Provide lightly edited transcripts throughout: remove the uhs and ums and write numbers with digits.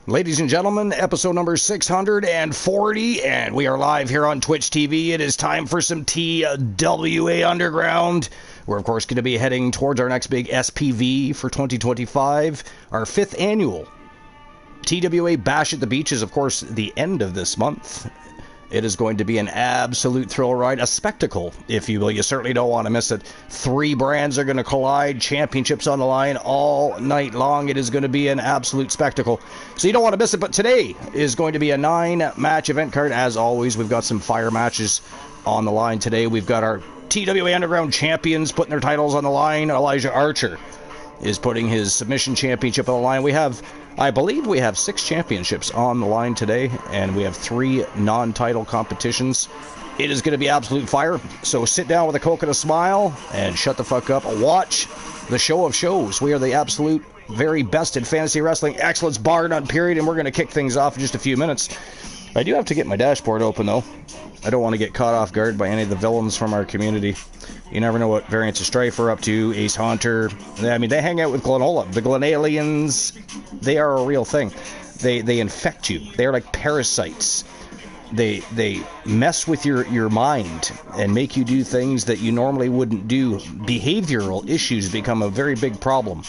Ladies and gentlemen, episode number 640, and we are live here on Twitch TV. It is time for some TWA Underground. We're, of course, going to be heading towards our next big SPV for 2025. Our 5th annual TWA Bash at the Beach is, of course, the end of this month. It is going to be an absolute thrill ride, a spectacle, if you will. You certainly don't want to miss it. 3 brands are going to collide, championships on the line all night long. It is going to be an absolute spectacle. So you don't want to miss it, but today is going to be a 9-match event card. As always, we've got some fire matches on the line today. We've got our TWA Underground champions putting their titles on the line. Elijah Archer is putting his submission championship on the line. I believe we have 6 championships on the line today, and we have 3 non-title competitions. It is going to be absolute fire, so sit down with a Coke and a smile, and shut the fuck up. Watch the show of shows. We are the absolute very best in fantasy wrestling excellence, bar none, period, and we're going to kick things off in just a few minutes. I do have to get my dashboard open, though. I don't want to get caught off guard by any of the villains from our community. You never know what Variants of Strife are up to, Ace Haunter. I mean, they hang out with Glenola. The Glenalians, they are a real thing. They infect you. They're like parasites. They mess with your mind and make you do things that you normally wouldn't do. Behavioral issues become a very big problem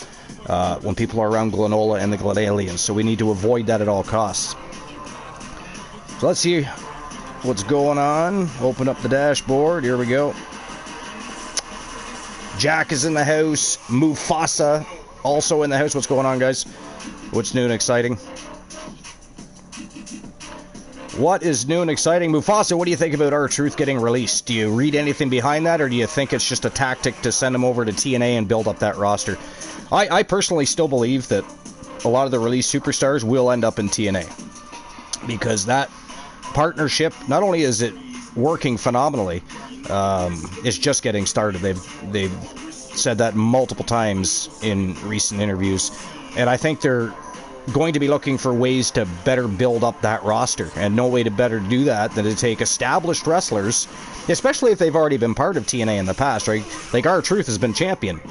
when people are around Glenola and the Glenalians. So we need to avoid that at all costs. So let's see what's going on. Open up the dashboard. Here we go. Jack is in the house. Mufasa also in the house. What's going on, guys? What's new and exciting? What is new and exciting? Mufasa, what do you think about R-Truth getting released? Do you read anything behind that, or do you think it's just a tactic to send him over to TNA and build up that roster? I personally still believe that a lot of the released superstars will end up in TNA, because that partnership, not only is it working phenomenally, it's just getting started. They've said that multiple times in recent interviews, and I think they're going to be looking for ways to better build up that roster, and no way to better do that than to take established wrestlers, especially if they've already been part of TNA in the past, right? Like R-Truth has been champion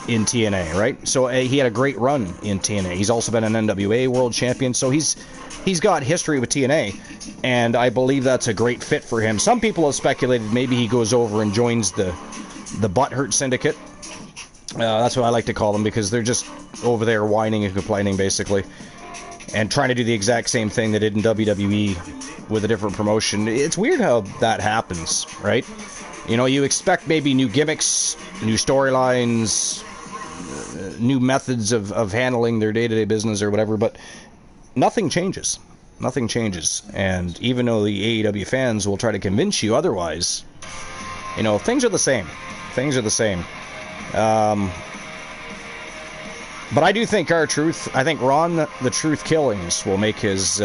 in TNA, right? So he had a great run in TNA. He's also been an NWA world champion, so he's got history with TNA, and I believe that's a great fit for him. Some people have speculated maybe he goes over and joins the Butthurt Syndicate. That's what I like to call them, because they're just over there whining and complaining, basically, and trying to do the exact same thing they did in WWE with a different promotion. It's weird how that happens, right? You know, you expect maybe new gimmicks, new storylines, new methods of handling their day-to-day business or whatever, but nothing changes. Nothing changes. And even though the AEW fans will try to convince you otherwise, you know, things are the same. Things are the same. But I do think R-Truth, I think Ron the Truth Killings will make his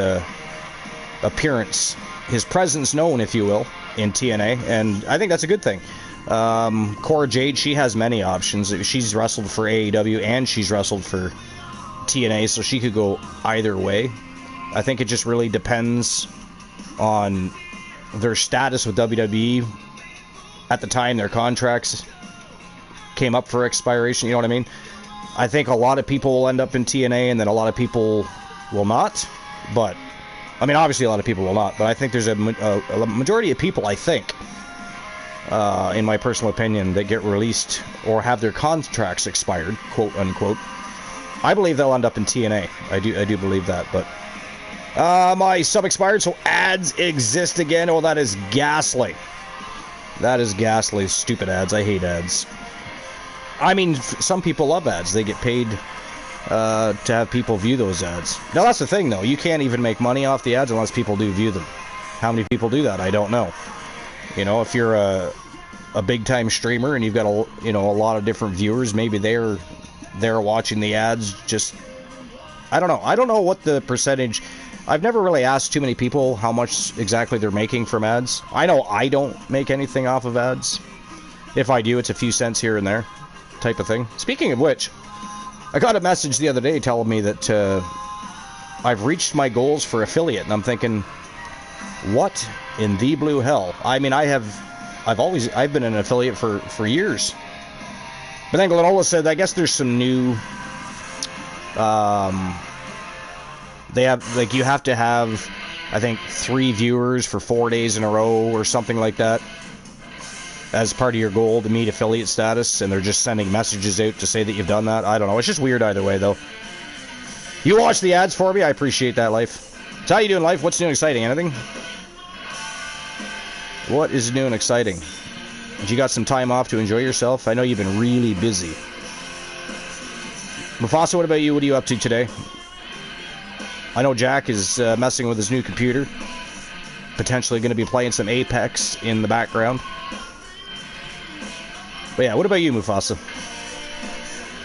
appearance, his presence known, if you will, in TNA, and I think that's a good thing. Cora Jade, she has many options. She's wrestled for AEW and she's wrestled for TNA, so she could go either way. I think it just really depends on their status with WWE at the time their contracts came up for expiration, you know what I mean? I think a lot of people will end up in TNA, and then a lot of people will not, but I mean, obviously a lot of people will not, but I think there's a majority of people, I think, in my personal opinion, that get released or have their contracts expired, quote unquote. I believe they'll end up in TNA. I do believe that, but my sub expired, so ads exist again. Oh, that is ghastly. That is ghastly. Stupid ads. I hate ads. I mean, some people love ads. They get paid to have people view those ads. Now, that's the thing, though. You can't even make money off the ads unless people do view them. How many people do that? I don't know. You know, if you're a big-time streamer and you've got a lot of different viewers, maybe they're watching the ads. Just, I don't know. I don't know what the percentage. I've never really asked too many people how much exactly they're making from ads. I know I don't make anything off of ads. If I do, it's a few cents here and there, type of thing. Speaking of which, I got a message the other day telling me that I've reached my goals for affiliate, and I'm thinking, what in the blue hell? I mean, I've been an affiliate for years. But then Glenola said, I guess there's some new They have, like, you have to have, I think, 3 viewers for 4 days in a row or something like that as part of your goal to meet affiliate status, and they're just sending messages out to say that you've done that. I don't know. It's just weird either way, though. You watch the ads for me. I appreciate that, Life. So how you doing, Life? What's new and exciting? Anything? What is new and exciting? Have you got some time off to enjoy yourself? I know you've been really busy. Mufasa, what about you? What are you up to today? I know Jack is messing with his new computer. Potentially going to be playing some Apex in the background. But yeah, what about you, Mufasa?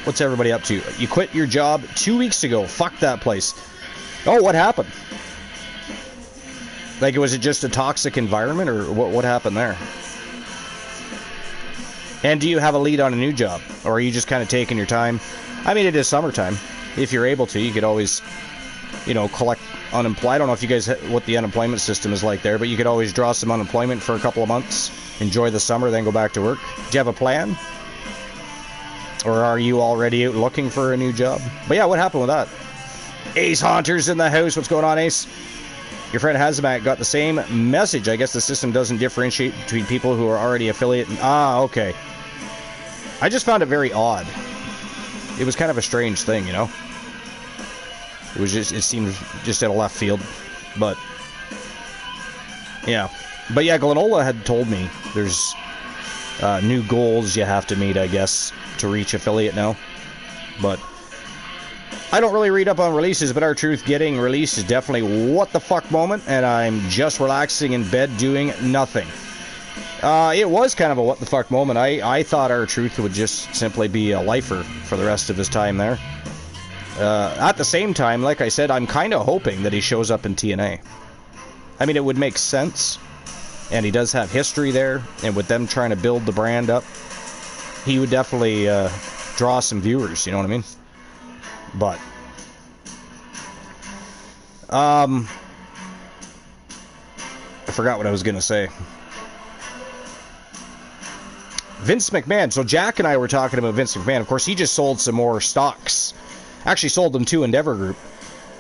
What's everybody up to? You quit your job 2 weeks ago. Fuck that place. Oh, what happened? Like, was it just a toxic environment, or what happened there? And do you have a lead on a new job? Or are you just kind of taking your time? I mean, it is summertime. If you're able to, you could always, you know, collect unemployment. I don't know if you guys, what the unemployment system is like there, but you could always draw some unemployment for a couple of months, enjoy the summer, then go back to work. Do you have a plan? Or are you already out looking for a new job? But yeah, what happened with that? Ace Haunters in the house. What's going on, Ace? Your friend Hazmat got the same message. I guess the system doesn't differentiate between people who are already affiliate and... Ah, okay. I just found it very odd. It was kind of a strange thing, you know? It was just... It seemed just out of left field. But... yeah. But yeah, Glenola had told me there's new goals you have to meet, I guess, to reach affiliate now. But... I don't really read up on releases, but R-Truth getting released is definitely what the fuck moment, and I'm just relaxing in bed doing nothing. It was kind of a what the fuck moment. I thought R-Truth would just simply be a lifer for the rest of his time there. At the same time, like I said, I'm kind of hoping that he shows up in TNA. I mean, it would make sense, and he does have history there, and with them trying to build the brand up, he would definitely draw some viewers, you know what I mean? But I forgot what I was gonna say. Vince McMahon. So Jack and I were talking about Vince McMahon. Of course, he just sold some more stocks. Actually sold them to Endeavor Group.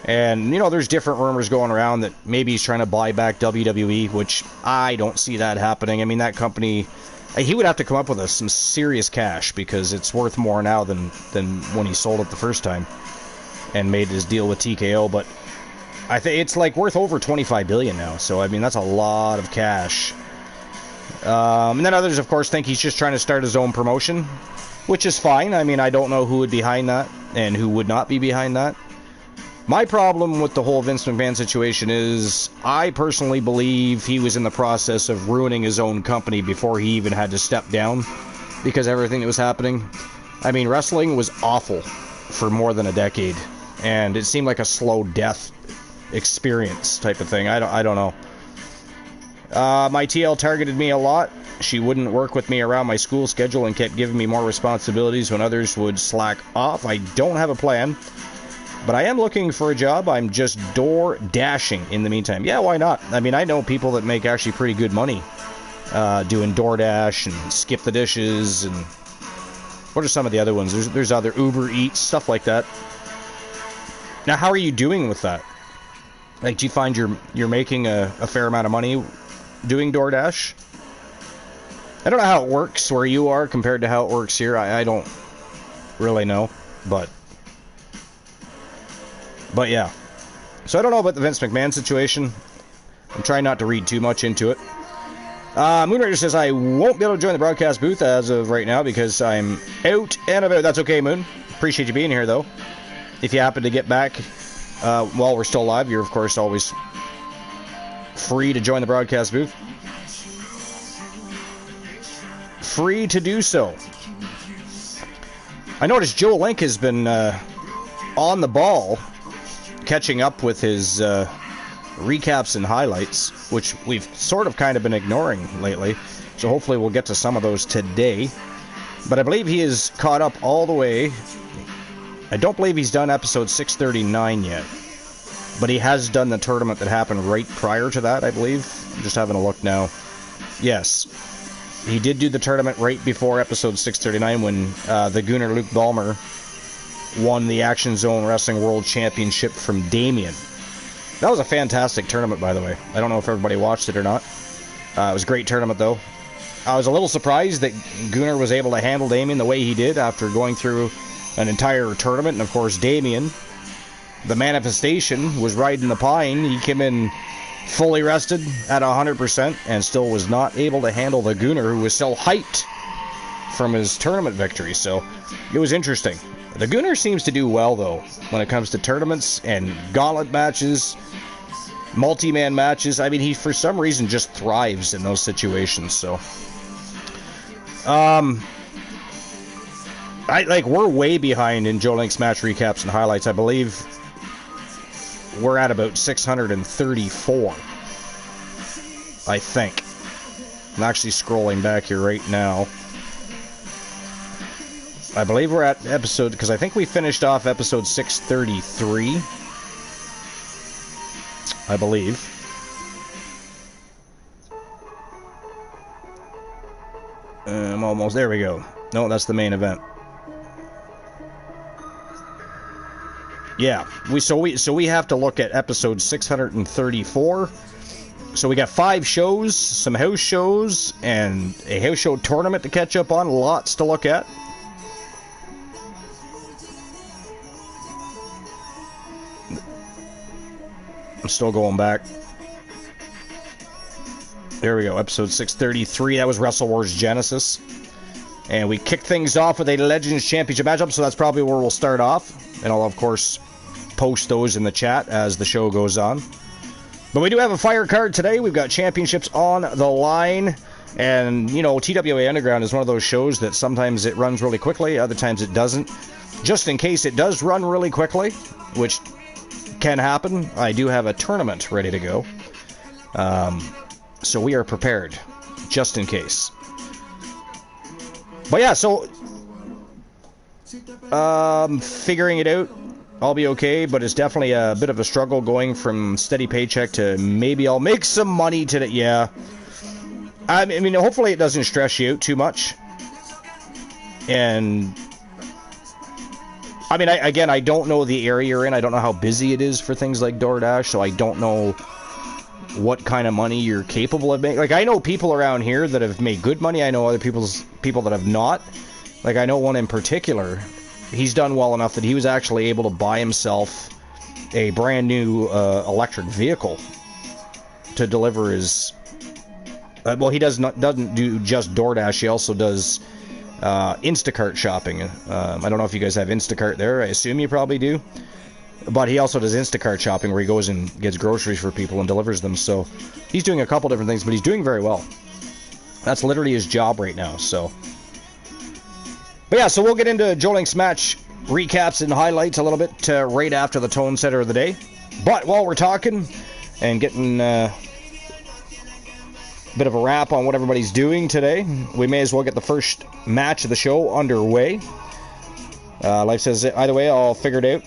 And, you know, there's different rumors going around that maybe he's trying to buy back WWE, which I don't see that happening. I mean, that company... He would have to come up with some serious cash, because it's worth more now than when he sold it the first time and made his deal with TKO. But I think it's like worth over $25 billion now. So I mean, that's a lot of cash. And then others, of course, think he's just trying to start his own promotion, which is fine. I mean, I don't know who would be behind that and who would not be behind that. My problem with the whole Vince McMahon situation is I personally believe he was in the process of ruining his own company before he even had to step down, because everything that was happening. I mean, wrestling was awful for more than a decade, and it seemed like a slow death experience type of thing. I don't know. My TL targeted me a lot. She wouldn't work with me around my school schedule and kept giving me more responsibilities when others would slack off. I don't have a plan. But I am looking for a job. I'm just door dashing in the meantime. Yeah, why not? I mean, I know people that make actually pretty good money doing DoorDash and Skip the Dishes, and what are some of the other ones? There's other Uber Eats, stuff like that. Now, how are you doing with that? Like, do you find you're making a fair amount of money doing DoorDash? I don't know how it works where you are compared to how it works here. I don't really know, but yeah. So I don't know about the Vince McMahon situation. I'm trying not to read too much into it. Moonrider says, I won't be able to join the broadcast booth as of right now because I'm out and about. That's okay, Moon. Appreciate you being here, though. If you happen to get back while we're still live, you're, of course, always free to join the broadcast booth. Free to do so. I noticed Joe Link has been on the ball, catching up with his recaps and highlights, which we've sort of kind of been ignoring lately. So hopefully we'll get to some of those today. But I believe he is caught up all the way. I don't believe he's done episode 639 yet. But he has done the tournament that happened right prior to that, I believe. I'm just having a look now. Yes. He did do the tournament right before episode 639 when the Gooner Luke Ballmer won the Action Zone Wrestling World Championship from Damien. That was a fantastic tournament, by the way. I don't know if everybody watched it or not. It was a great tournament, though. I was a little surprised that Gunnar was able to handle Damien the way he did after going through an entire tournament. And, of course, Damien, the manifestation, was riding the pine. He came in fully rested at 100% and still was not able to handle the Gunnar, who was so hyped from his tournament victory. So it was interesting. The Gunnar seems to do well, though, when it comes to tournaments and gauntlet matches, multi-man matches. I mean, he, for some reason, just thrives in those situations. So, we're way behind in Joe Link's match recaps and highlights. I believe we're at about 634, I think. I'm actually scrolling back here right now. I believe we're at episode, because I think we finished off episode 633. I believe. I'm almost, there we go. No, that's the main event. Yeah, we have to look at episode 634. So we got 5 shows, some house shows, and a house show tournament to catch up on. Lots to look at. I'm still going back. There we go, episode 633. That was Wrestle Wars Genesis. And we kicked things off with a Legends Championship matchup, so that's probably where we'll start off. And I'll, of course, post those in the chat as the show goes on. But we do have a fire card today. We've got championships on the line. And, you know, TWA Underground is one of those shows that sometimes it runs really quickly, other times it doesn't. Just in case it does run really quickly, which can happen, I do have a tournament ready to go. So we are prepared, just in case. But yeah, so figuring it out, I'll be okay, but it's definitely a bit of a struggle going from steady paycheck to maybe I'll make some money today. Yeah. I mean, hopefully it doesn't stress you out too much. And I mean, I don't know the area you're in. I don't know how busy it is for things like DoorDash, so I don't know what kind of money you're capable of making. Like, I know people around here that have made good money. I know other people that have not. Like, I know one in particular. He's done well enough that he was actually able to buy himself a brand new electric vehicle to deliver his. Well, he doesn't do just DoorDash. He also does Instacart shopping. I don't know if you guys have Instacart there. I assume you probably do. But he also does Instacart shopping, where he goes and gets groceries for people and delivers them. So he's doing a couple different things, but he's doing very well. That's literally his job right now. So, but yeah, so we'll get into Joe Link's match recaps and highlights a little bit right after the tone setter of the day. But while we're talking and getting a bit of a wrap on what everybody's doing today, we may as well get the first match of the show underway. Life says, either way, I'll figure it out.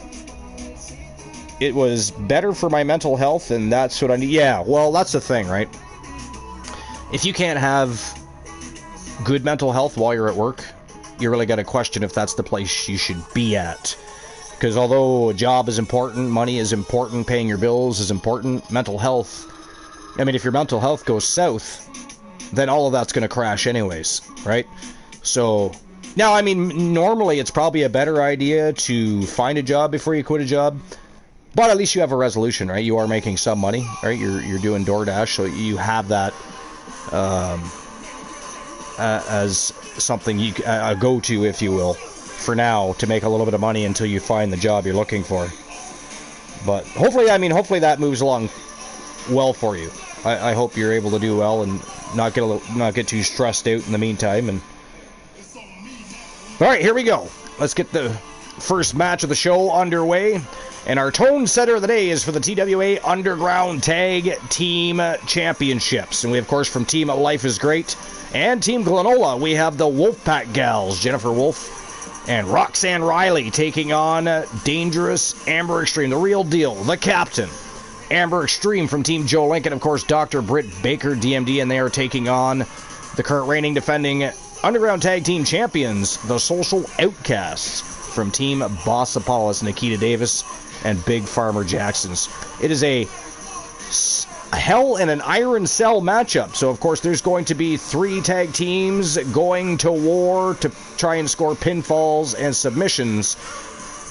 It was better for my mental health, and that's what I need. Yeah, well, that's the thing, right? If you can't have good mental health while you're at work, you really got to question if that's the place you should be at. Because although a job is important, money is important, paying your bills is important, mental health, I mean, if your mental health goes south, then all of that's going to crash anyways, right? So, now, I mean, normally it's probably a better idea to find a job before you quit a job. But at least you have a resolution, right? You are making some money, right? You're doing DoorDash, so you have that as something you a go-to, if you will, for now to make a little bit of money until you find the job you're looking for. But hopefully that moves along well for you. I hope you're able to do well and not get too stressed out in the meantime. And all right, here we go. Let's get the first match of the show underway. And our tone setter of the day is for the TWA Underground Tag Team Championships. And we, of course, from Team Life is Great and Team Glenola, we have the Wolfpack Gals, Jennifer Wolf and Roxanne Riley, taking on Dangerous Amber Extreme, the real deal, the captain, Amber Extreme from Team Joe Link, and, of course, Dr. Britt Baker, DMD, and they are taking on the current reigning defending Underground Tag Team Champions, the Social Outcasts, from Team Boss Apollos, Nikita Davis and Big Farmer Jacksons. It is a a Hell in an Iron Cell matchup. So, of course, there's going to be 3 tag teams going to war to try and score pinfalls and submissions.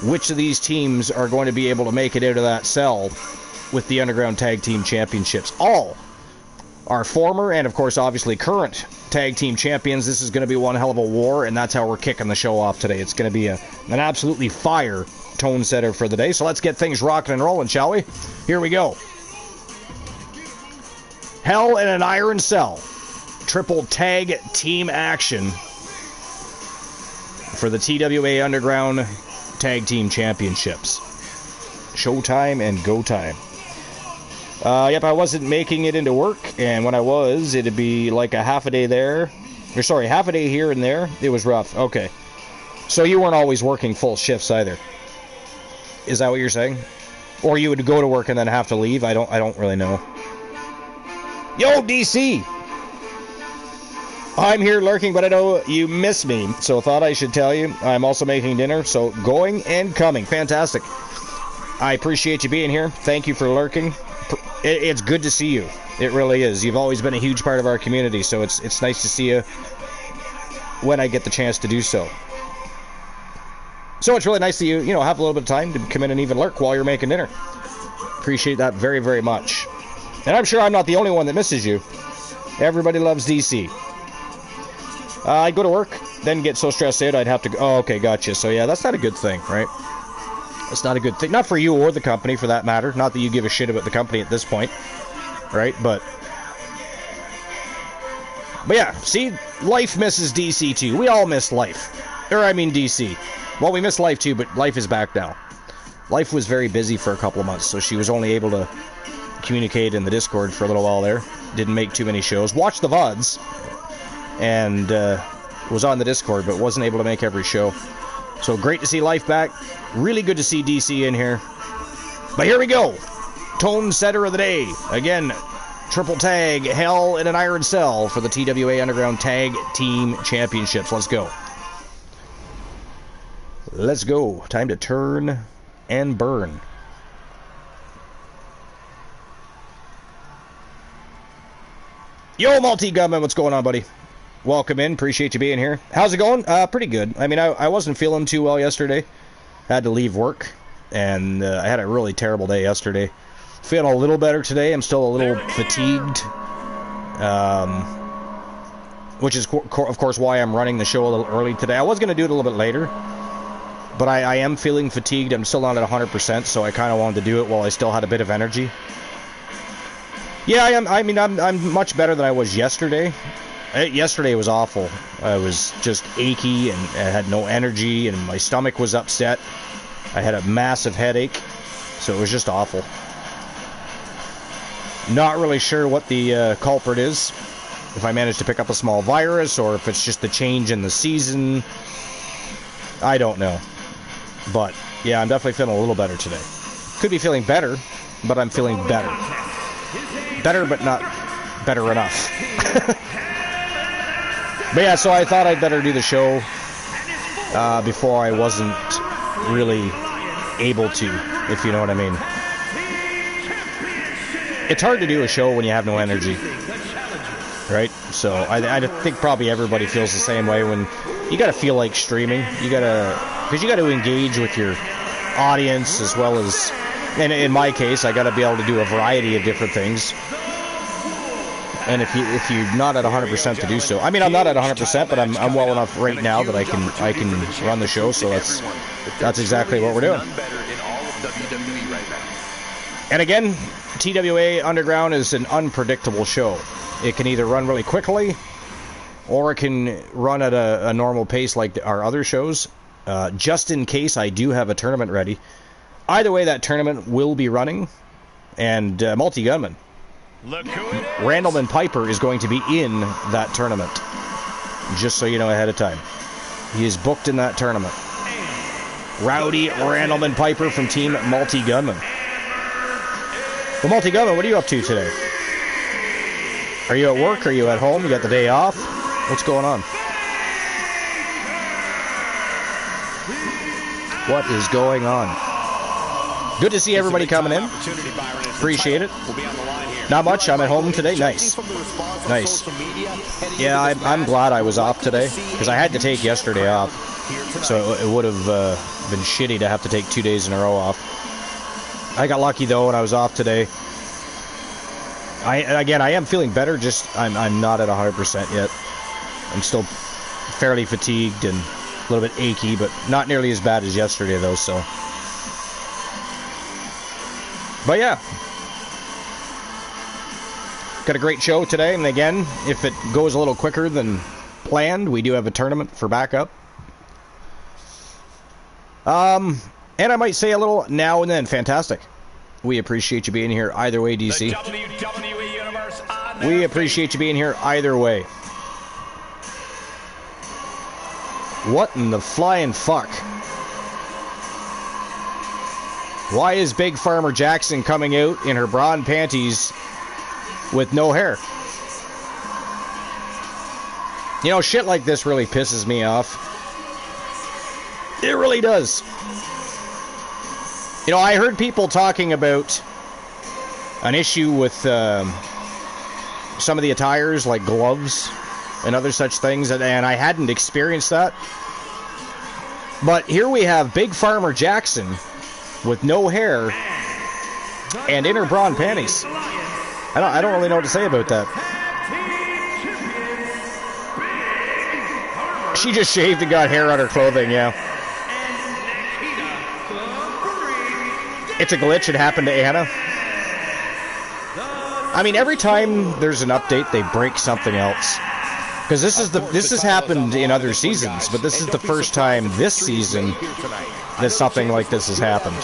Which of these teams are going to be able to make it out of that cell with the Underground Tag Team Championships? All are former and, of course, obviously current tag team champions. This is going to be one hell of a war, and that's how we're kicking the show off today. It's going to be an absolutely fire tone setter for the day. So let's get things rocking and rolling, shall we? Here we go. Hell in an Iron Cell. Triple tag team action for the TWA Underground Tag Team Championships. Showtime and go time. Yep, I wasn't making it into work, and when I was, it'd be like a half a day there. Or sorry, half a day here and there. It was rough. Okay. So you weren't always working full shifts either. Is that what you're saying? Or you would go to work and then have to leave? I don't really know. Yo, DC! I'm here lurking, but I know you miss me, so thought I should tell you I'm also making dinner, so going and coming. Fantastic. I appreciate you being here. Thank you for lurking. It's good to see you. It really is. You've always been a huge part of our community, so it's nice to see you when I get the chance to do so. So it's really nice that you have a little bit of time to come in and even lurk while you're making dinner. Appreciate that very, very much. And I'm sure I'm not the only one that misses you. Everybody loves DC. I'd go to work, then get so stressed out I'd have to go. Oh, okay, gotcha. So yeah, that's not a good thing, right? That's not a good thing. Not for you or the company, for that matter. Not that you give a shit about the company at this point, right? But yeah, see, life misses DC too. We all miss life. Or I mean DC. Well, we miss life too, but life is back now. Life was very busy for a couple of months, so she was only able to communicate in the Discord for a little while there. Didn't make too many shows. Watched the VODs. And was on the Discord, but wasn't able to make every show. So great to see Life back. Really good to see DC in here. But here we go. Tone setter of the day. Again, triple tag, Hell in an Iron Cell for the TWA Underground Tag Team Championships. Let's go. Let's go. Time to turn and burn. Yo, Multi-Gunman, what's going on, buddy? Welcome in. Appreciate you being here. How's it going? Pretty good. I mean, I wasn't feeling too well yesterday. Had to leave work, and I had a really terrible day yesterday. Feeling a little better today. I'm still a little fatigued, which is, of course, why I'm running the show a little early today. I was going to do it a little bit later, but I am feeling fatigued. I'm still not at 100%, so I kind of wanted to do it while I still had a bit of energy. Yeah, I'm much better than I was yesterday. Yesterday was awful. I was just achy and I had no energy and my stomach was upset. I had a massive headache, so it was just awful. Not really sure what the culprit is. If I managed to pick up a small virus or if it's just the change in the season. I don't know. But yeah, I'm definitely feeling a little better today. Could be feeling better, but I'm feeling better. Better, but not better enough. But yeah, so I thought I'd better do the show before I wasn't really able to, if you know what I mean. It's hard to do a show when you have no energy, right? So I think probably everybody feels the same way when you got to feel like streaming. Because you got to engage with your audience as well as, and in my case, I got to be able to do a variety of different things. And if you're not at 100% to do so, I mean, I'm not at 100%, but I'm well enough right now that I can run the show. So that's exactly what we're doing. And again, TWA Underground is an unpredictable show. It can either run really quickly, or it can run at a normal pace like our other shows. Just in case I do have a tournament ready. Either way, that tournament will be running, and Multi-Gunman. Randleman Piper is going to be in that tournament. Just so you know ahead of time. He is booked in that tournament. Rowdy Randleman Piper from Team Multi-Gunman. Well, Multi-Gunman, what are you up to today? Are you at work? Are you at home? You got the day off? What's going on? What is going on? Good to see everybody coming in. Appreciate it. Not much. I'm at home today. Nice. Nice. Yeah, I'm glad I was off today, because I had to take yesterday off. So it would have been shitty to have to take 2 days in a row off. I got lucky, though, and I was off today. I am feeling better, just I'm not at 100% yet. I'm still fairly fatigued and a little bit achy, but not nearly as bad as yesterday, though, so. But yeah. Got a great show today, and again, if it goes a little quicker than planned, we do have a tournament for backup. And I might say a little now and then. Fantastic. We appreciate you being here either way, DC. We appreciate you being here either way. What in the flying fuck? Why is Big Farmer Jackson coming out in her bra and panties with no hair? You know, shit like this really pisses me off. It really does. You know, I heard people talking about an issue with some of the attires, like gloves and other such things, and I hadn't experienced that. But here we have Big Farmer Jackson with no hair and in her bra and panties. I don't really know what to say about that. She just shaved and got hair on her clothing, yeah. It's a glitch. It happened to Anna. I mean, every time there's an update, they break something else. Because this has happened in other seasons, but this is the first time this season that something like this has happened.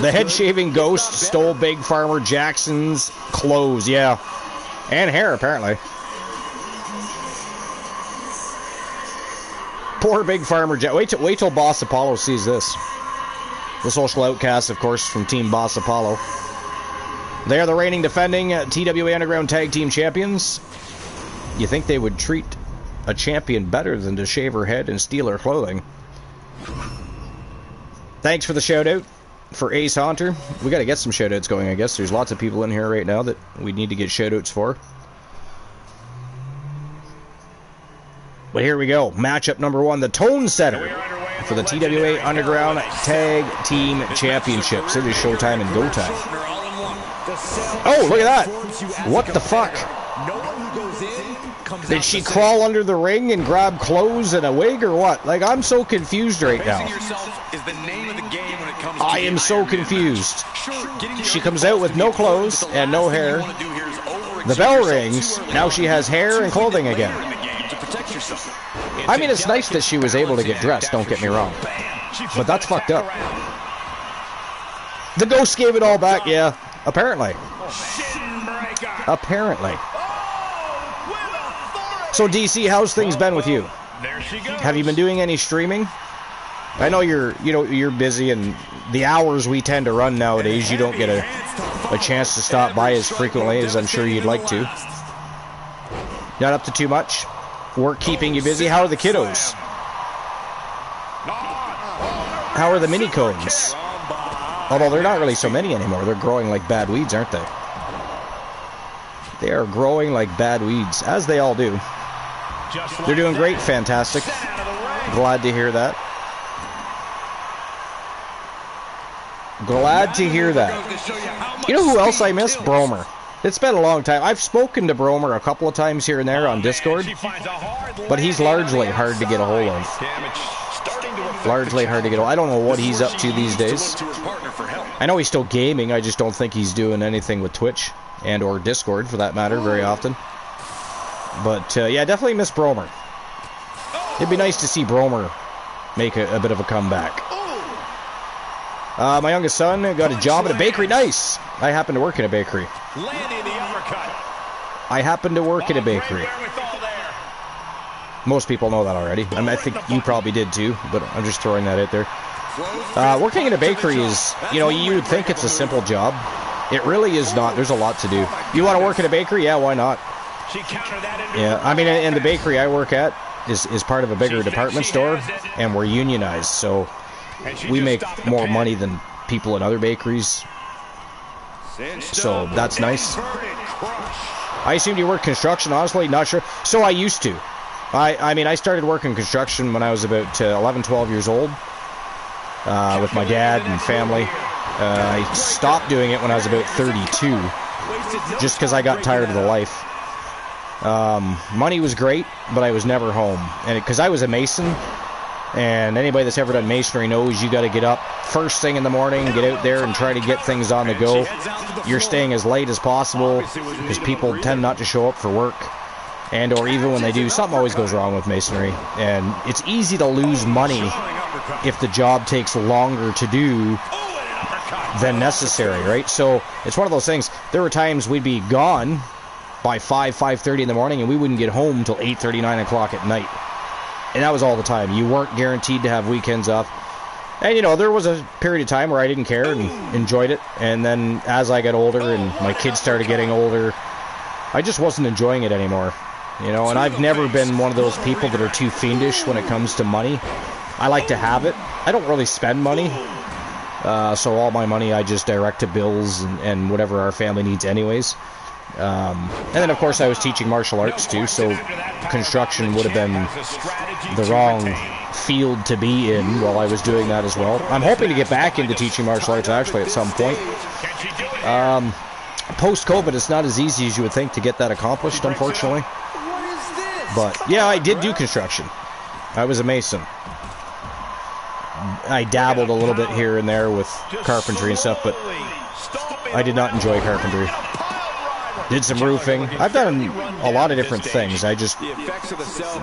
The head-shaving ghost stole Big Farmer Jackson's clothes, yeah. And hair, apparently. Poor Big Farmer Jackson. Wait till Boss Apollo sees this. The social outcast, of course, from Team Boss Apollo. They are the reigning defending TWA Underground Tag Team Champions. You think they would treat a champion better than to shave her head and steal her clothing? Thanks for the shout-out for Ace Haunter. We got to get some shout-outs going, I guess. There's lots of people in here right now that we need to get shout-outs for. But here we go. Matchup number 1, the Tone Setter for the TWA Underground Tag Team Championships. It is showtime and go time. Oh, look at that. What the fuck? Did she crawl under the ring and grab clothes and a wig or what? Like, I'm so confused right now. I am so confused. She comes out with no clothes and no hair. The bell rings. Now she has hair and clothing again. I mean, it's nice that she was able to get dressed, don't get me wrong. But that's fucked up. The ghost gave it all back, yeah. Apparently. Apparently. So, DC, how's things been with you? Have you been doing any streaming? I know you're busy, and the hours we tend to run nowadays, you don't get a chance to stop by as frequently as I'm sure you'd like to. Not up to too much? Work keeping you busy? How are the kiddos? How are the mini cones? Although they're not really so many anymore. They're growing like bad weeds, aren't they? They are growing like bad weeds, as they all do. They're doing great, fantastic. Glad to hear that. Glad to hear that. You know who else I miss? Bromer. It's been a long time. I've spoken to Bromer a couple of times here and there on Discord, but he's largely hard to get a hold of. Largely hard to get a hold of. I don't know what he's up to these days. I know he's still gaming. I just don't think he's doing anything with Twitch and or Discord, for that matter, very often. But, yeah, definitely miss Bromer. It'd be nice to see Bromer make a bit of a comeback. My youngest son got a job at a bakery. Nice! I happen to work in a bakery. I happen to work in a bakery. Most people know that already. I mean, I think you probably did too, but I'm just throwing that out there. Working in a bakery is, you would think it's a simple job. It really is not. There's a lot to do. You want to work in a bakery? Yeah, why not? Yeah, I mean, and the bakery I work at is part of a bigger department store, and we're unionized, so we make more money than people in other bakeries. So that's nice. I assumed you worked construction, honestly, not sure. So I used to. I mean, I started working construction when I was about 11, 12 years old with my dad and family. I stopped doing it when I was about 32, just because I got tired of the life. Money was great, but I was never home. And because I was a mason, and anybody that's ever done masonry knows you got to get up first thing in the morning, get out there and try to get things on the go. You're staying as late as possible because people tend not to show up for work, and or even when they do, something always goes wrong with masonry. And it's easy to lose money if the job takes longer to do than necessary, right? So it's one of those things. There were times we'd be gone by 5:30 in the morning, and we wouldn't get home till 8:30, 9 o'clock at night. And that was all the time. You weren't guaranteed to have weekends off. And, you know, there was a period of time where I didn't care and enjoyed it. And then as I got older and my kids started getting older, I just wasn't enjoying it anymore. You know, and I've never been one of those people that are too fiendish when it comes to money. I like to have it. I don't really spend money. So all my money I just direct to bills and whatever our family needs anyways. And then, of course, I was teaching martial arts, too, so construction would have been the wrong field to be in while I was doing that as well. I'm hoping to get back into teaching martial arts, actually, at some point. Post-COVID, it's not as easy as you would think to get that accomplished, unfortunately. But, yeah, I did do construction. I was a mason. I dabbled a little bit here and there with carpentry and stuff, but I did not enjoy carpentry. Did some roofing. I've done a lot of different things. I just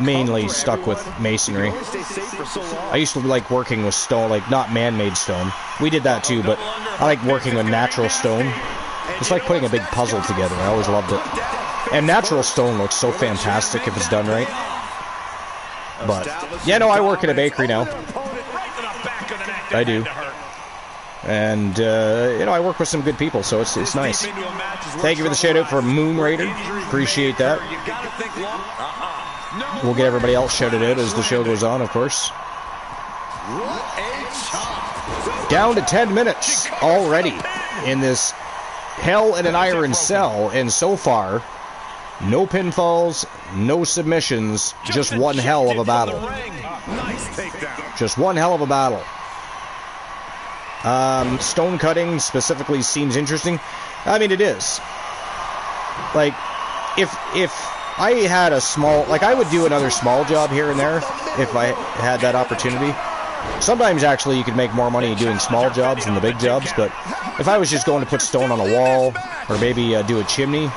mainly stuck with masonry. I used to like working with stone, like not man-made stone. We did that too, but I like working with natural stone. It's like putting a big puzzle together. I always loved it. And natural stone looks so fantastic if it's done right. But, yeah, no, I work at a bakery now. I do. And, you know, I work with some good people, so it's nice. Thank you for the shout-out for Moon Raider. Appreciate that. We'll get everybody else shouted out as the show goes on, of course. Down to 10 minutes already in this Hell in an Iron Cell, and so far, no pinfalls, no submissions, just one hell of a battle. Just one hell of a battle. Stone cutting specifically seems interesting. I mean, it is. Like, if I had a small, like, I would do another small job here and there if I had that opportunity. Sometimes, actually, you could make more money doing small jobs than the big jobs, but if I was just going to put stone on a wall, or maybe do a chimney,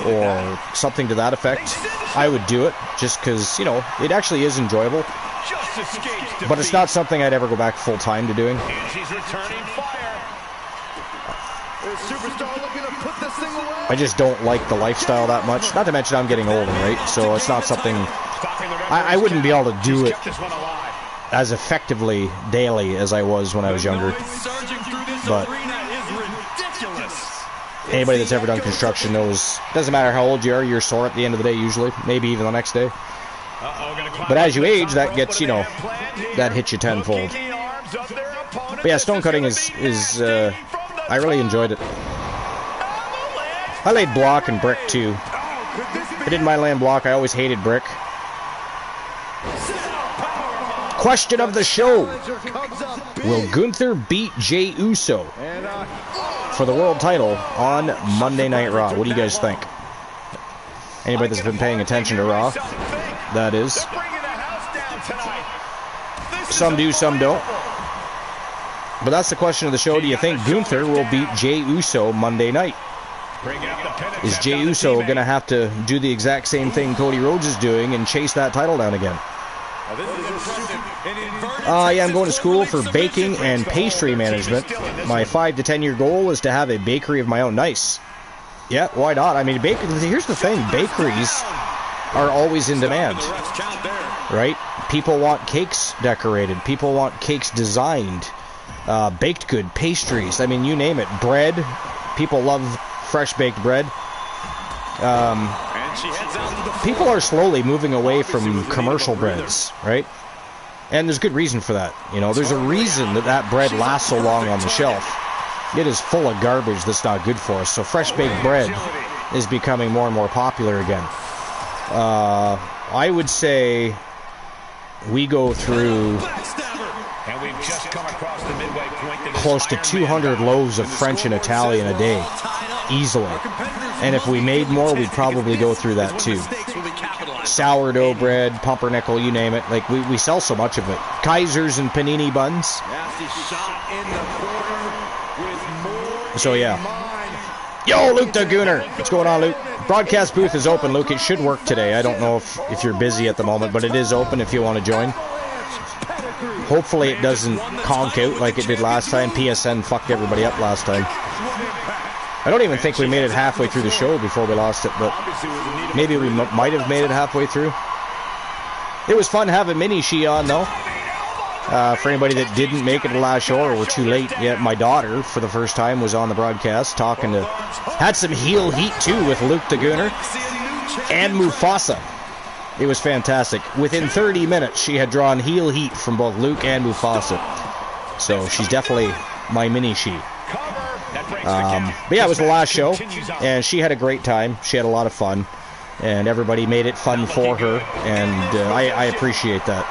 or something to that effect, I would do it, just because, you know, it actually is enjoyable. But it's not something I'd ever go back full-time to doing. I just don't like the lifestyle that much. Not to mention I'm getting older, right? So it's not something... I wouldn't be able to do it as effectively daily as I was when I was younger. But anybody that's ever done construction knows, doesn't matter how old you are, you're sore at the end of the day usually, maybe even the next day. But as you age, that gets, you know, that hits you tenfold. But yeah, stone cutting is I really enjoyed it. I laid block and brick too. I didn't mind laying block, I always hated brick. Question of the show. Will Gunther beat Jey Uso for the world title on Monday Night Raw? What do you guys think? Anybody that's been paying attention to Raw, that is. Some do, some don't. But that's the question of the show. Do you think Gunther will beat Jey Uso Monday night? Is Jey Uso going to have to do the exact same thing Cody Rhodes is doing and chase that title down again? Yeah, I'm going to school for baking and pastry management. My 5 to 10 year goal is to have a bakery of my own. Nice. Yeah, why not? I mean, here's the thing. Bakeries are always in demand, right? People want cakes decorated. People want cakes designed. Baked good, pastries. I mean, you name it. Bread. People love fresh baked bread. People are slowly moving away from commercial breads, right? And there's good reason for that. You know, there's a reason that bread lasts so long on the shelf. It is full of garbage that's not good for us. So fresh baked bread is becoming more and more popular again. I would say we go through close to 200 loaves of French and Italian a day, easily. And if we made more, we'd probably go through that too. Sourdough bread, pumpernickel, you name it. Like, we sell so much of it. Kaisers and panini buns. So yeah. Yo, Luke the Gooner. What's going on, Luke? Broadcast booth is open, Luke. It should work today. I don't know if you're busy at the moment, but it is open if you want to join. Hopefully it doesn't conk out like it did last time. PSN fucked everybody up last time. I don't even think we made it halfway through the show before we lost it, but maybe we might have made it halfway through. It was fun having Mini-Shi on, though. For anybody that didn't make it to the last show or were too late, yeah, my daughter, for the first time, was on the broadcast talking to... Had some heel heat, too, with Luke the Gooner and Mufasa. It was fantastic. Within 30 minutes, she had drawn heel heat from both Luke and Mufasa. So she's definitely my Mini-Shi. But yeah, it was the last show, and she had a great time. She had a lot of fun, and everybody made it fun for her, and I appreciate that.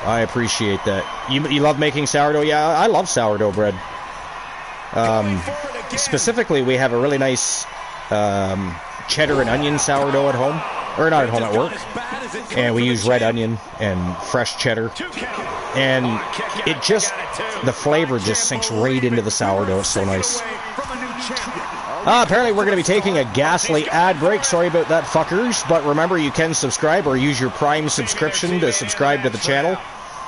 I appreciate that. You love making sourdough? Yeah, I love sourdough bread. Specifically, we have a really nice cheddar and onion sourdough at home. Or not at home, at work. And we use red onion and fresh cheddar. And it just, the flavor just sinks right into the sourdough. It's so nice. Apparently we're going to be taking a ghastly ad break. Sorry about that, fuckers. But remember, you can subscribe or use your Prime subscription to subscribe to the channel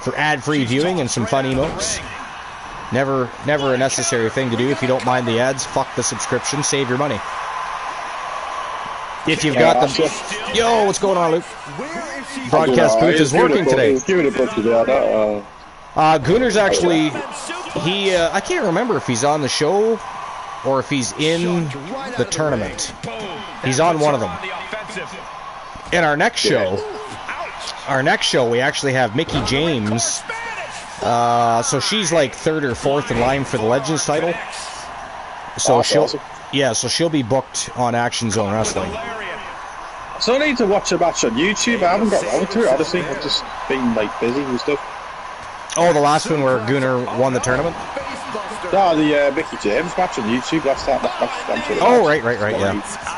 for ad-free viewing and some fun emotes. Never a necessary thing to do if you don't mind the ads. Fuck the subscription. Save your money. If you've got them. Yo, what's going on, Luke? Broadcast booth is working today. Gooner's actually, I can't remember if he's on the show or if he's in the tournament. He's on one of them. In our next show, we actually have Mickey James. So she's like third or fourth in line for the Legends title. So she'll be booked on Action Zone Wrestling. So I need to watch a match on YouTube. I haven't got around to it, honestly. I've just been like busy and stuff. Oh, the last one where Gooner won the tournament? No, the Mickey James match on YouTube. That's that match. Oh, right,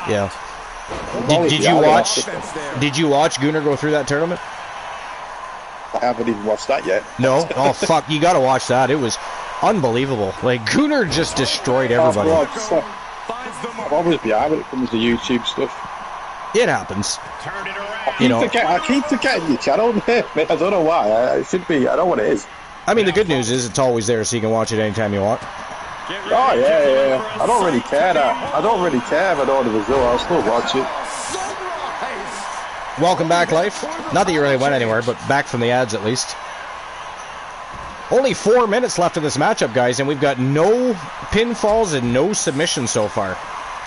yeah. Did you watch Gooner go through that tournament? I haven't even watched that yet. No? Oh, fuck, you gotta watch that. It was unbelievable. Like, Gooner just destroyed everybody. I'm always behind when it comes to YouTube stuff. It happens. I keep forgetting your channel, man. I don't know why. It should be. I don't know what it is. I mean, the good news is it's always there, so you can watch it anytime you want. Oh yeah. I don't really care if I don't know the result. I'll still watch it. Welcome back, Life. Not that you really went anywhere, but back from the ads at least. Only 4 minutes left in this matchup, guys, and we've got no pinfalls and no submissions so far.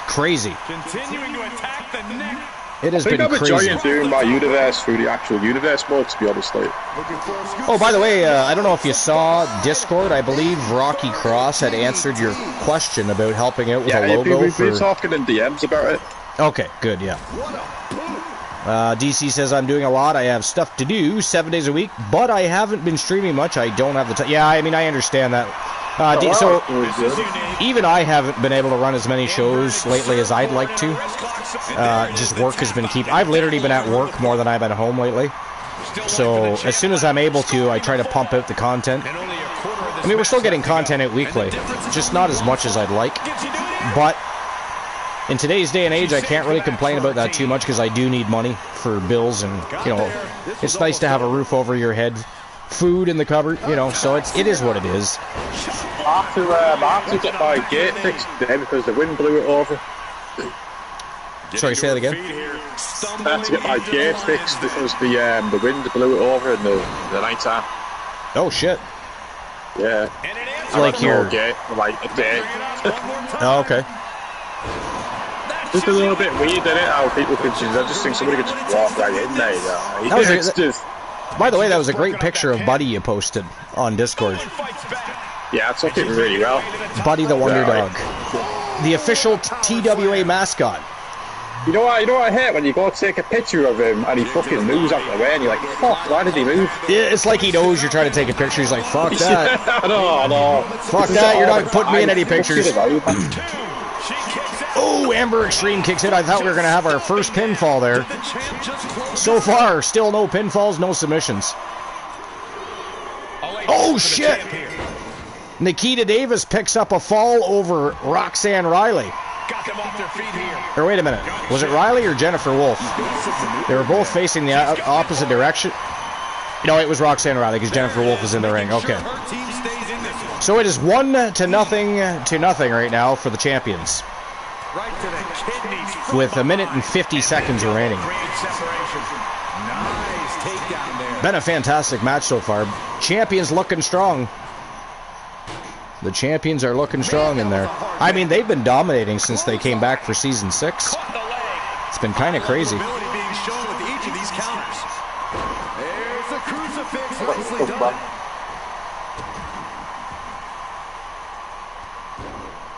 Crazy. Continuing to attack the neck. It has been crazy. I'm enjoying doing my universe through the actual universe mode, to be honest. Oh, by the way, I don't know if you saw Discord. I believe Rocky Cross had answered your question about helping out with a logo. We've been talking in DMs about it. Okay, good, yeah. DC says, I'm doing a lot. I have stuff to do 7 days a week, but I haven't been streaming much. I don't have the time. Yeah, I mean, I understand that. So even I haven't been able to run as many shows lately as I'd like to. Just work has been I've literally been at work more than I've been at home lately. So as soon as I'm able to, I try to pump out the content. I mean, we're still getting content out weekly, just not as much as I'd like. But in today's day and age, I can't really complain about that too much because I do need money for bills, and it's nice to have a roof over your head, food in the cupboard, so it is what it is. I have to get my gate fixed today because the wind blew it over. Sorry, say that again? I have to get my gate fixed because the wind blew it over in the night time. Oh shit. Yeah. Like your gate for like a day. Oh, okay. Just a little bit weird, isn't it? How people can I just think somebody could just walk right in there. By the way, that was a great picture of Buddy you posted on Discord. Yeah, it's looking really well. Buddy the Wonder Dog. The official TWA mascot. You know what I hate? When you go take a picture of him and he fucking moves out the way and you're like, fuck, why did he move? It's like he knows you're trying to take a picture. He's like, fuck that. No. Fuck that, you're not putting me in any pictures. Oh, Amber Extreme kicks in. I thought we were going to have our first pinfall there. So far, still no pinfalls, no submissions. Oh, shit! Nikita Davis picks up a fall over Roxanne Riley. Or wait a minute, was it Riley or Jennifer Wolf? They were both facing the opposite direction. No, it was Roxanne Riley because Jennifer Wolf is in the ring. Okay. So it is 1-0 right now for the champions. With 1 minute and 50 seconds remaining. Been a fantastic match so far. Champions looking strong. The champions are looking strong in there. I mean, they've been dominating since they came back for Season 6. It's been kind of crazy.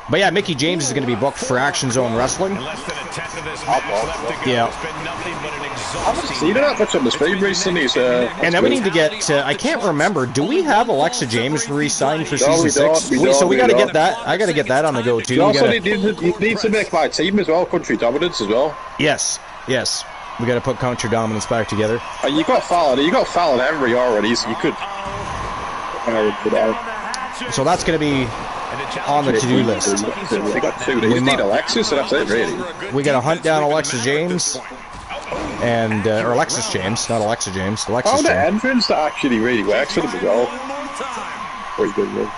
But yeah, Mickie James is going to be booked for Action Zone Wrestling. Yeah. I haven't seen that much on the stream recently. And then we need to get, I can't remember, do we have Alexa James re-signed for Season 6? So we got to get that. I got to get that on the go too. You also need to make my team as well, Country Dominance as well. Yes. We got to put Country Dominance back together. You got Fallon Henry already, so you could. So that's going to be on the to-do list. They got two. They just need Alexis, so that's it, really. We got to hunt down Alexa James. And, or Alexis James, not Alexa James. Alexis the James. entrance that actually really works for them as well. Pretty good, man.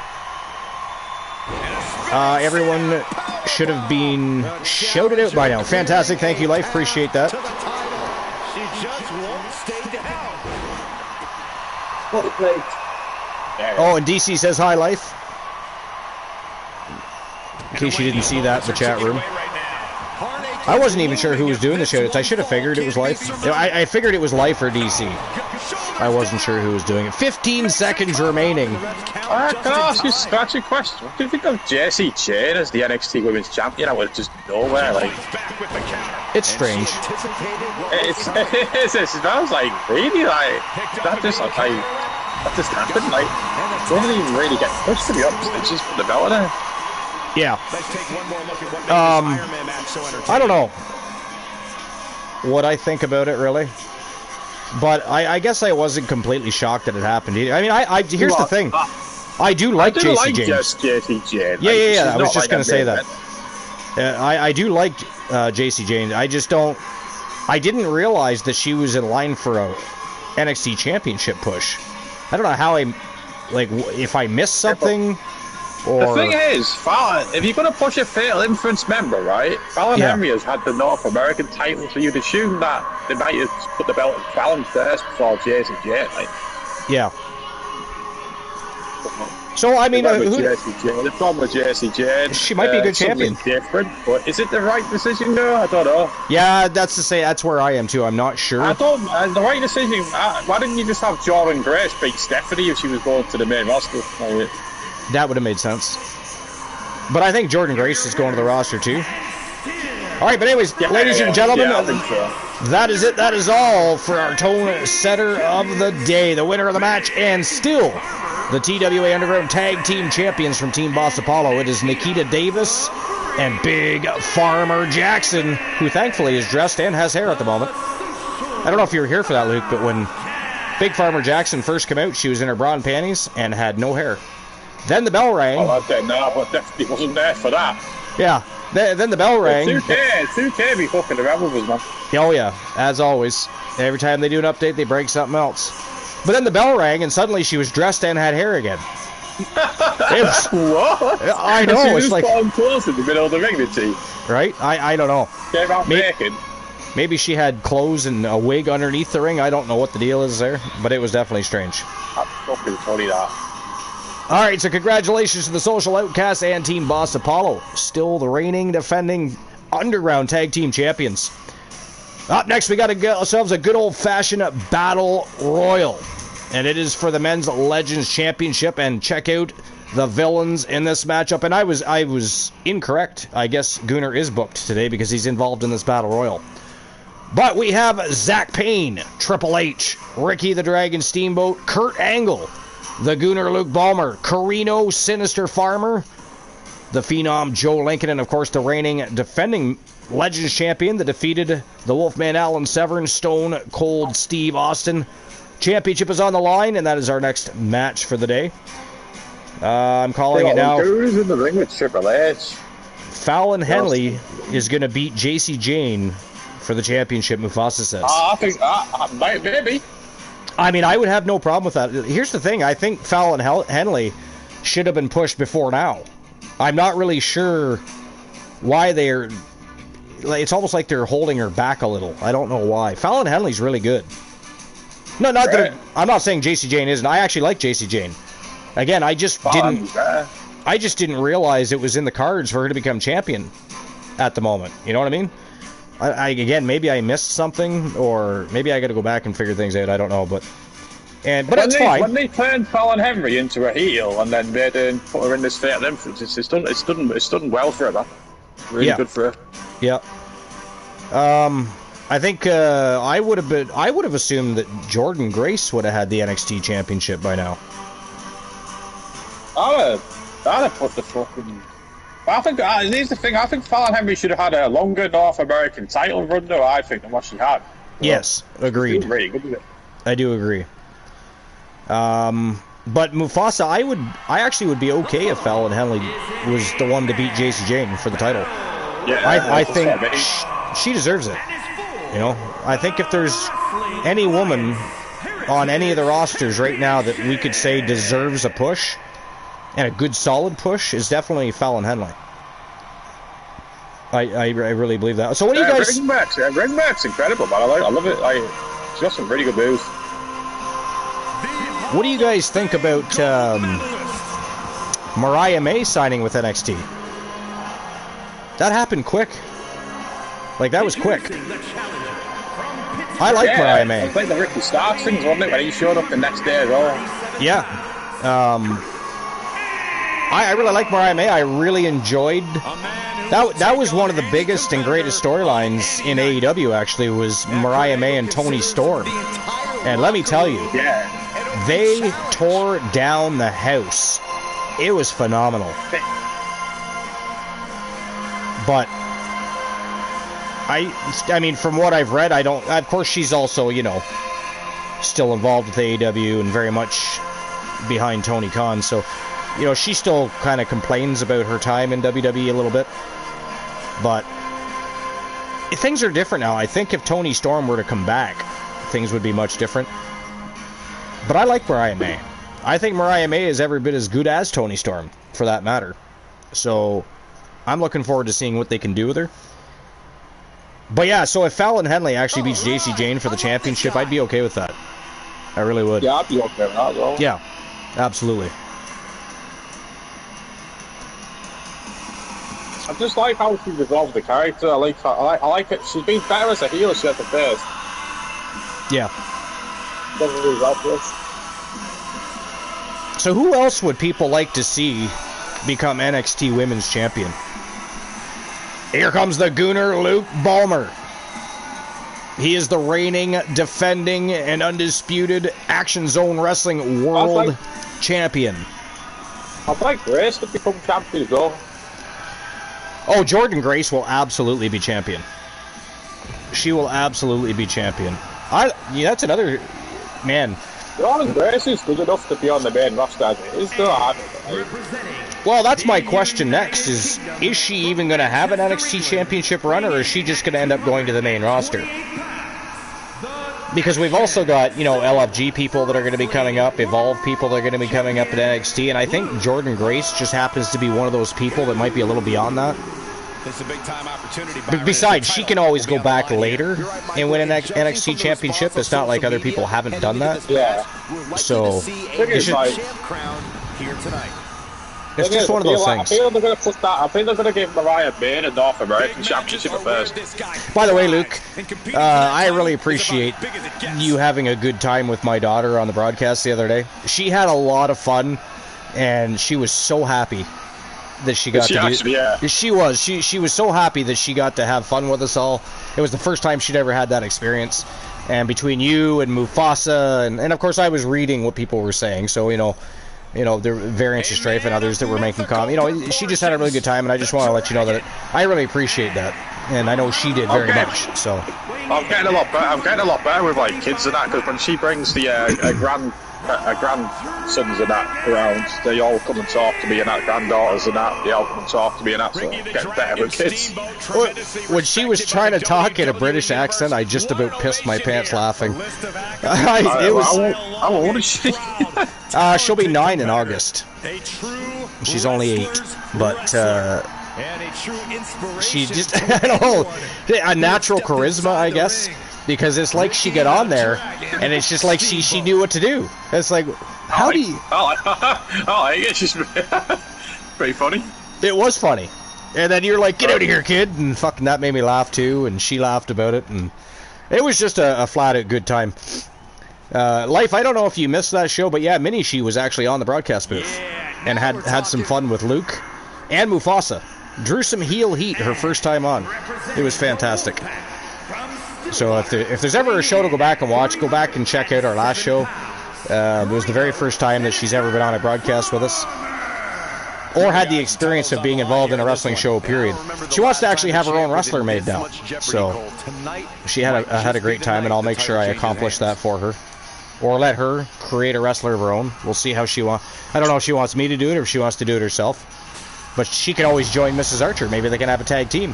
Everyone should have been shouted out by now. Fantastic, thank you, Life. Appreciate that. Oh, and DC says hi, Life. In case you didn't see that in the chat room. I wasn't even sure who was doing the shoutouts. I should have figured it was Life. I figured it was Life or DC. I wasn't sure who was doing it. 15 seconds remaining. Can I ask you a scratchy question? What do you think of Jessie Jane as the NXT Women's Champion? I was just nowhere. It's strange. It smells like really that just happened. Doesn't even really get pushed to the ups. It's just put the belt in. Yeah. I don't know what I think about it, really. But I guess I wasn't completely shocked that it happened. I mean, here's the thing. I do like Jessie James. Yeah. I was just going to say that. I do like Jessie James. I just don't... I didn't realize that she was in line for a NXT Championship push. I don't know how if I missed something... Or... The thing is, Fallon, if you're going to push a Fatal Influence member, right? Fallon Henry has had the North American title, so you'd assume that they might have put the belt on Fallon first before Jessie Jane, Yeah. So, I mean, the problem with Jessie Jane, she might be a good champion. Different, but is it the right decision, though? I don't know. Yeah, that's where I am, too. I'm not sure. The right decision, why didn't you just have Jordan Grace beat Stephanie if she was going to the main roster? That would have made sense. But I think Jordan Grace is going to the roster, too. All right, but anyways, ladies and gentlemen, that is it. That is all for our tone setter of the day. The winner of the match, and still the TWA Underground Tag Team Champions from Team Boss Apollo. It is Nikita Davis and Big Farmer Jackson, who thankfully is dressed and has hair at the moment. I don't know if you were here for that, Luke, but when Big Farmer Jackson first came out, she was in her bra and panties and had no hair. Then the bell rang. Oh, I definitely wasn't there for that. Yeah. Then the bell rang. 2K be fucking around with us, man. Oh, yeah. As always. Every time they do an update, they break something else. But then the bell rang, and suddenly she was dressed and had hair again. What? I know. She it's like close in the middle of the ring, did she? Right? I don't know. Came out naked. Maybe she had clothes and a wig underneath the ring. I don't know what the deal is there, but it was definitely strange. I'm fucking totally that. All right, so congratulations to the Social Outcasts and Team Boss Apollo. Still the reigning, defending Underground Tag Team Champions. Up next, we got to get ourselves a good old-fashioned battle royal. And it is for the Men's Legends Championship. And check out the villains in this matchup. And I was incorrect. I guess Gunnar is booked today because he's involved in this battle royal. But we have Zach Payne, Triple H, Ricky the Dragon Steamboat, Kurt Angle, the Gunnar Luke Ballmer, Carino Sinister Farmer, the Phenom Joe Lincoln, and of course the reigning defending Legends Champion, the defeated the Wolfman Alan Severn, Stone Cold Steve Austin. Championship is on the line, and that is our next match for the day. I'm calling it now. Who's in the ring with Triple H? Fallon Henley is going to beat JC Jane for the championship, Mufasa says. I think, maybe. I mean, I would have no problem with that. Here's the thing. I think Fallon Henley should have been pushed before now. I'm not really sure why they're... It's almost like they're holding her back a little. I don't know why. Fallon Henley's really good. No, not right. That... I'm not saying JC Jane isn't. I actually like JC Jane. Again, I just didn't realize it was in the cards for her to become champion at the moment. You know what I mean? Again, maybe I missed something, or maybe I got to go back and figure things out. I don't know, but it's fine. When they turned Fallon Henry into a heel and then made her put her in this fatal influence, it's done well for her. That really good for her. Yeah. I think I would have assumed that Jordan Grace would have had the NXT Championship by now. I'd have put the fucking. I think here's the thing. I think Fallon Henry should have had a longer North American title run, though. I think than what she had. Yes, agreed. Really good with it. I do agree. But Mufasa, I actually would be okay if Fallon Henley was the one to beat JC Jane for the title. Yeah, I think she deserves it. You know, I think if there's any woman on any of the rosters right now that we could say deserves a push, and a good solid push, is definitely Fallon Henley. I really believe that. So what do you guys... Ring Mac's incredible, man. I love it. She's got some really good moves. What do you guys think about Mariah May signing with NXT? That happened quick. Like, that was quick. I like Mariah May. It's like the Ricky Starks things, wasn't it? When he showed up the next day as well. Yeah. I really like Mariah May. I really enjoyed... That was one of the biggest and greatest storylines in AEW, actually, was Mariah May and Tony Storm. And let me tell you, they tore down the house. It was phenomenal. But I mean, from what I've read, of course, she's also, you know, still involved with AEW and very much behind Tony Khan. So, you know, she still kind of complains about her time in WWE a little bit. But things are different now. I think if Tony Storm were to come back, things would be much different. But I like Mariah May. I think Mariah May is every bit as good as Tony Storm, for that matter. So I'm looking forward to seeing what they can do with her. But yeah, so if Fallon Henley actually beats JC Jane for the championship, I'd be okay with that. I really would. Yeah, I'd be okay with that as well. Yeah, absolutely. I just like how she evolved the character. I like it. She's been better as a heel as she has the face. Yeah. Doesn't lose obvious. So who else would people like to see become NXT Women's Champion? Here comes the Gunnar Luke Ballmer. He is the reigning, defending, and undisputed Action Zone Wrestling World Champion. I'd like Grace to become champion as well. Oh, Jordan Grace will absolutely be champion. She will absolutely be champion. That's another... Man. Jordan Grace is good enough to be on the main roster as it is, though. Well, that's my question next, is she even going to have an NXT Championship run, or is she just going to end up going to the main roster? Because we've also got, you know, LFG people that are going to be coming up, Evolve people that are going to be coming up at NXT, and I think Jordan Grace just happens to be one of those people that might be a little beyond that. It's a big time opportunity. Besides, she can always go back later and win an NXT Championship. It's not like other people haven't done that. Yeah. So, here tonight. It's just one of those things. I feel they're going to put that. I think they're going to give Mariah May a North American Championship at first. By the way, Luke, I really appreciate you having a good time with my daughter on the broadcast the other day. She had a lot of fun, and she was so happy that she got to do. Yeah. She was so happy that she got to have fun with us all. It was the first time she'd ever had that experience. And between you and Mufasa, and of course I was reading what people were saying, so you know, there were variants of Strafe and others that were making comments. She just had a really good time, and I just want to let you know that I really appreciate that, and I know she did very much. So I'm getting a lot better with like kids and that, because when she brings the grandsons and that around, they all come and talk to me, and that granddaughters and that, they all come and talk to me, and that's getting better with kids. When she was trying to talk in a British accent, I just about pissed my pants laughing. How old is she? She'll be 9 in August. She's only 8, but she just, I don't know, a natural charisma, I guess. Because it's like she got on there, and it's just like she knew what to do. It's like, how do you... I guess she's pretty funny. It was funny. And then you're like, get out of here, kid. And fucking that made me laugh, too. And she laughed about it. And it was just a flat-out good time. Life, I don't know if you missed that show, but yeah, Minnie, she was actually on the broadcast booth. And had some fun with Luke and Mufasa. Drew some heel heat her first time on. It was fantastic. So if there's ever a show to go back and watch, go back and check out our last show. It was the very first time that she's ever been on a broadcast with us, or had the experience of being involved in a wrestling show, period. She wants to actually have her own wrestler made now. So she had a great time, and I'll make sure I accomplish that for her. Or let her create a wrestler of her own. We'll see how she wants. I don't know if she wants me to do it or if she wants to do it herself. But she can always join Mrs. Archer. Maybe they can have a tag team.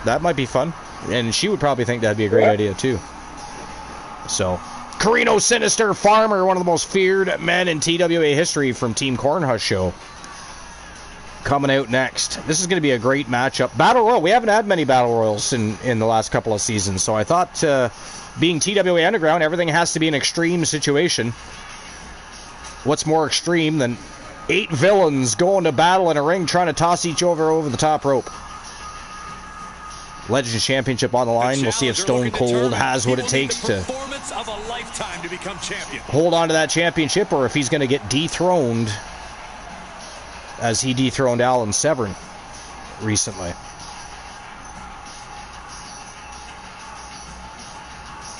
That might be fun. And she would probably think that'd be a great idea, too. So, Carino Sinister Farmer, one of the most feared men in TWA history from Team Cornhusk Show. Coming out next. This is going to be a great matchup. Battle Royal. We haven't had many Battle Royals in the last couple of seasons. So I thought, being TWA Underground, everything has to be an extreme situation. What's more extreme than 8 villains going to battle in a ring trying to toss each other over the top rope? Legends Championship on the line. We'll see if Stone Cold has what it takes to hold on to that championship, or if he's going to get dethroned as he dethroned Alan Severn recently.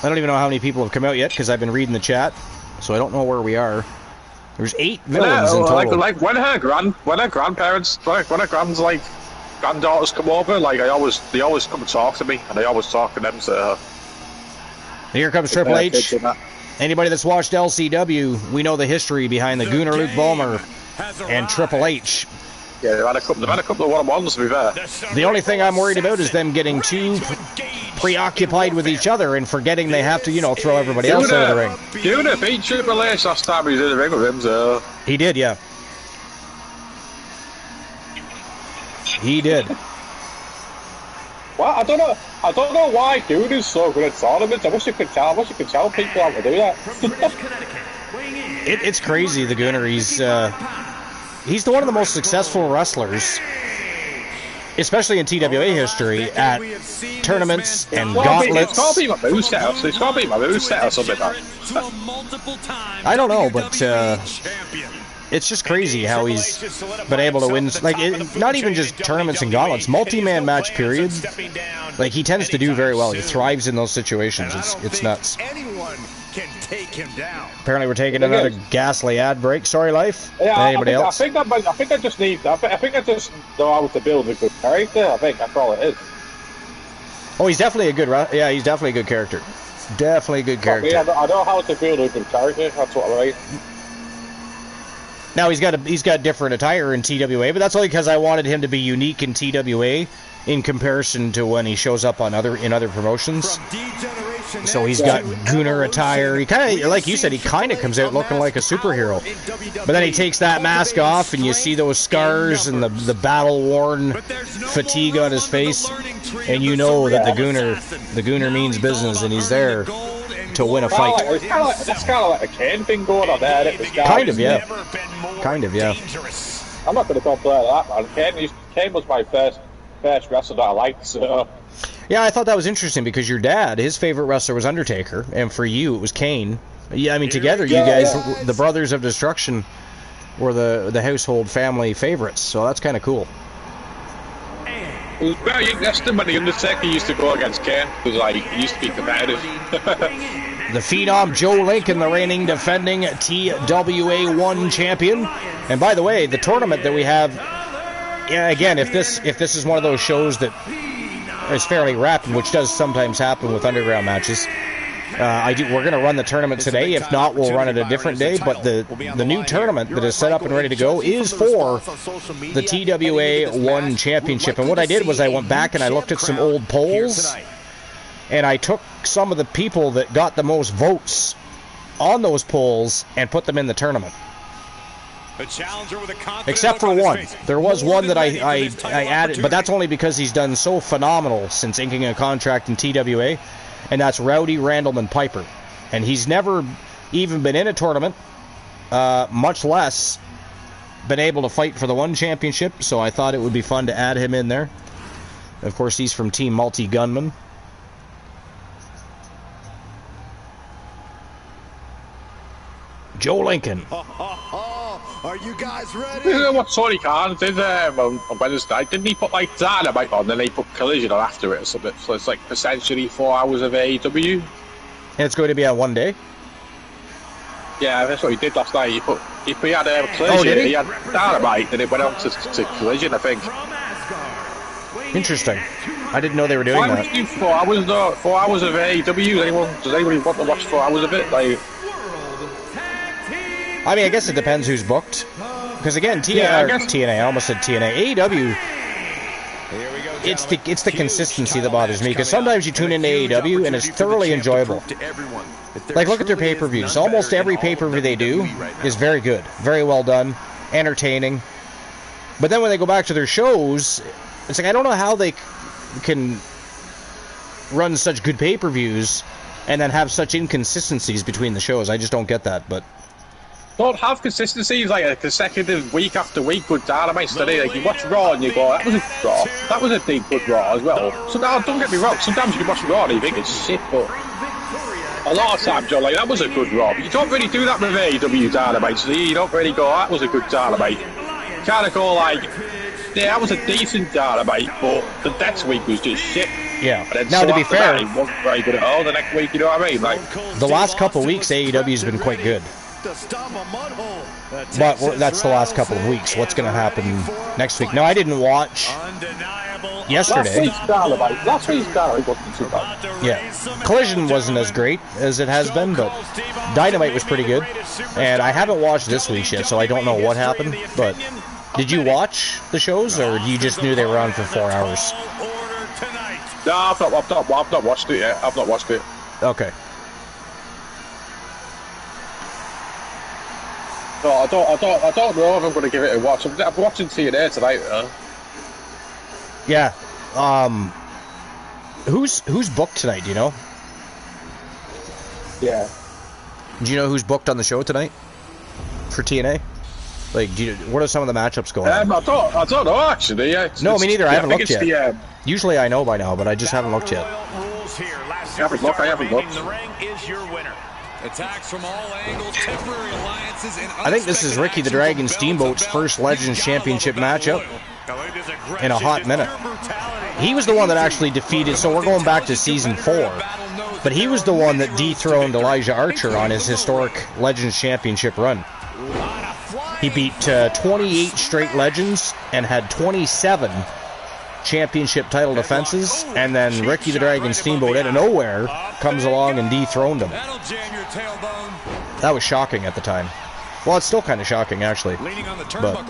I don't even know how many people have come out yet, because I've been reading the chat, so I don't know where we are. There's 8 villains in total. Like when her grandparents, when her granddaughters come over, like they always come and talk to me, and I always talk to them. So here comes Triple H. Anybody that's watched LCW, we know the history behind the Gooner Luke Ballmer and Triple H. Yeah, they've had a couple of one-on-ones, to be fair. The only thing I'm worried about is them getting too preoccupied with each other and forgetting they have to, throw everybody else out of the ring. Gooner beat Triple H last time he was in the ring with him, so... He did, yeah. He did. Well, I don't know why Gooner's so good at tournaments. I wish you could tell people how to do that. It's crazy, the Gooner. He's one of the most successful wrestlers, especially in TWA history, at tournaments and gauntlets. It's got to be my moveset. It's got to be my moveset or something like that. I don't know, but it's just crazy how he's been able to win. Like, not even just tournaments and gauntlets, multi-man match periods. Like, he tends to do very well. He thrives in those situations. It's nuts. Can take him down. Apparently, we're taking another ghastly ad break. Sorry, Life. Yeah, anybody else? I think I just know how to build a good character. I think that's all it is. Oh, he's definitely a good. Yeah, he's definitely a good character. Definitely a good character. Yeah, I know how to build a good character. That's what I like. Now he's got different attire in TWA, but that's only because I wanted him to be unique in TWA in comparison to when he shows up on other promotions. So he's got Gooner attire. He kind of, like you said, he kind of comes out looking like a superhero. But then he takes that mask off, and you see those scars and the battle-worn fatigue on his face, and you know that the Gooner means business, and he's there to win a fight. That's kind of like a Kane thing going on there. Kind of, yeah. I'm not going to complain that, man. Kane was my first wrestler that I liked, so... Yeah, I thought that was interesting because your dad, his favorite wrestler was Undertaker, and for you, it was Kane. Yeah, I mean, together, you guys, the Brothers of Destruction, were the household family favorites, so that's kind of cool. It was very interesting when the Undertaker used to go against Kane, because like, he used to be competitive. The Phenom Joe Lincoln, the reigning defending TWA 1 champion. And by the way, the tournament that we have, yeah, again, if this is one of those shows that is fairly rapid, which does sometimes happen with underground matches, we're going to run the tournament today. If not, we'll run it a different day. But the new tournament that is set up and ready to go is for the TWA 1 Championship. And what I did was I went back and I looked at some old polls, and I took some of the people that got the most votes on those polls and put them in the tournament. Except for one. There was one that I added, but that's only because he's done so phenomenal since inking a contract in TWA. And that's Rowdy Randleman Piper. And he's never even been in a tournament, much less been able to fight for the 1 championship, so I thought it would be fun to add him in there. Of course, he's from Team Multi-Gunman. Joe Lincoln. Are you guys ready? You know what Tony Khan did on Wednesday? Didn't he put like Dynamite on, then they put Collision on after it or something? So it's like essentially 4 hours of AEW. And it's going to be on one day? Yeah, that's what he did last night. He had Collision, did he? He had Dynamite, then it went on to Collision, I think. Interesting. I didn't know they were doing Why that. would you do 4 hours though? 4 hours of AEW? Does anybody want to watch 4 hours of it? Like, I mean, I guess it depends who's booked. Because again, TNA, I almost said TNA. AEW, it's the consistency that bothers me. Because sometimes you tune into AEW and it's thoroughly enjoyable. Like, look at their pay-per-views. Almost every pay-per-view they do is very good. Very well done. Entertaining. But then when they go back to their shows, it's like, I don't know how they can run such good pay-per-views and then have such inconsistencies between the shows. I just don't get that, but... Don't have consistency, like a consecutive week after week good Dynamite today. Like, you watch Raw and you go, that was a Raw. That was a big good Raw as well. So now, don't get me wrong, sometimes you watch Raw and you think it's shit, but a lot of times you're like, that was a good Raw. But you don't really do that with AEW Dynamite, so you don't really go, that was a good Dynamite. You kind of go like, yeah, that was a decent Dynamite, but the next week was just shit. Yeah. And Now, to be fair, it wasn't very good at all the next week, you know what I mean? Like, the last couple of weeks, AEW's been quite good. But that's the last couple of weeks. What's going to happen next week? No, I didn't watch yesterday. Last week's Dynamite wasn't too bad. Yeah. Collision wasn't as great as it has been, but Dynamite was pretty good. And I haven't watched this week's yet, so I don't know what happened. But did you watch the shows, or you just knew they were on for 4 hours? No, I've not watched it yet. I've not watched it. Okay. No, I don't know if I'm going to give it a watch. I'm watching TNA tonight, though. Yeah. Who's booked tonight? Do you know? Yeah. Do you know who's booked on the show tonight for TNA? Like, what are some of the matchups going on? I don't know actually. No, me neither. I haven't looked yet. The, Usually I know by now, but I just haven't looked yet. I haven't looked. Attacks from all angles, temporary alliances, and I think this is Ricky the Dragon Steamboat's first Legends Championship matchup in a hot minute. He was the one that actually defeated, so we're going back to Season 4, but he was the one that dethroned Elijah Archer on his historic Legends Championship run. He beat 28 straight Legends and had 27 championship title defenses, and then Ricky the Dragon Steamboat out of nowhere comes along and dethroned him. That was shocking at the time. Well, it's still kind of shocking, actually, but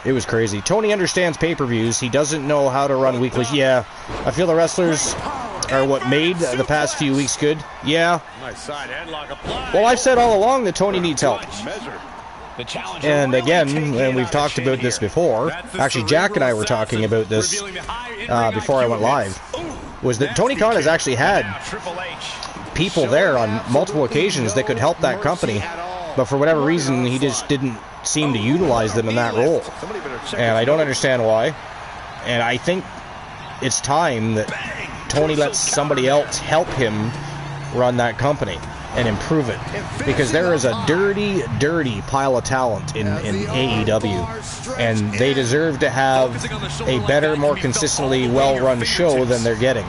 it was crazy. Tony understands pay-per-views. He doesn't know how to run weeklies. Yeah, I feel the wrestlers are what made the past few weeks good. Yeah. Well, I've said all along that Tony needs help. And again, and we've talked about this before, actually Jack and I were talking about this before I went live, was that Tony Khan has actually had people there on multiple occasions that could help that company, but for whatever reason he just didn't seem to utilize them in that role. And I don't understand why. And I think it's time that Tony lets somebody else help him run that company and improve it. Because there is a dirty, dirty pile of talent in AEW. And they deserve to have a better, more consistently well-run show than they're getting.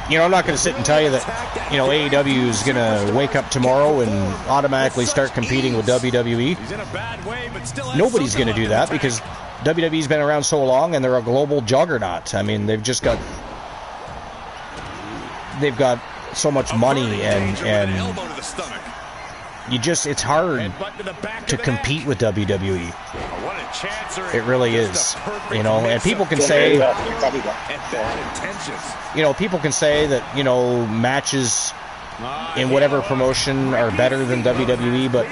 You know, I'm not going to sit and tell you that, you know, AEW is going to wake up tomorrow and automatically start competing with WWE. Nobody's going to do that because WWE's been around so long and they're a global juggernaut. I mean, they've got so much money and it's hard to compete with WWE. It really is, you know, and people can say, you know, people can say that, you know, matches in whatever promotion are better than WWE, but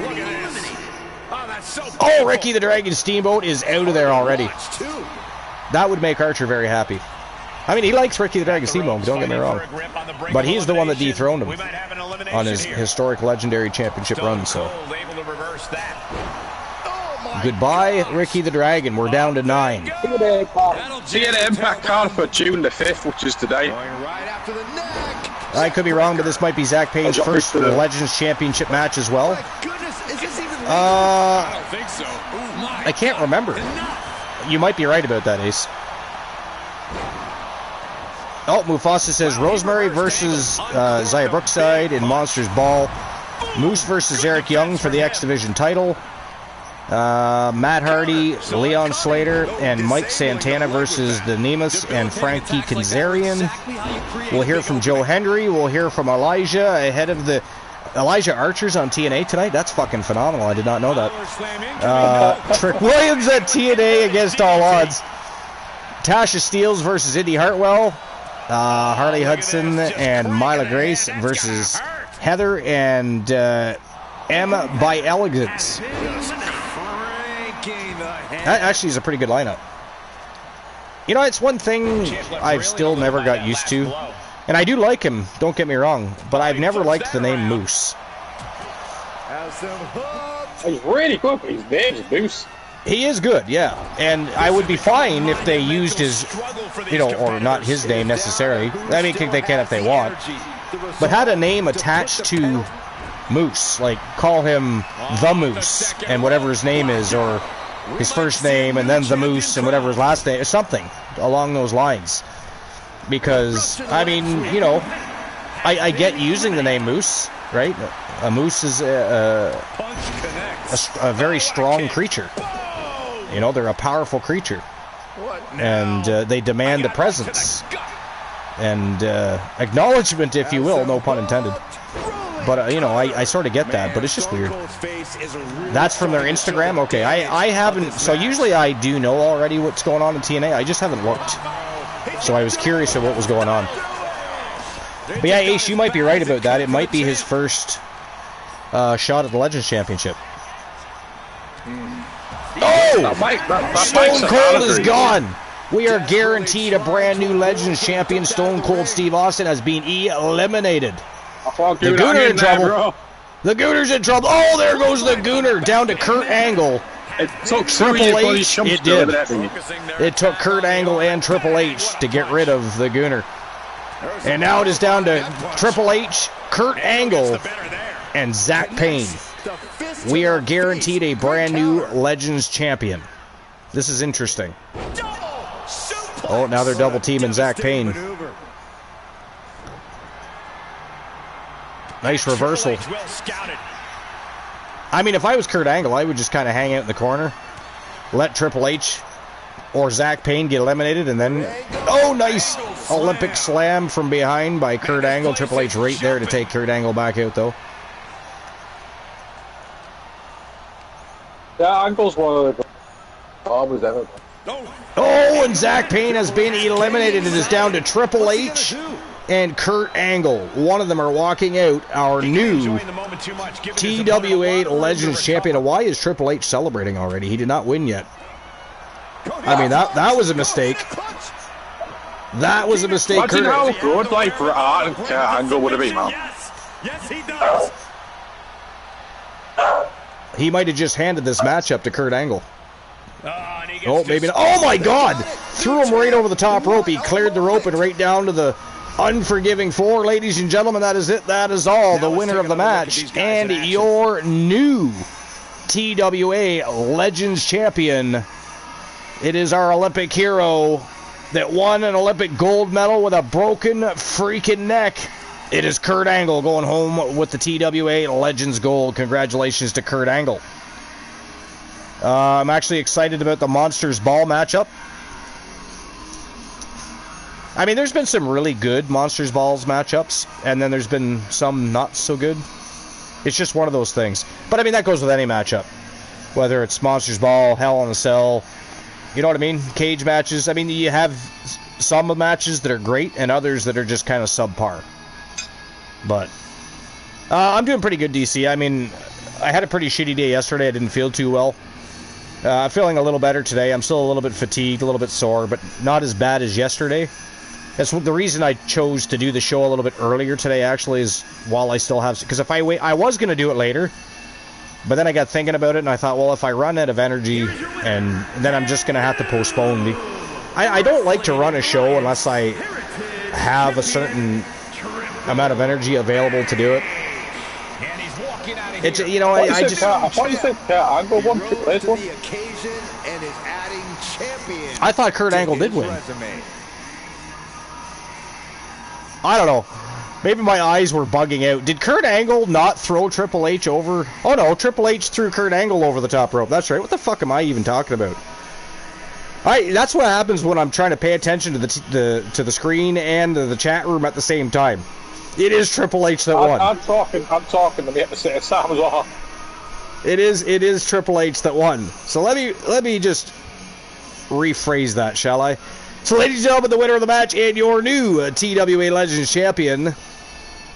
oh, Ricky the Dragon Steamboat is out of there already. That would make Archer very happy. I mean, he likes Ricky the Dragon Steamboat, don't get me wrong, but he's the one that dethroned him on his historic legendary championship run, so goodbye, Ricky the Dragon. We're down to 9. See you at Impact card for June the 5th, which is today. I could be wrong, but this might be Zach Payne's first Legends Championship match as well. I don't think so. I can't remember. You might be right about that, Ace. Oh, Mufasa says Rosemary versus Xia Brookside in Monsters Ball. Moose versus Eric Young for the X Division title. Matt Hardy, Leon Slater, and Mike Santana versus the Nemus and Frankie Kazarian. We'll hear from Joe Hendry. We'll hear from Elijah ahead of the Elijah Archer's on TNA tonight. That's fucking phenomenal. I did not know that. Trick Williams at TNA against all odds. Tasha Steelz versus Indy Hartwell. Harley Hudson and Myla Grace versus Heather and Emma by Elegance. That actually is a pretty good lineup. You know, it's one thing I've still never got used to. And I do like him, don't get me wrong, but I've never liked the name Moose. He's really good, but his name's Moose. He is good, yeah. And I would be fine if they used his, you know, or not his name necessarily. I mean, they can if they want. But had a name attached to Moose, like call him The Moose and whatever his name is, or his first name and then The Moose and whatever his last name is, something along those lines. Because, I mean, you know, I get using the name Moose, right? A moose is a very strong creature. You know, they're a powerful creature. And they demand a presence. And acknowledgement, if you will, no pun intended. But, you know, I sort of get that, but it's just weird. That's from their Instagram? Okay, I haven't... So usually I do know already what's going on in TNA. I just haven't looked. So I was curious of what was going on. But yeah, Ace, you might be right about that. It might be his first shot at the Legends Championship. Oh! Stone Cold is gone! We are guaranteed a brand new Legends champion. Stone Cold Steve Austin has been eliminated. The Gooner in trouble. The Gooner's in trouble. Oh, there goes the Gooner down to Kurt Angle. It took Triple H. It did. It took Kurt Angle and Triple H to get rid of the Gooner. And now it is down to Triple H, Kurt Angle, and Zach Payne. We are guaranteed a brand new Legends champion. This is interesting. Oh, now they're double teaming Zach Payne. Nice reversal. I mean, if I was Kurt Angle, I would just kind of hang out in the corner, let Triple H or Zach Payne get eliminated, and then... Oh, nice Olympic slam from behind by Kurt Angle. Triple H right there to take Kurt Angle back out, though. Yeah, Angle's one of the... always ever. Oh, and Zach Payne has been eliminated. It is down to Triple H and Kurt Angle. One of them are walking out, our new TWA Legends champion. Why is Triple H celebrating already? He did not win yet. I mean, that was a mistake. That was a mistake. Imagine how good like Bret Angle would have been, man. Yes, he does. He might have just handed this matchup to Kurt Angle. Oh, maybe not. Oh, my God! Threw him right over the top rope. He cleared the rope and right down to the unforgiving floor. Ladies and gentlemen, that is it. That is all. The winner of the match and your new TWA Legends Champion. It is our Olympic hero that won an Olympic gold medal with a broken freaking neck. It is Kurt Angle going home with the TWA Legends Gold. Congratulations to Kurt Angle. I'm actually excited about the Monsters Ball matchup. I mean, there's been some really good Monsters Balls matchups, and then there's been some not so good. It's just one of those things. But I mean, that goes with any matchup. Whether it's Monsters Ball, Hell in a Cell, you know what I mean? Cage matches. I mean, you have some matches that are great and others that are just kind of subpar. But I'm doing pretty good, DC. I mean, I had a pretty shitty day yesterday. I didn't feel too well. I'm feeling a little better today. I'm still a little bit fatigued, a little bit sore, but not as bad as yesterday. That's the reason I chose to do the show a little bit earlier today, actually, is while I still have... Because if I wait... I was going to do it later, but then I got thinking about it, and I thought, well, if I run out of energy, and then I'm just going to have to postpone. I don't like to run a show unless I have a certain amount of energy available to do it. It's, you know, I just... I thought you said Angle won Triple H one. I thought Kurt Angle did win. I don't know. Maybe my eyes were bugging out. Did Kurt Angle not throw Triple H over? Oh no, Triple H threw Kurt Angle over the top rope. That's right. What the fuck am I even talking about? That's what happens when I'm trying to pay attention to the screen and to the chat room at the same time. It is Triple H that won. I'm talking to me at the same time as well. It is Triple H that won. So let me just rephrase that, shall I? So, ladies and gentlemen, the winner of the match and your new TWA Legends Champion,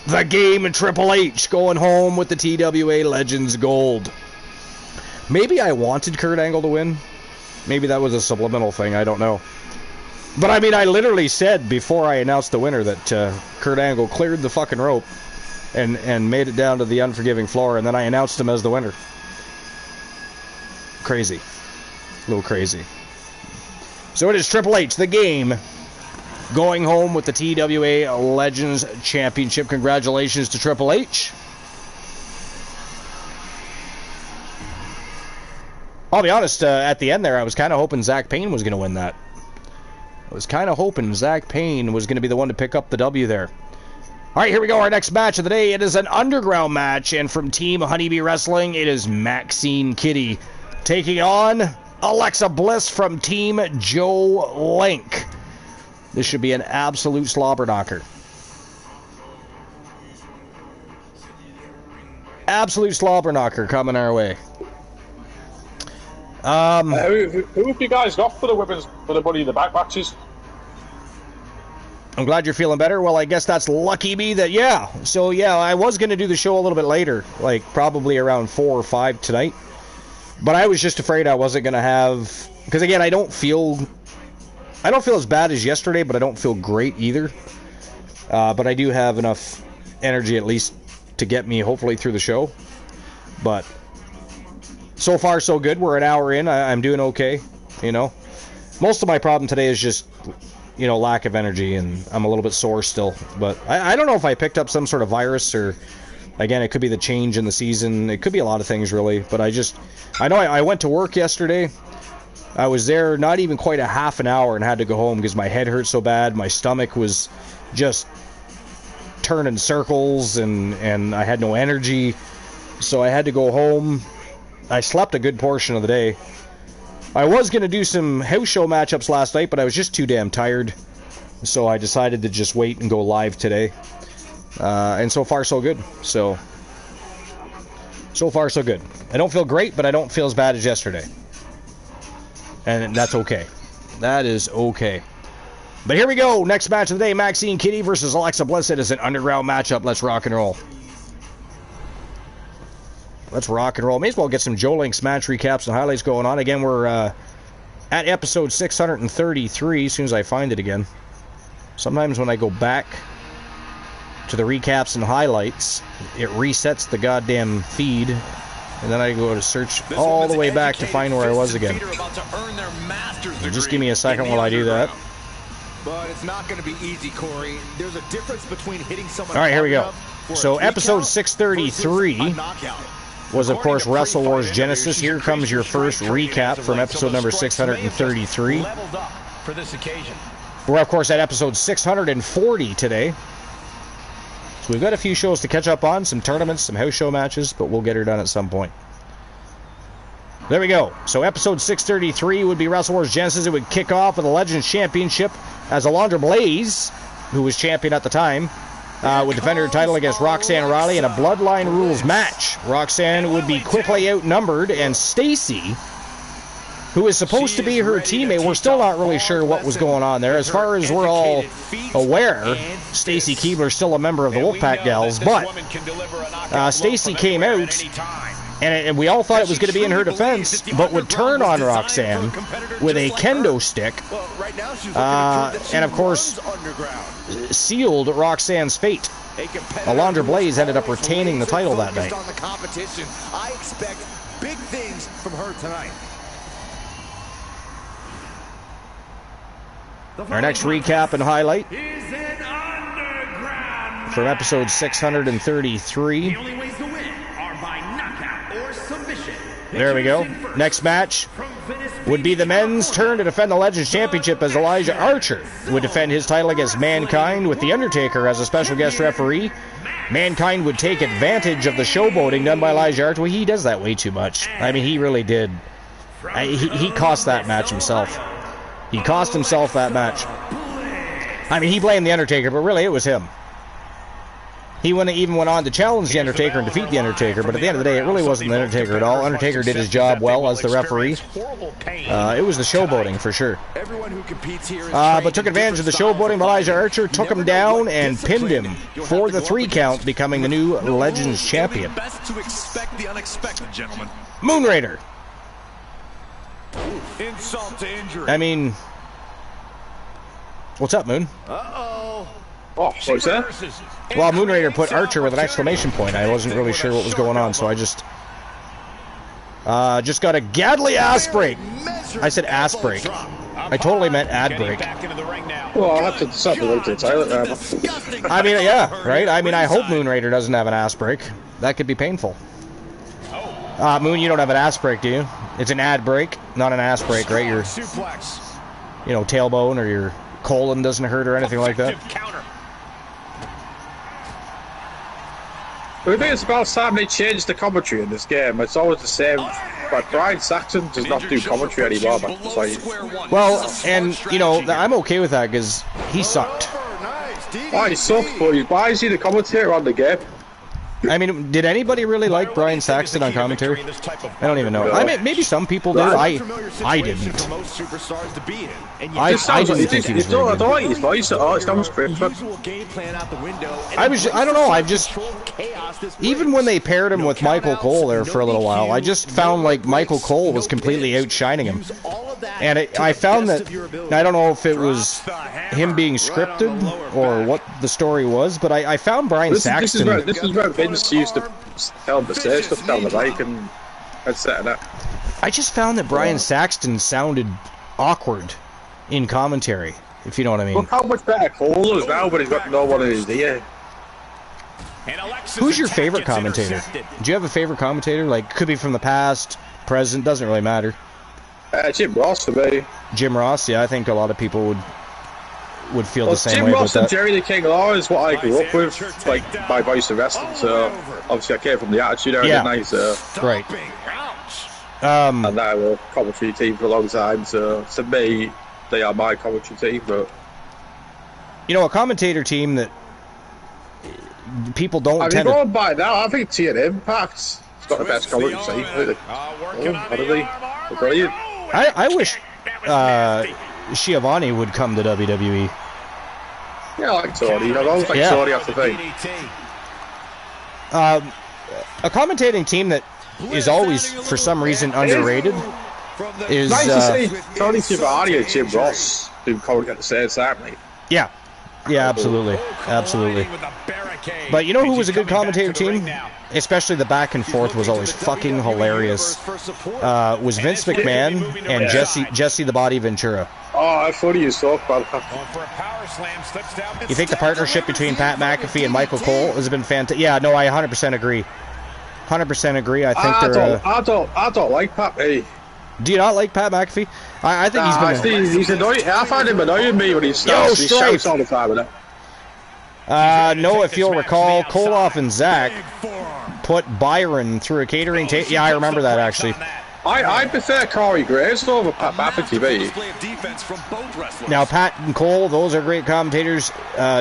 the Game Triple H, going home with the TWA Legends Gold. Maybe I wanted Kurt Angle to win. Maybe that was a subliminal thing. I don't know. But, I mean, I literally said before I announced the winner that Kurt Angle cleared the fucking rope and made it down to the unforgiving floor, and then I announced him as the winner. Crazy. A little crazy. So it is Triple H, the Game, going home with the TWA Legends Championship. Congratulations to Triple H. I'll be honest, at the end there, I was kind of hoping Zach Payne was going to win that. I was kind of hoping Zach Payne was going to be the one to pick up the W there. All right, here we go, our next match of the day. It is an underground match, and from Team Honeybee Wrestling, it is Maxine Kitty taking on Alexa Bliss from Team Joe Link. This should be an absolute slobber knocker. Absolute slobber knocker coming our way. Who have you guys got for the Money in the Bank matches? I'm glad you're feeling better. Well, I guess that's lucky me that, yeah. So, yeah, I was going to do the show a little bit later, like probably around 4 or 5 tonight. But I was just afraid I wasn't going to have... Because, again, I don't feel as bad as yesterday, but I don't feel great either. But I do have enough energy, at least, to get me, hopefully, through the show. But so far, so good. We're an hour in. I'm doing okay, you know. Most of my problem today is just, you know, lack of energy, and I'm a little bit sore still. But I don't know if I picked up some sort of virus or... Again, it could be the change in the season. It could be a lot of things, really. But I know I went to work yesterday. I was there not even quite a half an hour and had to go home because my head hurt so bad. My stomach was just turning circles, and I had no energy. So I had to go home. I slept a good portion of the day. I was going to do some house show matchups last night, but I was just too damn tired. So I decided to just wait and go live today. And so far, so good. So far, so good. I don't feel great, but I don't feel as bad as yesterday. And that's okay. That is okay. But here we go. Next match of the day, Maxine Kitty versus Alexa Bliss. It is an underground matchup. Let's rock and roll. Let's rock and roll. May as well get some Joe Link's match recaps and highlights going on. Again, we're at episode 633 as soon as I find it again. Sometimes when I go back to the recaps and highlights, it resets the goddamn feed and then I go to search all the way back to find where I was again. So just give me a second while I do that. But it's not going to be easy, Corey. There's a difference between hitting someone. All right, here we go. So episode 633 was, of course, Wrestle Wars Genesis. Here comes your first recap from episode number 633. We're, of course, at episode 640 today. So we've got a few shows to catch up on, some tournaments, some house show matches, but we'll get her done at some point. There we go. So episode 633 would be Wrestle Wars Genesis. It would kick off with the Legends Championship as Alondra Blaze, who was champion at the time, would defend her title against Roxanne Riley in a Bloodline Rules match. Roxanne would be quickly outnumbered, and Stacy, who is supposed to be her teammate, we're still not really sure what was going on there. As far as we're all aware, Stacy Keebler's still a member of the Wolfpack Gals, but Stacy came out, and we all thought it was going to be in her defense, but would turn on Roxanne with a kendo stick, and of course, sealed Roxanne's fate. Alondra Blaze ended up retaining the title that night. I expect big things from her tonight. Our next recap and highlight from episode 633. There we go. Next match would be the men's turn to defend the Legends Championship as Elijah Archer would defend his title against Mankind with The Undertaker as a special guest referee. Mankind would take advantage of the showboating done by Elijah Archer. Well, he does that way too much. I mean, he really did. He cost that match himself. He cost himself that match. I mean, he blamed The Undertaker, but really it was him. He even went on to challenge The Undertaker and defeat The Undertaker, but at the end of the day, it really wasn't The Undertaker at all. Undertaker did his job well as the referee. It was the showboating for sure. But took advantage of the showboating. Elijah Archer took him down and pinned him for the 3 count, becoming the new Legends Champion. Moon Raider. Insult to injury. I mean, what's up, Moon? Oh, what's that? Well, Moon Raider put Archer with an exclamation point. I wasn't really sure what was going on, so I just got a Gadley ass break. I said ass break. I totally meant ad break. Well, I'll have to decide the title. I mean, yeah, right? I mean, I hope Moon Raider doesn't have an ass break. That could be painful. Moon, you don't have an ass break, do you? It's an ad break, not an ass break, right? Your, tailbone or your colon doesn't hurt or anything like that. I think it's about time they changed the commentary in this game. It's always the same. But Brian Saxton does not do commentary anymore. But well, and, I'm okay with that because he sucked. He sucked, but why is he the commentator on the game? I mean, did anybody really like Brian Saxton on commentary? I don't even know. I mean, maybe some people did. I didn't. I didn't think he was very good. I don't like his voice at all. It's not script. I don't know. I've just, even when they paired him with Michael Cole there for a little while, I just found like Michael Cole was completely outshining him. And I found that, I don't know if it was him being scripted or what the story was, but I found Brian Saxton. This is where Vince used to tell him to say stuff down the mic and set that. I just found that Brian Saxton sounded awkward in commentary, if you know what I mean. Look how much better Cole is now, but he's got no one in his ear. Who's your favorite commentator? Do you have a favorite commentator? Like, could be from the past, present, doesn't really matter. Jim Ross for me. Jim Ross, yeah, I think a lot of people would feel the same way Jim Ross about and that. Jerry the King Law is what I grew up with, like my voice of wrestling. So obviously I came from the Attitude Era, didn't I? Right. And now we're a commentary team for a long time. So to me, they are my commentary team. But a commentator team that people don't. I mean, going by now, I think TNA Impact's got the best commentary team. Brilliant. I wish Schiavone would come to WWE. Yeah, I like Tony. I always like Tony off the thing. A commentating team that is always, for some reason, underrated is... nice to see Tony Schiavone and Jim Ross do commentary at the same time, mate. Yeah. Yeah, absolutely. Absolutely. But you know who was a good commentator team? Especially the back and forth was always fucking hilarious. Was Vince McMahon and Jesse the Body Ventura. Oh, I thought you talked about that. You think the partnership between Pat McAfee and Michael Cole has been fantastic? Yeah, no, I 100% agree. 100% agree. I think I don't like Pat. Hey. Do you not like Pat McAfee? I think he's annoying. I find him annoying me when he shouts all the time. No, if you'll recall, Koloff and Zach put Byron through a catering table. Yeah, I remember that actually. I prefer Corey Graves over Pat McAfee. Now, Pat and Cole, those are great commentators.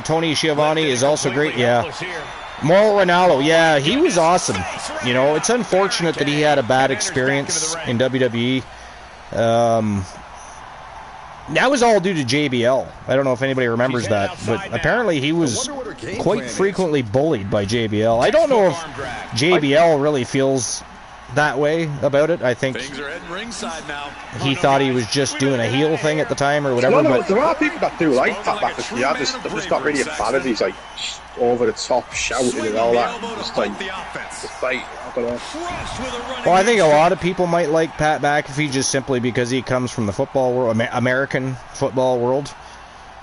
Tony Schiavone is also great. Yeah. Mauro Ranallo, yeah, he was awesome. You know, it's unfortunate that he had a bad experience in WWE. That was all due to JBL. I don't know if anybody remembers that, but apparently he was quite frequently bullied by JBL. I don't know if JBL really feels that way about it. I think he thought he was just doing a heel thing at the time or whatever. No, there are people that do like Pat McAfee. I'm just not really a fan of these like over the top shouting and all that. Just like I don't know. Well, I think a lot of people might like Pat McAfee just simply because he comes from the football world, American football world.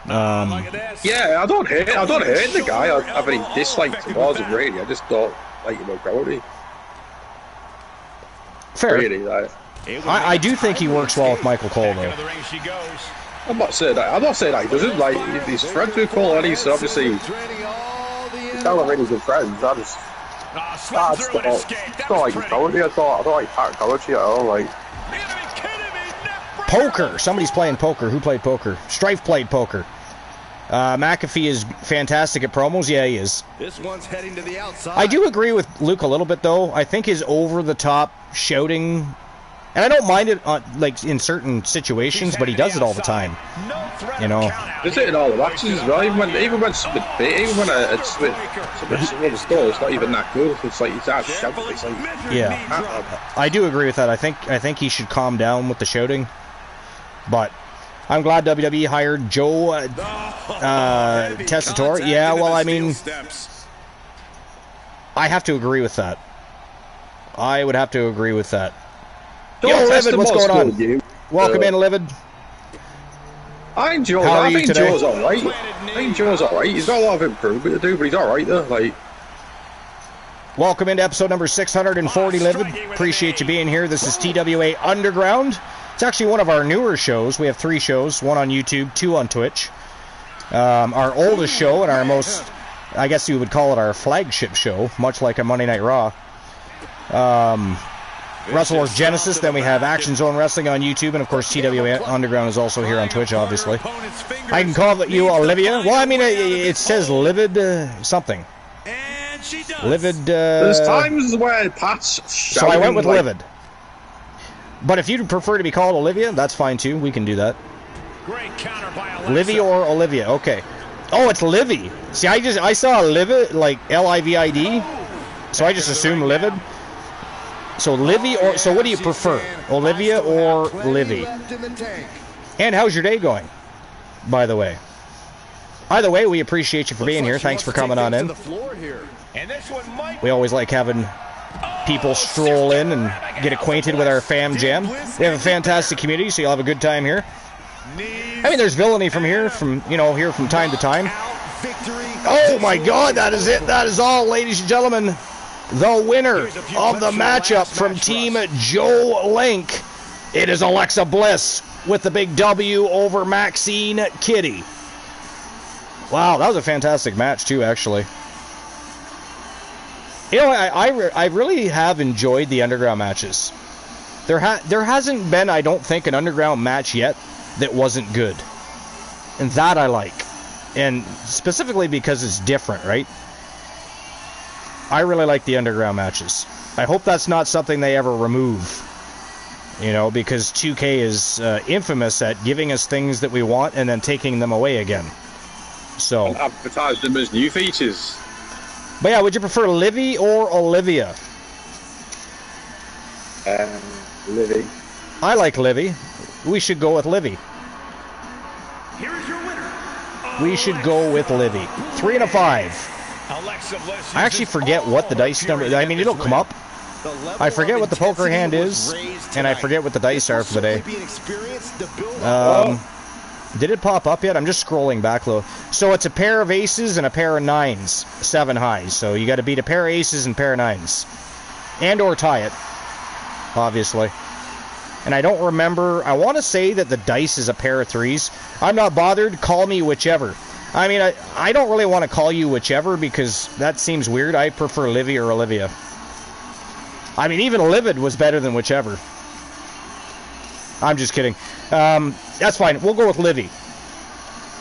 Yeah, I don't hate the guy. I have any dislike towards him really. I just don't like him about Fair. Really, I do think he works well with Michael Cole, though. I'm not saying that. He doesn't. Like, he's friends with Cole, and he's obviously he's not really good friends. I don't like Cody. I don't like Pat Cody at all. Like poker. Somebody's playing poker. Who played poker? Strife played poker. McAfee is fantastic at promos. Yeah, he is. This one's heading to the outside. I do agree with Luke a little bit, though. I think his over-the-top shouting, and I don't mind it like in certain situations, but he does it all the time. You know. Does it in all the matches as well. Even when Smith it's not even that good. It's like he's out shouting. It's like, yeah, I do agree with that. I think he should calm down with the shouting, but. I'm glad WWE hired Joe Tessitore. Yeah, well, I mean, I have to agree with that. I would have to agree with that. Yo, Livid, what's going on? Welcome in, Livid. I'm Joe. How are I you think today? Joe's alright. He's got a lot of improvement to do, but he's alright though. Like. Welcome into episode number 640, Livid. Appreciate you being here. This is TWA Underground. It's actually one of our newer shows. We have 3 shows, 1 on YouTube, 2 on Twitch. Our oldest show and our most, I guess you would call it our flagship show, much like a Monday Night Raw. Wrestle Wars Genesis, then we have Action Zone Wrestling on YouTube, and of course TWA Underground is also here on Twitch, obviously. I can call you Olivia. Well, I mean, it says Livid something. Livid. There's times where Pat's so I went with Livid. But if you'd prefer to be called Olivia, that's fine too. We can do that. Great counter by Livy or Olivia. Okay. Oh, it's Livy. See, I saw Livid, like Livid, so I just assumed Livid. So Livy or so what do you prefer? Olivia or Livy? And how's your day going? By the way. Either way, we appreciate you for being here. Thanks for coming on in. We always like having people stroll in and get acquainted with our fam jam. We have a fantastic community, so you'll have a good time here. I mean, there's villainy from here from time to time. Oh my God, that is it. That is all, ladies and gentlemen. The winner of the matchup from Team Joe Link. It is Alexa Bliss with the big W over Maxine Kitty. Wow, that was a fantastic match too, actually. You know, I really have enjoyed the Underground matches. There hasn't been, I don't think, an Underground match yet that wasn't good. And that I like. And specifically because it's different, right? I really like the Underground matches. I hope that's not something they ever remove. You know, because 2K is infamous at giving us things that we want and then taking them away again. So. And advertise them as new features. But yeah, would you prefer Livy or Olivia? Livy. I like Livy. We should go with Livy. Here is your winner, We should go with Livy. 3 and a 5. I actually forget what the dice number... I mean, it'll come up. I forget what the poker hand is, and I forget what the dice are for the day. Did it pop up yet? I'm just scrolling back low. So it's a pair of aces and a pair of nines. 7 highs. So you got to beat a pair of aces and a pair of nines. And or tie it, obviously. And I don't remember... I want to say that the dice is a pair of 3s. I'm not bothered. Call me whichever. I mean, I don't really want to call you whichever because that seems weird. I prefer Livy or Olivia. I mean, even Livid was better than whichever. I'm just kidding. That's fine. We'll go with Livy.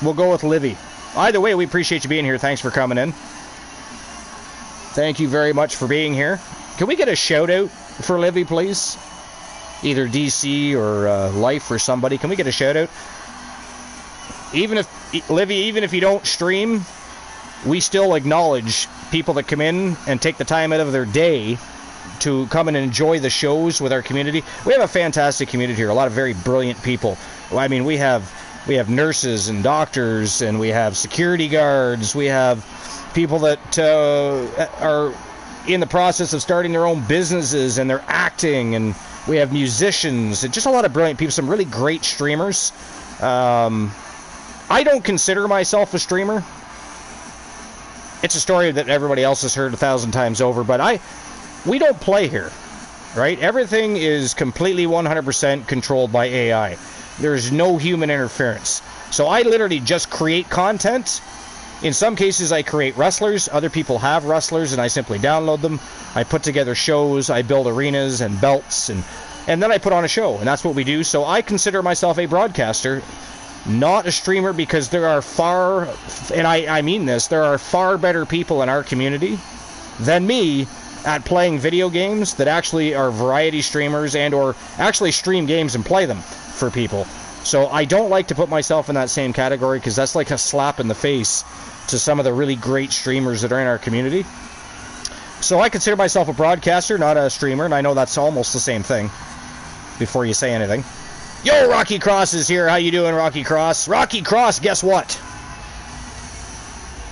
We'll go with Livy. Either way, we appreciate you being here. Thanks for coming in. Thank you very much for being here. Can we get a shout-out for Livy, please? Either DC or Life or somebody. Can we get a shout-out? Even if, Livy, even if you don't stream, we still acknowledge people that come in and take the time out of their day to come and enjoy the shows with our community. We have a fantastic community here, a lot of very brilliant people. I mean, we have nurses and doctors, and we have security guards, we have people that are in the process of starting their own businesses, and they're acting, and we have musicians, and just a lot of brilliant people, some really great streamers. I don't consider myself a streamer. It's a story that everybody else has heard 1,000 times over, but we don't play here, right? Everything is completely 100% controlled by AI. There's no human interference. So I literally just create content. In some cases, I create wrestlers. Other people have wrestlers, and I simply download them. I put together shows. I build arenas and belts, and then I put on a show, and that's what we do. So I consider myself a broadcaster, not a streamer, because there are far, and I mean this, there are far better people in our community than me at playing video games that actually are variety streamers and or actually stream games and play them for people. So I don't like to put myself in that same category because that's like a slap in the face to some of the really great streamers that are in our community. So I consider myself a broadcaster, not a streamer, and I know that's almost the same thing before you say anything. Yo, Rocky Cross is here. How you doing, Rocky Cross? Rocky Cross, guess what?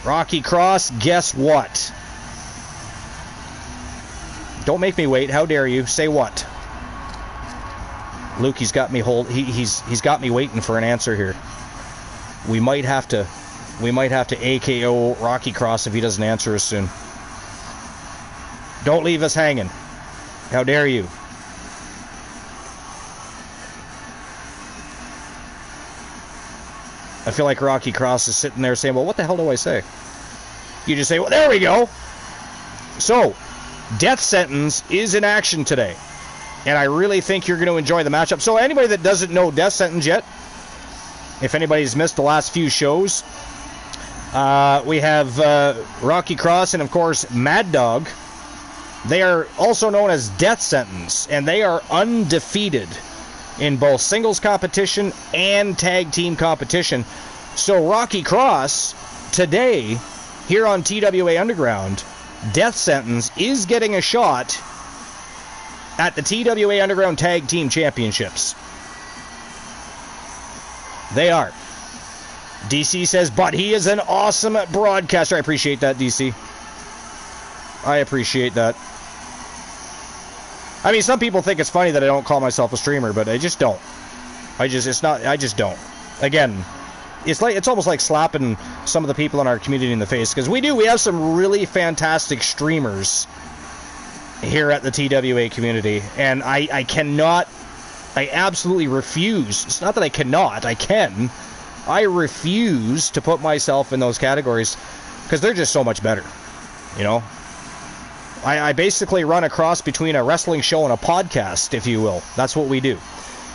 Rocky Cross, guess what? Don't make me wait. How dare you? Say what? Luke, he's got me he's got me waiting for an answer here. We might have to AKO Rocky Cross if he doesn't answer us soon. Don't leave us hanging. How dare you? I feel like Rocky Cross is sitting there saying, well, what the hell do I say? You just say, well, there we go. So, Death Sentence is in action today. And I really think you're going to enjoy the matchup. So anybody that doesn't know Death Sentence yet, if anybody's missed the last few shows, we have Rocky Cross and, of course, Mad Dog. They are also known as Death Sentence, and they are undefeated in both singles competition and tag team competition. So Rocky Cross, today, here on TWA Underground, Death Sentence is getting a shot at the TWA Underground Tag Team Championships. They are. DC says, but he is an awesome broadcaster. I appreciate that, DC. I appreciate that. I mean, some people think it's funny that I don't call myself a streamer, but I just don't. I just don't. Again, it's almost like slapping some of the people in our community in the face, because we have some really fantastic streamers here at the TWA community, and I absolutely refuse. It's not that I cannot, I can. I refuse to put myself in those categories because they're just so much better, you know. I basically run a cross between a wrestling show and a podcast, if you will. That's what we do.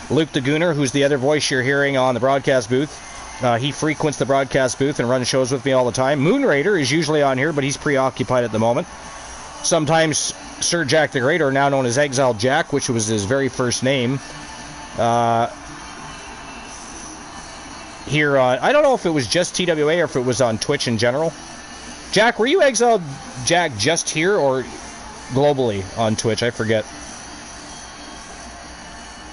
Luke the Gooner, who's the other voice you're hearing on the broadcast booth, he frequents the broadcast booth and runs shows with me all the time. Moon Raider is usually on here, but he's preoccupied at the moment. Sometimes Sir Jack the Great, or now known as Exiled Jack, which was his very first name, here on, I don't know if it was just TWA or if it was on Twitch in general. Jack, were you Exiled Jack just here or globally on Twitch? I forget.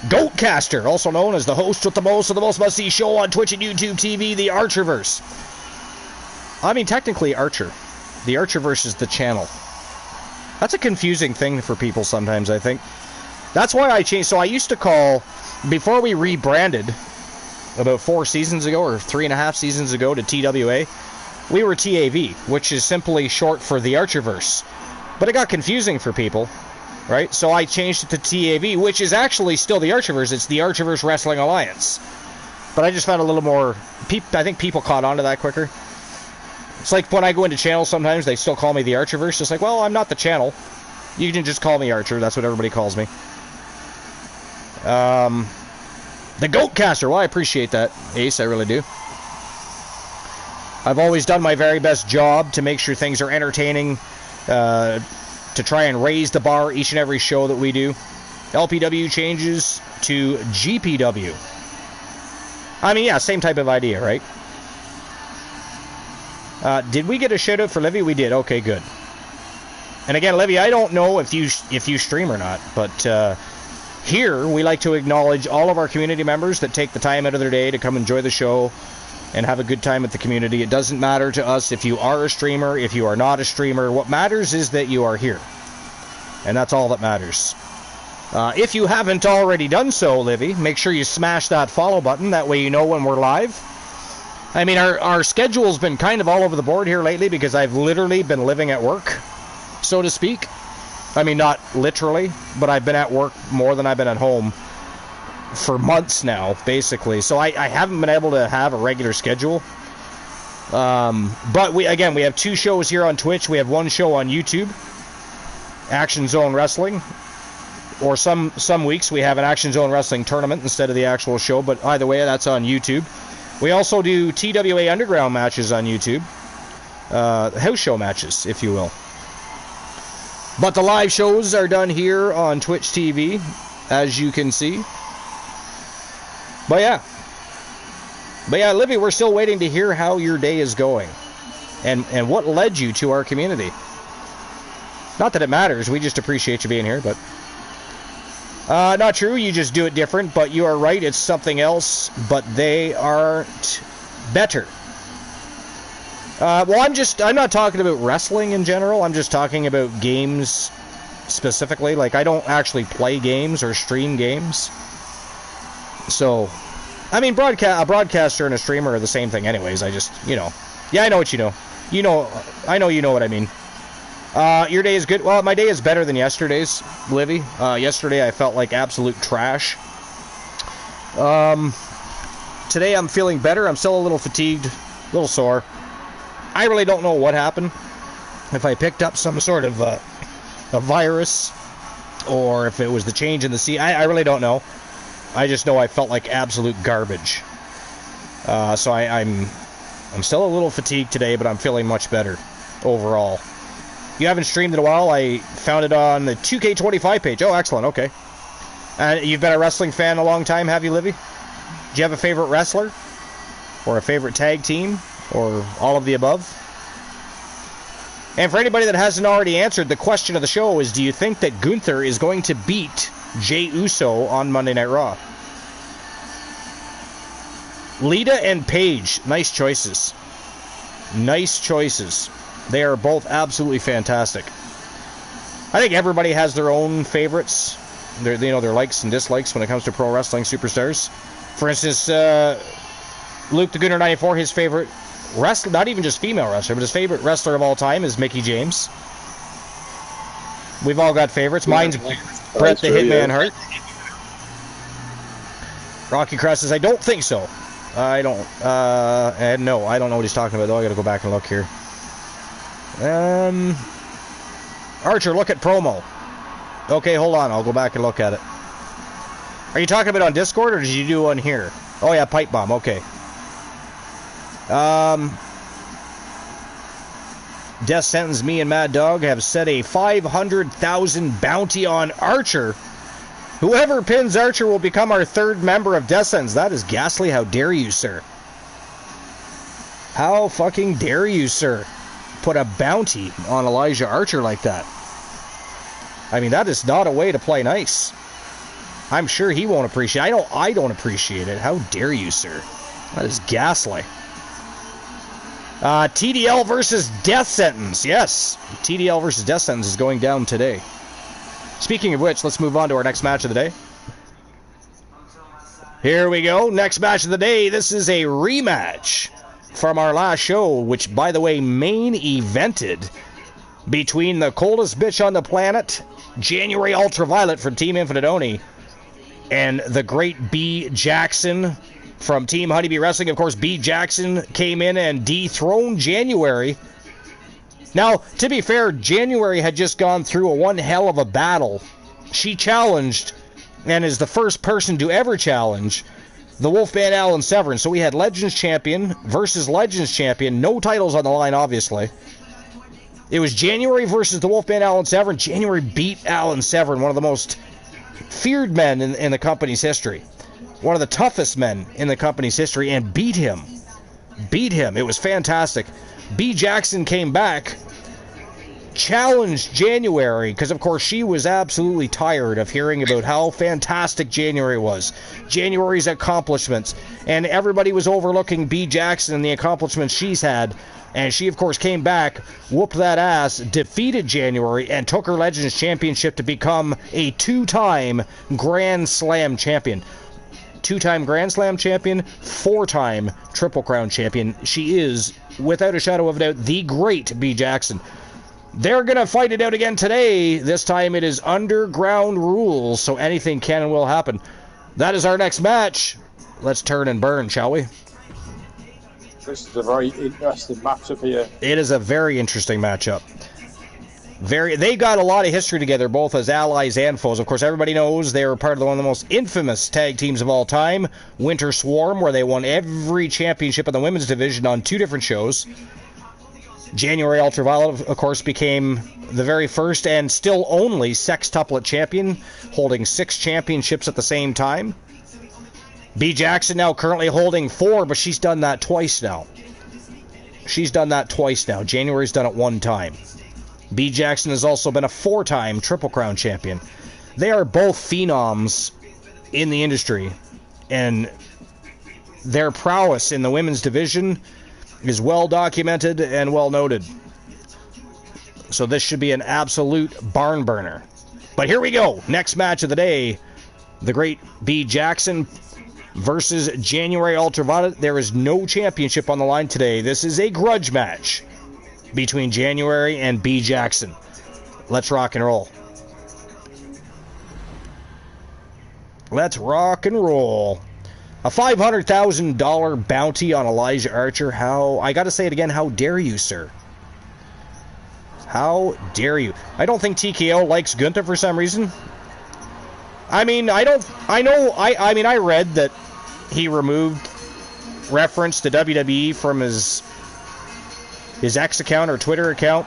Goatcaster, also known as the host with the most of the most must-see show on Twitch and YouTube TV, the Archerverse. I mean, technically Archer. The Archerverse is the channel. That's a confusing thing for people sometimes, I think. That's why I changed. So I used to call, before we rebranded, about 4 seasons ago, or 3.5 seasons ago, to TWA, we were TAV, which is simply short for the Archerverse. But it got confusing for people, right? So I changed it to TAV, which is actually still the Archerverse. It's the Archerverse Wrestling Alliance. But I just found a little more... I think people caught on to that quicker. It's like when I go into channels sometimes, they still call me the Archerverse. It's like, well, I'm not the channel. You can just call me Archer. That's what everybody calls me. The Goatcaster. Well, I appreciate that, Ace. I really do. I've always done my very best job to make sure things are entertaining, to try and raise the bar each and every show that we do. LPW changes to GPW. I mean, yeah, same type of idea, right? Did we get a shout out for Livy? We did. Okay, good. And again, Livy, I don't know if you stream or not, but here we like to acknowledge all of our community members that take the time out of their day to come enjoy the show and have a good time with the community. It doesn't matter to us if you are a streamer, if you are not a streamer. What matters is that you are here. And that's all that matters. If you haven't already done so, Livy, make sure you smash that follow button. That way you know when we're live. I mean, our schedule's been kind of all over the board here lately because I've literally been living at work, so to speak. I mean, not literally, but I've been at work more than I've been at home for months now, basically. So I haven't been able to have a regular schedule. But we have 2 shows here on Twitch. We have 1 show on YouTube, Action Zone Wrestling. Or some weeks we have an Action Zone Wrestling tournament instead of the actual show. But either way, that's on YouTube. We also do TWA Underground matches on YouTube. House show matches, if you will. But the live shows are done here on Twitch TV, as you can see. But yeah, Livy, we're still waiting to hear how your day is going. And what led you to our community. Not that it matters, we just appreciate you being here, but... not true, you just do it different, but you are right, it's something else, but they aren't better. Well, I'm not talking about wrestling in general, I'm just talking about games specifically. Like, I don't actually play games or stream games. So, I mean, a broadcaster and a streamer are the same thing anyways, I just, yeah, I know what you know. I know you know what I mean. Your day is good. Well, my day is better than yesterday's, Livy. Yesterday I felt like absolute trash. Today I'm feeling better. I'm still a little fatigued, a little sore. I really don't know what happened. If I picked up some sort of a virus, or if it was the change in the sea. I really don't know. I just know I felt like absolute garbage. So I'm still a little fatigued today, but I'm feeling much better overall. You haven't streamed in a while. I found it on the 2K25 page. Oh, excellent. Okay. And you've been a wrestling fan a long time, have you, Livy? Do you have a favorite wrestler? Or a favorite tag team? Or all of the above? And for anybody that hasn't already answered, the question of the show is, do you think that Gunther is going to beat Jey Uso on Monday Night Raw? Lita and Paige. Nice choices. Nice choices. They are both absolutely fantastic. I think everybody has their own favorites, their likes and dislikes when it comes to pro wrestling superstars. For instance, Luke the Gooner 94, his favorite wrestler, not even just female wrestler, but his favorite wrestler of all time is Mickie James. We've all got favorites. Mine's Bret the Hitman Hart. Rocky Cross says, I don't think so. I don't. And no, I don't know what he's talking about, though. I gotta go back and look here. Archer, look at promo. Okay, hold on. I'll go back and look at it. Are you talking about on Discord, or did you do one here? Oh, yeah, Pipe Bomb. Okay. Death Sentence, me and Mad Dog have set a 500,000 bounty on Archer. Whoever pins Archer will become our 3rd member of Death Sentence. That is ghastly. How dare you, sir? How fucking dare you, sir? Put a bounty on Elijah Archer like that. I mean, that is not a way to play nice. I'm sure he won't appreciate it. I don't appreciate it. How dare you, sir? That is ghastly. TDL versus Death Sentence. Yes, TDL versus Death Sentence is going down today. Speaking of which, let's move on to our next match of the day. Here we go. Next match of the day. This is a rematch from our last show, which, by the way, main evented between the coldest bitch on the planet, January Ultraviolet from Team Infinite Oni, and the great B. Jackson from Team Honeybee Wrestling. Of course, B. Jackson came in and dethroned January. Now, to be fair, January had just gone through one hell of a battle. She challenged, and is the first person to ever challenge, the Wolfman Alan Severn. So we had Legends Champion versus Legends Champion. No titles on the line, obviously. It was January versus the Wolfman Alan Severn. January beat Alan Severn, one of the most feared men in the company's history. One of the toughest men in the company's history, and beat him. Beat him. It was fantastic. B. Jackson came back, challenged January, because of course she was absolutely tired of hearing about how fantastic January was. January's accomplishments. And everybody was overlooking B. Jackson and the accomplishments she's had. And she, of course, came back, whooped that ass, defeated January, and took her Legends Championship to become a two-time Grand Slam champion. Two-time Grand Slam champion, four-time Triple Crown champion. She is, without a shadow of a doubt, the great B. Jackson. They're going to fight it out again today. This time it is underground rules, so anything can and will happen. That is our next match. Let's turn and burn, shall we? This is a very interesting matchup here. It is a very interesting matchup. They got a lot of history together, both as allies and foes. Of course, everybody knows they were part of one of the most infamous tag teams of all time, Winter Swarm, where they won every championship in the women's division on two different shows. January Ultraviolet, of course, became the very first and still only sextuplet champion, holding 6 championships at the same time. B. Jackson now currently holding 4, but she's done that twice now. January's done it 1 time. B. Jackson has also been a 4-time Triple Crown champion. They are both phenoms in the industry, and their prowess in the women's division is well documented and well noted. So this should be an absolute barn burner. But here we go. Next match of the day. The great B. Jackson versus January Ultraviolet. There is no championship on the line today. This is a grudge match between January and B. Jackson. Let's rock and roll. Let's rock and roll. A $500,000 bounty on Elijah Archer. I gotta say it again, how dare you, sir? How dare you? I don't think TKO likes Gunther for some reason. I read that he removed reference to WWE from his X account or Twitter account.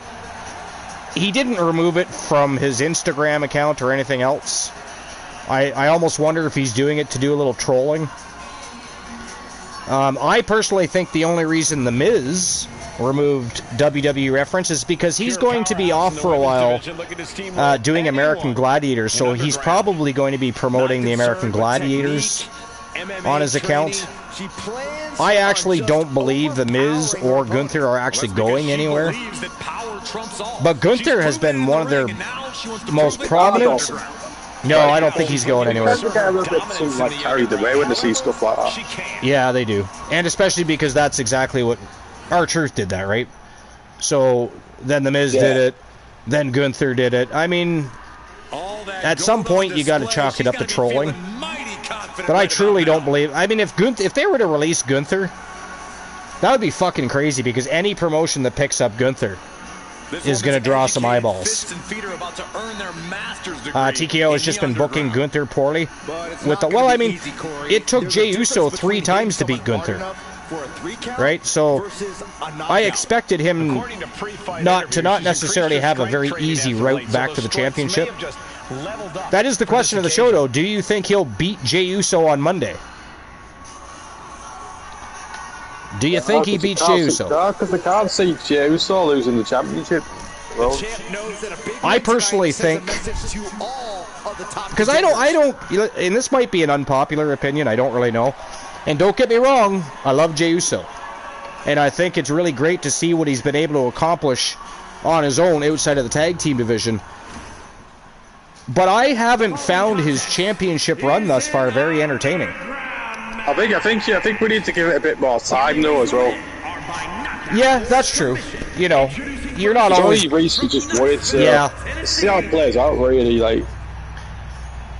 He didn't remove it from his Instagram account or anything else. I almost wonder if he's doing it to do a little trolling. I personally think the only reason The Miz removed WWE reference is because he's going to be off for a while doing American Gladiators, so he's probably going to be promoting the American Gladiators on his account. I actually don't believe The Miz or Gunther are actually going anywhere, but Gunther has been one of their most prominent. No, I don't think he's going anywhere. People get a little bit too carried away when they see stuff like that. Yeah, they do. And especially because that's exactly what R-Truth did, that, right? So then The Miz did it, then Gunther did it. I mean, at some point you got to chalk it up to trolling. But I truly don't believe. I mean, if they were to release Gunther, that would be fucking crazy, because any promotion that picks up Gunther is going to draw some eyeballs. TKO has just been booking Gunther poorly. It took Jey Uso 3 times to beat Gunther. Right? So I expected him not necessarily have a very easy route back to the championship. That is the question of the show, though. Do you think he'll beat Jey Uso on Monday? Do you think he beats Jey Uso? Because they can't see Jey Uso losing the championship. Well, I personally think, because I don't, and this might be an unpopular opinion, I don't really know. And don't get me wrong, I love Jey Uso. And I think it's really great to see what he's been able to accomplish on his own outside of the tag team division. But I haven't found his championship run thus far very entertaining. I think we need to give it a bit more time though as well. Yeah, that's true. You know, you're not always. Only recently just wanted to see how it plays out. Really, like.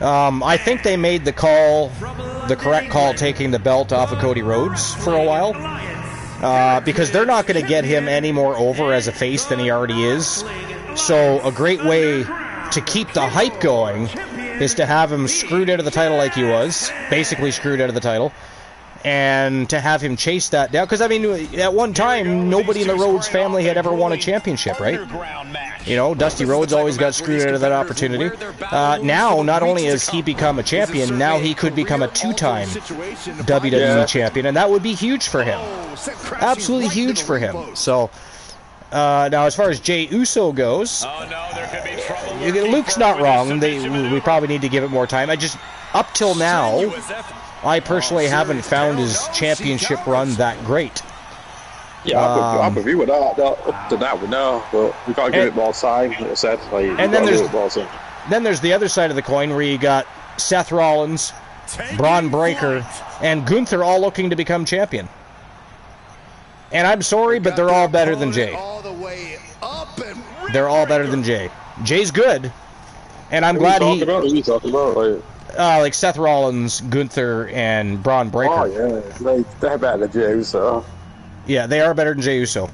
I think they made the correct call, taking the belt off of Cody Rhodes for a while, because they're not going to get him any more over as a face than he already is. So a great way to keep the hype going is to have him screwed out of the title like he was, basically screwed out of the title, and to have him chase that down. Because, I mean, at one time, nobody in the Rhodes family had ever won a championship, right? You know, Dusty Rhodes always got screwed out of that opportunity. Now, not only has he become a champion, now he could become a two-time WWE champion, and that would be huge for him. Absolutely huge for him. So, now as far as Jey Uso goes, Luke's not wrong. We probably need to give it more time. Up till now, I personally haven't found his championship run that great. Yeah, I'm with you with that. Up to that, we know, but we've got to give it more time, like I said. And then there's the other side of the coin where you got Seth Rollins, Braun Breaker, and Gunther all looking to become champion. And I'm sorry, but they're all better than Jey. They're all better than Jey. Jey's good, and I'm glad he... Who are you talking about? Like Seth Rollins, Gunther, and Braun Breaker. Oh, yeah. They're better than Jey Uso. Yeah, they are better than Jey Uso.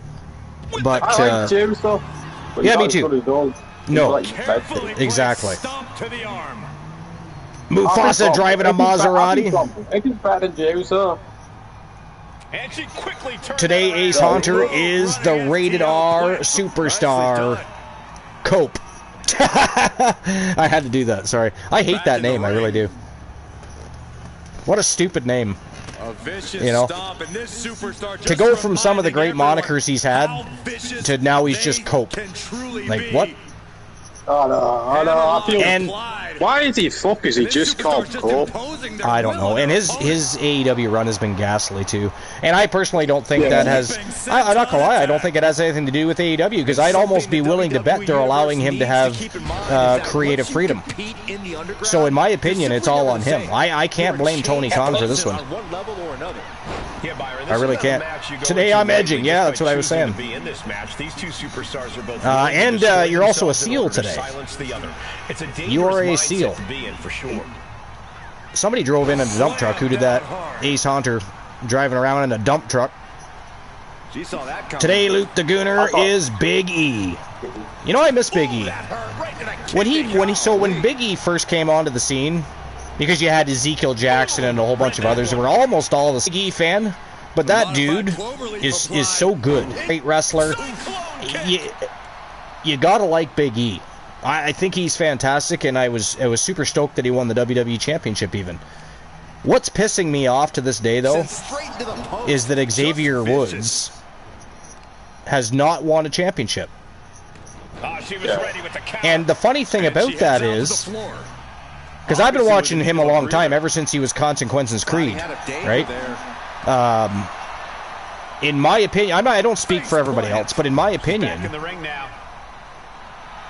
But, I like Jey Uso. Yeah, me too. No, exactly. Mufasa driving a Maserati. I think he's better than Jey Uso. Today, Ace Hunter is the rated R superstar Cope. I had to do that, sorry. I hate that name, I really do. What a stupid name. You know, to go from some of the great monikers he's had to now he's just Cope. Like, what? Oh no, I feel... And why is he Is he just called Cope? I don't know. And his AEW run has been ghastly too. And I personally don't think that has... I'm not gonna lie, I don't think it has anything to do with AEW, because I'd almost be willing to bet they're allowing him to have creative freedom. So in my opinion, it's all on him. I can't blame Tony Khan for this one. I really can't. Today I'm edging. Yeah, that's what I was saying. And you're also a seal today. You are a seal. Somebody drove in a dump truck. Who did that? Ace Hunter driving around in a dump truck. Today, Luke the Gooner is Big E. You know, I miss Big E. When Big E first came onto the scene, because you had Ezekiel Jackson and a whole bunch of others who were almost all the Big E fan, but that dude is so good. Great wrestler. You gotta like Big E. I think he's fantastic, and I was super stoked that he won the WWE Championship even. What's pissing me off to this day, though, is that Xavier Woods has not won a championship. And the funny thing about that is, because I've been watching him a long time, ever since he was Consequences Creed, right? In my opinion, I don't speak for everybody else, but in my opinion,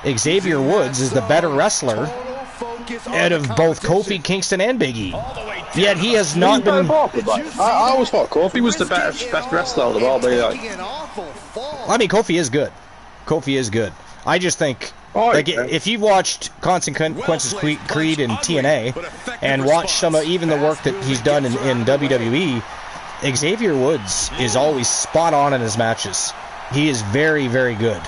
Xavier Woods is the better wrestler out of both Kofi Kingston and Big E. Yet he has not been... I always thought Kofi was the best wrestler of all. I mean, Kofi is good. Kofi is good. I just think... if you've watched Consequences Creed in TNA and watched even the work that he's done in WWE, Xavier Woods is always spot on in his matches. He is very, very good.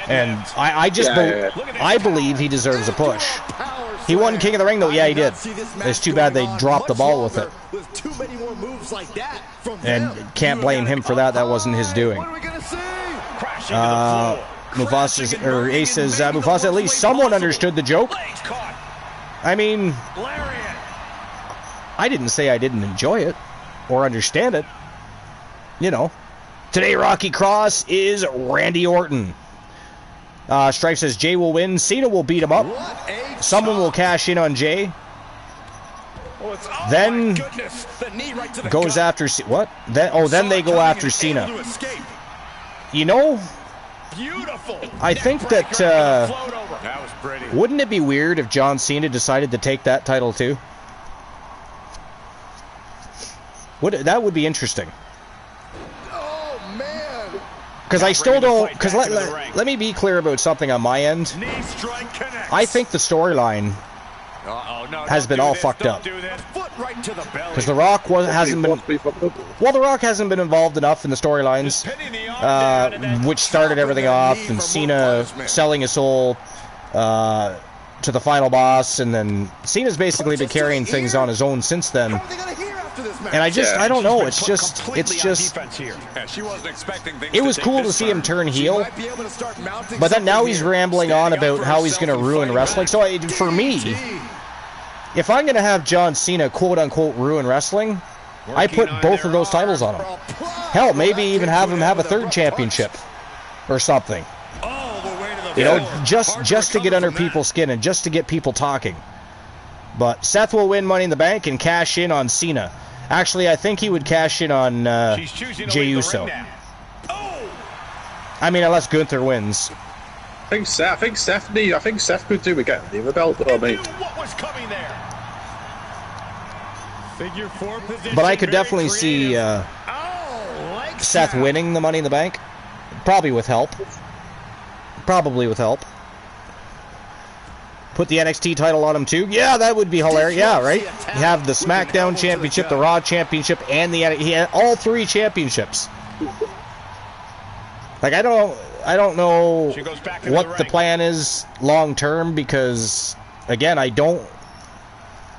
And I believe he deserves a push. He won King of the Ring, though. Yeah, he did. It's too bad they dropped the ball with it. And can't blame him for that. That wasn't his doing. Ace says, Mufasa, at least someone understood the joke. I mean, I didn't say I didn't enjoy it or understand it. You know. Today, Rocky Cross is Randy Orton. Strife says Jey will win. Cena will beat him up. Someone will cash in on Jey. Then The knee right to the goes gut. after what? Then they go after Cena. You know, Beautiful. I think that That was pretty. wouldn't it be weird if John Cena decided to take that title too? That would be interesting. Oh, man. Because I still don't. Because let me be clear about something on my end. Knee strike connects. I think the storyline has been all fucked up. Foot right to the belly. Because The Rock hasn't been. Well, The Rock hasn't been involved enough in the storylines, which started everything off, and Cena selling his soul to the final boss, and then Cena's basically been carrying things on his own since then. What are they gonna hear after this match? And I don't know. It's Put just. completely on defense here. Yeah, she wasn't expecting things It was take cool to this see him turn She heel, might be able to start mounting but then now something he's here. rambling on about how he's going to ruin wrestling. So for me, if I'm going to have John Cena quote unquote ruin wrestling, I put both of those titles on him. Hell, maybe even have him have a third championship or something. all the way to the You know, just to get under people's skin and just to get people talking. But Seth will win Money in the Bank and cash in on Cena. Actually, I think he would cash in on She's choosing to Jey leave the Uso. ring now. Oh! I mean, unless Gunther wins. I think Seth could do with getting the other belt, though, mate. Knew what was coming there. Figure 4 position. But I could very definitely see creative. Leg Seth snap. winning the Money in the Bank. Probably with help. Put the NXT title on him too. Yeah, that would be hilarious. Yeah, right? You have the SmackDown Championship, the Raw Championship, and he had all 3 championships. Like, I don't know She goes back into what the the ring. plan is long term, because again, I don't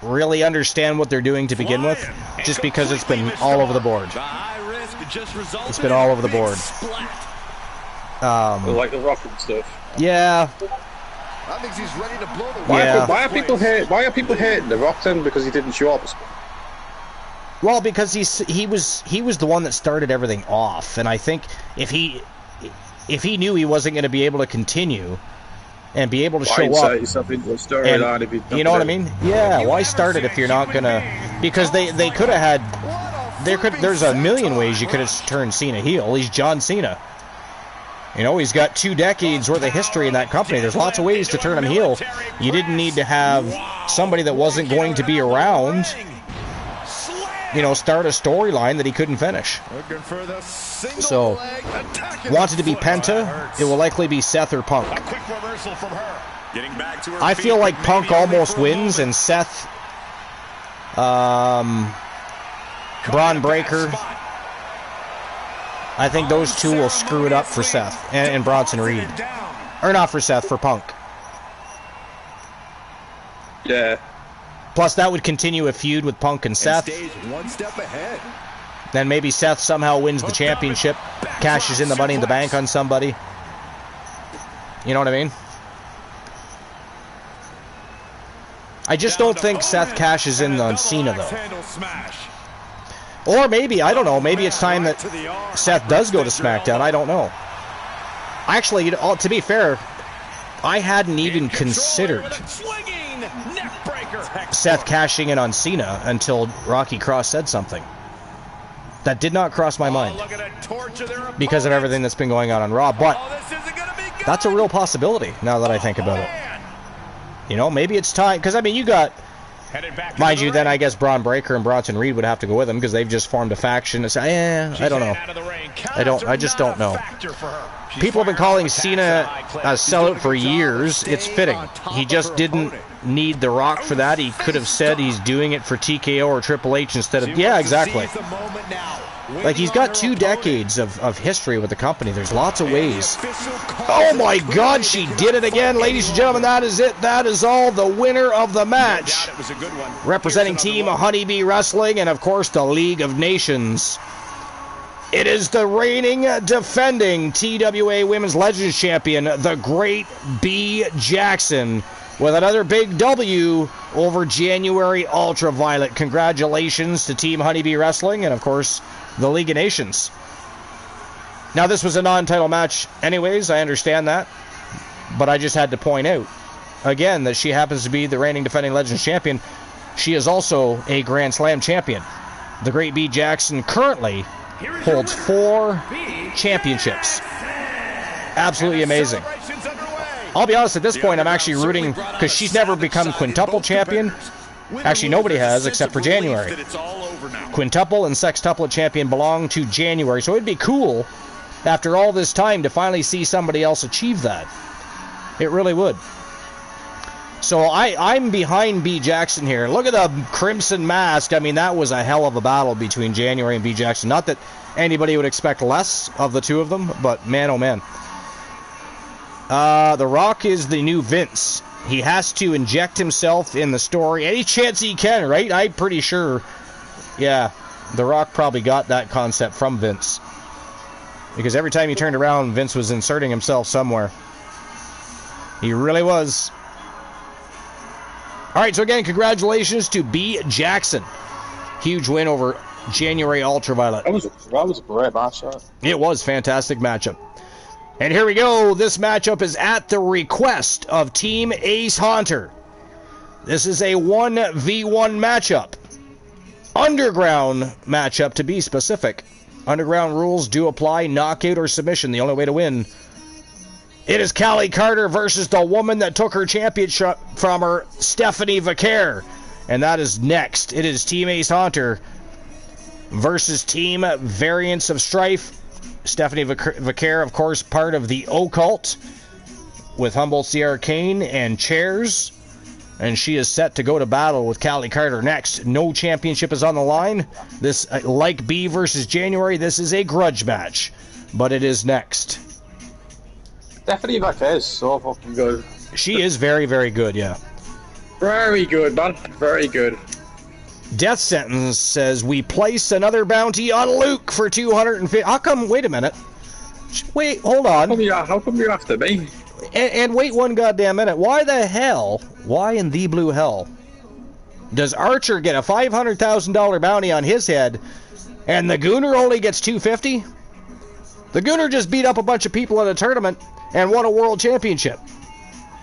really understand what they're doing to begin with, just because it's been all over the board. The high risk just resulted It's been all over the in a big board. splat. Like the Rock and stuff. Yeah, That means he's ready to blow the Yeah. Why are people hating the Rock then? Because he didn't show up. well, because he was the one that started everything off, and I think if he knew he wasn't going to be able to continue and be able to show up, yourself into a storyline if you know what I mean? Yeah, why start it if you're not gonna? Because they could have had. There's a million ways you could have turned Cena heel. He's John Cena. You know, he's got 2 decades worth of history in that company. There's lots of ways to turn him heel. You didn't need to have somebody that wasn't going to be around, you know, start a storyline that he couldn't finish. Looking for the single So, leg attack. wanted to be Penta, it will likely be Seth or Punk. A quick reversal from her. Getting back to her I feet, feel like but Punk maybe only almost for a wins, moment. and Seth, Braun Breaker, I think those two will screw it up for Seth and Bronson Reed. Or not for Seth, for Punk. Yeah. Plus, that would continue a feud with Punk and Seth. Stays one step ahead. Then maybe Seth somehow wins the championship, cashes in the Money in the Bank on somebody. You know what I mean? I just don't think Seth cashes in on Cena, though. Or maybe, I don't know, maybe it's time that Seth does go to SmackDown. I don't know. Actually, you know, to be fair, I hadn't even considered Seth cashing in on Cena until Rocky Cross said something. That did not cross my mind because of everything that's been going on Raw. But that's a real possibility now that I think about it. You know, maybe it's time, because I mean, you got, mind you, then I guess Braun Breaker and Bronson Reed would have to go with him because they've just formed a faction. It's, I don't know. I just don't know. People have been calling Cena a sellout for years. It's fitting. He just didn't need The Rock for that. He could have said he's doing it for TKO or Triple H instead of, yeah, exactly. Like, he's got 2 decades of history with the company. There's lots of ways. Oh my God, she did it again. Ladies and gentlemen, that is it. That is all. The winner of the match, representing Team Honeybee Wrestling and, of course, the League of Nations. It is the reigning, defending TWA Women's Legends Champion, the Great B. Jackson, with another big W over January Ultraviolet. Congratulations to Team Honeybee Wrestling and, of course, the League of Nations. Now, this was a non-title match anyways, I understand that, but I just had to point out, again, that she happens to be the reigning defending Legends Champion. she is also a Grand Slam champion. The great B. Jackson currently holds 4 championships. Absolutely amazing. I'll be honest, at this point, I'm actually rooting, because she's never become quintuple champion. Actually, nobody has, except for January. Quintuple and sextuple champion belong to January, so it'd be cool, after all this time, to finally see somebody else achieve that. It really would. So I'm behind B. Jackson here. Look at the crimson mask. I mean, that was a hell of a battle between January and B. Jackson. Not that anybody would expect less of the two of them, but man, oh man. The Rock is the new Vince. He has to inject himself in the story any chance he can, right? I'm pretty sure, yeah, The Rock probably got that concept from Vince. Because every time he turned around, Vince was inserting himself somewhere. He really was. All right, so again, congratulations to B. Jackson. Huge win over January Ultraviolet. That was a great matchup. It was a fantastic matchup. And here we go. This matchup is at the request of Team Ace Haunter. This is a 1v1 matchup. Underground matchup, to be specific. Underground rules do apply, knockout or submission, the only way to win. It is Callie Carter versus the woman that took her championship from her, Stephanie Vaquer. And that is next. It is Team Ace Haunter versus Team Variants of Strife. Stephanie Vaquer, of course, part of the Occult with Humboldt's The Arcane and Chairs. And she is set to go to battle with Callie Carter next. No championship is on the line. This, like B versus January, this is a grudge match. But it is next. Stephanie Vaquer is so fucking good. She is very, very good, yeah. Very good, man. Very good. Death Sentence says, we place another bounty on Luke for 250. How come? Wait a minute. Wait, hold on. How come you're after me? And wait one goddamn minute. Why the hell? Why in the blue hell does Archer get a $500,000 bounty on his head and the Gooner only gets 250? The Gooner just beat up a bunch of people in a tournament and won a world championship.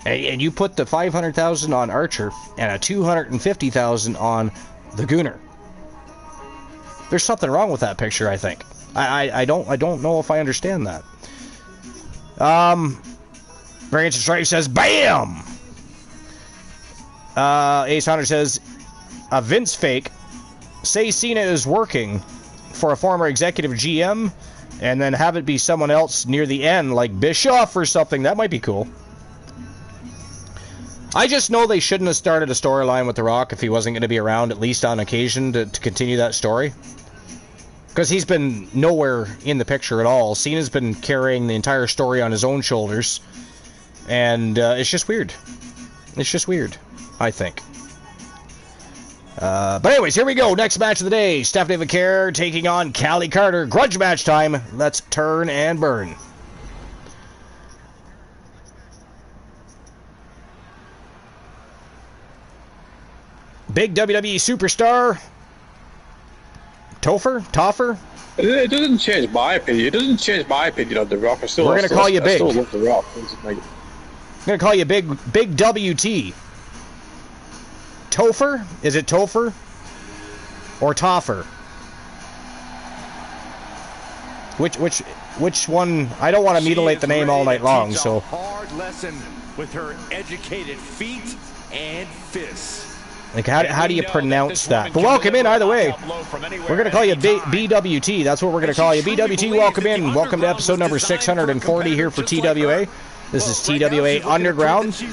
And you put the $500,000 on Archer and a $250,000 on the Gooner. There's something wrong with that picture, I think. I don't know if I understand that. Variance of Strife says, BAM! Ace Hunter says, a Vince fake. Say Cena is working for a former executive GM and then have it be someone else near the end, like Bischoff or something. That might be cool. I just know they shouldn't have started a storyline with The Rock if he wasn't going to be around, at least on occasion, to continue that story. Because he's been nowhere in the picture at all. Cena's been carrying the entire story on his own shoulders. And it's just weird. It's just weird, I think. But anyways, here we go. Next match of the day. Stephanie Vaquer taking on Callie Carter. Grudge match time. Let's turn and burn. Big WWE superstar. Topher? It doesn't change my opinion. It doesn't change my opinion of The Rock. We're going to call you Big. I still love The Rock. I'm going to call you Big WT. Topher? Is it Topher? Or Toffer? Which one? I don't want to mutilate the name all night long, so. Hard lesson with her educated feet and fists. Like, how do you pronounce that? But welcome in either way. We're going to call you BWT. That's what we're going to call you. BWT, welcome in. Welcome to episode number 640 here for TWA. This is TWA Underground.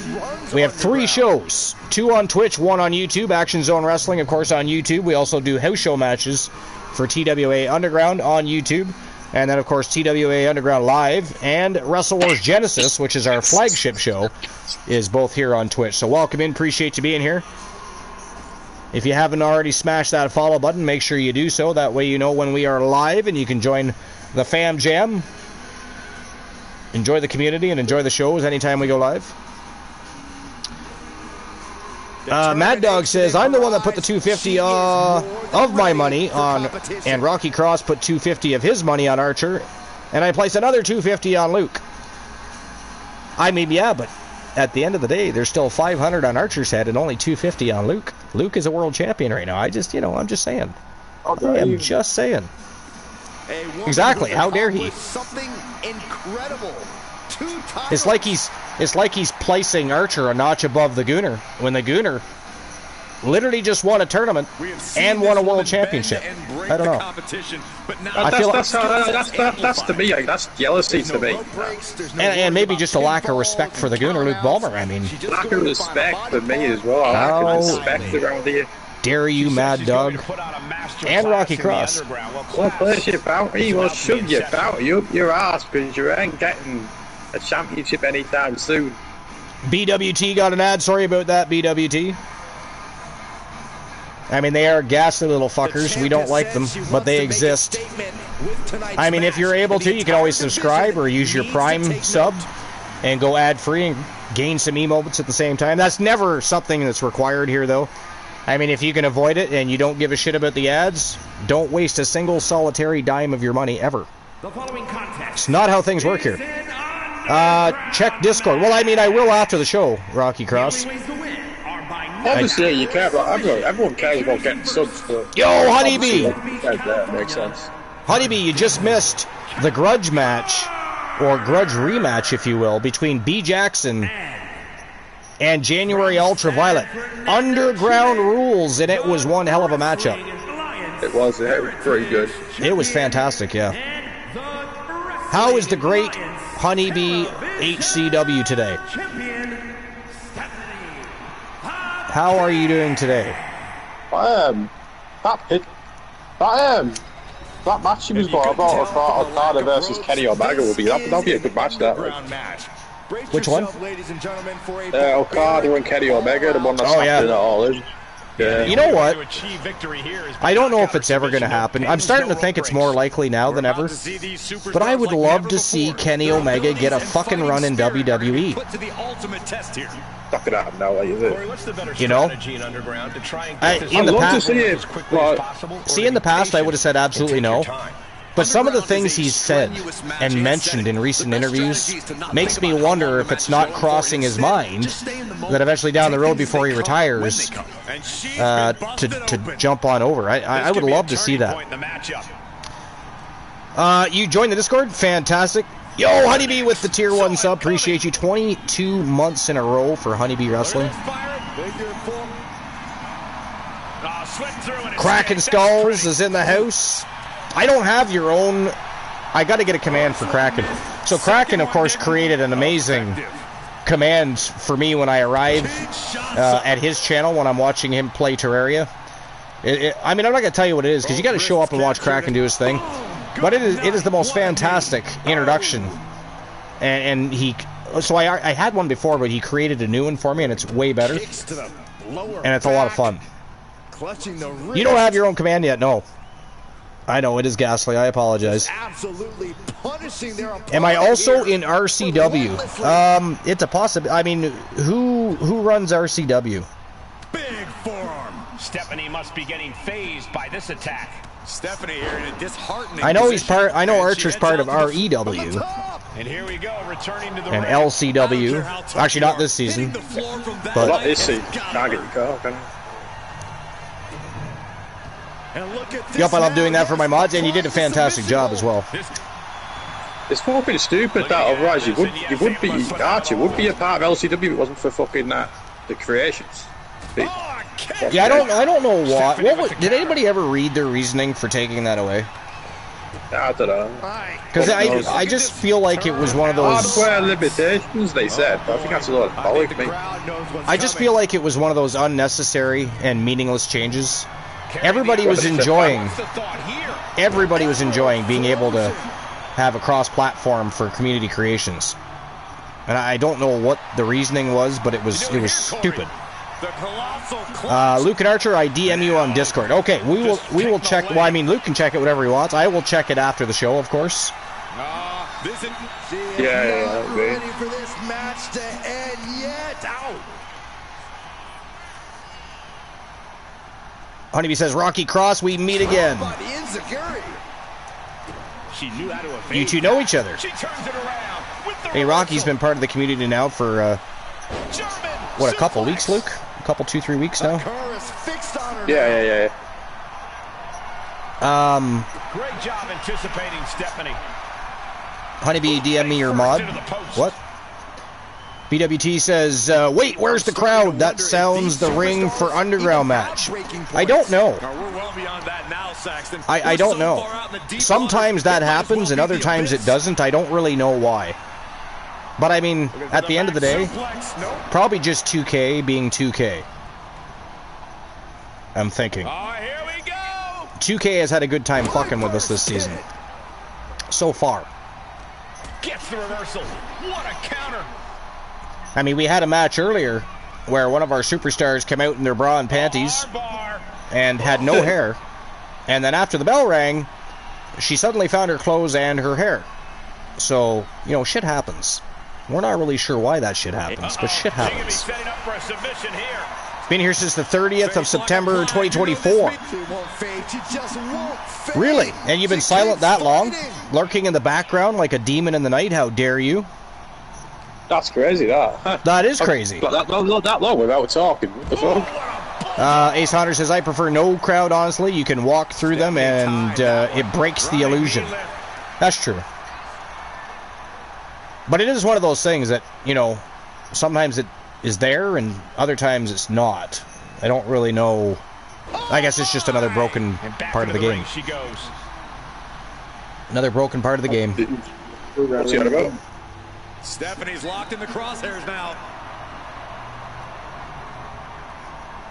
We have 3 shows. 2 on Twitch, 1 on YouTube. Action Zone Wrestling, of course, on YouTube. We also do house show matches for TWA Underground on YouTube. And then, of course, TWA Underground Live and Wrestle Wars Genesis, which is our flagship show, is both here on Twitch. So welcome in. Appreciate you being here. If you haven't already smashed that follow button, make sure you do so. That way you know when we are live and you can join the Fam Jam. Enjoy the community and enjoy the shows anytime we go live. Mad Dog says, I'm the one that put the 250 of my money on, and Rocky Cross put 250 of his money on Archer, and I placed another 250 on Luke. I mean, yeah, but at the end of the day, there's still 500 on Archer's head and only 250 on Luke. Luke is a world champion right now. I'm just saying. Okay. I am just saying. Exactly. How dare he? Something incredible. It's like he's placing Archer a notch above the Gooner when the Gooner literally just won a tournament and won a world championship. I don't know. I feel that's to me. Like, that's jealousy to me. And maybe just a lack of respect for the Gooner, Luke Ballmer. I mean, lack of respect for me as well. I lack of respect around here. Dare you, Mad Dog, and Rocky Cross. Well, place your bounty. Well, shove your bounty up your ass because you ain't getting a championship anytime soon. BWT got an ad. Sorry about that, BWT. I mean, they are ghastly little fuckers. We don't like them, but they exist. I mean, if you're able to, you can always subscribe or use your Prime sub and go ad-free and gain some emotes at the same time. That's never something that's required here, though. I mean, if you can avoid it and you don't give a shit about the ads, don't waste a single solitary dime of your money ever. It's not how things work here. Check Discord. Well, I mean, I will after the show, Rocky Cross. Obviously, you care about everyone cares about getting subs. But yo, Honeybee! That makes sense. Honeybee, you just missed the grudge match, or grudge rematch, if you will, between B. Jackson and January Ultraviolet. Underground rules, and it was one hell of a matchup. It was pretty good. It was fantastic, yeah. How is the great Honeybee HCW today? How are you doing today? That match she was about Okada versus Kenny Omega would be that'll be a good match. That which one? Okada and Kenny Omega, the one that's happening at all is. Yeah. You know what? I don't know if it's ever going to happen. I'm starting to think it's more likely now than ever. But I would love to see Kenny Omega get a fucking run in WWE. Not gonna happen now, is it? You know? In the past, in the past, I would have said absolutely no. But some of the things he's said and mentioned in recent interviews makes me wonder if it's not crossing his mind that eventually down the road before he retires to jump on over. I would love to see that. You joined the Discord? Fantastic. Yo, Honeybee with the Tier 1 sub. Appreciate you. 22 months in a row for Honeybee Wrestling. Kraken Skulls is in the house. I don't have your own. I got to get a command for Kraken. So Kraken, of course, created an amazing command for me when I arrive at his channel when I'm watching him play Terraria. I mean, I'm not going to tell you what it is because you got to show up and watch Kraken do his thing. But it is the most fantastic introduction. And he... So I had one before, but he created a new one for me, and it's way better. And it's a lot of fun. You don't have your own command yet, no. I know, it is ghastly. I apologize. Am I also in RCW? It's a possibility. I mean, who runs RCW? Big forearm. Stephanie must be getting phased by this attack. Stephanie here in a disheartening. I know he's part. I know Archer's part of REW. And here we go, returning to the and LCW. Actually, not this season. But not this season. Can't get your car, can you? Yup, I love doing that for my mods, and you did a fantastic job as well. It's fucking stupid that otherwise you would be Archie would be a part of LCW if it wasn't for fucking the creations. Yeah, I don't know why. Did anybody ever read their reasoning for taking that away? I don't know. Because I just feel like it was one of those hardware limitations. They said, but I think that's a lot of bollocks, mate. I just feel like it was one of those unnecessary and meaningless changes. Everybody was enjoying being able to have a cross-platform for community creations, and I don't know what the reasoning was, but it was stupid. Luke and Archer, I DM you on Discord. Okay, we will check. Well, I mean, Luke can check it whatever he wants. I will check it after the show, of course. Yeah. Ready for this match to end yet? Out. Honeybee says, Rocky Cross, we meet again. You two know each other. Hey, Rocky's been part of the community now for what, a couple weeks, Luke? A couple, 2-3 weeks now? Yeah. Great job anticipating Stephanie. Honeybee, DM me your mod. What? BWT says, wait, where's the crowd? That sounds the ring for Underground match. I don't know. I don't know. Sometimes that happens and other times it doesn't. I don't really know why. But I mean, at the end of the day, probably just 2K being 2K. I'm thinking. 2K has had a good time fucking with us this season. So far. Gets the reversal. What a counter. I mean, we had a match earlier where one of our superstars came out in their bra and panties and had no hair. And then after the bell rang, she suddenly found her clothes and her hair. So, you know, shit happens. We're not really sure why that shit happens, but shit happens. Been here since the 30th of September 2024. Really? And you've been silent that long? Lurking in the background like a demon in the night? How dare you? That's crazy, that. That is crazy. That long without talking. What the fuck? Ace Hunter says, I prefer no crowd, honestly. You can walk through them and it breaks the illusion. That's true. But it is one of those things that, you know, sometimes it is there and other times it's not. I don't really know. I guess it's just another broken part of the game. Another broken part of the game. What's he on about? Stephanie's locked in the crosshairs now.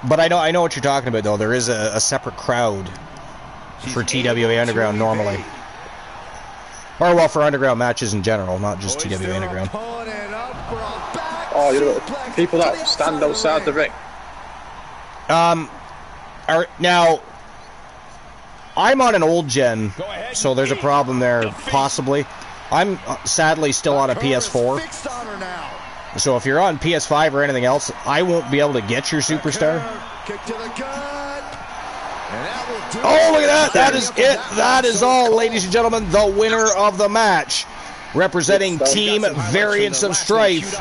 But I know what you're talking about, though. There is a separate crowd for TWA Underground normally. Or, well, for Underground matches in general, not just TWA Underground. Oh, you know, people that stand outside the ring. Now, I'm on an old gen, so there's a problem there, possibly. I'm sadly still on a PS4. So if you're on PS5 or anything else, I won't be able to get your superstar. Oh, look at that. That is it. That is all, ladies and gentlemen. The winner of the match, representing Team Variants of Strife,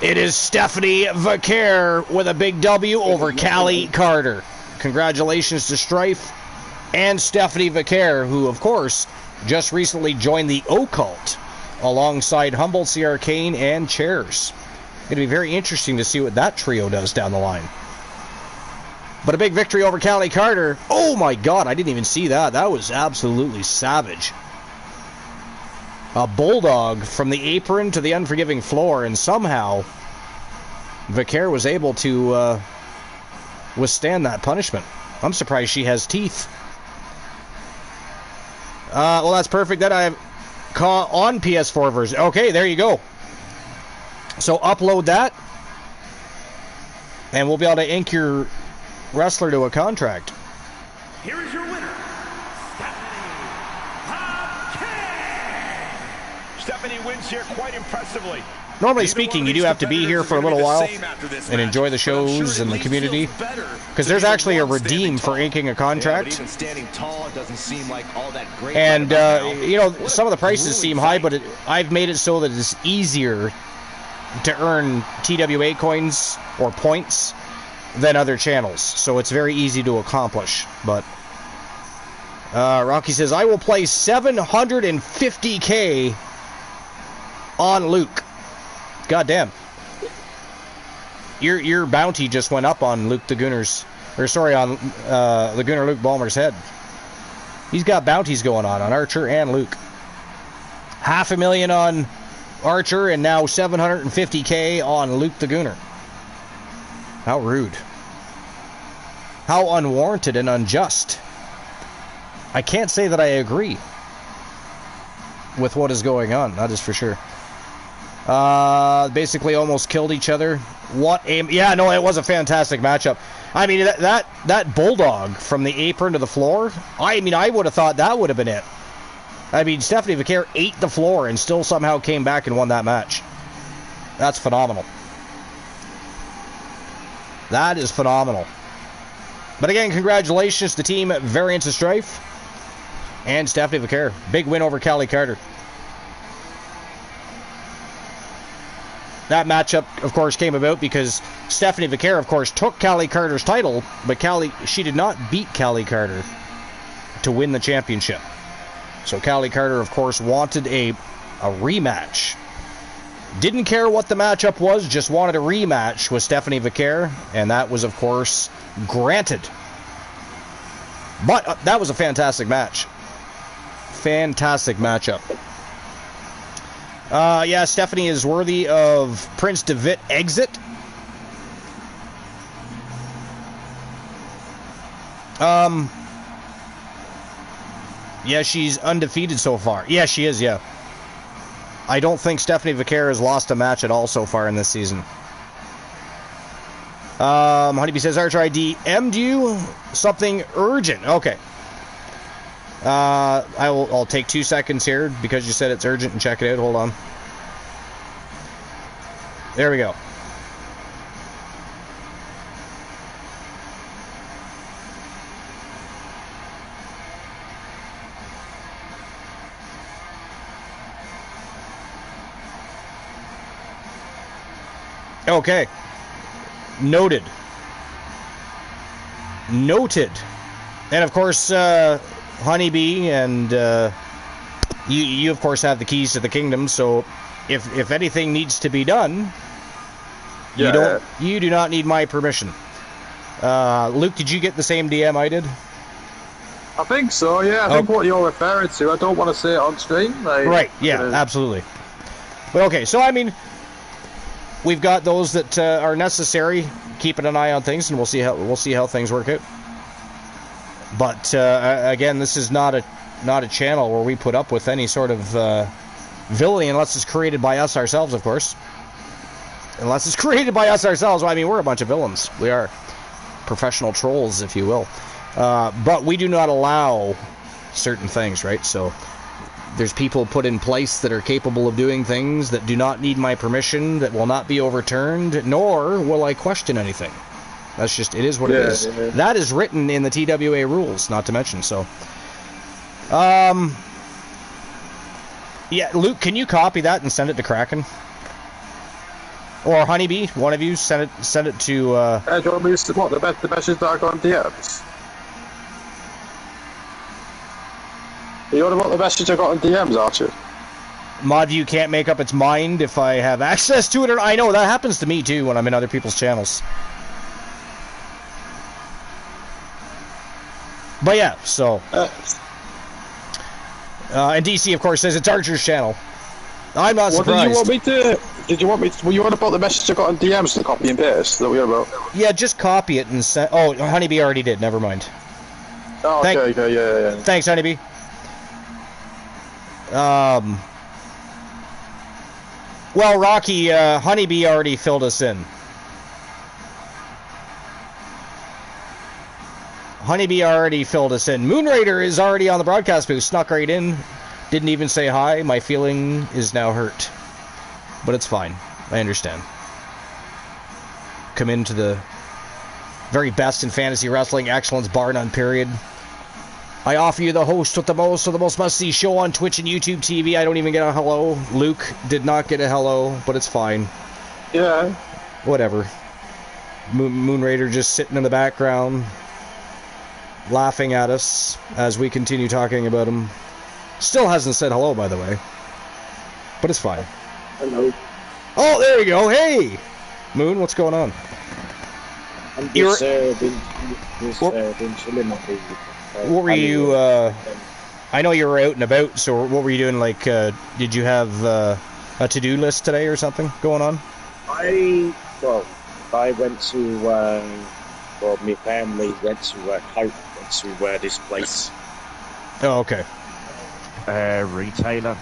it is Stephanie Vaquer with a big W over Callie Carter. Congratulations to Strife and Stephanie Vaquer, who, of course, just recently joined the Occult alongside Humboldt, C. Arcane, and Chairs. It'll be very interesting to see what that trio does down the line. But a big victory over Callie Carter. Oh my god, I didn't even see that. That was absolutely savage. A bulldog from the apron to the unforgiving floor, and somehow Vaquer was able to withstand that punishment. I'm surprised she has teeth. Well, that's perfect. Then I have on PS4 version. Okay, there you go. So upload that, and we'll be able to ink your wrestler to a contract. Here is your winner, Stephanie wins here quite impressively. Normally speaking, you do have to be here for a little while and enjoy the shows and the community, because there's actually a redeem for inking a contract. And, you know, some of the prices seem high, but I've made it so that it's easier to earn TWA coins or points than other channels. So it's very easy to accomplish. But Rocky says, I will play 750k on Luke. God damn. Your bounty just went up on Luke the Gooner's, or sorry, on the Gooner Luke Ballmer's head. He's got bounties going on Archer and Luke. 500,000 on Archer and now 750k on Luke the Gooner. How rude. How unwarranted and unjust. I can't say that I agree with what is going on, that is for sure. Basically almost killed each other. What a... Yeah, no, it was a fantastic matchup. I mean, that bulldog from the apron to the floor, I mean, I would have thought that would have been it. I mean, Stephanie Vaquer ate the floor and still somehow came back and won that match. That's phenomenal. That is phenomenal. But again, congratulations to Team Variants of Strife and Stephanie Vaquer. Big win over Callie Carter. that matchup, of course, came about because Stephanie Vaquer, of course, took Callie Carter's title, but she did not beat Callie Carter to win the championship. So Callie Carter, of course, wanted a rematch. Didn't care what the matchup was, just wanted a rematch with Stephanie Vaquer, and that was, of course, granted. But that was a fantastic match. Fantastic matchup. Yeah, Stephanie is worthy of Prince Devitt exit. Yeah, she's undefeated so far. Yeah, she is, yeah. I don't think Stephanie Vaquer has lost a match at all so far in this season. Honeybee says, Archer, I DM'd you something urgent. Okay. I'll take 2 seconds here because you said it's urgent and check it out. Hold on. There we go. Okay. Noted. Noted. And of course, Honeybee and you of course have the keys to the kingdom, so if anything needs to be done, you do not need my permission. Luke, did you get the same DM I did? I think so, yeah. I think what you're referring to, I don't want to say it on stream. Right, yeah, absolutely. But okay, so I mean, we've got those that are necessary, keeping an eye on things, and we'll see how things work out. But again, this is not a channel where we put up with any sort of villainy unless it's created by us ourselves, of course. Unless it's created by us ourselves. Well, I mean, we're a bunch of villains. We are professional trolls, if you will. But we do not allow certain things, right? So there's people put in place that are capable of doing things that do not need my permission, that will not be overturned, nor will I question anything. That's just, it is what it is. Yeah. That is written in the TWA rules, not to mention, so. Yeah, Luke, can you copy that and send it to Kraken? Or Honeybee, one of you, send it to, do you want me to, what, the message that I got on DMs? You want to what the message I got on DMs, Archer? Modview can't make up its mind if I have access to it, or I know, that happens to me too when I'm in other people's channels. But yeah, so. And DC, of course, says it's Archer's channel. I'm not surprised. Did you want me to, were you on about the message I got on DMs to copy and paste that we were about? Yeah, just copy it and send. Oh, Honeybee already did, never mind. Oh, okay, yeah. Thanks, Honeybee. Well, Rocky, Honeybee already filled us in. Honeybee already filled us in. Moonraider is already on the broadcast booth, snuck right in. Didn't even say hi. My feeling is now hurt. But it's fine. I understand. Come into the very best in fantasy wrestling. Excellence, bar none, period. I offer you the host with the most of the most must-see show on Twitch and YouTube TV. I don't even get a hello. Luke did not get a hello, but it's fine. Yeah. Whatever. Moonraider just sitting in the background, laughing at us as we continue talking about him. Still hasn't said hello, by the way. But it's fine. Hello. Oh, there we go. Hey! Moon, what's going on? I'm just been chilling on the... What were you, I know you were out and about, so what were you doing, like, did you have a to-do list today or something going on? I went to, my family went to this place. Oh, okay. Retailer.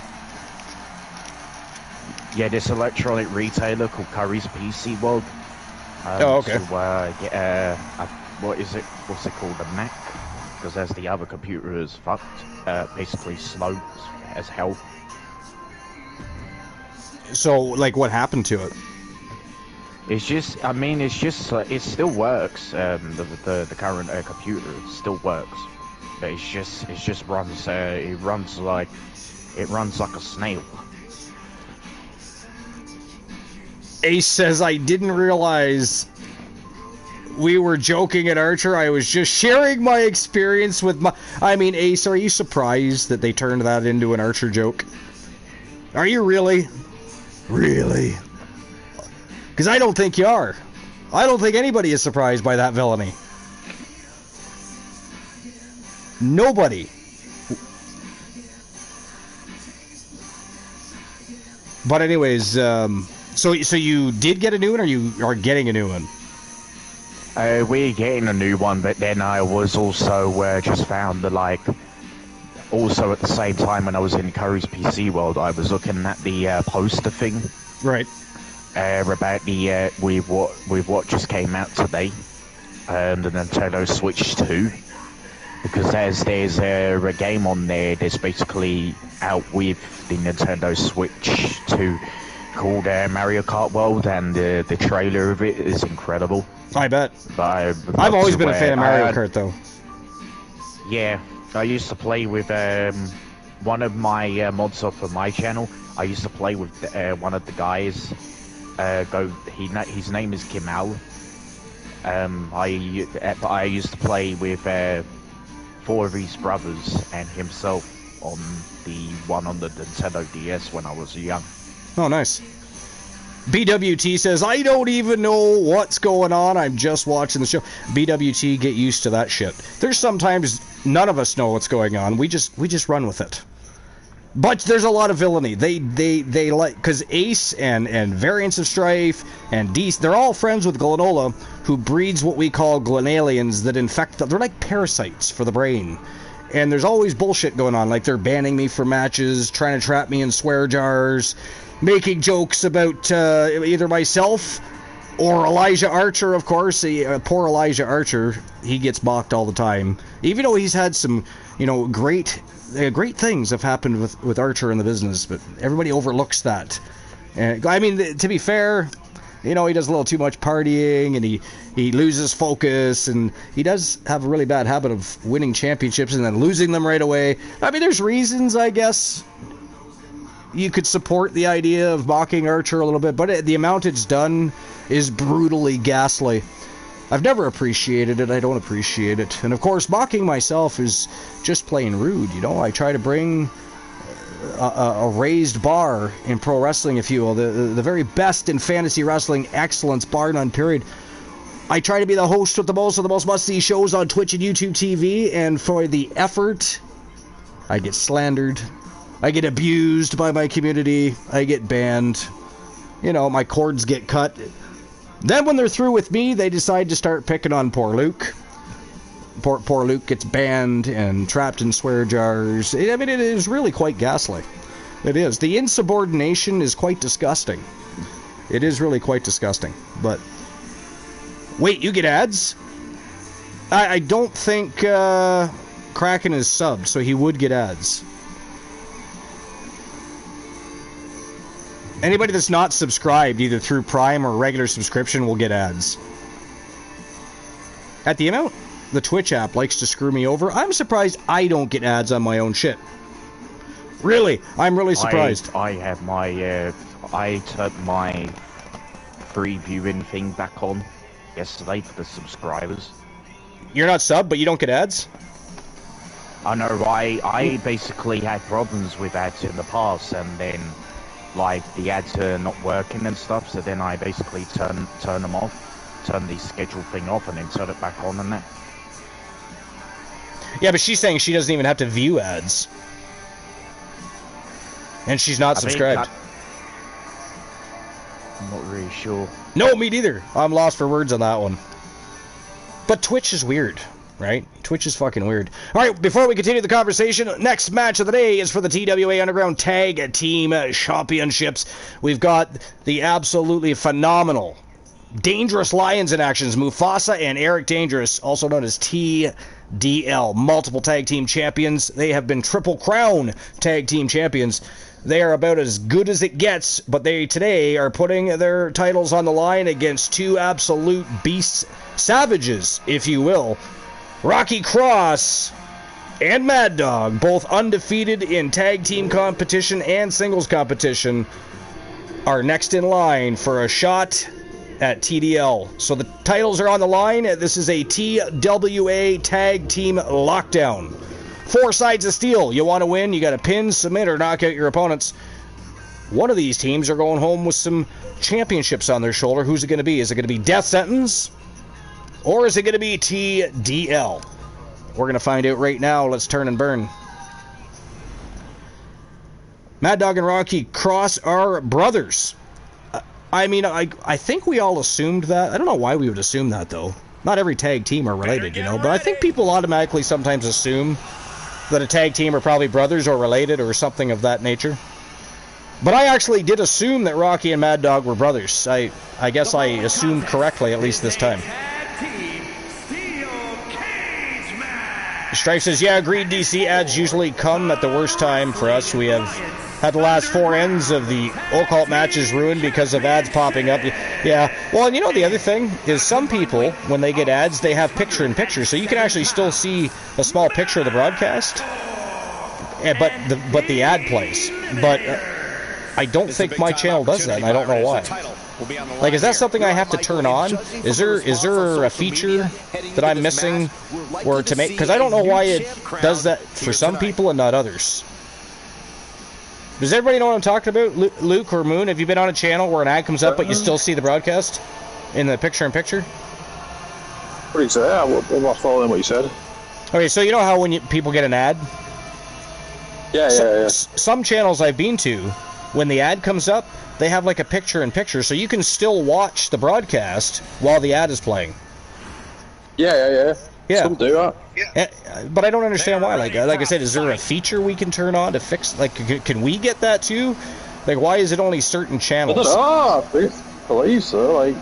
Yeah, this electronic retailer called Curry's PC World. Oh, okay. To get what's it called, a Mac? Because as the other computer is fucked, basically slow as hell. So, like, what happened to it? It's just, I mean, it still works. The current computer still works, but it just runs. It runs like a snail. Ace says, I didn't realize we were joking at Archer. I was just sharing my experience with my... I mean, Ace, are you surprised that they turned that into an Archer joke? Are you really? Really? Because I don't think you are. I don't think anybody is surprised by that villainy. Nobody. But anyways, so you did get a new one, or you are getting a new one? We're getting a new one, but then I was also just found that, like, also at the same time when I was in Curry's PC World, I was looking at the poster thing. Right. About the with what just came out today, the Nintendo Switch 2, because there's a game on there that's basically out with the Nintendo Switch 2 called Mario Kart World, and the trailer of it is incredible. I bet. But I've always been a fan of Mario Kart, though. Yeah, I used to play with one of my mods off of my channel. I used to play with one of the guys. His name is Kimal. I used to play with 4 of his brothers and himself on the one on the Nintendo DS when I was young. Oh, nice. BWT says, I don't even know what's going on. I'm just watching the show. BWT, get used to that shit. There's sometimes none of us know what's going on. We just run with it. But there's a lot of villainy. They like, because Ace and Variants of Strife and DC, they're all friends with Glanola, who breeds what we call Glanalians that infect them. They're like parasites for the brain. And there's always bullshit going on, like they're banning me from matches, trying to trap me in swear jars, making jokes about either myself or Elijah Archer, of course. Poor Elijah Archer, he gets mocked all the time. Even though he's had some, great things have happened with Archer in the business, but everybody overlooks that. I mean, to be fair, he does a little too much partying, and he loses focus, and he does have a really bad habit of winning championships and then losing them right away. I mean, there's reasons, I guess, you could support the idea of mocking Archer a little bit, but the amount it's done is brutally ghastly. I've never appreciated it. I don't appreciate it. And of course, mocking myself is just plain rude. I try to bring a raised bar in pro wrestling, if you will. The very best in fantasy wrestling excellence, bar none, period. I try to be the host of the most must-see shows on Twitch and YouTube TV, and for the effort, I get slandered. I get abused by my community. I get banned. My cords get cut. Then when they're through with me, they decide to start picking on poor Luke. Poor Luke gets banned and trapped in swear jars. I mean, it is really quite ghastly. It is. The insubordination is quite disgusting. It is really quite disgusting. But, wait, you get ads? I don't think Kraken is subbed, so he would get ads. Anybody that's not subscribed, either through Prime or regular subscription, will get ads. At the amount the Twitch app likes to screw me over, I'm surprised I don't get ads on my own shit. Really, I'm really surprised. I have my, I turned my free viewing thing back on yesterday for the subscribers. You're not sub, but you don't get ads? I know, I basically had problems with ads in the past, and then, like, the ads are not working and stuff, so then I basically turn them off, turn the schedule thing off, and then turn it back on and that. Yeah, but she's saying she doesn't even have to view ads. And she's not subscribed. I'm not really sure. No, me neither. I'm lost for words on that one. But Twitch is weird, right? Twitch is fucking weird. Alright, before we continue the conversation, next match of the day is for the TWA Underground Tag Team Championships. We've got the absolutely phenomenal Dangerous Lions in actions, Mufasa and Eric Dangerous, also known as TDL, multiple tag team champions. They have been Triple Crown tag team champions. They are about as good as it gets, but they today are putting their titles on the line against two absolute beasts, savages, if you will. Rocky Cross and Mad Dog, both undefeated in tag team competition and singles competition. are next in line for a shot at TDL. So the titles are on the line. This is a TWA Tag Team Lockdown. 4 sides of steel. You want to win, you got to pin, submit, or knock out your opponents. One of these teams are going home with some championships on their shoulder. Who's it going to be? Is it going to be Death Sentence? Or is it going to be TDL? We're going to find out right now. Let's turn and burn. Mad Dog and Rocky Cross are brothers. I mean, I think we all assumed that. I don't know why we would assume that, though. Not every tag team are related, you know. But I think people automatically sometimes assume that a tag team are probably brothers or related or something of that nature. But I actually did assume that Rocky and Mad Dog were brothers. I guess I assumed correctly, at least this time. Strife says, yeah, agreed, DC. Ads usually come at the worst time for us. We have had the last 4 ends of the occult matches ruined because of ads popping up. Yeah, well, and you know the other thing is some people, when they get ads, they have picture-in-picture, so you can actually still see a small picture of the broadcast, but the ad plays. But I don't think my channel does that, and I don't know why. Like, is that something I have to turn on? Is there a feature that I'm missing where to make? Because I don't know why it does that for some people and not others. Does everybody know what I'm talking about? Luke or Moon, have you been on a channel where an ad comes up but you still see the broadcast in the picture-in-picture? What do you say? I'm not following what you said. Okay, so you know how when people get an ad? Yeah. Some channels I've been to, when the ad comes up, they have like a picture-in-picture, so you can still watch the broadcast while the ad is playing. Yeah. Some do that. But I don't understand why. Like I said, is there a feature we can turn on to fix? Like, can we get that too? Like, why is it only certain channels? I don't know. I believe so. Like,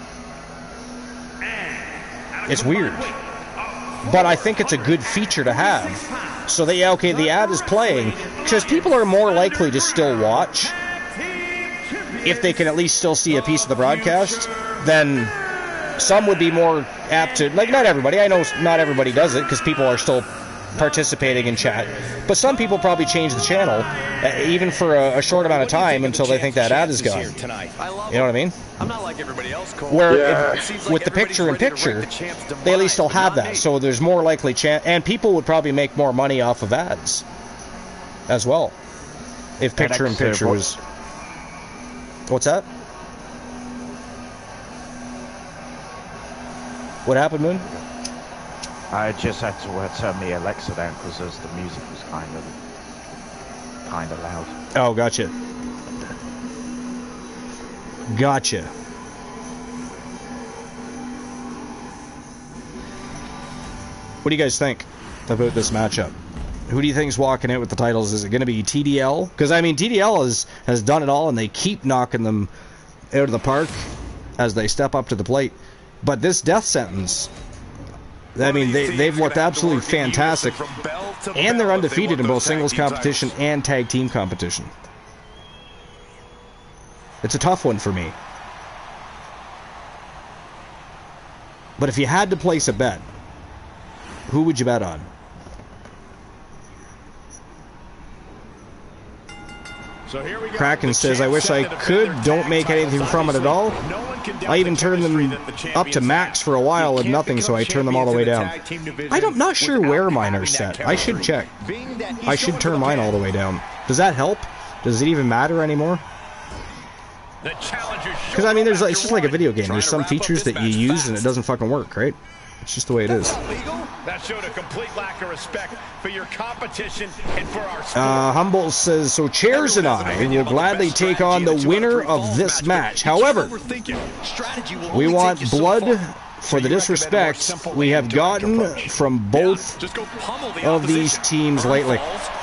it's weird. But I think it's a good feature to have. So the ad is playing because people are more likely to still watch if they can at least still see a piece of the broadcast. Then some would be more apt to, like, not everybody. I know not everybody does it because people are still participating in chat. But some people probably change the channel, even for a short amount of time, until they think that ad is gone. You know what I mean? I'm not like everybody else, Cole. Where with the picture-in-picture, they at least still have that. So there's more likely chance, and people would probably make more money off of ads as well if picture-in-picture was. What's that? What happened, Moon? I just had to turn the Alexa down because the music was kind of loud. Oh, gotcha. What do you guys think about this matchup? Who do you think's walking out with the titles? Is it going to be TDL? Because, I mean, TDL has done it all, and they keep knocking them out of the park as they step up to the plate. But this Death Sentence, I mean, they've looked absolutely fantastic, and they're undefeated in both singles competition and tag team competition. It's a tough one for me. But if you had to place a bet, who would you bet on? Kraken says, I wish I could. Don't make anything from it at all. I even turned them up to max for a while and nothing, so I turned them all the way down. I'm not sure where mine are set. I should check. I should turn mine all the way down. Does that help? Does it even matter anymore? Because, I mean, it's just like a video game. There's some features that you use and it doesn't fucking work, right? It's just the way it is. That showed a complete lack of respect for your competition and for our sport. Humboldt says, so Chairs and I will gladly take on the winner of this match. However, we want blood for the disrespect we have gotten from both of these teams lately.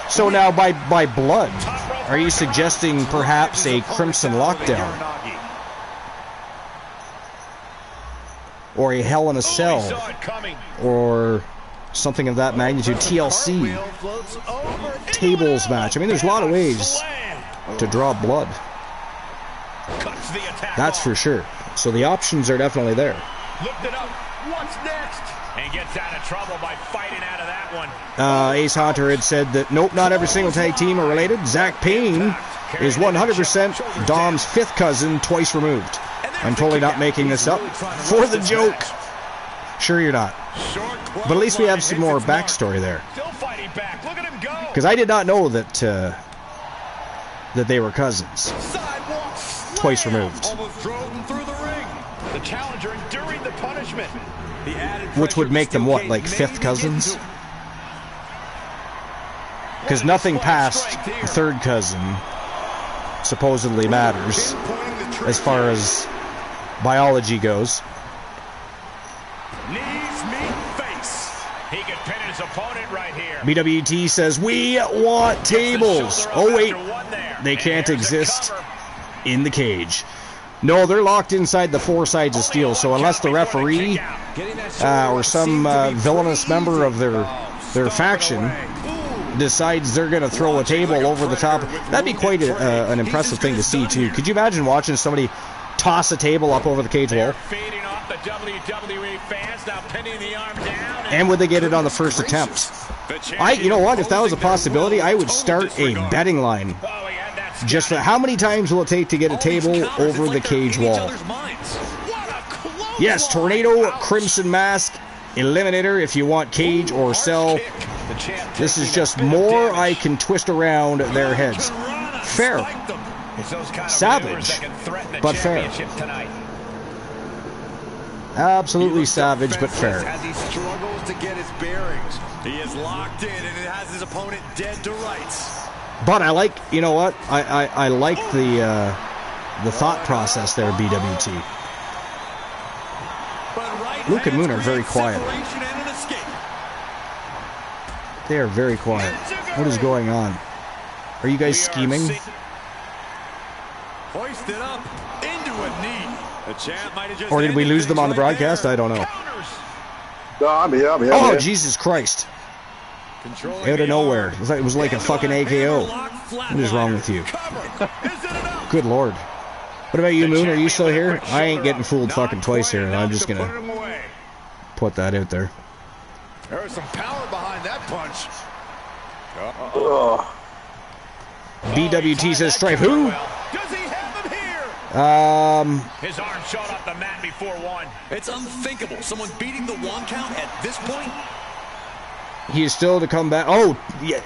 So now, by blood, are you suggesting perhaps a Crimson Lockdown? Or a Hell in a Cell, or something of that magnitude, TLC, tables match. I mean, there's a lot of ways to draw blood. That's for sure. So the options are definitely there. Looked it up. What's next? And gets out of trouble by fighting out of that one. Ace Hunter had said that, nope, not every single tag team are related. Zach Payne is 100% Dom's fifth cousin, twice removed. I'm totally not making this up for the joke. Sure you're not. But at least we have some more backstory there. Because I did not know that that they were cousins. Twice removed. The challenger enduring the punishment. Which would make them what, like fifth cousins? Because nothing past third cousin supposedly matters as far as biology goes. Knees meet face. He could pin his opponent right here. BWT says, we want tables. Oh, wait. They can't exist in the cage. No, they're locked inside the four sides of steel, so unless the referee or some villainous member of their faction decides they're going to throw a table over the top, that'd be quite an impressive thing to see, too. Could you imagine watching somebody toss a table up over the cage wall? And would they get it on the first attempt? You know what? If that was a possibility, I would start a betting line. Just how many times will it take to get a table over the cage wall? Yes, Tornado, Crimson Mask, Eliminator if you want cage or cell. This is just more I can twist around their heads. Fair. Savage, but fair. Absolutely savage, but fair. As he struggles to get his bearings, he is locked in and it has his opponent dead to rights. But I like, you know what? I like the thought process there, BWT. Luke and Moon are very quiet. They are very quiet. What is going on? Are you guys scheming? Hoisted up into a knee. The champ might have just Or did we lose them on the broadcast? I don't know. No, I'm here. Oh, Jesus Christ. Out of nowhere. It was like a fucking AKO. What is wrong with you? Good Lord. What about you, Moon? Are you still here? I ain't getting fooled fucking twice here, and I'm just gonna put that out there. There was some power behind that punch. BWT says Strife. Who? Does he have him here? His arm shot off the mat before one. It's unthinkable. Someone beating the one count at this point. He is still to come back. Oh, yeah.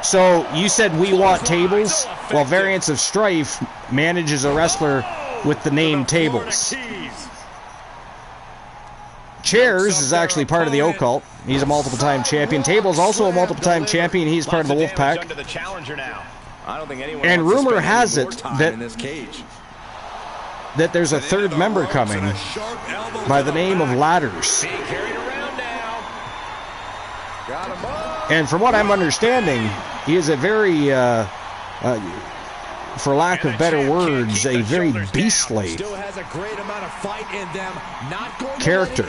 So you said we want tables? Well, Variants of Strife manages a wrestler with the name Tables. Chairs is actually part of the occult. He's a multiple-time champion. Tables also a multiple-time champion. He's part of the Wolfpack. And rumor has it that there's a third member coming by the name of Ladders. And from what I'm understanding, he is a very, for lack of better words, a very beastly character.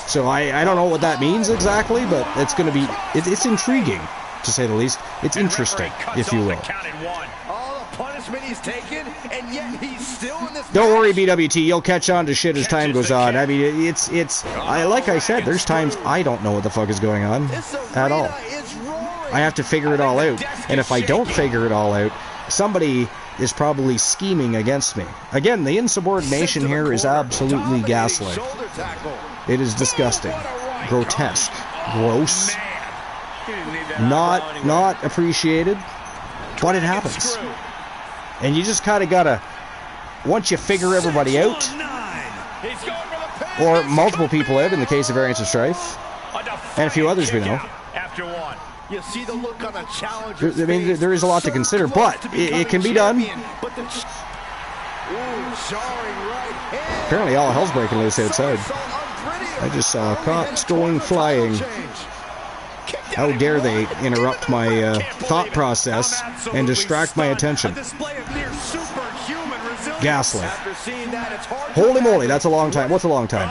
So I don't know what that means exactly, but it's going to be, it's intriguing, to say the least. It's interesting, if you will. Don't worry, BWT, you'll catch on to shit as time goes on. I mean, like I said, there's times I don't know what the fuck is going on at all. I have to figure it all out. And if I don't figure it all out, somebody is probably scheming against me. Again, the insubordination here is absolutely ghastly. It is disgusting. Grotesque. Gross. Not appreciated. But it happens. And you just kind of gotta, once you figure everybody out, or multiple people out in the case of Variants of Strife, and a few others we know. You see the look on a challenger. I mean, there is a lot to consider, but it can be done. Apparently all hell's breaking loose outside. I just saw cops going flying. How dare they interrupt my thought process and distract my attention. Ghastly. Holy moly, that's a long time. What's a long time?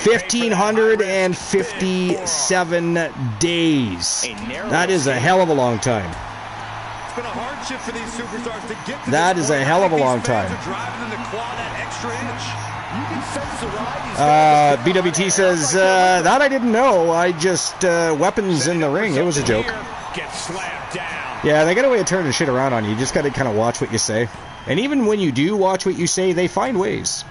1,557 days. That is a hell of a long time. That is a hell of a long time. BWT says, that I didn't know. I just, weapons in the ring. It was a joke. Gets slammed down. Yeah, they got a way of turning shit around on you. You just got to kind of watch what you say. And even when you do watch what you say, they find ways.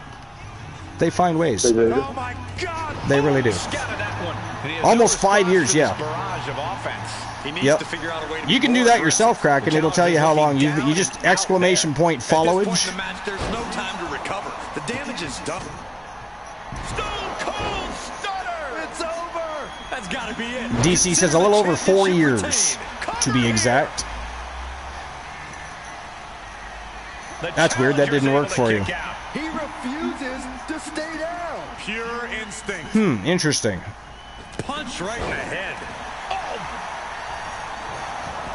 They find ways. They do. Oh my God! They really do. Scattered that one. And he has Almost no 5 years, response to yeah. this barrage of offense. He needs Yep. to figure out a way to You be can do more that yourself, aggressive. Kraken. It'll tell you how long you just exclamation point At this point followage. in the match, there's no time to recover. The damage is done. Stone Cold Stunner! It's over! That's got to be it. DC says a little over 4 years, to be exact. That's weird. That didn't work for you. He refuses to stay down. Pure instinct. Interesting. Punch right in the head. Oh!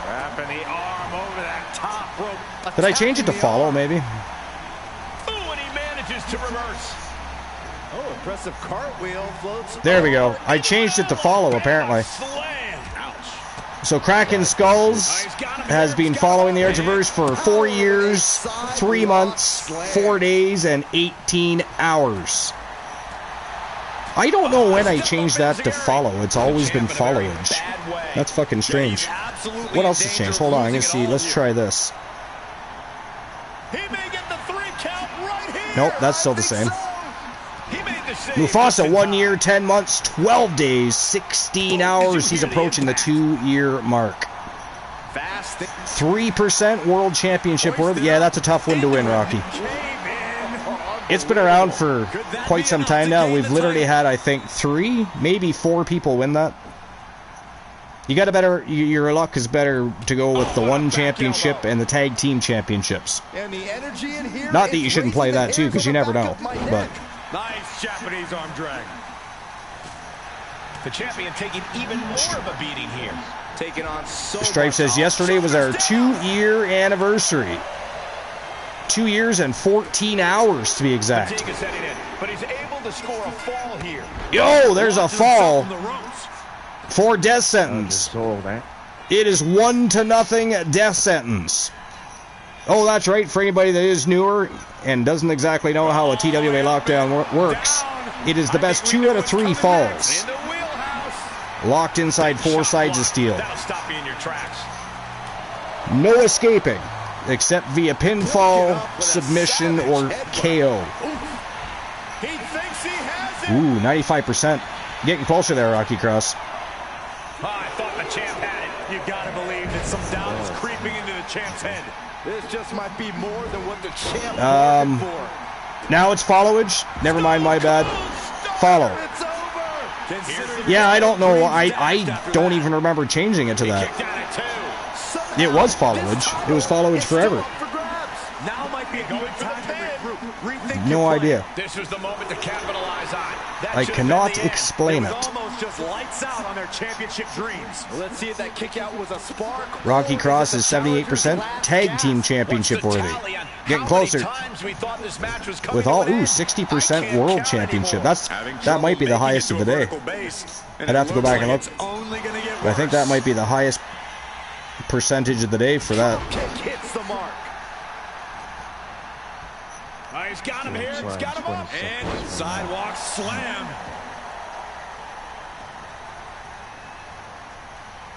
Wrapping the arm over that top rope. Did I change it to follow, maybe? Ooh, and he manages to reverse. Oh, impressive cartwheel floats. There we go. I changed it to follow, apparently. Slam. Ouch. So Kraken Skulls has been following the Archverse for 4 years, 3 months, 4 days, and 18 hours. I don't know when I changed that to follow. It's always been followage. That's fucking strange. What else has changed? Hold on, I'm gonna see. Let's try this. He may get the 3 count right here. Nope, that's still the same. He made the save. Mufasa, 1 year, 10 months, 12 days, 16 hours. He's approaching the 2-year mark. 3% World Championship worth. Yeah, that's a tough one to win, Rocky. It's been around for quite some time now. We've literally had, I think, 3, maybe 4 people win that. You got a better, your luck is better to go with the 1 championship and the tag team championships. Not that you shouldn't play that too, because you never know. But Nice Japanese arm drag. The champion taking even more of a beating here. Taking on so Stripe says yesterday was our 2-year anniversary. 2 years and 14 hours to be exact. But he's able to score a fall here. Yo, there's a fall for death sentence. It is 1-0 death sentence. Oh, that's right. For anybody that is newer and doesn't exactly know how a TWA lockdown works, it is the best 2 out of 3 falls. Locked inside 4 sides of steel. No escaping, except via pinfall, submission, or KO. Ooh, 95%. Getting closer there, Rocky Cross. I thought the champ had it. You gotta believe that some doubt is creeping into the champ's head. This just might be more than what the champ wanted for. Now it's followage. Never mind, my bad. Follow. Yeah, I don't know. I don't even remember changing it to that. It was followage. It was followage forever. Now might be a good time to regroup. No idea. This was the moment to capitalize on. I cannot explain it. Almost just lights out on their championship dreams. Let's see if that kick out was a spark. Rocky Cross is 78% tag team championship worthy. Getting closer. With all 60% world championship. That might be the highest of the day. I'd have to go back and look. But I think that might be the highest percentage of the day for that. Hits the mark. He's got him here. He's got him up. And sidewalk slam.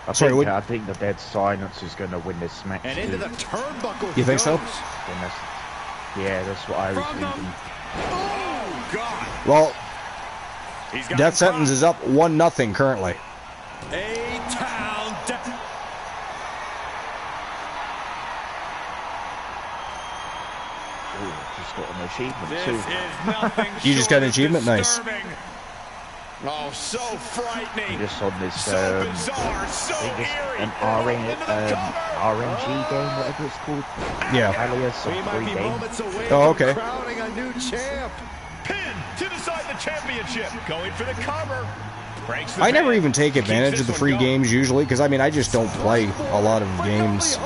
I think the dead silence is going to win this match. And into the turnbuckle. You think so? Yeah, that's what I was thinking. Oh, God. Well, death sentence is up 1-0 currently. A-Town death. Just got an achievement This too. is nothing. You just got an achievement? Nice. Oh, so frightening. Just on this, So bizarre, so eerie. an RNG game, whatever it's called. Yeah. Alias, We might be game. moments away Oh, okay. from crowning a new champ. Pin to decide the championship. Going for the cover. Breaks the I never pin. even take Keeps advantage this of the one free going. games usually, because I mean I just don't play a lot of games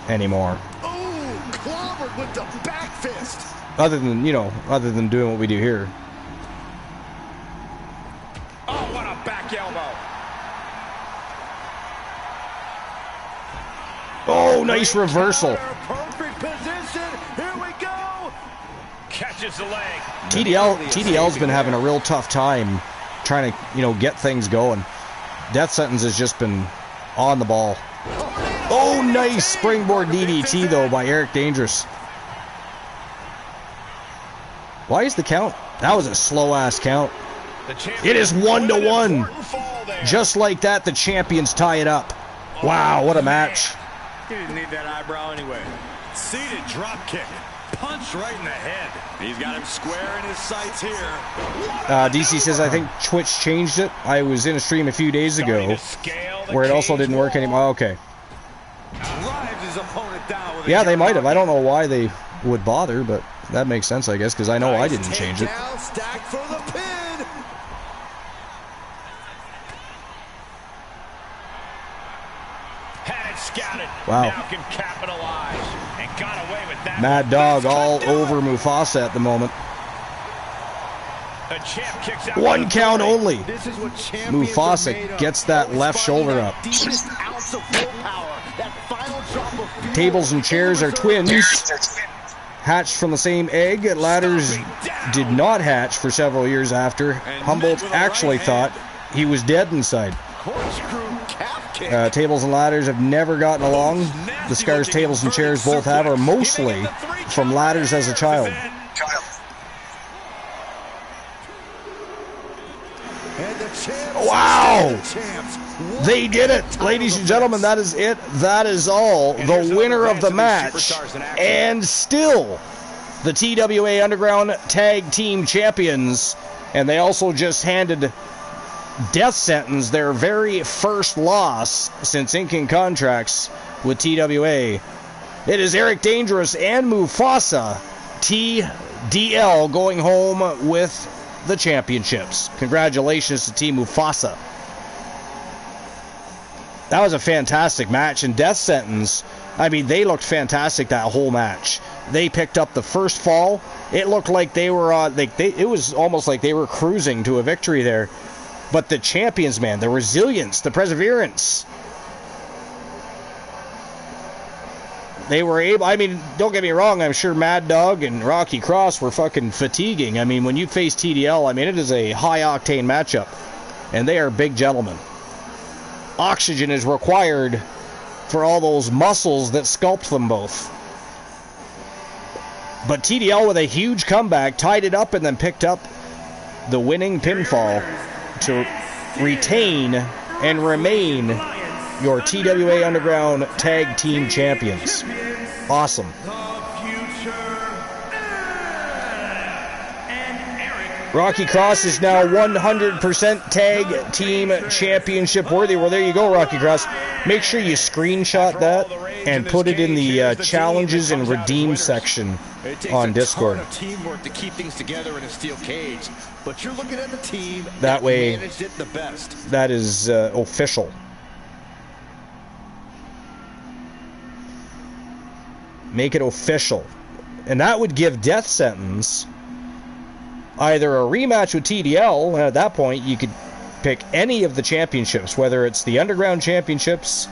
anymore. Ooh, clobbered with the back fist. Other than doing what we do here. Oh, what a back elbow. Oh, nice reversal. Perfect position. Here we go. Catches the leg. TDL's been having a real tough time trying to, get things going. Death Sentence has just been on the ball. Oh, nice springboard DDT, though, by Eric Dangerous. Why is the count? That was a slow-ass count. It is 1-1. Just like that, the champions tie it up. Wow, what a match. He didn't need that eyebrow anyway. Seated drop kick. Punch right in the head. He's got him square in his sights here. DC says, I think Twitch changed it. I was in a stream a few days ago where it also didn't work anymore. Oh, okay. Yeah, they might have. I don't know why they would bother, but that makes sense, I guess, because I know I didn't change it. Wow. Now can capitalize and got away with that. Mad Dog all over Mufasa at the moment. The champ kicks out. One count only. This is what Mufasa gets that left shoulder up. Tables and chairs are twins. Hatched from the same egg. Ladders did not hatch for several years after. Humboldt actually thought he was dead inside. Tables and ladders have never gotten along. The scars tables and chairs both have are mostly from ladders as a child. Wow! They did it! Ladies and gentlemen, that is it. That is all. The winner of the match, and still the TWA Underground Tag Team Champions. And they also just handed Death Sentence their very first loss since inking contracts with TWA. It is Eric Dangerous and Mufasa, TDL, going home with the championships. Congratulations to Team Mufasa. That was a fantastic match, and Death Sentence, I mean, they looked fantastic that whole match. They picked up the first fall. It looked like they were it was almost like they were cruising to a victory there. But the champions, man, the resilience, the perseverance. They were able, I mean, don't get me wrong, I'm sure Mad Dog and Rocky Cross were fucking fatiguing. I mean, when you face TDL, I mean, it is a high-octane matchup. And they are big gentlemen. Oxygen is required for all those muscles that sculpt them both. But TDL with a huge comeback, tied it up and then picked up the winning pinfall to retain and remain your TWA Underground Tag Team Champions. Awesome. Rocky Cross is now 100% Tag Team Championship worthy. Well, there you go, Rocky Cross. Make sure you screenshot that and put it in the challenges and redeem section on Discord. It takes a ton of teamwork to keep things together in a steel cage, but you're looking at the team that way managed it the best. That is official. Make it official. And that would give Death Sentence either a rematch with TDL, and at that point you could pick any of the championships, whether it's the Underground Championships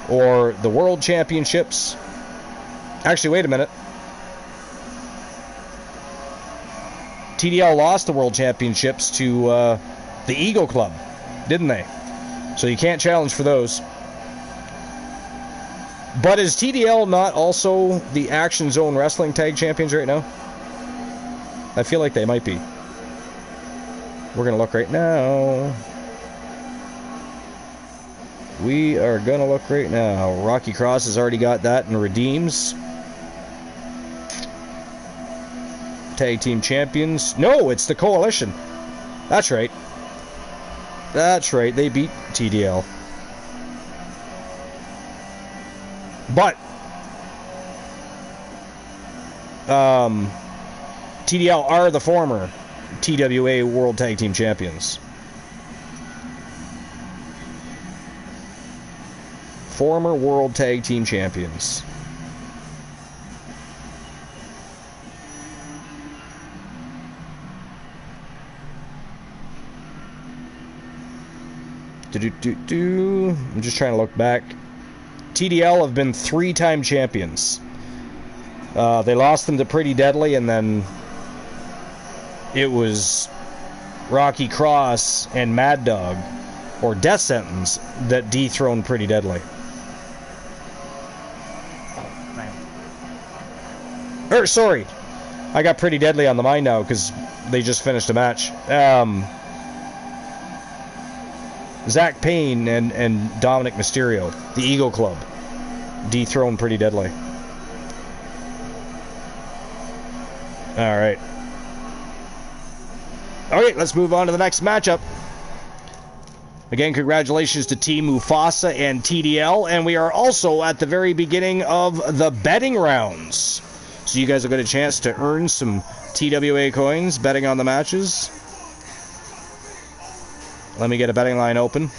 or the World Championships. Actually, wait a minute. TDL lost the World Championships to the Eagle Club, didn't they? So you can't challenge for those. But is TDL not also the Action Zone Wrestling Tag Champions right now? I feel like they might be. We're going to look right now. We are going to look right now. Rocky Cross has already got that and redeems. Tag Team Champions. No, it's the Coalition. That's right. That's right. They beat TDL. But TDL are the former TWA World Tag Team Champions. Former World Tag Team Champions. I'm just trying to look back. TDL have been 3-time champions. They lost them to Pretty Deadly, and then it was Rocky Cross and Mad Dog, or Death Sentence, that dethroned Pretty Deadly. Or, sorry. I got Pretty Deadly on the mind now because they just finished a match. Zach Payne and Dominic Mysterio, the Eagle Club, dethroned Pretty Deadly. All right. Okay, let's move on to the next matchup. Again, congratulations to Team Mufasa and TDL, and we are also at the very beginning of the betting rounds. So you guys will get a chance to earn some TWA coins betting on the matches. Let me get a betting line open.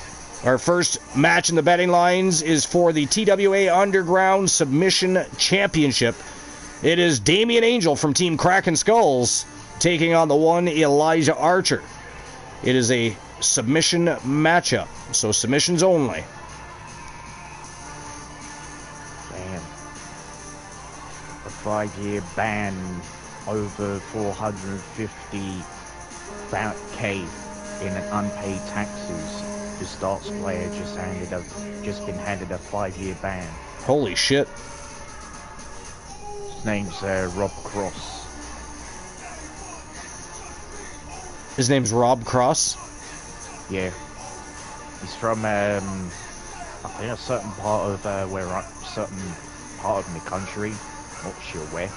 Our first match in the betting lines is for the TWA Underground Submission Championship. It is Damian Angel from Team Kraken Skulls taking on the one Elijah Archer. It is a submission matchup, so submissions only. Damn. A 5-year ban, over 450k in unpaid taxes. This darts player just been handed a 5-year ban. Holy shit. His name's Rob Cross. His name's Rob Cross? Yeah. He's from, I think a certain part of, certain part of the country. Not sure where.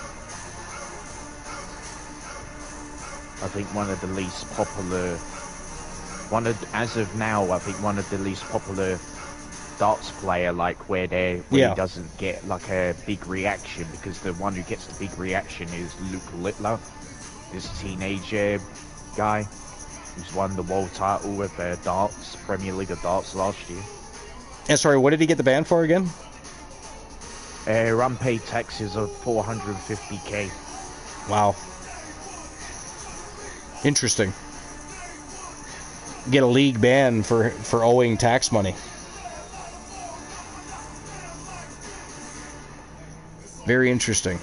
I think one of the least popular, as of now, I think one of the least popular darts player, like where he doesn't get like a big reaction, because the one who gets the big reaction is Luke Littler, this teenager guy who's won the world title with darts, Premier League of Darts last year. And sorry, what did he get the ban for again? Unpaid taxes of 450k. Wow. Interesting. Get a league ban for owing tax money. Very interesting.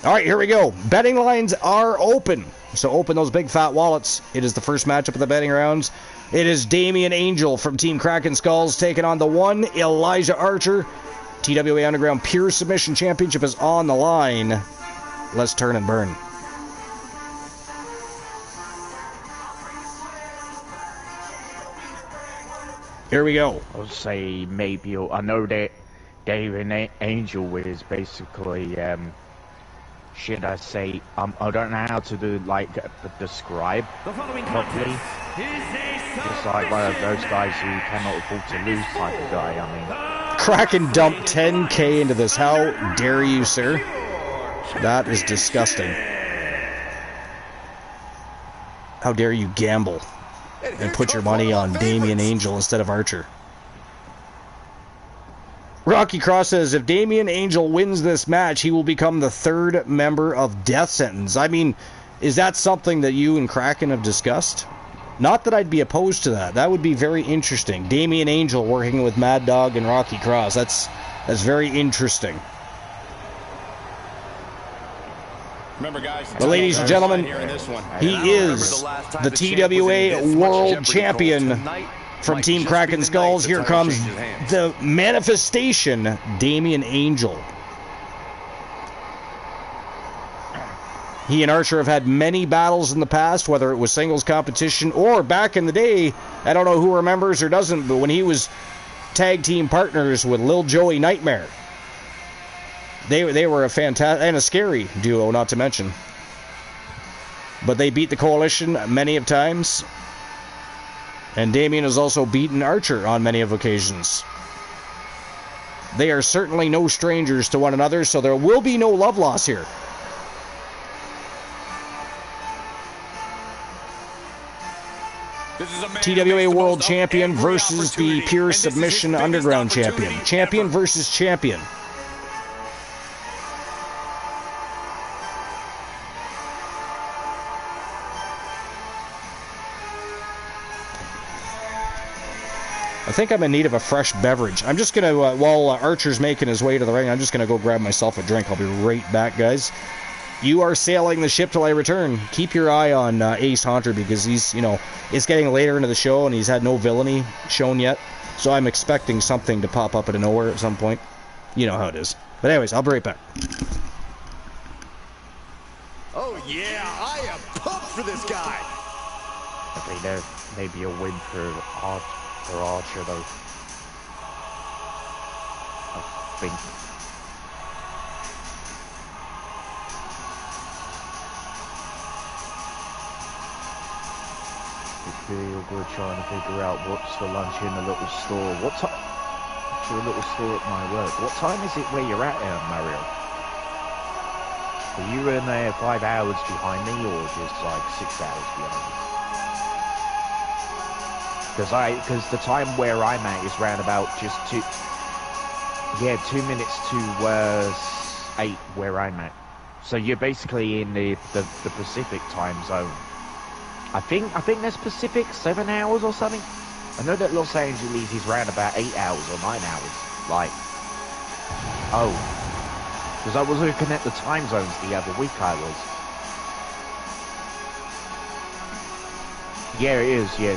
All right, here we go. Betting lines are open. So open those big fat wallets. It is the first matchup of the betting rounds. It is Damian Angel from Team Kraken Skulls taking on the one Elijah Archer. TWA Underground Pure Submission Championship is on the line. Let's turn and burn. Here we go. I'll say maybe, I know that Damian Angel is basically, should I say, I don't know how to describe properly. It's like one of those guys who cannot afford to lose type of guy, I mean. Kraken dumped 10k into this. How dare you, sir? That is disgusting. How dare you gamble and put your money on Damian Angel instead of Archer? Rocky Cross says, if Damian Angel wins this match, he will become the third member of Death Sentence. I mean, is that something that you and Kraken have discussed? Not that I'd be opposed to that. That would be very interesting. Damian Angel working with Mad Dog and Rocky Cross. That's very interesting. Remember, guys, but ladies and gentlemen, he is the TWA World Champion from Team Kraken Skulls. Here comes the manifestation, Damian Angel. He and Archer have had many battles in the past, whether it was singles competition or back in the day, I don't know who remembers or doesn't, but when he was tag team partners with Lil Joey Nightmare. They were a fantastic and a scary duo, not to mention. But they beat the Coalition many of times. And Damian has also beaten Archer on many of occasions. They are certainly no strangers to one another, so there will be no love loss here. TWA World Champion versus the Pure Submission Underground Champion. Champion versus champion. I think I'm in need of a fresh beverage. I'm just going to, while Archer's making his way to the ring, I'm just going to go grab myself a drink. I'll be right back, guys. You are sailing the ship till I return. Keep your eye on Ace Haunter, because he's, it's getting later into the show and he's had no villainy shown yet. So I'm expecting something to pop up out of nowhere at some point. You know how it is. But anyways, I'll be right back. yeah, I am pumped for this guy. I think there may be a win for Archer, though. I think. We're trying to figure out what's for lunch in the little store. What time? To a little store at my work. What time is it where you're at, Mario? Are you in there 5 hours behind me, or just like 6 hours behind me? Because the time where I'm at is round about just 2 minutes to 8 where I'm at. So you're basically in the Pacific time zone. I think that's Pacific 7 hours or something. I know that Los Angeles is round about 8 hours or 9 hours. Like, oh, because I was looking at the time zones the other week. I was. Yeah, it is. Yeah,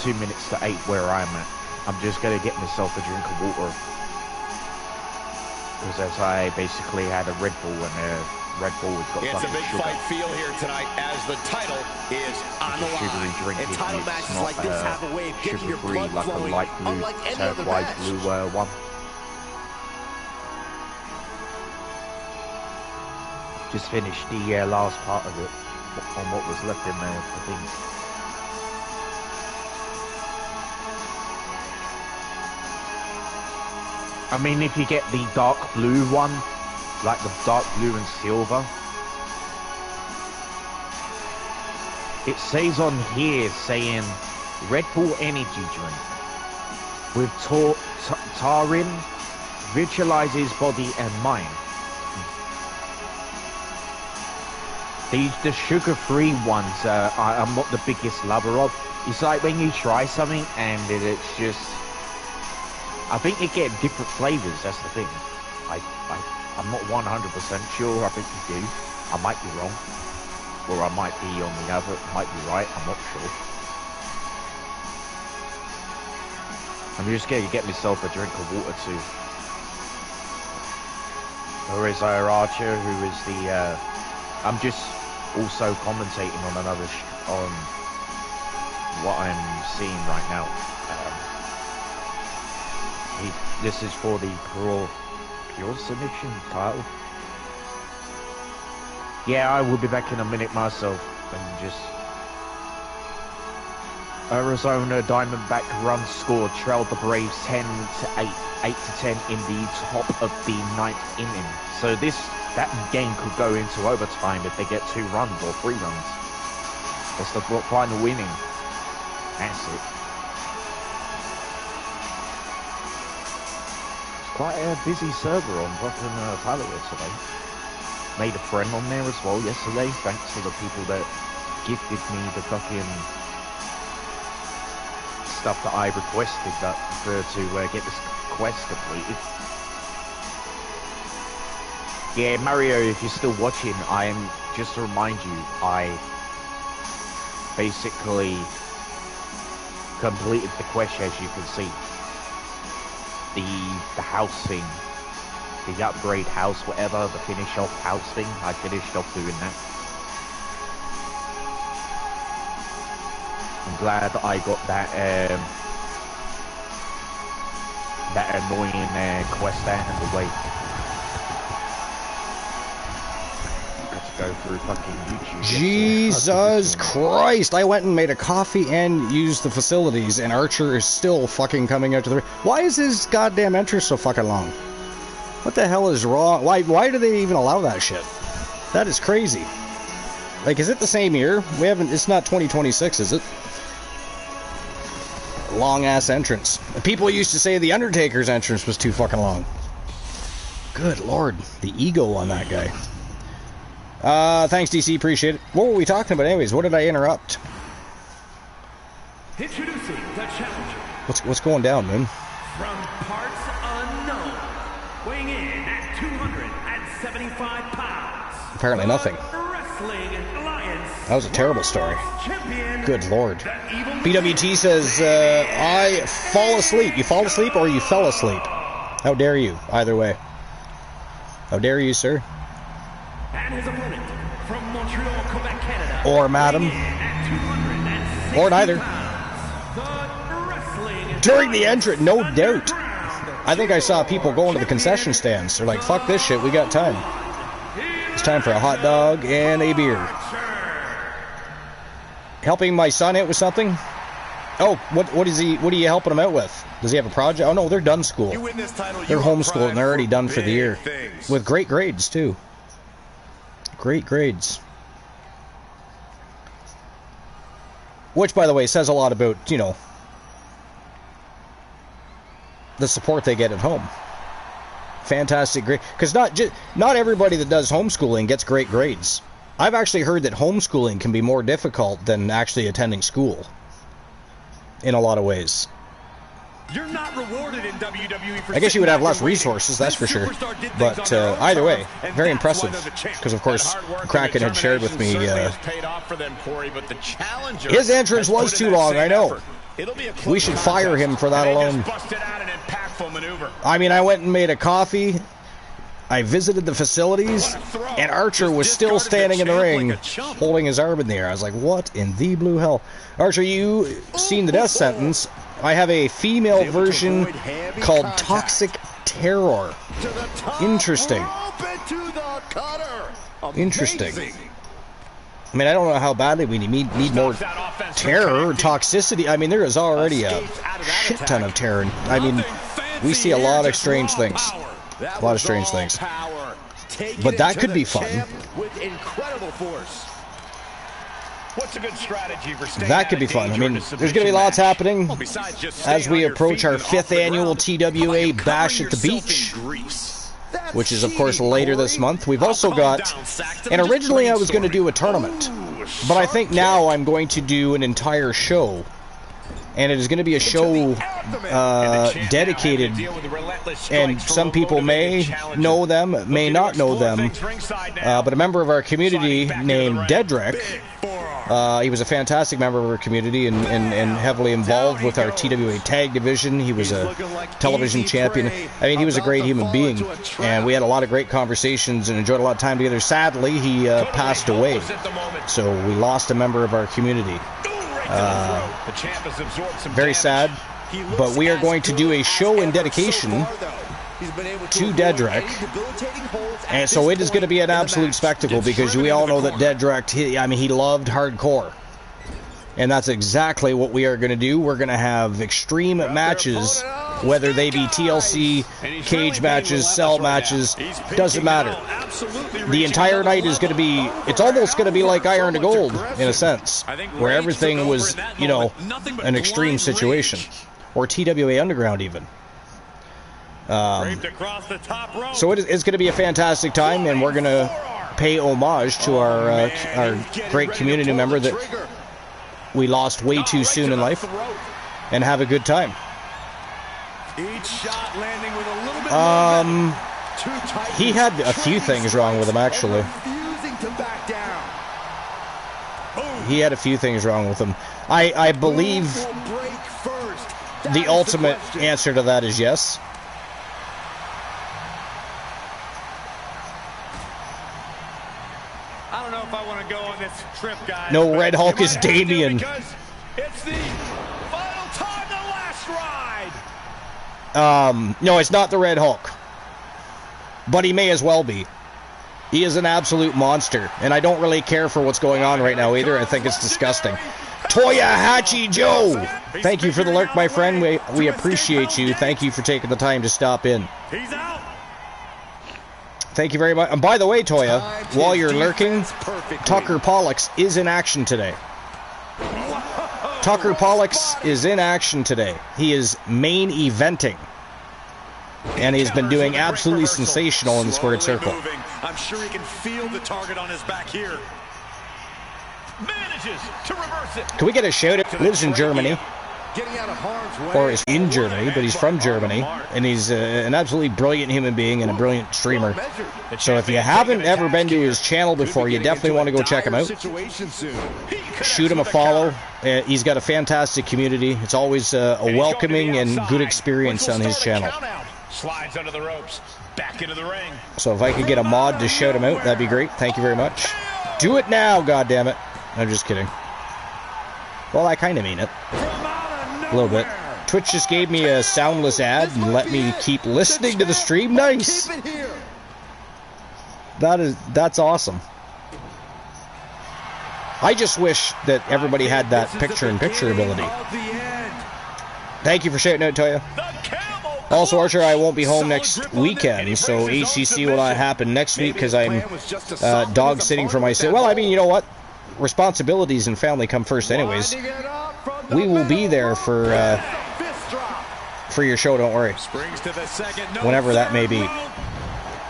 2 minutes to 8 where I'm at. I'm just gonna get myself a drink of water because as I basically had a Red Bull and Red Bull has got it's a big sugar. fight feel here tonight as the title is on the line. Drink, And title matches like this have a way of getting your blood like flowing, a light blue, unlike any other turquoise match. blue one. Just finished the last part of it on what was left in there, I think. I mean, if you get the dark blue one, like the dark blue and silver, it says on here saying Red Bull energy drink with taurine, visualizes body and mind. The sugar-free ones I'm not the biggest lover of. It's like when you try something and it's just, I think you get different flavors. That's the thing. I'm not 100% sure. I think you do. I might be wrong, or I might be on the other. Might be right. I'm not sure. I'm just going to get myself a drink of water too. Or is our Archer, who is the? I'm just also commentating on another on what I'm seeing right now. This is for the pure submission title. Yeah, I will be back in a minute myself. And just Arizona Diamondback run score trailed the Braves 10-8, 8-10 in the top of the 9th inning. So that game could go into overtime if they get 2 runs or 3 runs. That's the final inning. That's it. Quite a busy server on fucking Palia today. Made a friend on there as well yesterday, thanks to the people that gifted me the fucking stuff that I requested to get this quest completed. Yeah, Mario, if you're still watching, just to remind you, I basically completed the quest, as you can see. The house thing, the upgrade house, whatever, the finish off house thing, I finished off doing that. I'm glad that I got that annoying quest out of the way. Got to go through fucking YouTube. Jesus Christ! I went and made a coffee and used the facilities, and Archer is still fucking coming out to the... Why is his goddamn entrance so fucking long? What the hell is wrong? Why do they even allow that shit? That is crazy. Like, is it the same year? It's not 2026, is it? Long ass entrance. People used to say the Undertaker's entrance was too fucking long. Good lord, the ego on that guy. Thanks, DC, appreciate it. What were we talking about anyways? What did I interrupt? Introducing the challenger. What's going down, man? From parts unknown, weighing in at 275 pounds. Apparently nothing. Wrestling Alliance. That was a terrible story. Champion, good lord. BWT says, I fall asleep. You fall asleep or you fell asleep? How dare you? Either way. How dare you, sir? And his opponent from or madam, or neither. During the entrance, no doubt. I think I saw people going to the concession stands. They're like, fuck this shit, we got time. It's time for a hot dog and a beer. Helping my son out with something? Oh, what are you helping him out with? Does he have a project? Oh no, they're done school. They're homeschooled and they're already done for the year. With great grades too. Great grades. Which, by the way, says a lot about, you know, the support they get at home. Fantastic grade. Because not everybody that does homeschooling gets great grades. I've actually heard that homeschooling can be more difficult than actually attending school. In a lot of ways. You're not rewarded in WWE for I guess you would have less resources, that's for sure. But either way, very impressive. Because, of course, Kraken had shared with me his entrance was too long, I know. We should fire him for that alone. I mean, I went and made a coffee. I visited the facilities, and Archer was still standing in the ring, holding his arm in the air. I was like, what in the blue hell? Archer, you seen the death sentence. I have a female version called Toxic Terror. Interesting. Interesting. I mean, I don't know how badly we need more terror or toxicity. I mean, there is already a shit ton of terror. I mean, we see a lot of strange things. A lot of strange things. But that could be fun. What's a good strategy for that could be fun. I mean, there's going to be lots happening as we approach our 5th annual TWA Bash at the Beach, which is, of course, later this month. We've also got, and originally I was going to do a tournament, but I think now I'm going to do an entire show. And it is going to be a show dedicated, and some people may know them, may not know them, but a member of our community named Dedrick, he was a fantastic member of our community and heavily involved with our TWA tag division. He was a television champion. I mean, he was a great human being, and we had a lot of great conversations and enjoyed a lot of time together. Sadly, he passed away, so we lost a member of our community. Very sad, but we are going to do a show in dedication to Dedrick, and so it is going to be an absolute spectacle because we all know that Dedrick, he loved hardcore, and that's exactly what we are going to do. We're going to have extreme matches, whether they be TLC, cage matches, cell matches, doesn't matter. The entire night is going to be, it's almost going to be like Iron to Gold, in a sense, where everything was, you know, an extreme situation. Or TWA Underground, even. So it's going to be a fantastic time, and we're going to pay homage to our great community member that we lost way too soon in life, and have a good time. Each shot landing with a little bit he had a few things wrong with him, actually. He had a few things wrong with him. I believe the ultimate answer to that is yes. I don't know if I want to go on this trip, guys. No, Red Hulk is Damien. It's the final time, the last ride. No, it's not the Red Hulk. But he may as well be. He is an absolute monster, and I don't really care for what's going on right now either. I think it's disgusting. Toyahachi Joe! Thank you for the lurk, my friend. We appreciate you. Thank you for taking the time to stop in. He's out. Thank you very much. And by the way, Toya, while you're lurking, Tucker Pollux is in action today. Tucker Pollux is in action today. He is main eventing. And he's been doing absolutely sensational in the squared circle. I'm sure he can feel the target on his back here. Manages to reverse it. Can we get a shout out? He lives in Germany. Getting out of harm's way. Or is in Germany, but he's from Germany. And he's an absolutely brilliant human being and a brilliant streamer. So if you haven't ever been to his channel before, you definitely want to go check him out. Shoot him a follow. He's got a fantastic community. It's always a welcoming and good experience on his channel. Slides under the ropes, back into the ring. So if I could get a mod to shout him out, that'd be great. Thank you very much. Do it now, goddammit. I'm just kidding. Well, I kind of mean it. A little bit. Twitch just gave me a soundless ad and let me keep listening to the stream. Nice. That's awesome. I just wish that everybody had that picture-in-picture ability. Thank you for shouting out, Toya. Also, Archer, I won't be home next weekend, so HCC will not happen next week because I'm dog sitting for myself. Well, I mean, you know what? Responsibilities and family come first anyways. We will be there for your show, don't worry. Whenever that may be.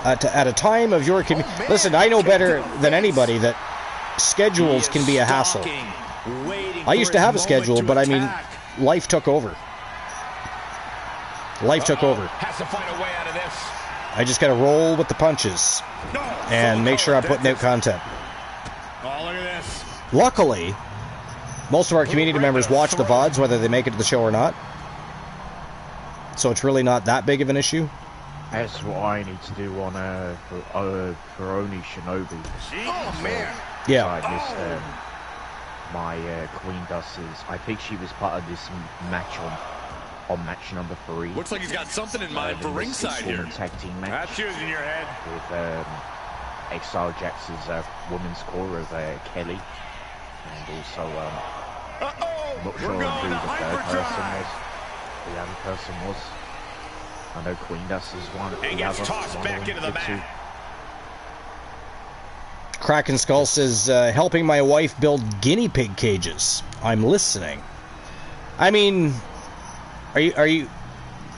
At a time of your... Listen, I know better than anybody that schedules can be a hassle. I used to have a schedule, but I mean, life took over. Life took over. I just got to roll with the punches and make sure I'm putting out content. Luckily, most of our community members watch the VODs, whether they make it to the show or not. So it's really not that big of an issue. That's what I need to do on for only Shinobi. Oh man! Yeah. So I missed my Queen Dusters. I think she was part of this match on match number 3. Looks like he's got something in mind for ringside here. Tag team match. That's yours in your head. With Exile Jax's women's core of Kelly, and also not sure who the third person was. The other person was. I know Queen Dust is one. And gets tossed back into the mat. Kraken Skull says, helping my wife build guinea pig cages. I'm listening. I mean, are you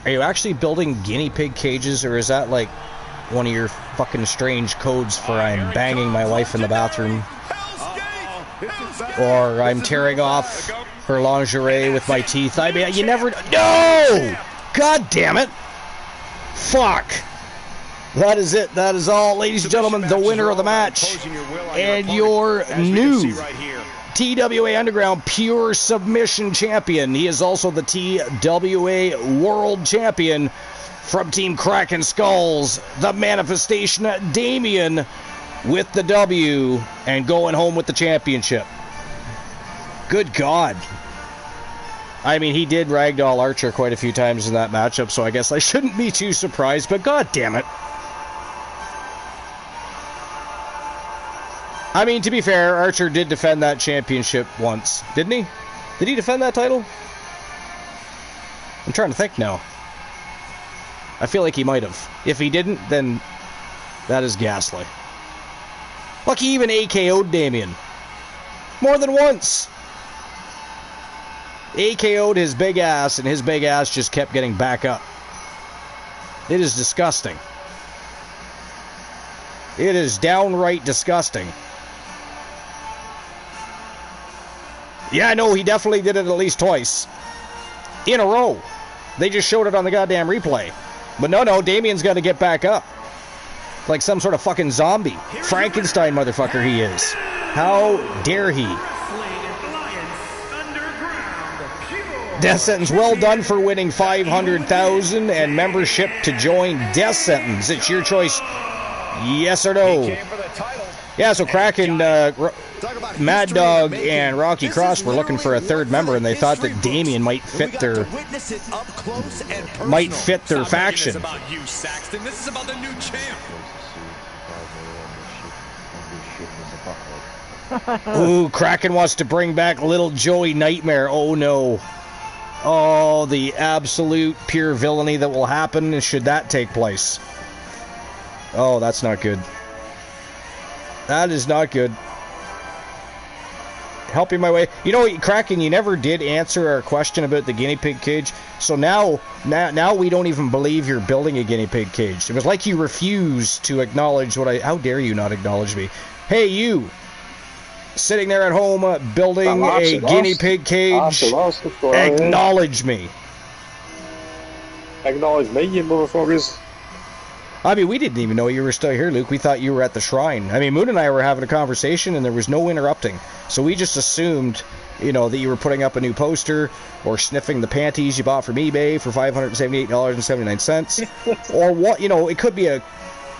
actually building guinea pig cages, or is that like one of your fucking strange codes for I'm banging my wife in the bathroom? Or I'm tearing off her lingerie with my teeth? I mean, you never... No! God damn it! Fuck! That is it. That is all. Ladies and gentlemen, the winner of the match and your new TWA Underground Pure Submission Champion. He is also the TWA World Champion from Team Kraken Skulls. The Manifestation, Damien, with the W and going home with the championship. Good God. I mean, he did ragdoll Archer quite a few times in that matchup, so I guess I shouldn't be too surprised, but god damn it. I mean, to be fair, Archer did defend that championship once, didn't he? Did he defend that title? I'm trying to think now. I feel like he might have. If he didn't, then that is ghastly. Look, he even AKO'd Damien. More than once. AKO'd his big ass, and his big ass just kept getting back up. It is disgusting. It is downright disgusting. Yeah, no, he definitely did it at least twice. In a row. They just showed it on the goddamn replay. But no, Damien's got to get back up. Like some sort of fucking zombie. Frankenstein motherfucker he is. How dare he? Death Sentence, well done for winning 500,000 and membership to join Death Sentence. It's your choice, yes or no. Yeah, so Kraken, Mad Dog, and Rocky Cross were looking for a third member, and they thought that Damien might fit their faction. This is about the new champ. Ooh, Kraken wants to bring back Little Joey Nightmare. Oh no. Oh, the absolute pure villainy that will happen should that take place. Oh, that's not good. That is not good. Helping my way. You know, Kraken, you never did answer our question about the guinea pig cage. So now we don't even believe you're building a guinea pig cage. It was like you refused to acknowledge what I... How dare you not acknowledge me? Hey, you! Sitting there at home building a guinea pig cage. Acknowledge me. Acknowledge me, you motherfuckers. I mean, we didn't even know you were still here, Luke. We thought you were at the shrine. I mean, Moon and I were having a conversation, and there was no interrupting. So we just assumed, you know, that you were putting up a new poster or sniffing the panties you bought from eBay for $578.79. Or what, you know, it could be a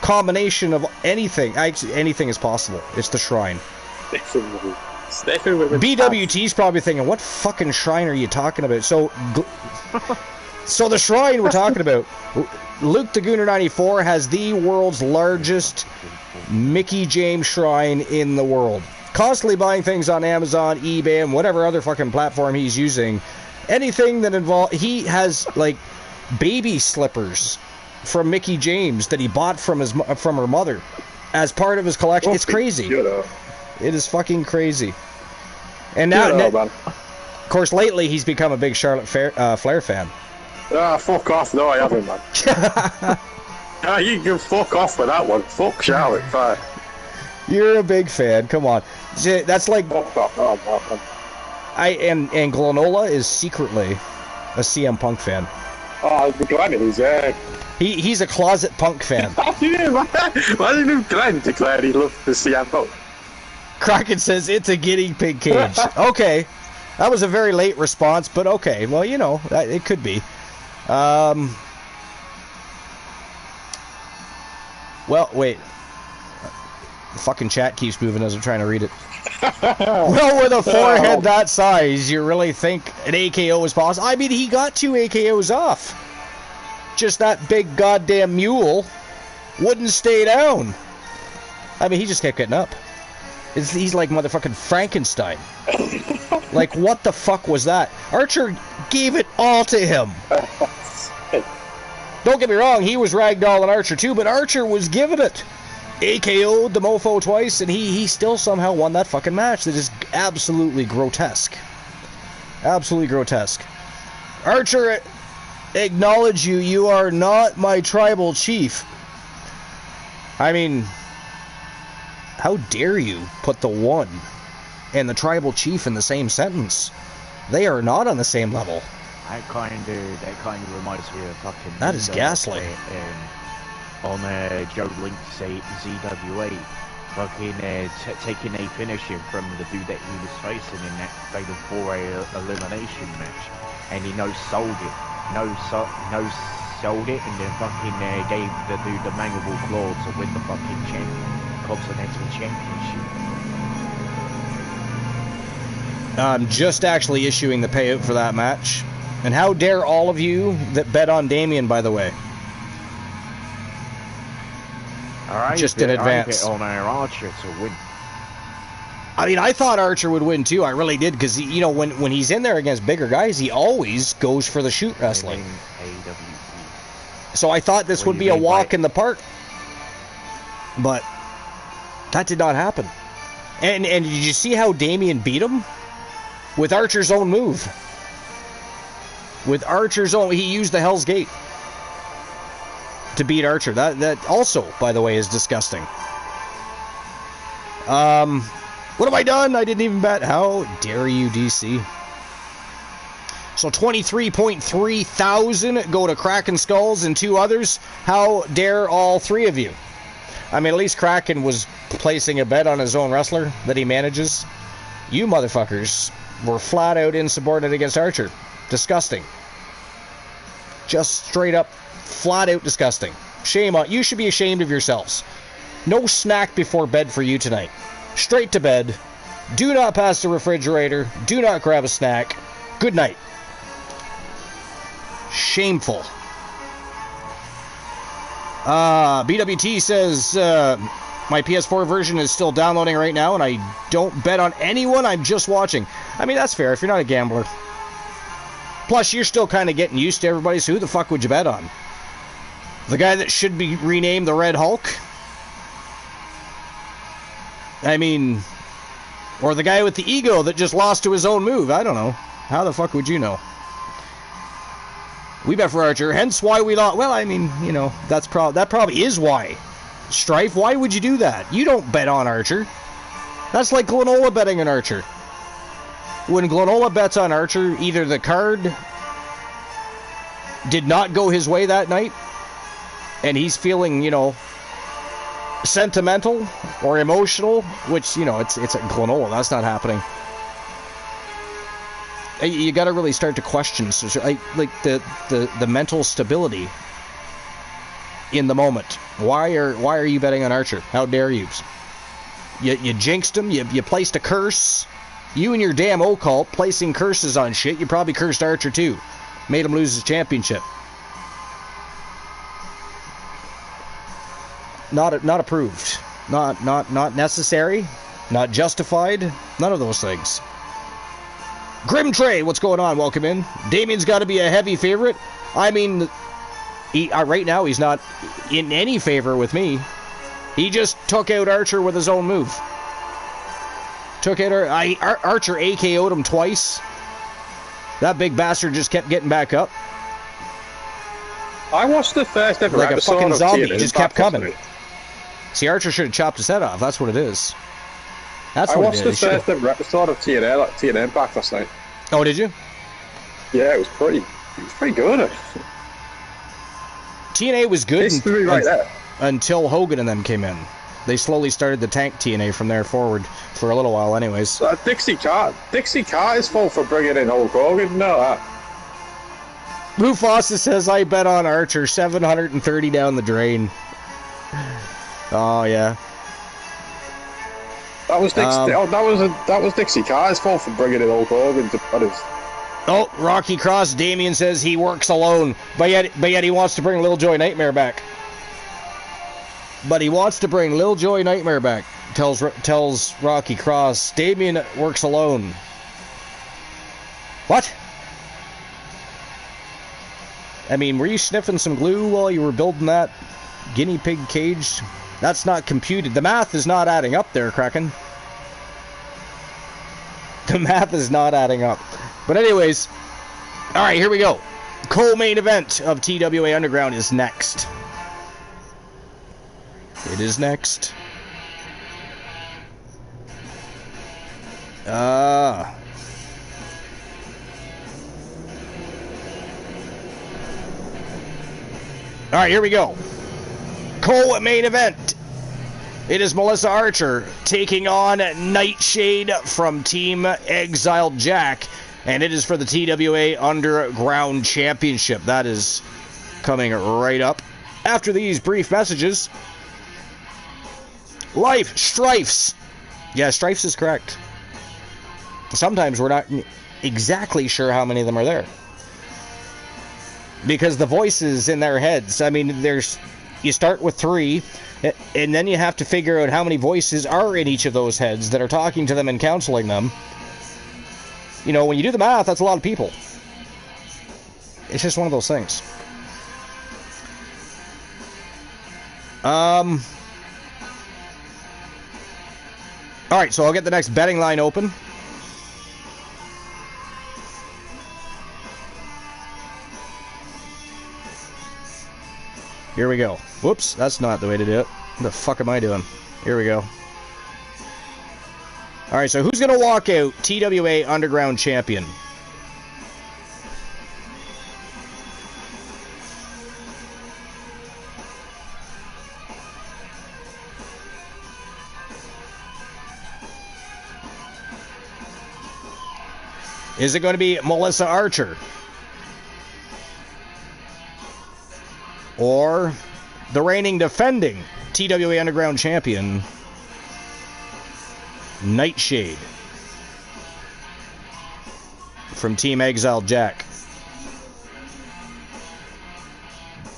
combination of anything. Anything is possible. It's the shrine. Sniffing women's BWT's probably thinking, what fucking shrine are you talking about? So the shrine we're talking about, Luke the Gooner 94 has the world's largest Mickey James shrine in the world. Constantly buying things on Amazon, eBay, and whatever other fucking platform he's using. Anything that involves... He has, like, baby slippers from Mickey James that he bought from her mother as part of his collection. It's crazy. It is fucking crazy. And now, of course, lately he's become a big Charlotte Flair fan. Fuck off. No, I haven't, man. You can fuck off with that one. Fuck Charlotte Flair. You're a big fan. Come on. That's like... and Glenola is secretly a CM Punk fan. Oh, Glenn is, He's a closet Punk fan. Why didn't Glenn declare he loved the CM Punk? Kraken says it's a guinea pig cage. Okay. That was a very late response, but okay. Well, you know, it could be. Well, wait. The fucking chat keeps moving as I'm trying to read it. Well, with a forehead that size, you really think an AKO is possible? I mean, he got 2 AKOs off. Just that big goddamn mule wouldn't stay down. I mean, he just kept getting up. He's like motherfucking Frankenstein. Like, what the fuck was that? Archer gave it all to him. Don't get me wrong, he was ragdolling Archer too, but Archer was giving it. AKO'd the mofo twice, and he still somehow won that fucking match. That is absolutely grotesque. Absolutely grotesque. Archer, acknowledge you. You are not my tribal chief. I mean, how dare you put the one and the tribal chief in the same sentence? They are not on the same level. That kind of reminds me of fucking... That is gaslighting. On Joe Link's ZWA, fucking taking a finisher from the dude that he was facing in that Fatal 4-way elimination match, and he no-sold it, no-sold it, and then fucking gave the dude the mandible claw to win the fucking Continental Championship. I'm just actually issuing the payout for that match. And how dare all of you that bet on Damien, by the way. Just in advance. On Archer to win. I mean, I thought Archer would win too. I really did, because you know when he's in there against bigger guys, he always goes for the shoot wrestling. So I thought this would be a walk in the park, but that did not happen. And did you see how Damien beat him with Archer's own move? With Archer's own, he used the Hell's Gate to beat Archer. That also, by the way, is disgusting. What have I done? I didn't even bet. How dare you, DC? So 23.3 thousand go to Kraken Skulls and 2 others. How dare all 3 of you? I mean, at least Kraken was placing a bet on his own wrestler that he manages. You motherfuckers were flat out insubordinate against Archer. Disgusting. Just straight up, flat out disgusting. Shame on you. Should be ashamed of yourselves. No snack before bed for you tonight. Straight to bed. Do not pass the refrigerator. Do not grab a snack. Good night. Shameful. BWT says my PS4 version is still downloading right now, and I don't bet on anyone. I'm just watching. I mean, that's fair if you're not a gambler. Plus, you're still kind of getting used to everybody, so who the fuck would you bet on? The guy that should be renamed the Red Hulk? I mean, or the guy with the ego that just lost to his own move? I don't know. How the fuck would you know? We bet for Archer, hence why we lost. Well, I mean, you know, that probably is why. Strife, why would you do that? You don't bet on Archer. That's like Glenola betting on Archer. When Glenola bets on Archer, either the card did not go his way that night, and he's feeling, you know, sentimental or emotional, which, you know, it's a Glenola. That's not happening. You got to really start to question, like the mental stability in the moment. Why are you betting on Archer? How dare you? You jinxed him. You placed a curse You and your damn occult placing curses on shit. You probably cursed Archer too. Made him lose his championship. Not approved. Not necessary. Not justified. None of those things. Grim Trey, what's going on? Welcome in. Damien's got to be a heavy favorite. I mean, right now he's not in any favor with me. He just took out Archer with his own move. Took out Archer AKO'd him twice. That big bastard just kept getting back up. I watched the first ever like a episode fucking of zombie. TNA He just kept coming. See, Archer should have chopped his head off. That's what it is. That's I what watched it the is. first ever episode of TNA, like TNA Impact last night. Oh, did you? Yeah, it was pretty good. TNA was good History right there. Until Hogan and them came in. They slowly started the tank TNA from there forward for a little while anyways. Dixie Carter is full for bringing in Hulk Hogan. No, that. Lou Foster says, I bet on Archer, 730 down the drain. Oh, yeah. That was Dixie Carter's fault for bringing in Hulk Hogan to put his. Oh, Rocky Cross. Damien says he works alone, but yet he wants to bring Lil Joy Nightmare back. But he wants to bring Lil Joy Nightmare back. Tells Rocky Cross. Damien works alone. What? I mean, were you sniffing some glue while you were building that guinea pig cage? That's not computed. The math is not adding up there, Kraken. The math is not adding up. But anyways, all right, here we go. Co-main event of TWA Underground is next. It is next. All right, here we go. Co-main event. It is Melissa Archer taking on Nightshade from Team Exiled Jack, and it is for the TWA Underground Championship. That is coming right up. After these brief messages, Life Strifes. Yeah, Strifes is correct. Sometimes we're not exactly sure how many of them are there, because the voices in their heads, I mean, you start with 3, and then you have to figure out how many voices are in each of those heads that are talking to them and counseling them. You know, when you do the math, that's a lot of people. It's just one of those things. Alright, so I'll get the next betting line open. Here we go. Whoops, that's not the way to do it. What the fuck am I doing? Here we go. Alright, so who's going to walk out TWA Underground Champion? Is it going to be Melissa Archer? Or the reigning defending TWA Underground Champion, Nightshade from Team Exiled Jack?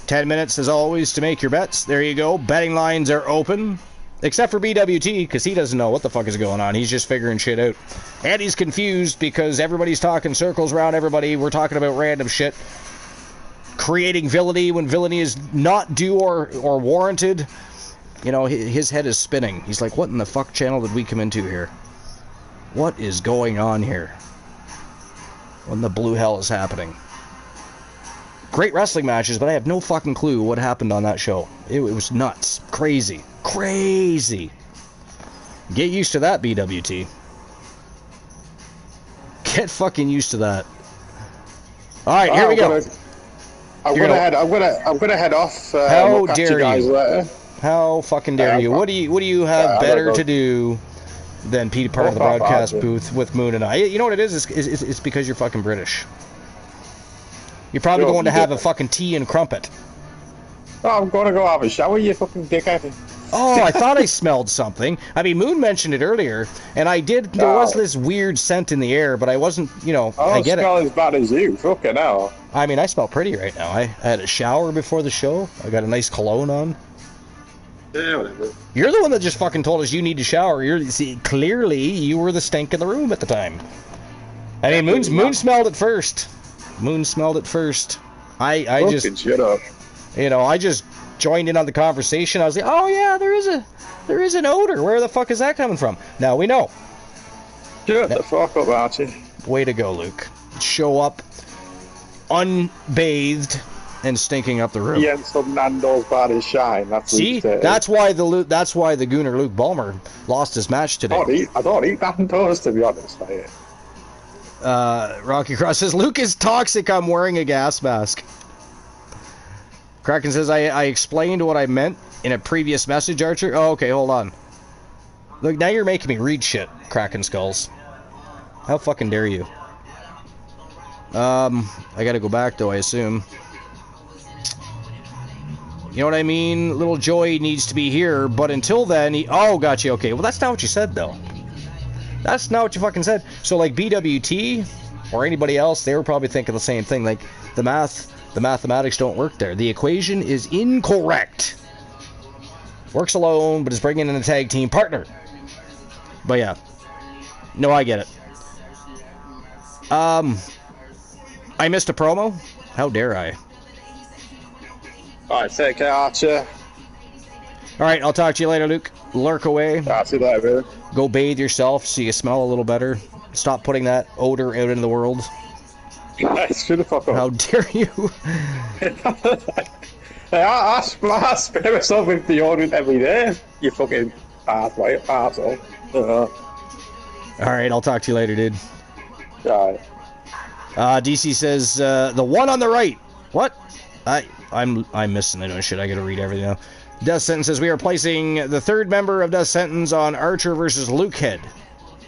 10 minutes as always to make your bets. There you go. Betting lines are open. Except for BWT, because he doesn't know what the fuck is going on. He's just figuring shit out. And he's confused because everybody's talking circles around everybody. We're talking about random shit. Creating villainy when villainy is not due or warranted. You know, his head is spinning. He's like, what in the fuck channel did we come into here? What is going on here? What in the blue hell is happening? Great wrestling matches, but I have no fucking clue what happened on that show. It was nuts. Crazy. Crazy. Get used to that, BWT. Get fucking used to that. Alright, here we go. I'm gonna head off. How catch dare you guys you? later. How fucking dare you? What do you have better to do than be part of the broadcast booth with Moon and I? You know what it is? It's because you're fucking British. You're probably going to have a fucking tea and crumpet. Oh, I'm gonna go have a shower, you fucking dickhead. Oh, I thought I smelled something. I mean, Moon mentioned it earlier, and I did. There was this weird scent in the air, but I wasn't, you know, I get it. I don't smell as bad as you. Fucking hell. I mean, I smell pretty right now. I had a shower before the show. I got a nice cologne on. Yeah, whatever. You're the one that just fucking told us you need to shower. Clearly, you were the stink in the room at the time. I mean, Moon smelled it first. Moon smelled it first. I just shut up. You know, I just joined in on the conversation. I was like, oh yeah, there is an odor. Where the fuck is that coming from? Now we know. Shut the fuck up, Archie. Way to go, Luke. Show up unbathed and stinking up the room. He ain't some Nando's by his shine. That's See, that's why the Gooner Luke Ballmer lost his match today. I don't eat Nando's, to be honest. Rocky Cross says, Luke is toxic, I'm wearing a gas mask. Kraken says, I explained what I meant in a previous message, Archer. Oh, okay, hold on. Look, now you're making me read shit, Kraken Skulls. How fucking dare you? I gotta go back, though, I assume. You know what I mean? Little Joey needs to be here, but until then, oh, gotcha, okay. Well, that's not what you said, though. That's not what you fucking said. So, like, BWT, or anybody else, they were probably thinking the same thing. Like, the mathematics don't work there. The equation is incorrect. Works alone, but is bringing in a tag team partner. But yeah. No, I get it. I missed a promo? How dare I? Alright, take care, Archer. Alright, I'll talk to you later, Luke. Lurk away. I'll see you later, brother. Go bathe yourself so you smell a little better. Stop putting that odor out into the world. Screw the fuck up. How dare you? Hey, I spray myself with deodorant every day. You fucking arsehole. Alright, I'll talk to you later, dude. Alright. DC says, the one on the right. What? I'm missing it. Oh shit, I gotta read everything now. Death Sentence says, we are placing the third member of Death Sentence on Archer versus Luke Head.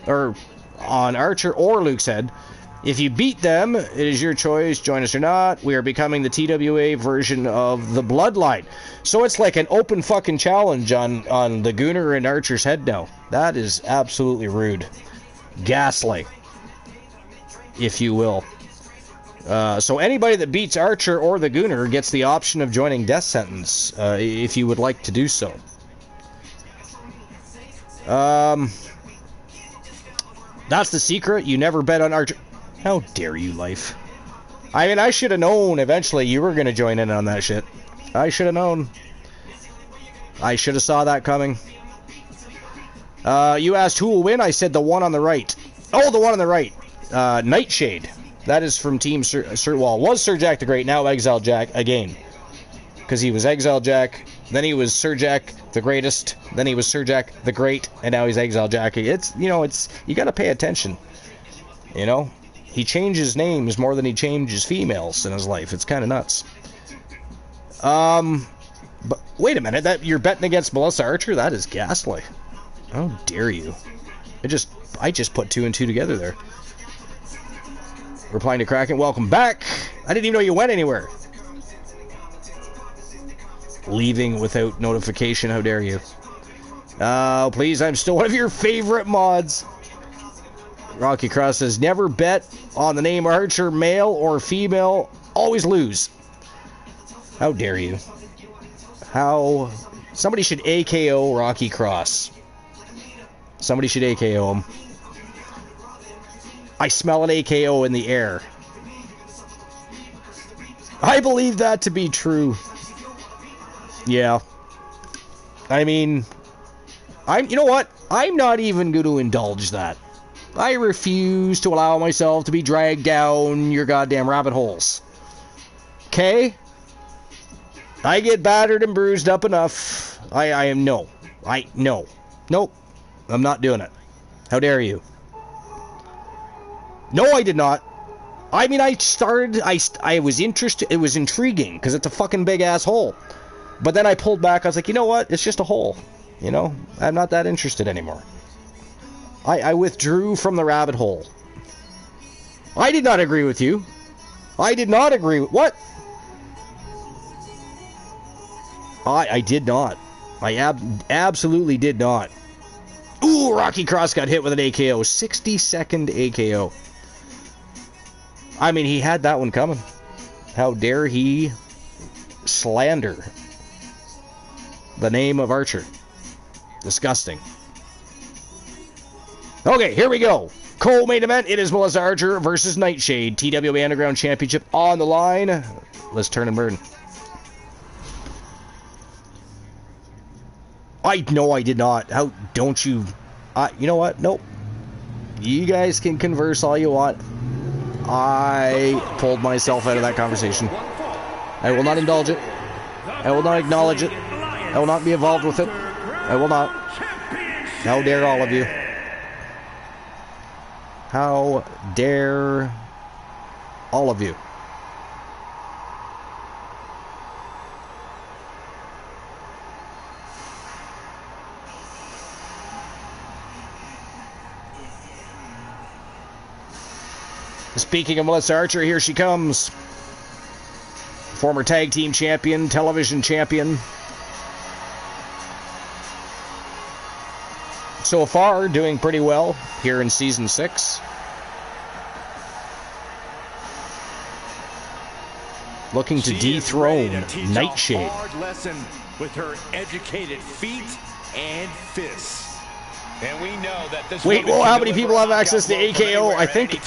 Or on Archer or Luke's head. If you beat them, it is your choice, join us or not. We are becoming the TWA version of the Bloodline. So it's like an open fucking challenge on the Gooner and Archer's head now. That is absolutely rude. Ghastly, if you will. So anybody that beats Archer or the Gooner gets the option of joining Death Sentence, if you would like to do so. That's the secret. You never bet on Archer. How dare you, life? I mean, I should have known eventually you were going to join in on that shit. I should have known. I should have saw that coming. You asked who will win. I said the one on the right. Oh, the one on the right. Nightshade. That is from Team was Sir Jack the Great, now Exile Jack again. Because he was Exile Jack, then he was Sir Jack the Greatest, then he was Sir Jack the Great, and now he's Exile Jack. It's, you know, you gotta pay attention. You know? He changes names more than he changes females in his life. It's kind of nuts. But wait a minute, that you're betting against Melissa Archer? That is ghastly. How dare you? I just put two and two together there. Replying to Kraken, welcome back. I didn't even know you went anywhere. Leaving without notification, how dare you? Oh, please, I'm still one of your favorite mods. Rocky Cross says, never bet on the name Archer, male or female. Always lose. How dare you? How... Somebody should AKO Rocky Cross. Somebody should AKO him. I smell an AKO in the air. I believe that to be true. Yeah. I mean... You know what? I'm not even going to indulge that. I refuse to allow myself to be dragged down your goddamn rabbit holes. Okay? I get battered and bruised up enough. No. Nope. I'm not doing it. How dare you? No, I did not. I mean, I was interested. It was intriguing because it's a fucking big ass hole. But then I pulled back. I was like, you know what? It's just a hole. You know, I'm not that interested anymore. I withdrew from the rabbit hole. I did not agree with you. I did not agree with... What? I did not. I absolutely did not. Ooh, Rocky Cross got hit with an AKO. 60-second AKO. I mean, he had that one coming. How dare he slander the name of Archer. Disgusting. Okay, here we go. Co-main event, it is Melissa Archer versus Nightshade. TWA Underground Championship on the line. Let's turn and burn. No, I did not. How don't you... you know what? Nope. You guys can converse all you want. I pulled myself out of that conversation. I will not indulge it. I will not acknowledge it. I will not be involved with it. I will not. How dare all of you. How dare all of you. Speaking of Melissa Archer, here she comes. Former tag team champion, television champion. So far, doing pretty well here in Season 6. Looking to dethrone Nightshade. Hard lesson with her educated feet and fists. And we know that this Wait, well, how many people have access to AKO? I think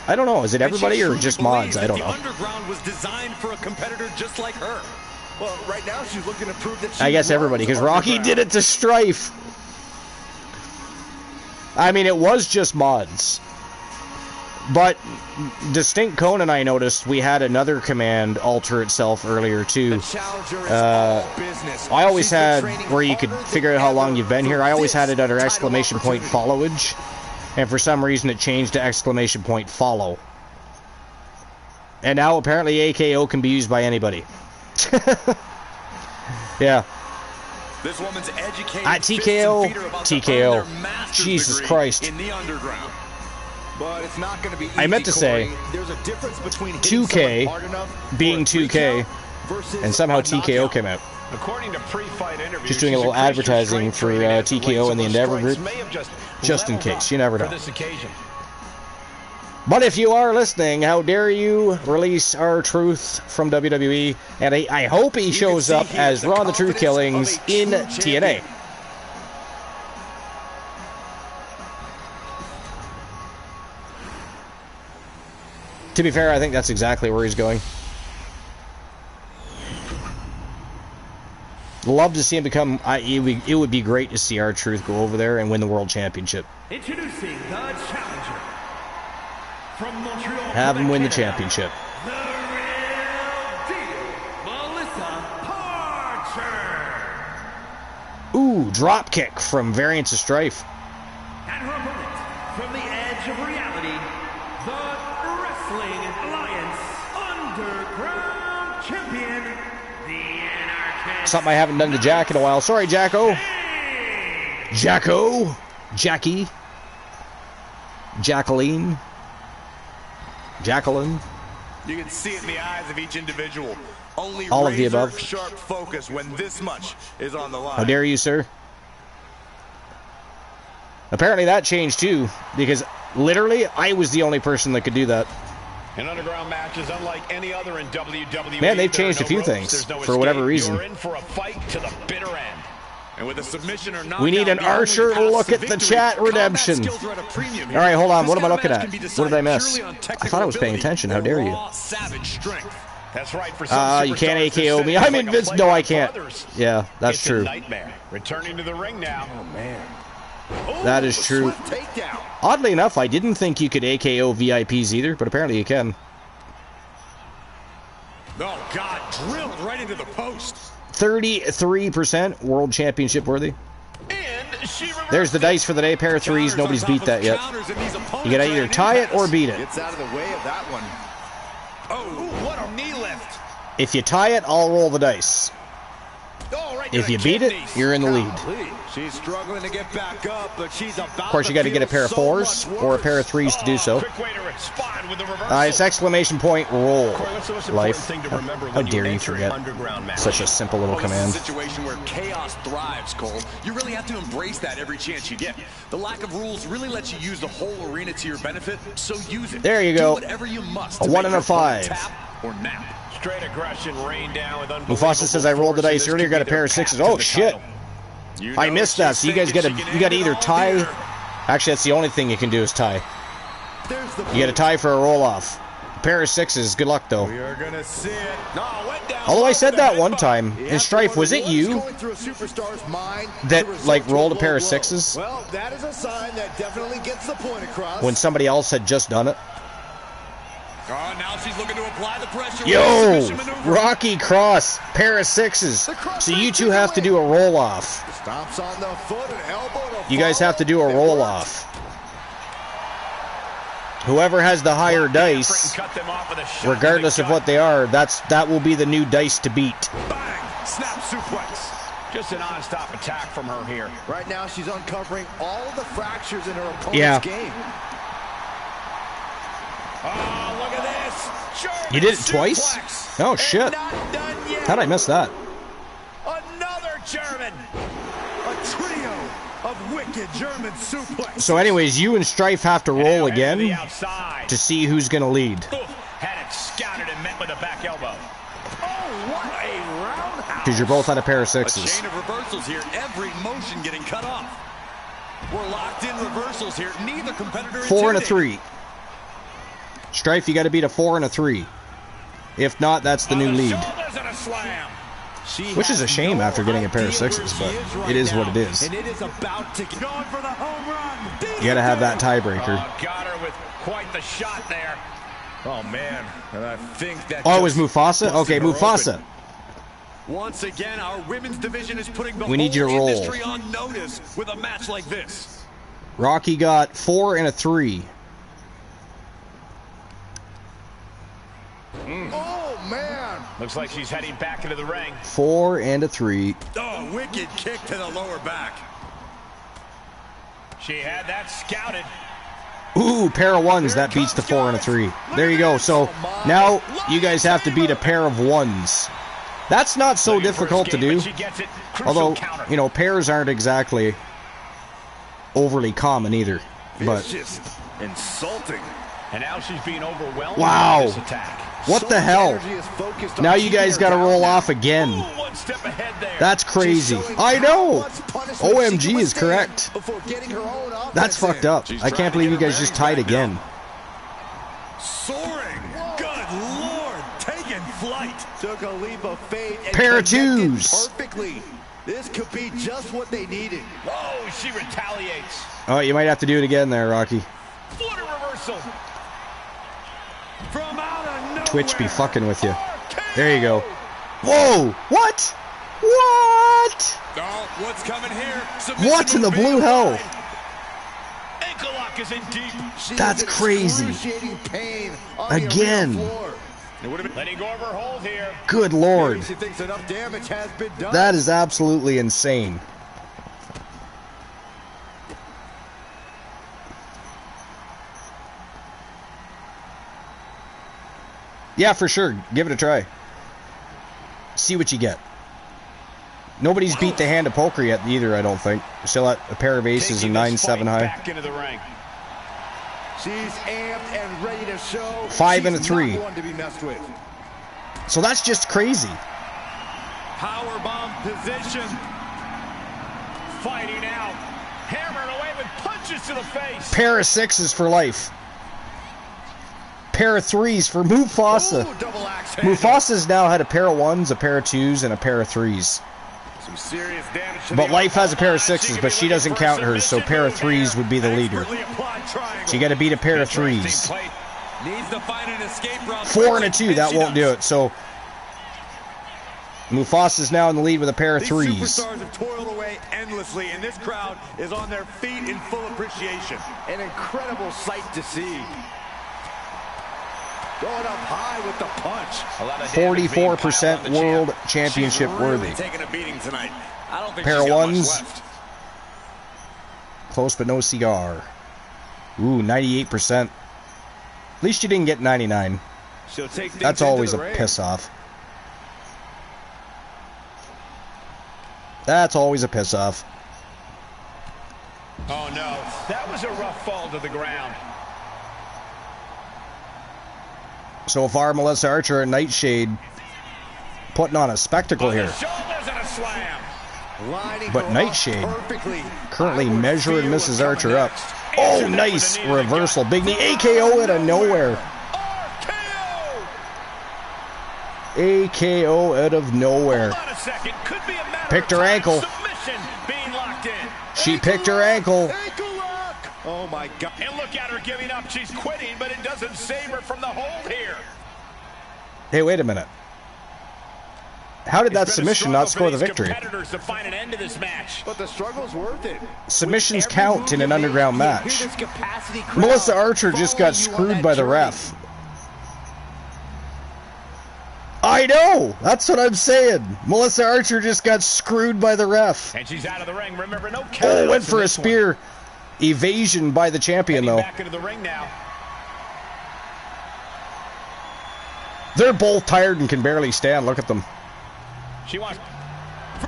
I don't know. Is it everybody or just mods? I don't know. The Underground was designed for a competitor just like her. Well, right now she's looking to prove that she I guess everybody, because Rocky did it to Strife. I mean, it was just mods. But Distinct Conan, I noticed, we had another command alter itself earlier, too. I always had, where you could figure out how long you've been here, I always had it under exclamation point followage. And for some reason, it changed to exclamation point follow. And now, apparently, AKO can be used by anybody. Yeah. This woman's educated At TKO. Jesus Christ. In the Underground. But it's not going to be easy, I meant to say, there's a difference between 2K being 2K, and somehow TKO came out. According to pre-fight interviews, Just doing a little advertising for TKO and the Endeavor Group, just in case. You never know. But if you are listening, how dare you release R-Truth from WWE, and I hope he shows up as Ron the Truth Killings in TNA. To be fair, I think that's exactly where he's going. Love to see him become... it would be great to see R-Truth go over there and win the World Championship. Introducing the challenger. From Montreal, Have him win the championship. The real deal, Melissa Archer. Ooh, drop kick from Variance of Strife. And her opponent, from the edge of reality, the Wrestling Alliance Underground Champion, the Anarchist. Something I haven't done to Jack in a while. Sorry, Jacko. Jacko. Jackie. Jacqueline. Jacqueline. You can see it in the eyes of each individual. Only all of the above. Sharp focus when this much is on the line. How dare you, sir? Apparently that changed too, because literally I was the only person that could do that. An underground match is unlike any other in WWE. Man, they've changed a few things for whatever reason. You're in for a fight to the bitter end. And with a submission or we need an Archer to look at the chat redemption. All right, hold on. What am I looking at? What did I miss? I thought I was paying attention. How dare you? That's right. For some you can't AKO me. I'm invincible. No, I can't. Yeah, that's true. Nightmare. Returning to the ring now. Oh man. That is true. Oddly enough, I didn't think you could AKO VIPs either, but apparently you can. Oh God, drilled right into the post. 33% World Championship worthy. There's the dice for the day. Pair of threes. Nobody's beat that yet. You gotta either tie it or beat it. Gets out of the way of that one. Oh, what a knee lift. If you tie it, I'll roll the dice. If you beat it, you're in the lead. She's struggling to get back up, but she's about Of course, you got to get a pair of fours or a pair of threes to do so. Quick way to respond with the reversal. It's exclamation point roll. What's the most important Life. thing to remember How when dare you enter an forget underground match? such a simple little This is command. a situation where chaos thrives, Cole. You really have to embrace that every chance you get. The lack of rules really lets you use the whole arena to your benefit, so use it. There you Do go. whatever you must A to 1 make and a your opponent 5. tap or nap. Straight aggression rained down with unbelievable Mufasa says I rolled the force, dice and this earlier, could got be a pair their of sixes. path to Oh the shit! title. You I know missed that. So you guys she's got thinking she to can either end it all tie. here. Actually, that's the only thing you can do is tie. There's the You got to tie for a roll off. A pair of sixes. Good luck though. We are gonna see it. No, went down Although I low said with a that one headbutt. time in Strife, was it you that like rolled a pair of sixes Well, that is a sign that definitely gets the point across. when somebody else had just done it? Oh, now she's looking to apply the pressure. Yo, with a submission maneuver. Rocky Cross, pair of sixes. So you two have to do a roll off. Stomps on the foot and elbow to You guys follow. have to do a It roll worked. off. Whoever has the higher dice, Cut them off with a shot regardless to the of what they are, that will be the new dice to beat. Bang! Snap suplex. Just a non-stop attack from her here. Right now, she's uncovering all of the fractures in her opponent's Yeah. game. Oh, look at this. German You did it twice? suplex. Oh And shit! not done yet. How'd I miss that? Another German. A trio of wicked German suplex. So anyways, you and Strife have to roll Head to the again outside. to see who's gonna lead. Oof, had it scouted and met with a back elbow. Oh, what a roundhouse. Because you're both at a pair of A sixes. chain of reversals here. Every motion getting cut off. We're locked in reversals here. Neither competitor 4 and a intimidated. 3. Strife, you got to beat a 4 and a 3. If not, that's the new On the lead. shoulders and a slam. Which is a shame after getting a pair of sixes, but it is what it is. And it is about to going for the home run. You got to have that tiebreaker. Got her with quite the shot there. Oh, man. And I think that Oh, it was just Mufasa? Okay, busted her Mufasa. open. Once again, our women's division is putting the We need you to whole roll. industry on notice with a match like this. Rocky got 4 and a 3. Oh, man. Looks like she's heading back into the ring. 4 and a 3. Oh, wicked kick to the lower back. She had that scouted. Ooh, pair of ones. That beats the 4 and a 3. There you go. So now you guys have to beat a pair of ones. That's not so Looking for difficult to escape, do. but she gets it. Crucial Although, counter. you know, pairs aren't exactly overly common either. But It's just insulting. And now she's being overwhelmed Wow. by this attack. what the hell? Now you guys got to roll off again. Ooh, one step ahead there. That's crazy. I know. OMG is correct. That's fucked up. I can't believe you guys just tied again. Soaring. Good Lord. Taking flight. Took a leap of faith. And Pair of connected twos. Perfectly. This could be just what they needed. Whoa, she retaliates. Oh, you might have to do it again there, Rocky. Flutter reversal. From out of nowhere. Twitch be fucking with you. There you go. Whoa! What? What? Oh, what's coming here? What in the blue hell? Ankle lock is in deep. That's crazy. Again. Letting go of her hold here. Good lord. She thinks enough damage has been done. That is absolutely insane. Yeah, for sure. Give it a try. See what you get. Nobody's beat the hand of poker yet either, I don't think. We're still at a pair of aces and Taking this 9-7 fight high. Back into the ring. She's amped and ready to show. 5 and a she's 3. not one to be messed with. So that's just crazy. Powerbomb position. Fighting out. Hammering away with punches to the face. Pair of sixes for life. Pair of threes for Mufasa. Ooh, double axe handle. Mufasa's now had a pair of ones, a pair of twos, and a pair of threes. Some serious damage to But the Life has a pair of arm. sixes, but she doesn't count hers, so pair of threes would be the leader. Expertly applied triangle. So you got to beat a pair of Interesting threes. play. Needs to find an escape route. 4 and a 2, that won't do it. So Mufasa's now in the lead with a pair of These threes. superstars have toiled away endlessly, and this crowd is on their feet in full appreciation. An incredible sight to see. Going up high with the punch. A lot of damage being piled 44% on the world champ. championship She's worthy. really taking a beating tonight. I don't think Pair she's of got much ones. left. Close but no cigar. Ooh, 98%. At least you didn't get 99. She'll take things That's always a into the ring. piss off. That's always a piss off. Oh no, that was a rough fall to the ground. So far, Melissa Archer and Nightshade putting on a spectacle here. Shoulders and a slam. Lining But her Nightshade up perfectly. currently I would measuring fear what's Mrs. coming Archer up. next. Oh, nice reversal. Big knee. AKO out of nowhere. AKO out of nowhere. Hold on a second. Could be a matter Picked of her time. ankle. Submission being locked in. She picked her ankle. Ankle lock. Oh my God. And look at her giving up. She's quitting, but it doesn't save her from the hold here. Hey, wait a minute. How did that It's been a submission struggle not for score the these victory? competitors to find an end to this match. But the struggle's worth it. Submissions With every count move in you an make, underground you match. hear this capacity crowd Melissa Archer just got following you on screwed that by the journey. ref. I know! That's what I'm saying. Melissa Archer just got screwed by the ref. And she's out of the ring. Remember, no Oh, count. went for a spear. Evasion by the champion, though. Back into the ring now. They're both tired and can barely stand. Look at them. She wants.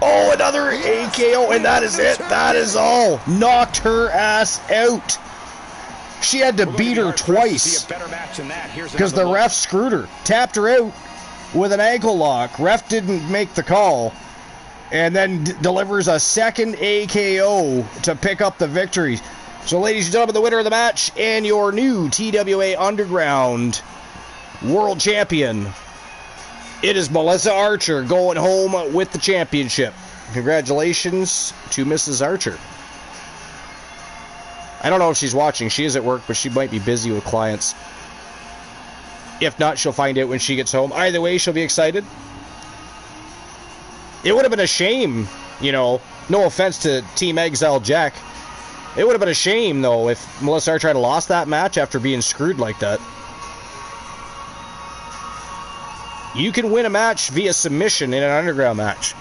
Oh, another AKO, and that is it. That is all. Knocked her ass out. She had to beat her twice because the ref screwed her. Tapped her out with an ankle lock. Ref didn't make the call. And then delivers a second AKO to pick up the victory. So, ladies and gentlemen, the winner of the match and your new TWA Underground World Champion, it is Melissa Archer going home with the championship. Congratulations to Mrs. Archer. I don't know if she's watching. She is at work, but she might be busy with clients. If not, she'll find out when she gets home. Either way, she'll be excited. It would have been a shame, you know, no offense to Team Exile Jack. It would have been a shame, though, if Melissa Archer had lost that match after being screwed like that. You can win a match via submission in an underground match.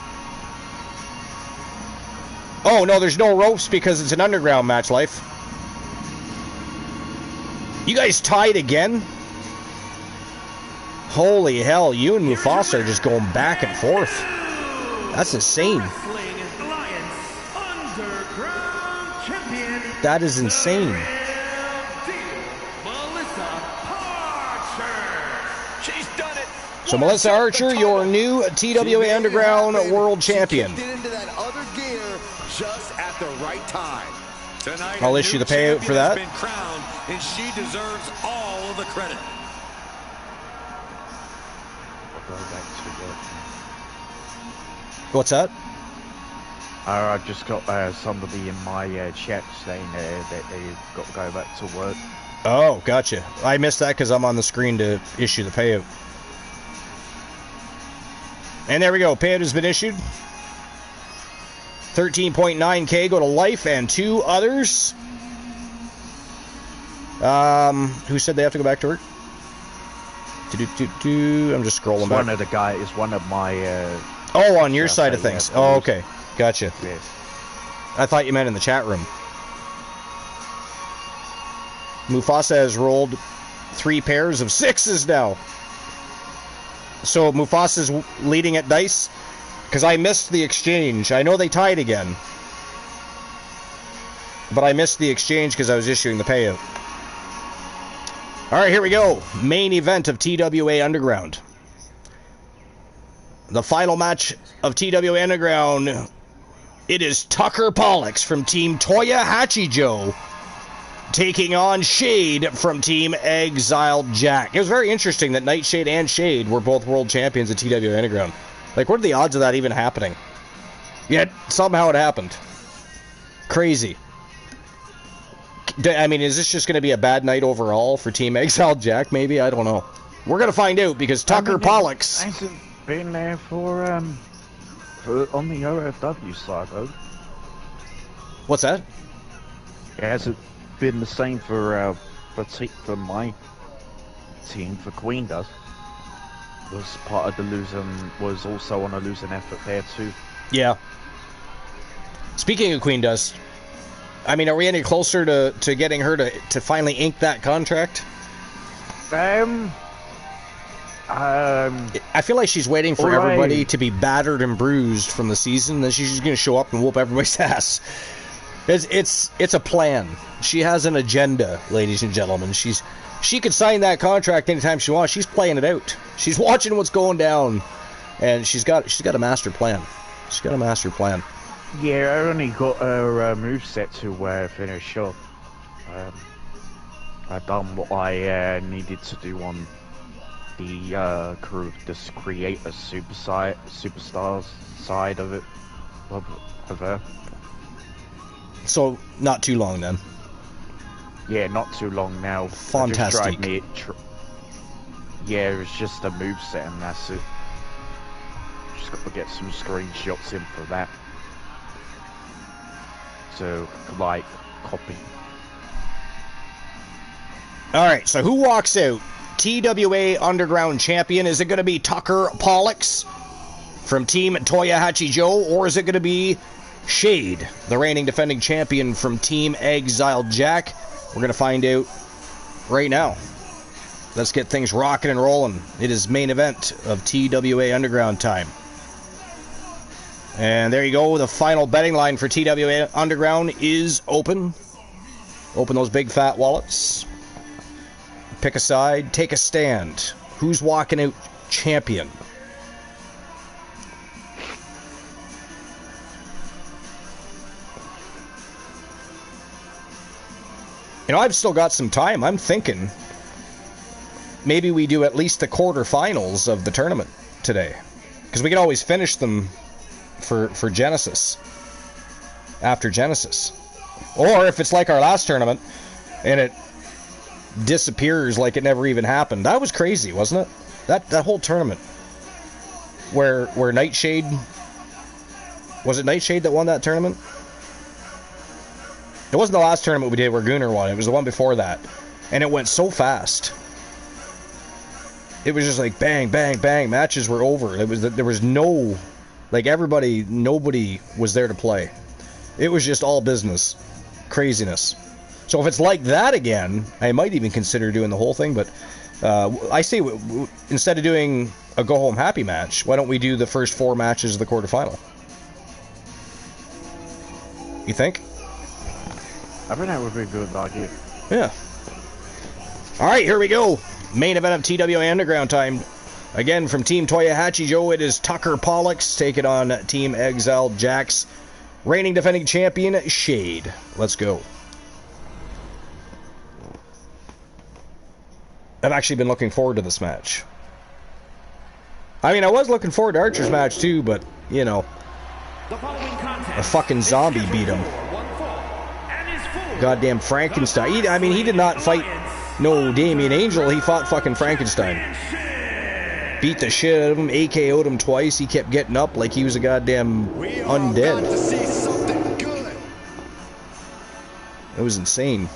Oh, no, there's no ropes because it's an underground match, Life. You guys tied again? Holy hell, you and Mufasa are just going back and forth. That's insane. Wrestling Alliance Underground Champion. That is insane. Melissa Archer. She's done it. So Melissa Archer, your new TWA Underground World Champion. She kicked it into that other gear just at the right time. Tonight, I'll a issue new the payout for champion has that. been crowned, and she deserves all of the credit. What's that? I just got somebody in my chat saying that they've got to go back to work. Oh, gotcha. I missed that because I'm on the screen to issue the payout. And there we go. Payout has been issued. 13.9K go to Life and 2 others. Who said they have to go back to work? I'm just scrolling back. One of the guys is one of my. Oh, on your side of things. Oh, okay. Gotcha. Yes. I thought you meant in the chat room. Mufasa has rolled 3 pairs of 6s now. So Mufasa's leading at dice because I missed the exchange. I know they tied again, but I missed the exchange because I was issuing the payout. All right, here we go. Main event of TWA Underground. The final match of TWA Underground. It is Tucker Pollux from Team Toya Hachijo taking on Shade from Team Exile Jack. It was very interesting that Nightshade and Shade were both world champions at TWA Underground. Like, what are the odds of that even happening? Yet, somehow it happened. Crazy. I mean, is this just going to be a bad night overall for Team Exile Jack, maybe? I don't know. We're going to find out, because Tucker Pollux... Hasn't been there for on the OFW side, though. What's that? It hasn't been the same for my team, for Queen does. Was part of the losing, was also on a losing effort there too. Yeah. Speaking of Queen Dust, I mean, are we any closer to getting her to finally ink that contract? I feel like she's waiting for everybody to be battered and bruised from the season, then she's just going to show up and whoop everybody's ass. It's a plan. She has an agenda, ladies and gentlemen. She could sign that contract anytime she wants. She's playing it out. She's watching what's going down, and she's got a master plan. She's got a master plan. Yeah, I only got her moveset to finish off. I done what I needed to do on the just create a superstar side of it of her. So not too long then. Yeah, not too long now. Fantastic. Yeah, it's just a moveset and that's it. Just got to get some screenshots in for that. So, like, copy. Alright, so who walks out? TWA Underground champion? Is it going to be Tucker Pollux from Team Toyohachi Joe, or is it going to be Shade, the reigning defending champion from Team Exiled Jack? We're going to find out right now. Let's get things rocking and rolling. It is main event of TWA Underground time. And there you go. The final betting line for TWA Underground is open. Open those big fat wallets. Pick a side. Take a stand. Who's walking out champion? You know, I've still got some time. I'm thinking maybe we do at least the quarterfinals of the tournament today. Because we can always finish them for Genesis. After Genesis. Or if it's like our last tournament and it disappears like it never even happened. That was crazy, wasn't it? That whole tournament. Where Nightshade... Was it Nightshade that won that tournament? It wasn't the last tournament we did where Gunnar won. It was the one before that. And it went so fast. It was just like bang, bang, bang. Matches were over. There was no... Like nobody was there to play. It was just all business. Craziness. So if it's like that again, I might even consider doing the whole thing. But I say instead of doing a go-home happy match, why don't we do the first 4 matches of the quarterfinal? You think? I think that would be a good idea. Yeah. Alright, here we go. Main event of TWA Underground time. Again, from Team Toyohachi Joe, it is Tucker Pollux taking on Team Exiled Jack's reigning defending champion, Shade. Let's go. I've actually been looking forward to this match. I mean, I was looking forward to Archer's match too, but, you know, a fucking zombie beat him. Goddamn Frankenstein. He did not fight no Damien Angel. He fought fucking Frankenstein. Beat the shit out of him, AKO'd him twice. He kept getting up like he was a goddamn undead. It was insane.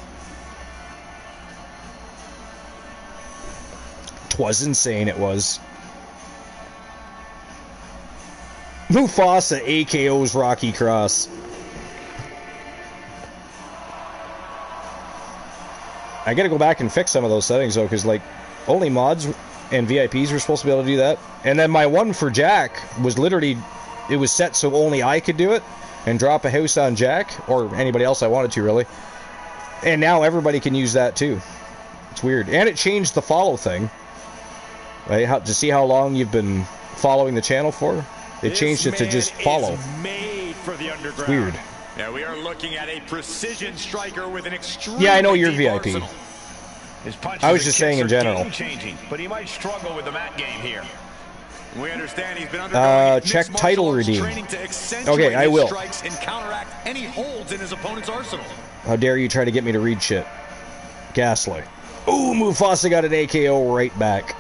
'Twas insane, it was. Mufasa AKO's Rocky Cross. I gotta go back and fix some of those settings though, because like only mods and VIPs were supposed to be able to do that. And then my one for Jack was literally, it was set so only I could do it and drop a house on Jack, or anybody else I wanted to really. And now everybody can use that too. It's weird. And it changed the follow thing. Right? To see how long you've been following the channel for. It changed it to just follow. Made for the underground. It's weird. Yeah, we are looking at a precision striker with an extreme. Yeah, I know you're VIP. Arsenal. His punches I was just saying in general. Game-changing, but he might struggle with the mat game here. We understand he's been undergoing check title redeem. To okay, I will. Strikes and counteract any holds in his opponent's arsenal. How dare you try to get me to read shit? Ghastly. Ooh, Mufasa got an AKO right back.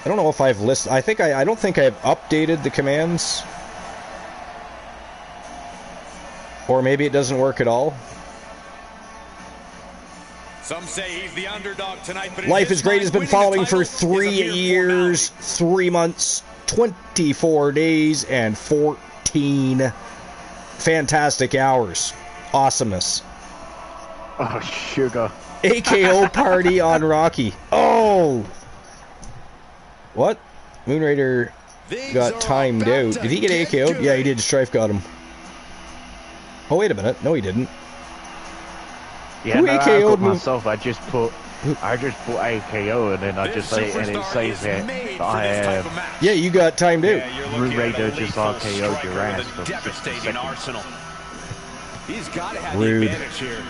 I don't know if I've listed. I don't think I've updated the commands. Or maybe it doesn't work at all. Some say he's the underdog tonight, but Life is Great has been following for 3 years, 3 months, 24 days, and 14 fantastic hours. Awesomeness. Oh, sugar. AKO party on Rocky. Oh! What? Moonraider got timed out. Did he get AKO'd? Yeah, he did. Strife got him. Oh, wait a minute. No, he didn't. Yeah, Who no, I AKO'd got myself. I just put AKO, and then I just say, and it says that yeah, you got timed out. Moonraider just RKO'd your ass for 60 seconds. Arsenal. He's got to have Rude. the advantage here.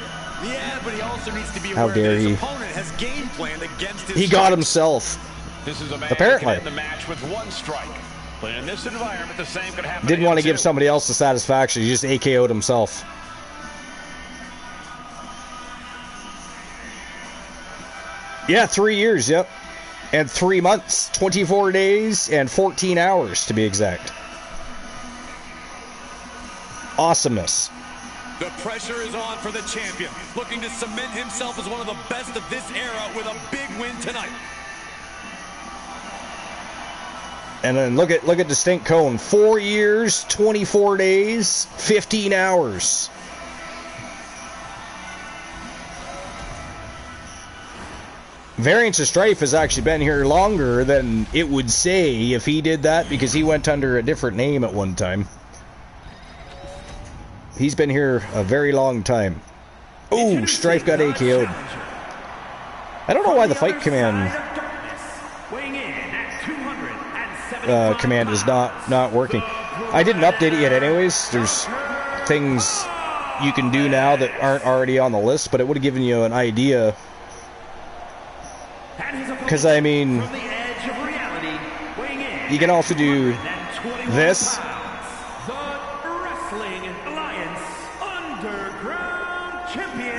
Yeah, but he also needs to be How aware dare that his he? opponent has game planned against his He got himself. This is a man Apparently. who can end the match with one strike. But in this environment, the same could happen. Didn't want to him give too. somebody else the satisfaction. He just AKO'd himself. Yeah, 3 years, yep. And 3 months, 24 days, and 14 hours to be exact. Awesomeness. The pressure is on for the champion, looking to cement himself as one of the best of this era with a big win tonight. And then look at Distinct Cone. 4 years, 24 days, 15 hours. Variance of Strife has actually been here longer than it would say if he did that, because he went under a different name at one time. He's been here a very long time. Oh, Strife got AKO'd. I don't know why the fight command command is not working. I didn't update it yet anyways. There's things you can do now that aren't already on the list, but it would have given you an idea. Because, I mean, you can also do this.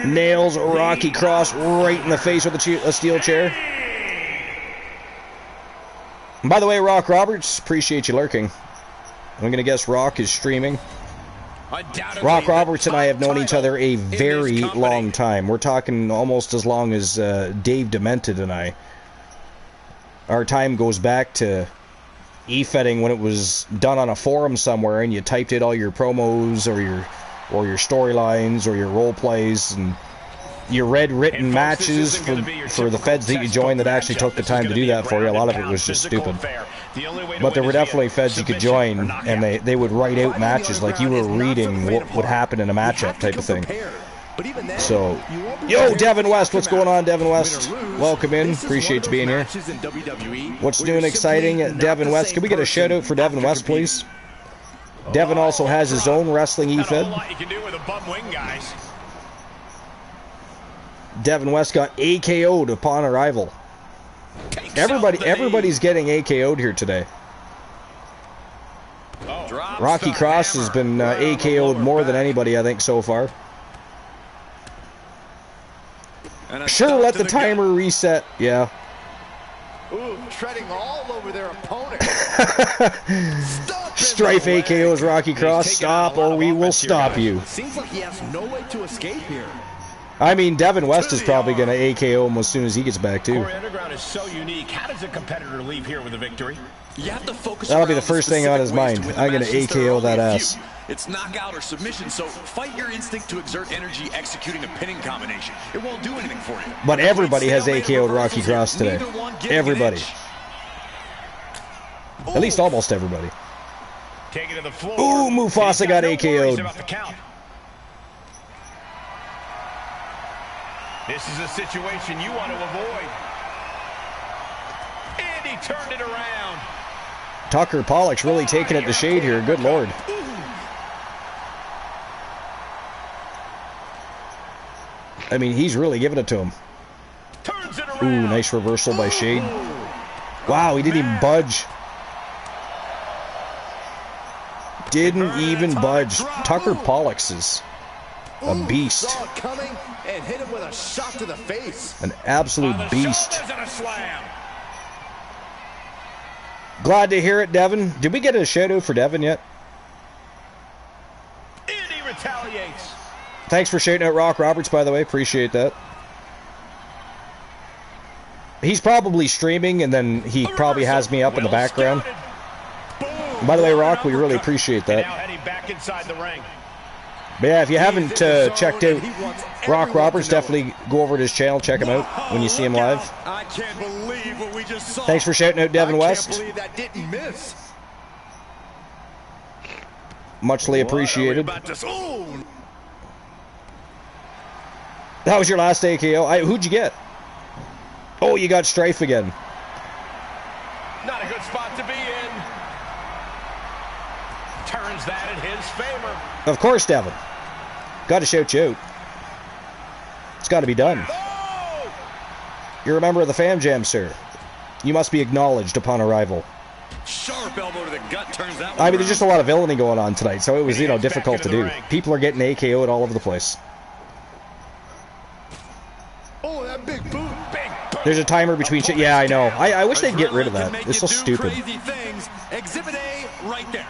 Nails Rocky Cross right in the face with a steel chair. And by the way, Rock Roberts, appreciate you lurking. I'm going to guess Rock is streaming. Rock Roberts and I have known each other a very long time. We're talking almost as long as Dave Demented and I. Our time goes back to e-fetting when it was done on a forum somewhere and you typed in all your promos or your storylines or your role plays, and you read written matches for the feds that you joined that actually took the time to do that for you. A lot of it was just stupid. But there were definitely feds you could join, and they would write out matches like you were reading what would happen in a matchup type of thing. So, yo, Devin West, what's going on, Devin West? Welcome in, appreciate you being here. What's new and exciting, Devin West? Can we get a shout out for Devin West, please? Devin also has his own wrestling e-fed. Devin West got AKO'd upon arrival. Everybody's getting AKO'd here today. Rocky Cross has been AKO'd more than anybody, I think, so far. Sure, let the timer reset. Yeah. Ooh, treading all over their opponent. Strife AKOs Rocky Cross. Stop or we will stop you. Seems like he has no way to escape here. I mean, Devin West is probably going to AKO him as soon as he gets back, too. Underground is so unique. How does a competitor leave here with a victory? You have to focus. That'll be the first thing on his mind. I'm going to AKO that ass. It's knockout or submission, so fight your instinct to exert energy executing a pinning combination. It won't do anything for you. But everybody has AKO'd Rocky Cross today. Everybody. At least almost everybody. Take it to the floor. Ooh, Mufasa got AKO'd. This is a situation you want to avoid. And he turned it around. Tucker Pollock's really taking it to shade here. Good lord. I mean, he's really giving it to him. Turns it around. Ooh, nice reversal by Shade. Wow, he didn't even budge. Didn't even budge. Tucker Pollock's is a beast. And hit him with a shot to the face. An absolute beast. Glad to hear it, Devin. Did we get a shadow for Devin yet? And he retaliates. Thanks for shouting out Rock Roberts, by the way. Appreciate that. He's probably streaming, and then he probably has me up in the background. By the way, Rock, we really appreciate that. Now heading back inside the ring. But yeah, if you haven't checked out Rock Roberts, definitely go over to his channel, check him out when you see him live. I can't believe what we just saw. Thanks for shouting out Devin West. I can't believe that didn't miss. Muchly appreciated. What are we about to- Oh! That was your last AKO. Who'd you get? Oh, you got Strife again. Not a good spot to be in. Turns that in his favor. Of course, Devin. Got to shout you out. It's got to be done. Oh! You're a member of the Fam Jam, sir. You must be acknowledged upon arrival. Sharp elbow to the gut turns that one I mean, there's around. just a lot of villainy going on tonight, so it was, you know, difficult to do. People are getting AKO'd all over the place. Oh, that big boot. Big boot. There's a timer between shit. Yeah, I know. I wish they'd get rid of that. Adrenaline can make It's so you do stupid. Crazy things. Exhibit A right there.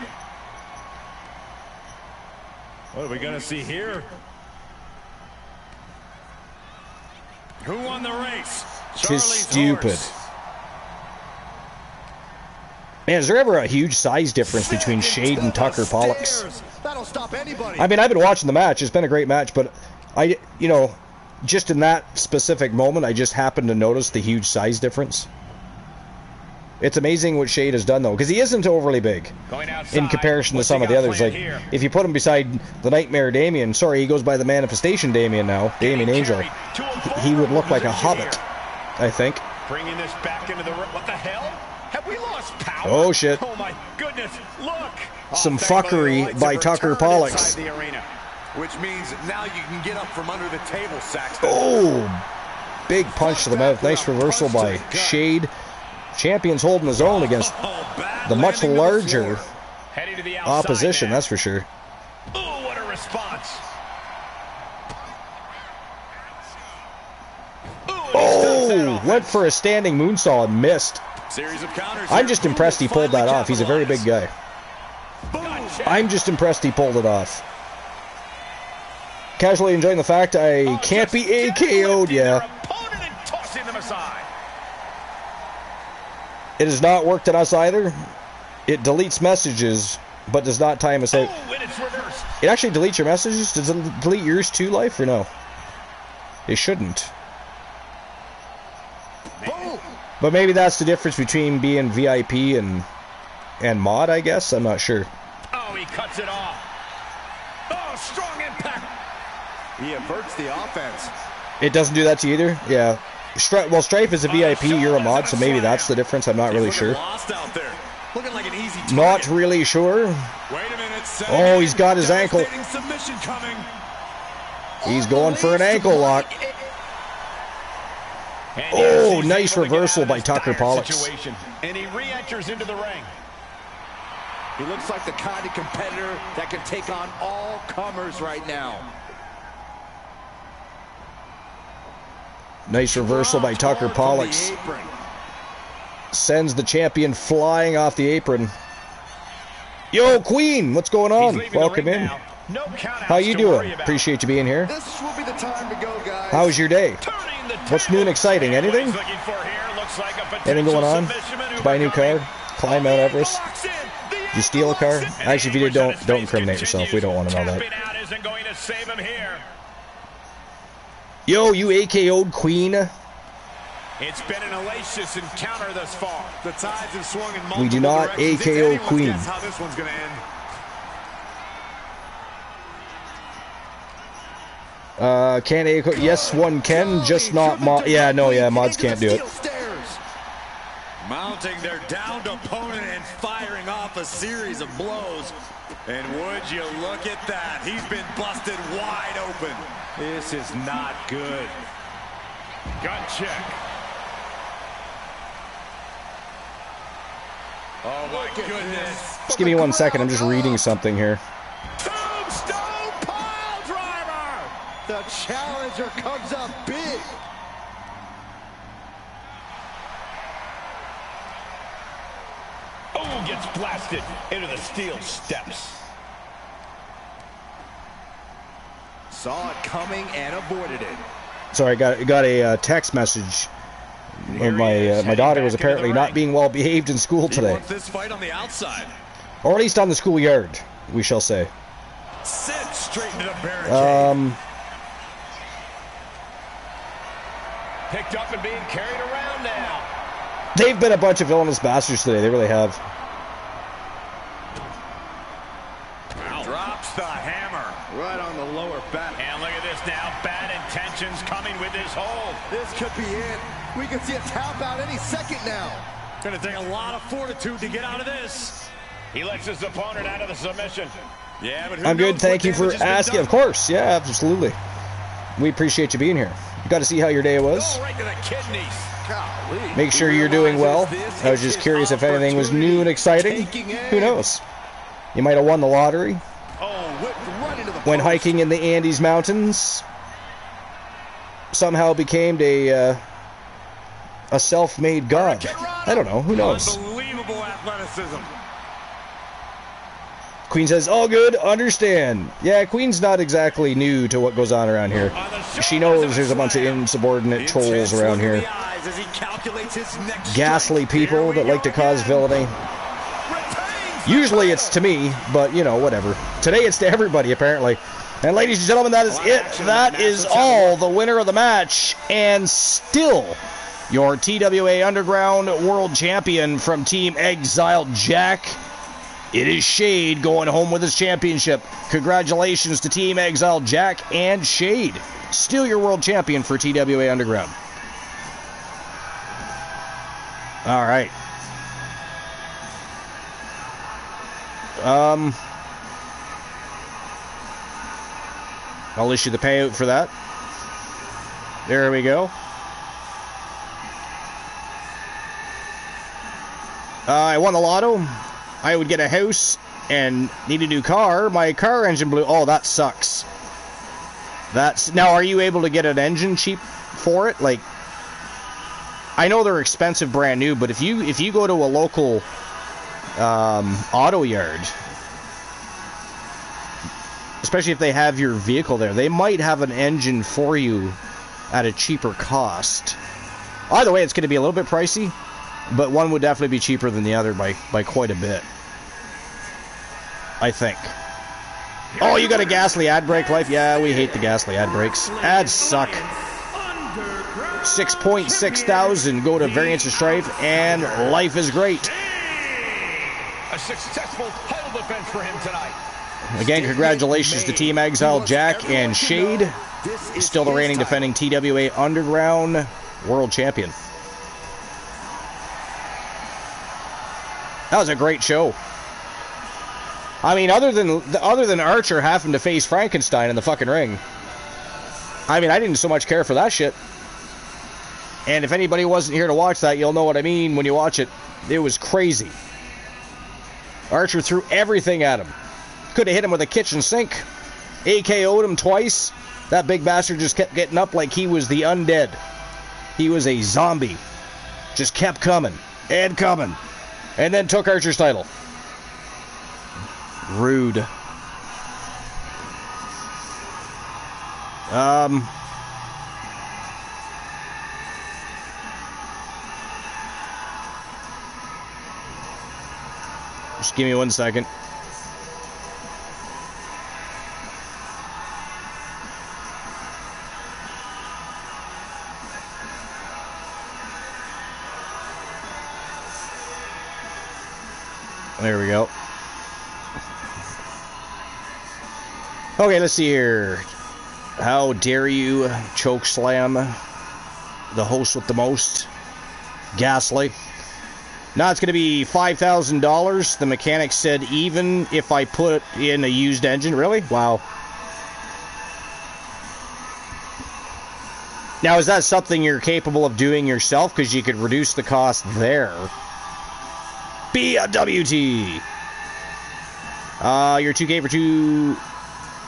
What are we going to see here? Who won the race? Tis stupid. Man, is there ever a huge size difference between Shade and Tucker Pollux? That'll stop anybody. I mean, I've been watching the match. It's been a great match, but you know, just in that specific moment, I just happened to notice the huge size difference. It's amazing what Shade has done, though, because he isn't overly big in comparison to some of the others. Like, if you put him beside the Nightmare Damien, sorry, he goes by the Manifestation Damien now, Damien Angel, he would look like a hobbit, I think. Bringing this back into the ring. What the hell? Have we lost power? Oh, shit. Oh, my goodness. Look. Some fuckery by Tucker Pollux. The arena, which means now you can get up from under the table, Saxton. Oh, big punch to the mouth. Nice reversal by Shade. Champion's holding his own against the much larger opposition, that's for sure. Oh, what a response. Oh, went for a standing moonsault and missed. Series of counters. I'm just impressed he pulled that off. He's a very big guy. I'm just impressed he pulled it off. Casually enjoying the fact I can't be AKO'd, yeah. It has not worked on us either. It deletes messages, but does not time us out. It actually deletes your messages? Does it delete yours too, Life, or no? It shouldn't. But maybe that's the difference between being VIP and mod, I guess. I'm not sure. Oh, he cuts it off. Oh, strong impact. He averts the offense. It doesn't do that to you either? Yeah. Well, Strife is a VIP, you're a mod, so maybe that's the difference. I'm not really sure. Not really sure. Oh, he's got his ankle. He's going for an ankle lock. Oh, nice reversal by Tucker Pollux. And he re-enters into the ring. He looks like the kind of competitor that can take on all comers right now. Nice reversal by Tucker Pollux. Sends the champion flying off the apron. Yo, Queen, what's going on? Welcome in. How you doing? Appreciate you being here. This will be the time to go, guys. How's your day? What's new and exciting? Anything? Anything going on? Did you buy a new car? Climb Mount Everest? Did you steal a car? Actually, if you did, don't incriminate yourself. We don't want to know that. Yo, you AKO'd Queen. It's been an hellacious encounter thus far. The tides have swung in multiple We do not AKO Queen. Guess how this one's going to end. Can't AKO? Yes, one can, just not mod. Yeah, no, yeah, mods can't do it. Mounting their downed opponent and firing off a series of blows. And would you look at that? He's been busted wide open. This is not good. Gun check. Oh my goodness. Just give me 1 second. I'm just reading something here. Tombstone pile driver. The challenger comes up big. Oh, gets blasted into the steel steps. Saw it coming and avoided it. Sorry, I got a text message. My daughter was apparently not being well behaved in school He today. wants this fight on the outside. Or at least on the schoolyard, we shall say. Sit straight into the barricade. Picked up and being carried around now. They've been a bunch of villainous bastards today. They really have. Drops the hammer. Right on the lower back. And look at this now. Bad intentions coming with this hold. This could be it. We could see a tap out any second now. Going to take a lot of fortitude to get out of this. He lets his opponent out of the submission. Yeah, but I'm good. Thank you for asking. Of course. Yeah, absolutely. We appreciate you being here. Got to see how your day was. Right to the kidneys. Golly. Make sure you're doing well. I was just curious if anything was new and exciting. Who knows? You might have won the lottery. Went hiking in the Andes Mountains. Somehow became a self-made god. I don't know. Who knows? Unbelievable athleticism. Queen says, all good, understand. Yeah, Queen's not exactly new to what goes on around here. She knows there's a bunch of insubordinate trolls around here. Ghastly people that like to cause villainy. Usually it's to me, but, you know, whatever. Today it's to everybody, apparently. And ladies and gentlemen, that is it. That is all. The winner of the match, and still your TWA Underground World Champion from Team Exile Jack. It is Shade going home with his championship. Congratulations to Team Exile Jack and Shade. Still your world champion for TWA Underground. All right. I'll issue the payout for that. There we go. I won the lotto. I would get a house and need a new car. My car engine blew. Oh, that sucks. Now, are you able to get an engine cheap for it? Like, I know they're expensive brand new, but if you go to a local auto yard, especially if they have your vehicle there, they might have an engine for you at a cheaper cost. Either way, it's going to be a little bit pricey, but one would definitely be cheaper than the other by quite a bit, I think. Oh, you got a ghastly ad break life? Yeah, we hate the ghastly ad breaks. Ads suck. 6.6 thousand go to Variance of Strife, and life is great. A successful title defense for him tonight. Again, congratulations to Team Exile Jack and Shade. Still the reigning defending TWA Underground World Champion. That was a great show. I mean, other than Archer having to face Frankenstein in the fucking ring, I mean, I didn't so much care for that shit. And if anybody wasn't here to watch that, you'll know what I mean when you watch it. It was crazy. Archer threw everything at him. Could have hit him with a kitchen sink. AKO'd him twice. That big bastard just kept getting up like he was the undead. He was a zombie. Just kept coming and coming. And then took Archer's title. Rude. Just give me 1 second. There we go. Okay, let's see here. How dare you choke slam the host with the most? Ghastly. Now it's going to be $5,000. The mechanic said even if I put in a used engine. Really? Wow. Now, is that something you're capable of doing yourself? Because you could reduce the cost there. Be a WT. Your 2K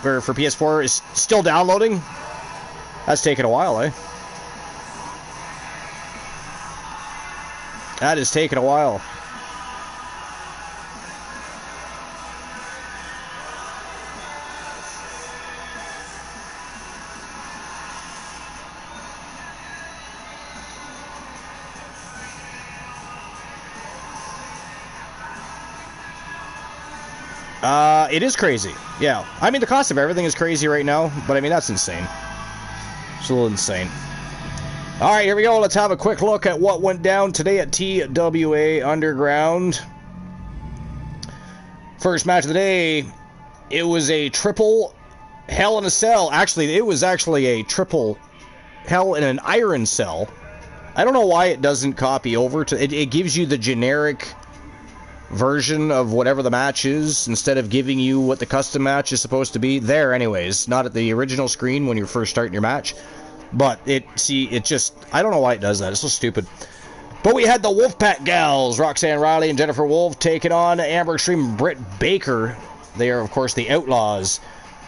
for PS4 is still downloading. That's taken a while, eh? That is taking a while. It is crazy. Yeah. I mean, the cost of everything is crazy right now, but I mean, that's insane. It's a little insane. All right, here we go. Let's have a quick look at what went down today at TWA Underground. First match of the day, it was a triple Hell in a Cell. Actually, it was actually a triple Hell in an Iron Cell. I don't know why it doesn't copy over to... It gives you the generic version of whatever the match is instead of giving you what the custom match is supposed to be. There, anyways. Not at the original screen when you're first starting your match. But it just... I don't know why it does that. It's so stupid. But we had the Wolfpack gals, Roxanne Riley and Jennifer Wolf, taking on Amber Extreme and Britt Baker. They are, of course, the Outlaws.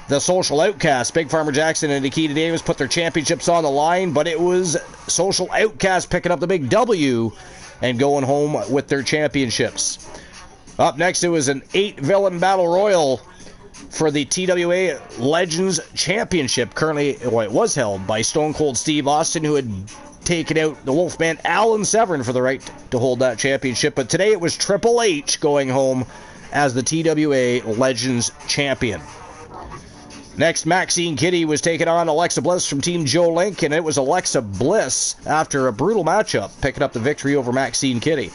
The Social Outcasts, Big Farmer Jackson and Nikita Davis, put their championships on the line, but it was Social Outcasts picking up the big W and going home with their championships. Up next, it was an 8-villain battle royal for the TWA Legends Championship. Currently, well, it was held by Stone Cold Steve Austin, who had taken out the Wolfman Alan Severn for the right to hold that championship. But today it was Triple H going home as the TWA Legends Champion. Next, Maxine Kitty was taking on Alexa Bliss from Team Joe Link, and it was Alexa Bliss, after a brutal matchup, picking up the victory over Maxine Kitty.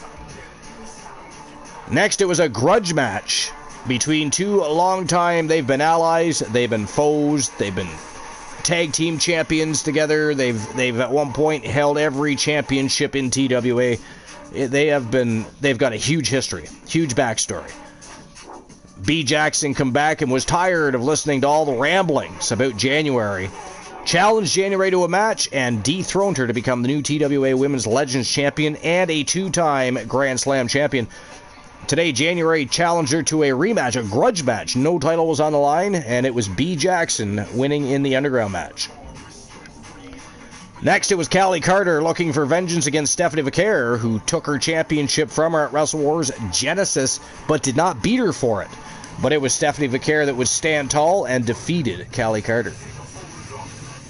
Next, it was a grudge match between two they've been allies, they've been foes, they've been tag team champions together, they've at one point held every championship in TWA. They've got a huge history, huge backstory. B. Jackson come back and was tired of listening to all the ramblings about January. Challenged January to a match and dethroned her to become the new TWA Women's Legends Champion and a 2-time Grand Slam champion. Today, January challenged her to a rematch, a grudge match. No title was on the line, and it was B. Jackson winning in the Underground match. Next, it was Callie Carter looking for vengeance against Stephanie Vaquer, who took her championship from her at Wrestle Wars Genesis, but did not beat her for it. But it was Stephanie Vaquer that would stand tall and defeated Callie Carter.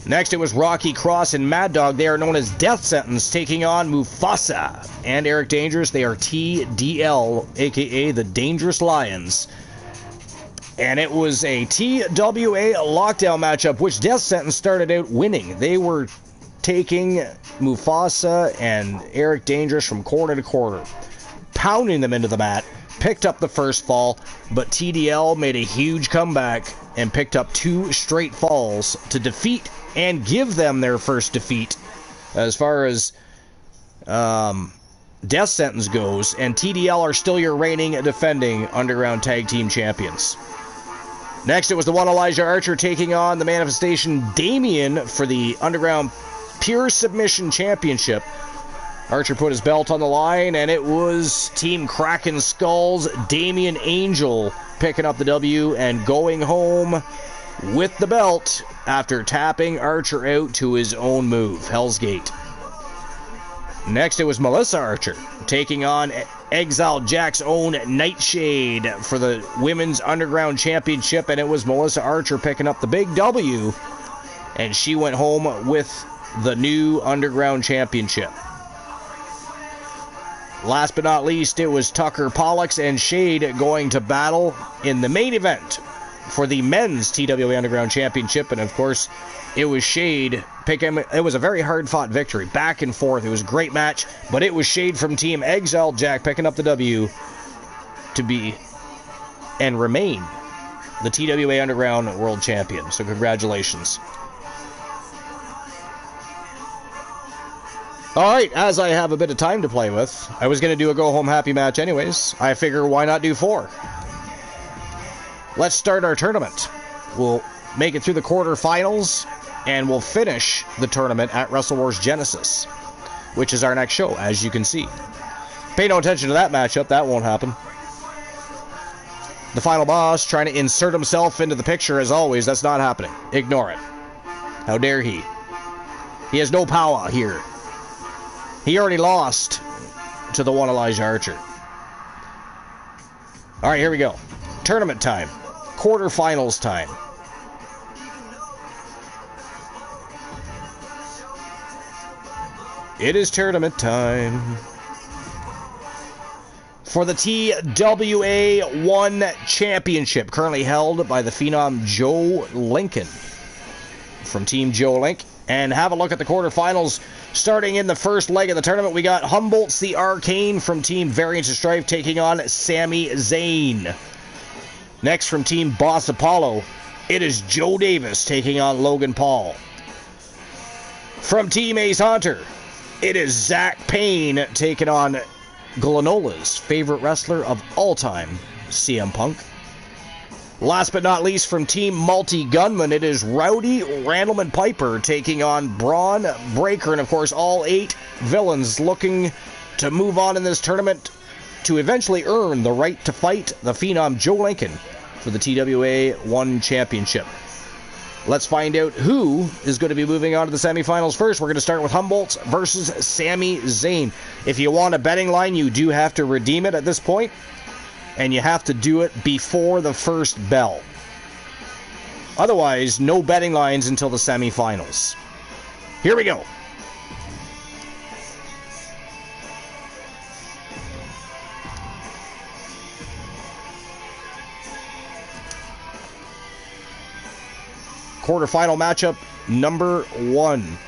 Next, it was Rocky Cross and Mad Dog. They are known as Death Sentence, taking on Mufasa and Eric Dangerous. They are TDL, a.k.a. the Dangerous Lions. And it was a TWA lockdown matchup, which Death Sentence started out winning. They were taking Mufasa and Eric Dangerous from corner to corner, pounding them into the mat, picked up the first fall, but TDL made a huge comeback and picked up 2 straight falls to defeat and give them their first defeat as far as Death Sentence goes, and TDL are still your reigning and defending Underground Tag Team Champions. Next, it was the one Elijah Archer taking on the Manifestation Damien for the Underground Pure Submission Championship. Archer put his belt on the line, and it was Team Kraken Skulls Damian Angel picking up the W and going home with the belt after tapping Archer out to his own move, Hell's Gate. Next, it was Melissa Archer taking on Exile Jack's own Nightshade for the Women's Underground Championship, and it was Melissa Archer picking up the big W, and she went home with the new Underground Championship. Last but not least, it was Tucker Pollux and Shade going to battle in the main event for the Men's TWA Underground Championship, and of course, it was Shade picking. It was a very hard-fought victory, back and forth. It was a great match, but it was Shade from Team Exile Jack picking up the W to be and remain the TWA Underground World Champion. So congratulations. Alright, as I have a bit of time to play with, I was going to do a go-home happy match anyways. I figure why not do 4? Let's start our tournament. We'll make it through the quarterfinals, and we'll finish the tournament at Wrestle Wars Genesis, which is our next show, as you can see. Pay no attention to that matchup, that won't happen. The final boss trying to insert himself into the picture as always, that's not happening. Ignore it. How dare he? He has no power here. He already lost to the one Elijah Archer. Alright, here we go. Tournament time. Quarterfinals time. It is tournament time. for the TWA 1 Championship, currently held by the Phenom Joe Lincoln from Team Joe Link. And have a look at the quarterfinals. Starting in the first leg of the tournament, we got Humboldt's the Arcane from Team Variance of Strife taking on Sami Zayn. Next from Team Boss Apollo, it is Joe Davis taking on Logan Paul. From Team Ace Hunter, it is Zach Payne taking on Glenola's favorite wrestler of all time, CM Punk. Last but not least, from Team Multi-Gunman, it is Rowdy Randleman Piper taking on Braun Breaker. And, of course, all 8 villains looking to move on in this tournament to eventually earn the right to fight the Phenom Joe Lincoln for the TWA 1 Championship. Let's find out who is going to be moving on to the semifinals first. We're going to start with Humboldt versus Sami Zayn. If you want a betting line, you do have to redeem it at this point. And you have to do it before the first bell. Otherwise, no betting lines until the semifinals. Here we go. Quarterfinal matchup number 1.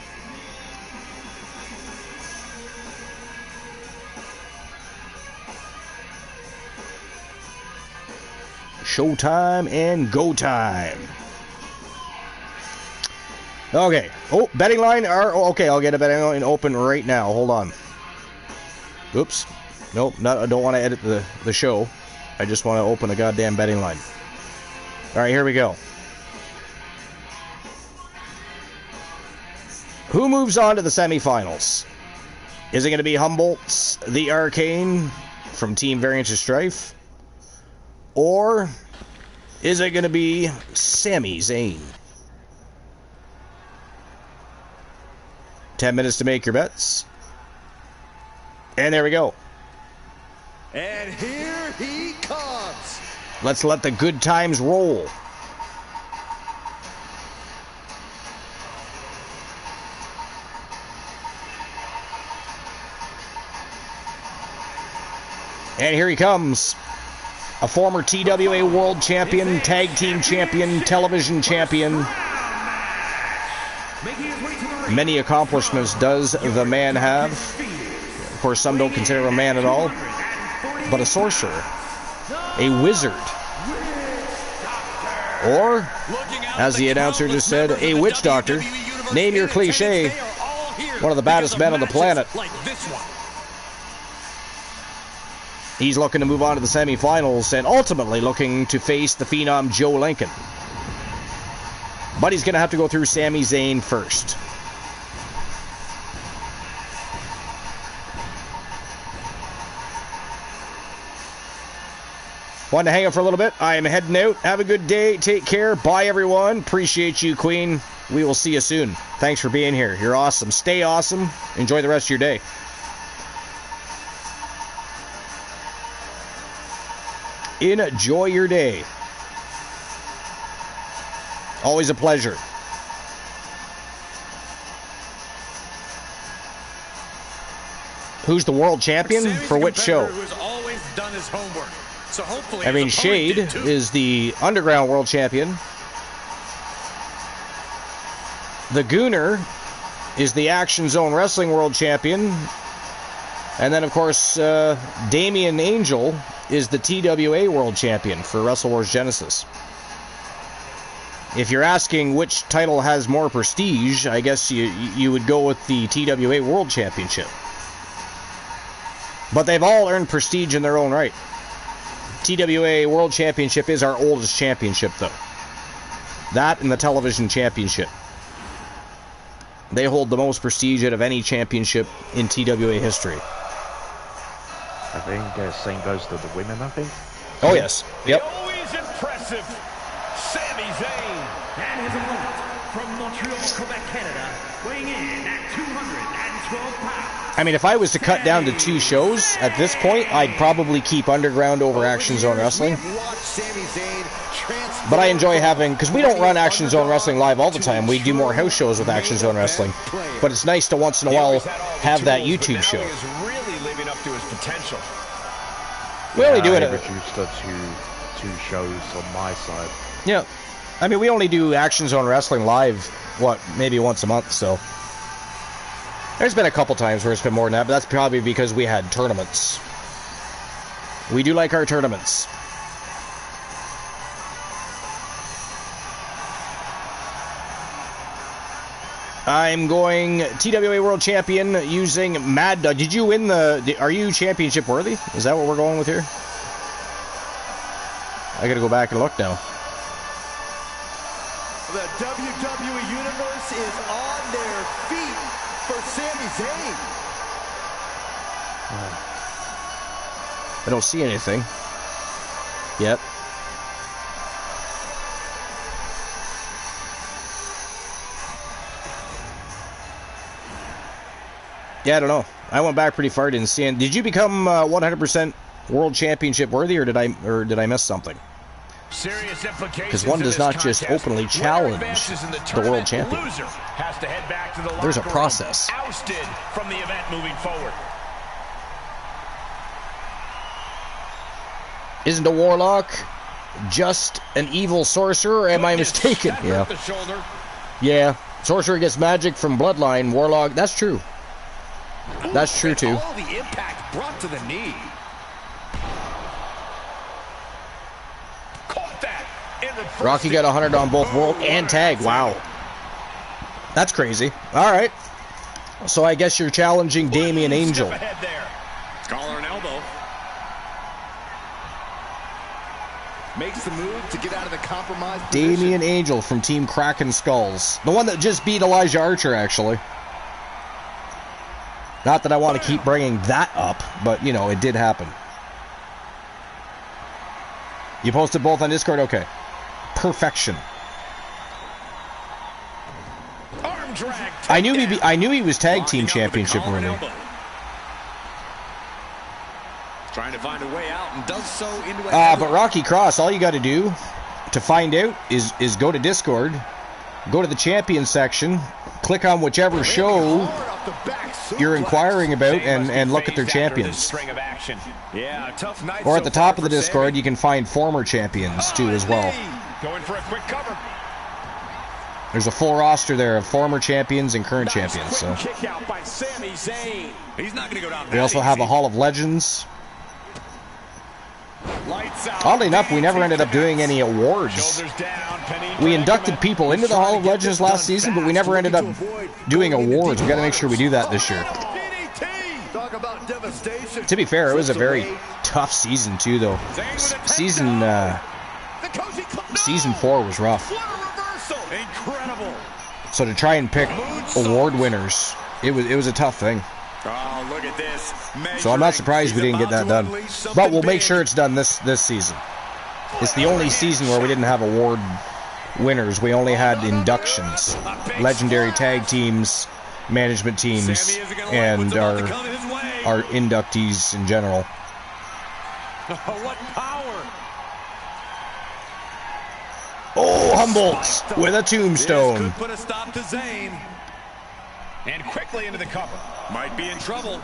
Showtime and go time. Okay. Oh, betting line. Okay, I'll get a betting line open right now. Hold on. Oops. Nope. I don't want to edit the show. I just want to open a goddamn betting line. All right, here we go. Who moves on to the semifinals? Is it going to be Humboldt's the Arcane from Team Variance of Strife? Or is it going to be Sami Zayn? 10 minutes to make your bets. And there we go. And here he comes. Let's let the good times roll. And here he comes. A former TWA World Champion, Tag Team Champion, Television Champion. Many accomplishments does the man have. Of course, some don't consider him a man at all. But a sorcerer. A wizard. Or, as the announcer just said, a witch doctor. Name your cliche. One of the baddest men on the planet. He's looking to move on to the semifinals and ultimately looking to face the Phenom Joe Lincoln. But he's going to have to go through Sami Zayn first. Wanted to hang out for a little bit. I am heading out. Have a good day. Take care. Bye, everyone. Appreciate you, Queen. We will see you soon. Thanks for being here. You're awesome. Stay awesome. Enjoy the rest of your day. Enjoy your day. Always a pleasure. Who's the world champion? For which show? I mean, Shade is the Underground World Champion. The Gooner is the Action Zone Wrestling World Champion. And then, of course, Damian Angel is the TWA World Champion for Wrestle Wars Genesis. If you're asking which title has more prestige, I guess you would go with the TWA World Championship. But they've all earned prestige in their own right. TWA World Championship is our oldest championship, though. That and the Television Championship. They hold the most prestige out of any championship in TWA history. I think same goes to the women, I think. Oh, yes. Yep. Always impressive, Sami Zayn. And his opponent from Montreal, Quebec, Canada, weighing in at 212 pounds. I mean, if I was to cut down to 2 shows at this point, I'd probably keep Underground over Action Zone Wrestling. But I enjoy having, because we don't run Action Zone Wrestling live all the time. We do more house shows with Action Zone Wrestling. But it's nice to once in a while have that YouTube show. Is really living up to his potential. We only do it. I reduced it to 2 shows on my side. Yeah. I mean, we only do Action Zone Wrestling live, maybe once a month, so. There's been a couple times where it's been more than that, but that's probably because we had tournaments. We do like our tournaments. I'm going TWA World Champion using Mad Dog. Did you win are you championship worthy? Is that what we're going with here? I gotta go back and look now. The WWE Universe is on their feet for Sami Zayn. I don't see anything. Yep. Yeah, I don't know. I went back pretty far, didn't see it. Did you become 100% World Championship worthy, or did I miss something? Because one does not just openly challenge the World Champion. There's a process. Ousted from the event moving forward. Isn't a warlock just an evil sorcerer, or am I mistaken? Yeah. Yeah. Sorcerer gets magic from bloodline. Warlock, that's true. That's true too. All the impact brought to the knee. Caught that in the Rocky got 100 on both world and tag. Wow. That's crazy. All right. So I guess you're challenging Damian Angel. Collar and elbow. Makes the move to get out of the compromise position. Damian Angel from Team Kraken Skulls. The one that just beat Elijah Archer, actually. Not that I want to keep bringing that up, but, you know, it did happen. You posted both on Discord? Okay. Perfection. Arm drag. I knew he was tag team championship worthy. Trying to find a way out and does so into but Rocky Cross, all you got to do to find out is go to Discord, go to the champion section, click on whichever show you're inquiring about, and look at their champions. Or at the top of the Discord, you can find former champions too as well. Going for a quick cover. There's a full roster there of former champions and current champions. So Kick out by Sami Zayn. He's not going to go down. we also have a Hall of Legends. Oddly enough, we never ended up doing any awards. We inducted people into the Hall of Legends last season, but we never ended up doing awards. We got to make sure we do that this year. To be fair, it was a very tough season too, though. Season 4 was rough. So to try and pick award winners, it was a tough thing. Oh, look at this. So I'm not surprised we didn't get that done. But we'll make sure it's done this season. It's the only season where we didn't have award winners. We only had inductions. Legendary tag teams, management teams, and our inductees in general. What power! Oh, Humboldt with a tombstone. Put a stop to Zayn. And quickly into the cover. Might be in trouble.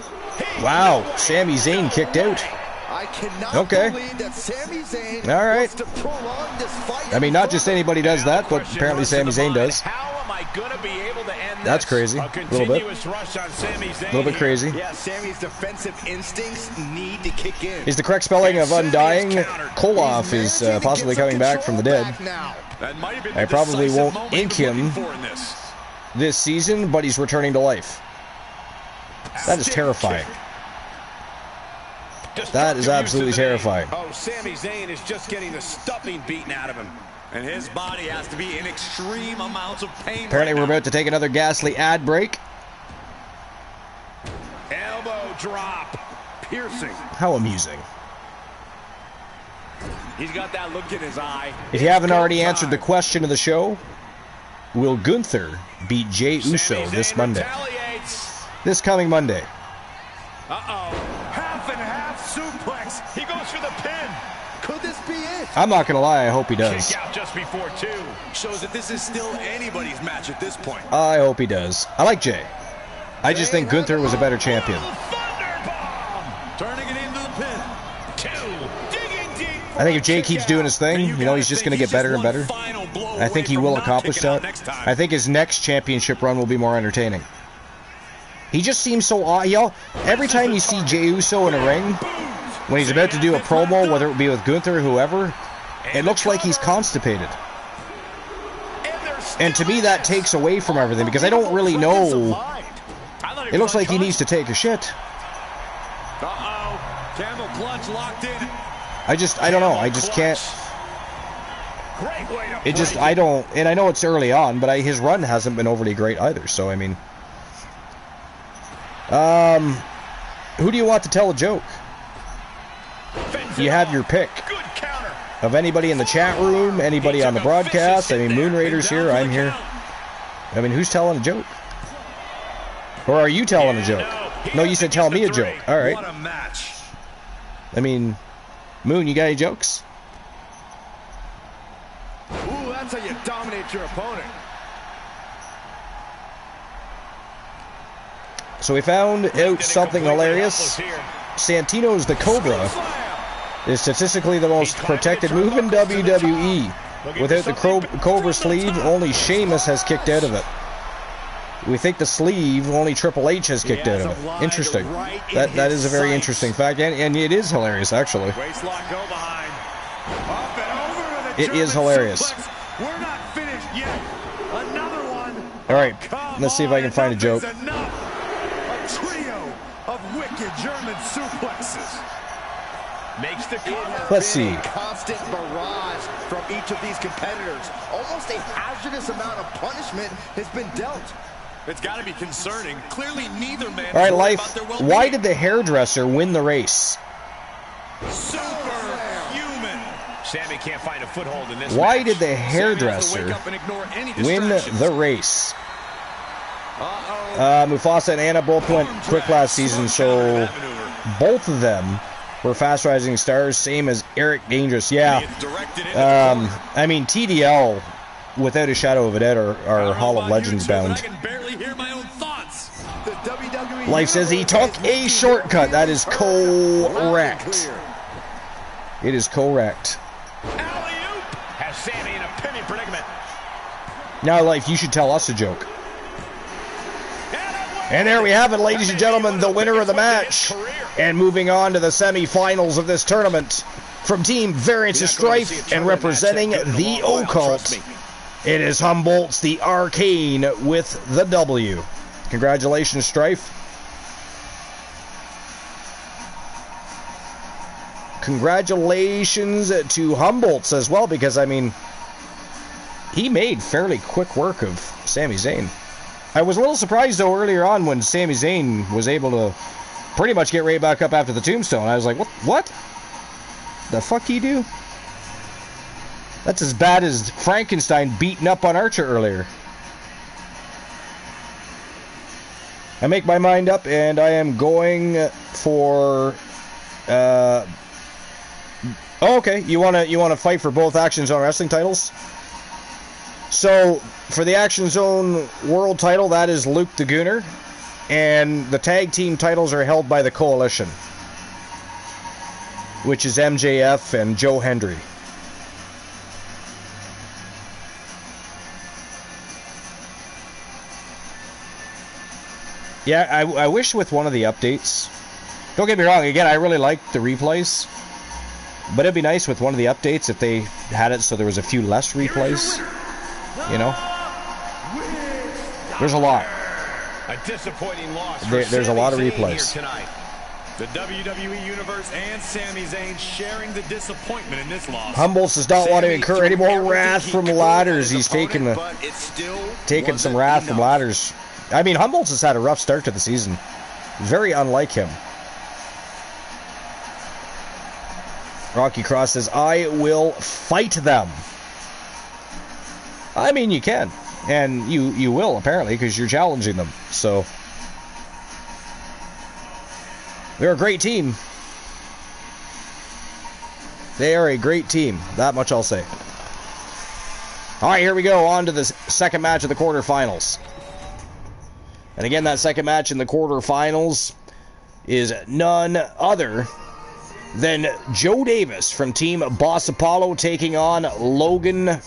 Wow, Sami Zayn kicked out. I cannot believe that Sami Zayn all right. wants to prolong this fight. I mean, not just anybody does that, but apparently Sami Zayn does. How am I going to be able to end That's this? crazy. A little bit. Rush on Sami Zayn. A little bit crazy. Yeah, Sami's defensive instincts need to kick in. Is the correct spelling of Undying? Koloff is possibly coming back from the dead. I probably won't ink him this season, but he's returning to life. That is terrifying. That is absolutely terrifying. Oh, Sami Zayn is just getting the stuffing beaten out of him. And his body has to be in extreme amounts of pain. Apparently we're about to take another ghastly ad break. Elbow drop. Piercing. How amusing. He's got that look in his eye. If you haven't already answered the question of the show, will Gunther beat Jey Uso this Monday? This coming Monday. Uh-oh. Half and half suplex. He goes for the pin. Could this be it? I'm not going to lie, I hope he does. Kick out just before 2. Shows that this is still anybody's match at this point. I hope he does. I like Jey. I just think Gunther was a better champion. Turning it into the pin. I think if Jay keeps doing his thing, you know, he's just going to get better and better. I think he will accomplish that. I think his next championship run will be more entertaining. He just seems so odd. Y'all, every time you see Jey Uso in a ring, when he's about to do a promo, whether it be with Gunther or whoever, it looks like he's constipated. And to me, that takes away from everything, because I don't really know. It looks like he needs to take a shit. Camel clutch locked in. I don't know. I just can't. It just, I don't, and I know it's early on, but his run hasn't been overly great either, so I mean. Who do you want to tell a joke? You have your pick. Of anybody in the chat room, anybody on the broadcast. I mean, Moon Raider's here, I'm here. I mean, who's telling a joke? Or are you telling a joke? No, you said tell me a joke. All right. I mean, Moon, you got any jokes? Ooh, that's how you dominate your opponent. So we found out something hilarious. Santino's the Cobra is statistically the most protected move in WWE. Without the Cobra sleeve, only Sheamus has kicked out of it. We think the sleeve, only Triple H has kicked out of it. Interesting. That is a very interesting fact, and it is hilarious, actually. It is hilarious. We're not finished yet. Another one. All right, let's see if I can find a joke. A trio of wicked German suplexes. Makes the cover. Let's see. Constant barrage from each of these competitors. Almost a hazardous amount of punishment has been dealt. It's got to be concerning. Clearly, neither man. All right, Life. Why did the hairdresser win the race? Superhuman. Sammy can't find a foothold in this. Why did the hairdresser win the race? Mufasa and Anna both went quick last season, so both of them were fast rising stars, same as Eric Dangerous. Yeah. I mean, TDL, without a shadow of a doubt, are Hall of Legends bound. Life says he took a shortcut. That is correct. It is correct. Has Sammy in a pinning predicament. Now, Life, you should tell us a joke. And there we have it, ladies and gentlemen, the winner of the match. And moving on to the semifinals of this tournament, from Team Variance of Strife and representing the Occult, it is Humboldt's the Arcane with the W. Congratulations, Strife. Congratulations to Humboldt's as well, because, I mean, he made fairly quick work of Sami Zayn. I was a little surprised, though, earlier on when Sami Zayn was able to pretty much get right back up after the tombstone. I was like, what? The fuck he do? That's as bad as Frankenstein beating up on Archer earlier. I make my mind up, and I am going for... Oh, okay. You wanna fight for both Action Zone Wrestling titles? So, for the Action Zone World title, that is Luke the Gooner. And the tag team titles are held by the Coalition, which is MJF and Joe Hendry. Yeah, I wish with one of the updates... Don't get me wrong, again, I really like the replays. But it'd be nice with one of the updates if they had it so there was a few less replays. You know? There's a lot. A disappointing loss. There's a lot of replays. The WWE Universe and Sami Zayn sharing the disappointment in this loss. Humboldt does not want to incur any more wrath from ladders. He's taking some wrath from ladders. I mean, Humboldt has had a rough start to the season. Very unlike him. Rocky Cross says, I will fight them. I mean, you can. And you will, apparently, because you're challenging them. So, they're a great team. They are a great team. That much I'll say. All right, here we go. On to the second match of the quarterfinals. And again, that second match in the quarterfinals is none other Then Joe Davis from Team Boss Apollo taking on Logan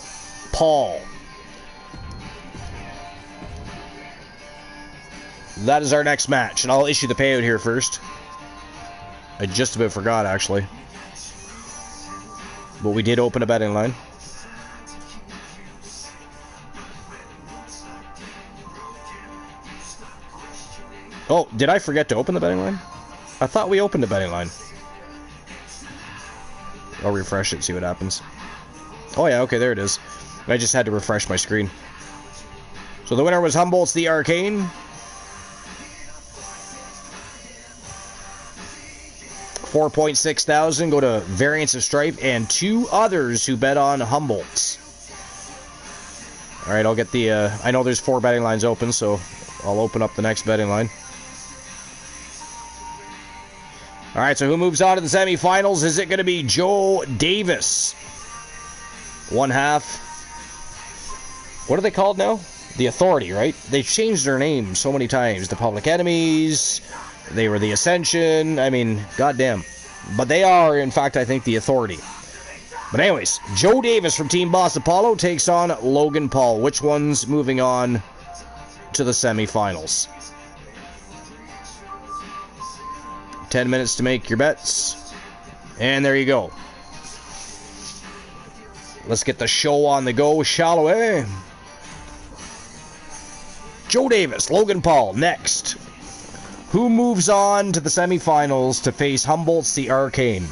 Paul. That is our next match, and I'll issue the payout here first. I just about forgot, actually. But we did open a betting line. Oh, did I forget to open the betting line? I thought we opened the betting line. I'll refresh it, see what happens. Oh yeah, okay, there it is. I just had to refresh my screen. So the winner was Humboldt's the Arcane. 4.6 thousand go to Variants of Strife and 2 others who bet on Humboldt's. Alright, I'll get the... I know there's 4 betting lines open, so I'll open up the next betting line. Alright, so who moves on to the semifinals? Is it going to be Joe Davis? 1/2. What are they called now? The Authority, right? They've changed their name so many times. The Public Enemies... They were the Ascension. I mean, goddamn. But they are, in fact, I think the Authority. But anyways, Joe Davis from Team Boss Apollo takes on Logan Paul. Which one's moving on to the semifinals? 10 minutes to make your bets. And there you go. Let's get the show on the go, shall we? Joe Davis, Logan Paul, next. Who moves on to the semifinals to face Humboldt's the Arcane?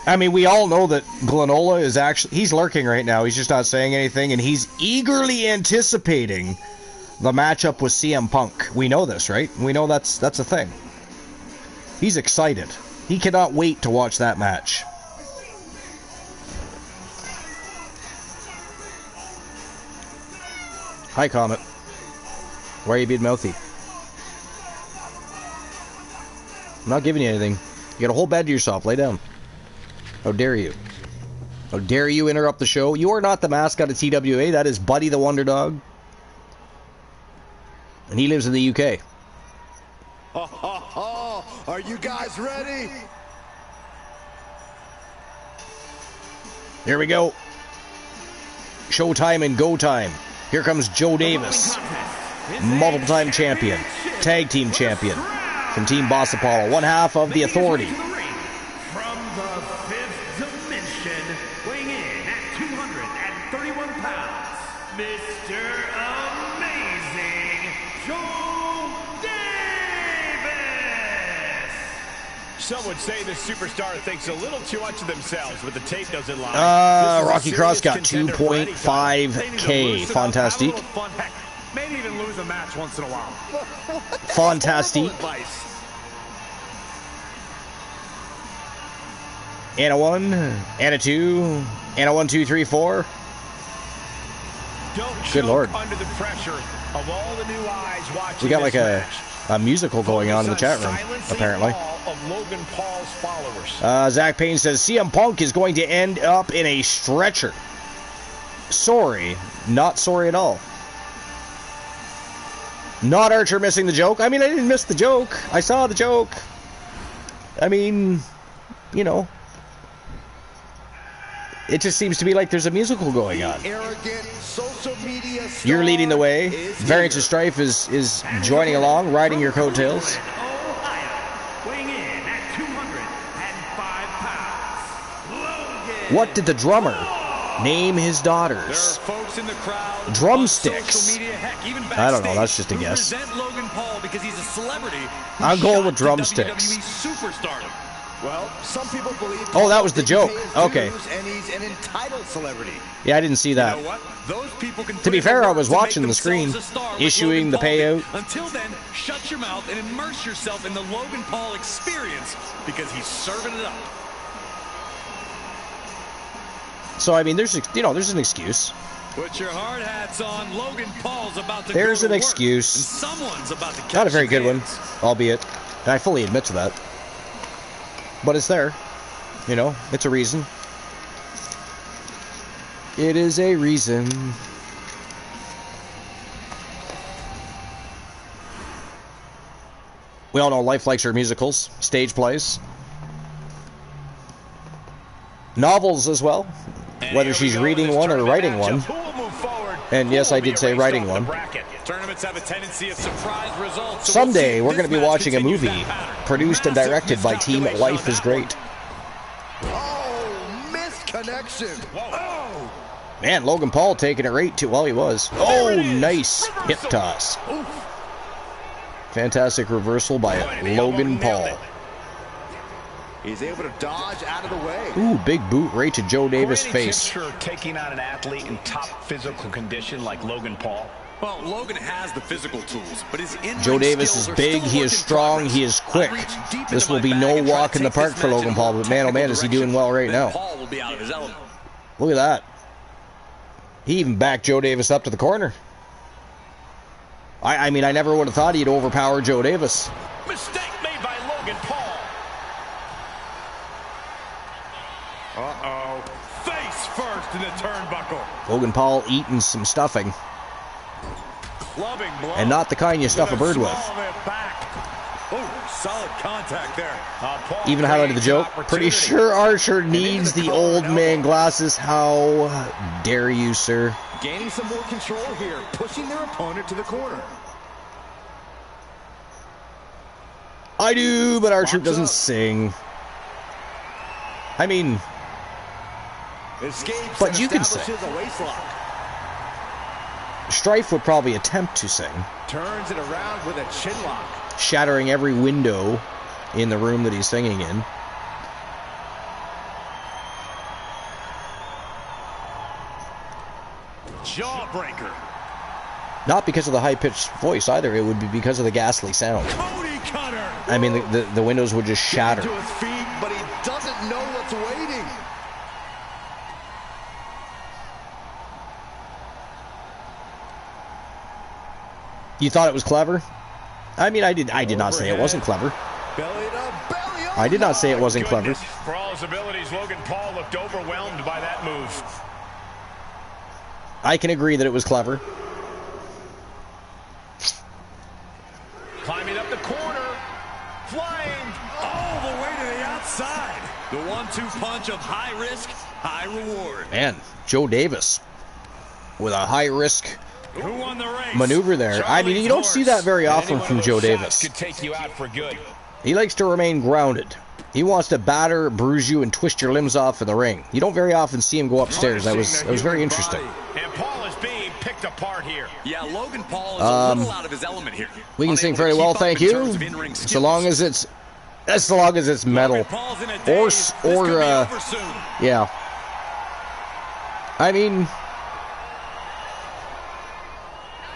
I mean, we all know that Glenola is actually... He's lurking right now. He's just not saying anything, and he's eagerly anticipating the matchup with CM Punk. We know this, right? We know that's a thing. He's excited. He cannot wait to watch that match. Hi, Comet. Why are you being mouthy? I'm not giving you anything. You got a whole bed to yourself. Lay down. How dare you? How dare you interrupt the show? You are not the mascot of TWA. That is Buddy the Wonder Dog. And he lives in the UK. Are you guys ready? Here we go. Showtime and go time. Here comes Joe Davis, multiple-time champion, tag team champion from Team Boss Apollo, 1/2 of the Authority. From the 5th dimension, weighing in at 231 pounds, Mr. Amazing, Joe Davis! Some would say this superstar thinks a little too much of themselves, but the tape doesn't lie. Rocky Cross got 2.5K. Fantastic. Heck, maybe even lose a match once in a while. Fantastic. Anna 1, Anna 2, Anna 1, 2, 3, 4. Good Lord. Under the pressure of all the new eyes watching. We got like a musical going on in the chat room, apparently. Of Logan Paul's followers. Zach Payne says CM Punk is going to end up in a stretcher. Sorry, not sorry at all. Not Archer missing the joke. I mean, I didn't miss the joke. I saw the joke. I mean, you know. It just seems to be like there's a musical going on. You're leading the way. Variants of Strife is joining along, riding your coattails. What did the drummer name his daughters? Drumsticks. I don't know, that's just a guess. I'm going with drumsticks. Well, some people believe... Oh, that was the joke. Okay. And he's an entitled celebrity. Yeah, I didn't see that. You know what? Those people can to be fair, I was watching the screen, issuing the payout. Until then, shut your mouth and immerse yourself in the Logan Paul experience because he's serving it up. So, I mean, there's an excuse. Put your hard hats on. Logan Paul's about to There's go to an work, excuse. and someone's about to catch Not a very good hands. one, albeit. And I fully admit to that. But it's there. You know, it's a reason. It is a reason. We all know Life likes her musicals, stage plays, novels as well, whether she's reading one or writing one. And yes, I did say writing one. Someday, we're going to be watching a movie produced and directed by Team Life is Great. Oh, missed connection. Oh. Man, Logan Paul taking it right to, well, he was. Oh, nice hip toss. Fantastic reversal by Logan Paul. He's able to dodge out of the way. Ooh, big boot right to Joe Davis' face. For taking on an athlete in top physical condition like Logan Paul. Well, Logan has the physical tools, but his in-ring Joe Davis is skills are big, still he is work in strong, progress. he is quick. I reach deep This into will my be bag no and try walk to in the take park this for match Logan in Paul, a but man, oh man, is he technical doing well right direction. now. Paul will be out of his element. Look at that. He even backed Joe Davis up to the corner. I mean, I never would have thought he'd overpower Joe Davis. Mistake made by Logan Paul. Uh-oh. Face first in the turnbuckle. Logan Paul eating some stuffing. Clubbing blow. And not the kind you stuff a bird with. Oh, solid contact there. Even highlighted the joke. Pretty sure Archer needs the old man glasses. How dare you, sir? Gaining some more control here, pushing their opponent to the corner. I do, but Archer doesn't sing. I mean, Escapes but and you can sing. establishes a waist lock. Strife would probably attempt to sing, Turns it around with a chin lock. shattering every window in the room that he's singing in. Jawbreaker. Not because of the high-pitched voice either. It would be because of the ghastly sound. Cody Cutter. I mean, the windows would just shatter. To his feet, but he doesn't know what's waiting. You thought it was clever? I mean, I did not say it wasn't clever. Belly to belly. I did not say it wasn't clever. For all his abilities, Logan Paul looked overwhelmed by that move. I can agree that it was clever. Climbing up the corner. Flying all the way to the outside. The 1-2 punch of high risk, high reward. Man, Joe Davis with a high-risk Who won the race? maneuver there. I mean, you don't see that very often from Joe Davis. Could take you out for good. He likes to remain grounded. He wants to batter, bruise you, and twist your limbs off in the ring. You don't very often see him go upstairs. That was very interesting. And Paul is being picked apart here. Yeah, Logan Paul is a little out of his element here. We can sing fairly well, thank you. So long as it's metal. Yeah. I mean,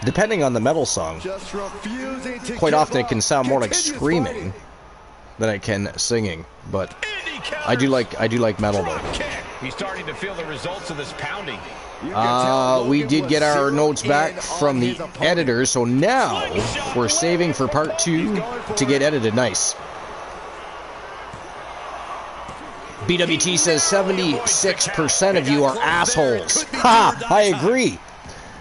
depending on the metal song, Just refusing to quite give often it up. can sound more like Continues screaming fighting. than it can singing. But I do like metal though. He's starting to feel the results of this pounding. We did get our notes back from the editor, so now we're saving for part 2 to get edited. Nice. BWT says 76% of you are assholes. Ha! I agree.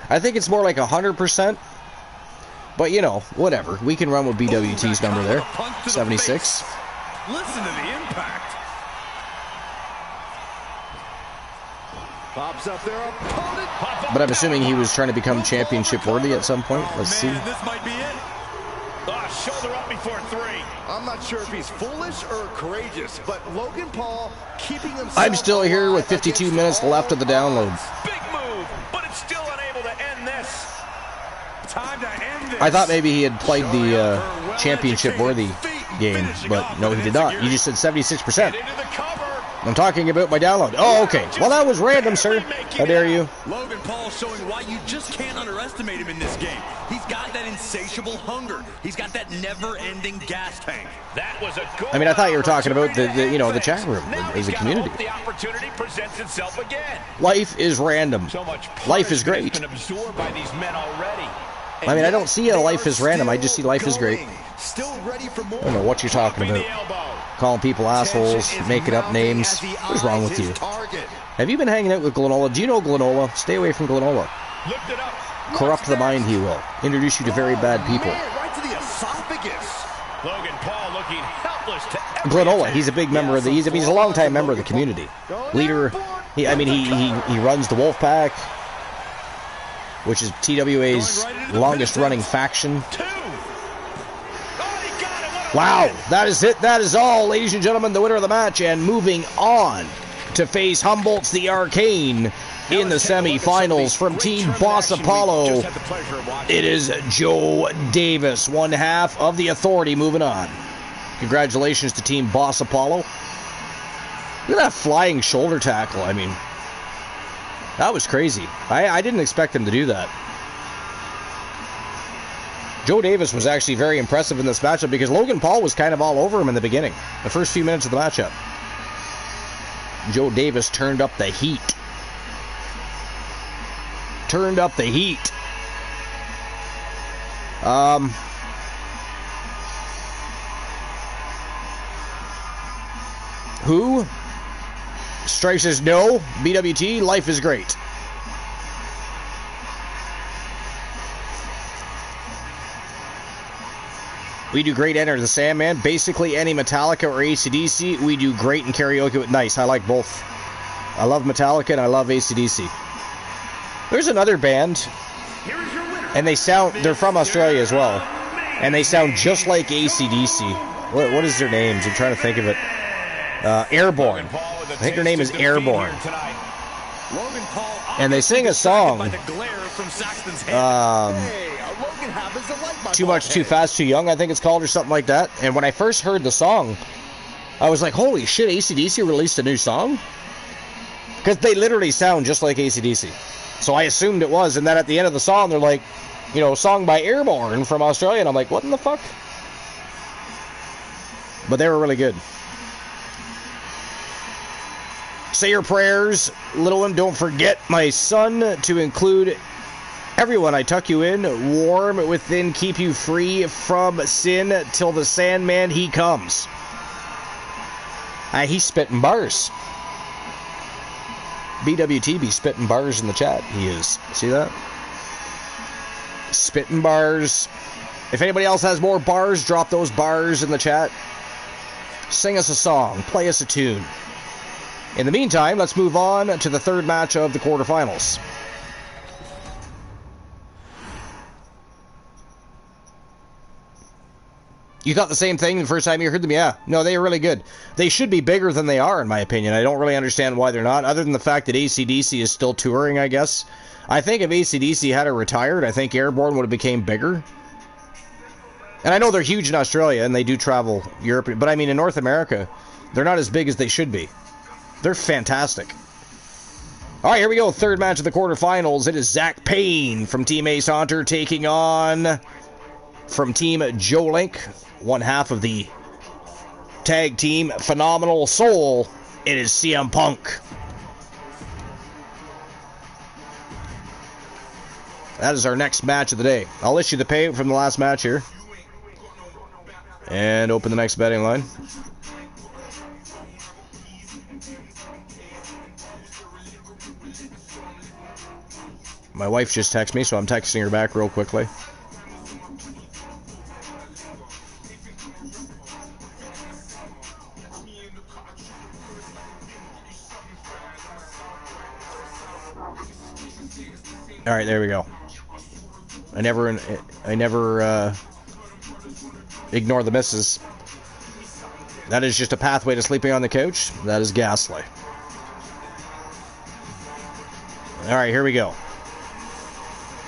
I think it's more like 100%. But, you know, whatever. We can run with BWT's number there. 76. Listen to the impact. Pops up their opponent. But I'm assuming he was trying to become championship worthy at some point. Let's see. Man, this might be it. Shoulder up before 3. I'm not sure if he's foolish or courageous, but Logan Paul keeping himself. I'm still here with 52 minutes left of the download. Big move, but it's still unable to end this. Time to end this. I thought maybe he had played the championship worthy game, but no, he did not. You just said 76%. Into the cover. I'm talking about my download. Oh, okay. Well, that was random, sir. How dare you? Logan Paul showing why you just can't underestimate him in this game. He's got that insatiable hunger. He's got that never-ending gas tank. That was a good. I mean, I thought you were talking about the chat room, the community. The opportunity presents itself again. Life is random. So much Life is great. been absorbed by these men already. I mean, I don't see a life is random. I just see life is great. Still ready for more. I don't know what you're talking about. Calling people assholes, making up names. What's wrong with you? Have you been hanging out with Glenola? Do you know Glenola? Stay away from Glenola. Lift it up. Corrupt the mind, he will. Introduce you to very bad people. Man, right to the esophagus. Logan Paul looking helpless to Glenola, he's a big member of the. He's a longtime member of the community. Leader. He runs the Wolfpack, which is TWA's longest running faction. Wow, that is it. That is all, ladies and gentlemen. The winner of the match, and moving on to face Humboldt's the Arcane in the semifinals from Team Boss Apollo. It is Joe Davis, one half of the Authority, moving on. Congratulations to Team Boss Apollo. Look at that flying shoulder tackle. I mean, that was crazy. I didn't expect him to do that. Joe Davis was actually very impressive in this matchup because Logan Paul was kind of all over him in the beginning, the first few minutes of the matchup. Joe Davis turned up the heat. Turned up the heat. Who? Strife says no. BWT, life is great. We do great Enter the Sandman. Basically, any Metallica or AC/DC, we do great in karaoke with Nice. I like both. I love Metallica and I love AC/DC. There's another band, and they're from Australia as well, and they sound just like AC/DC. What is their names? I'm trying to think of it. Airborne. I think their name is Airborne. And they sing a song, Too Much, Too Fast, Too Young, I think it's called, or something like that. And when I first heard the song, I was like, holy shit, AC/DC released a new song? Because they literally sound just like AC/DC. So I assumed it was, and then at the end of the song, they're like, song by Airborne from Australia, and I'm like, what in the fuck? But they were really good. Say your prayers, little one. Don't forget, my son, to include everyone. I tuck you in, warm within, keep you free from sin till the Sandman he comes. He's spitting bars. BWTB spitting bars in the chat. He is. See that? Spitting bars. If anybody else has more bars, drop those bars in the chat. Sing us a song. Play us a tune. In the meantime, let's move on to the third match of the quarterfinals. You thought the same thing the first time you heard them? Yeah. No, they are really good. They should be bigger than they are, in my opinion. I don't really understand why they're not, other than the fact that AC/DC is still touring, I guess. I think if AC/DC had retired, I think Airborne would have became bigger. And I know they're huge in Australia, and they do travel Europe, but I mean, in North America, they're not as big as they should be. They're fantastic. All right, here we go. Third match of the quarterfinals. It is Zach Payne from Team Ace Hunter taking on, from Team Joe Link, one half of the tag team Phenomenal Soul. It is CM Punk. That is our next match of the day. I'll issue the payout from the last match here. And open the next betting line. My wife just texted me, so I'm texting her back real quickly. All right, there we go. I never ignore the misses. That is just a pathway to sleeping on the couch. That is ghastly. All right, here we go.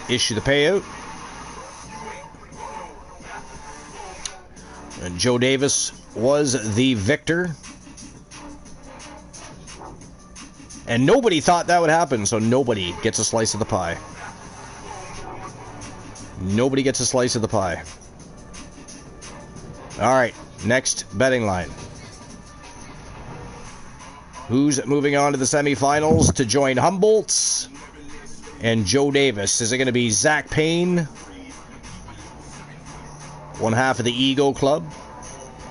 Issue the payout. And Joe Davis was the victor. And nobody thought that would happen, so nobody gets a slice of the pie. Nobody gets a slice of the pie. All right, next betting line. Who's moving on to the semifinals to join Humboldt's and Joe Davis? Is it going to be Zach Payne, one half of the Ego Club,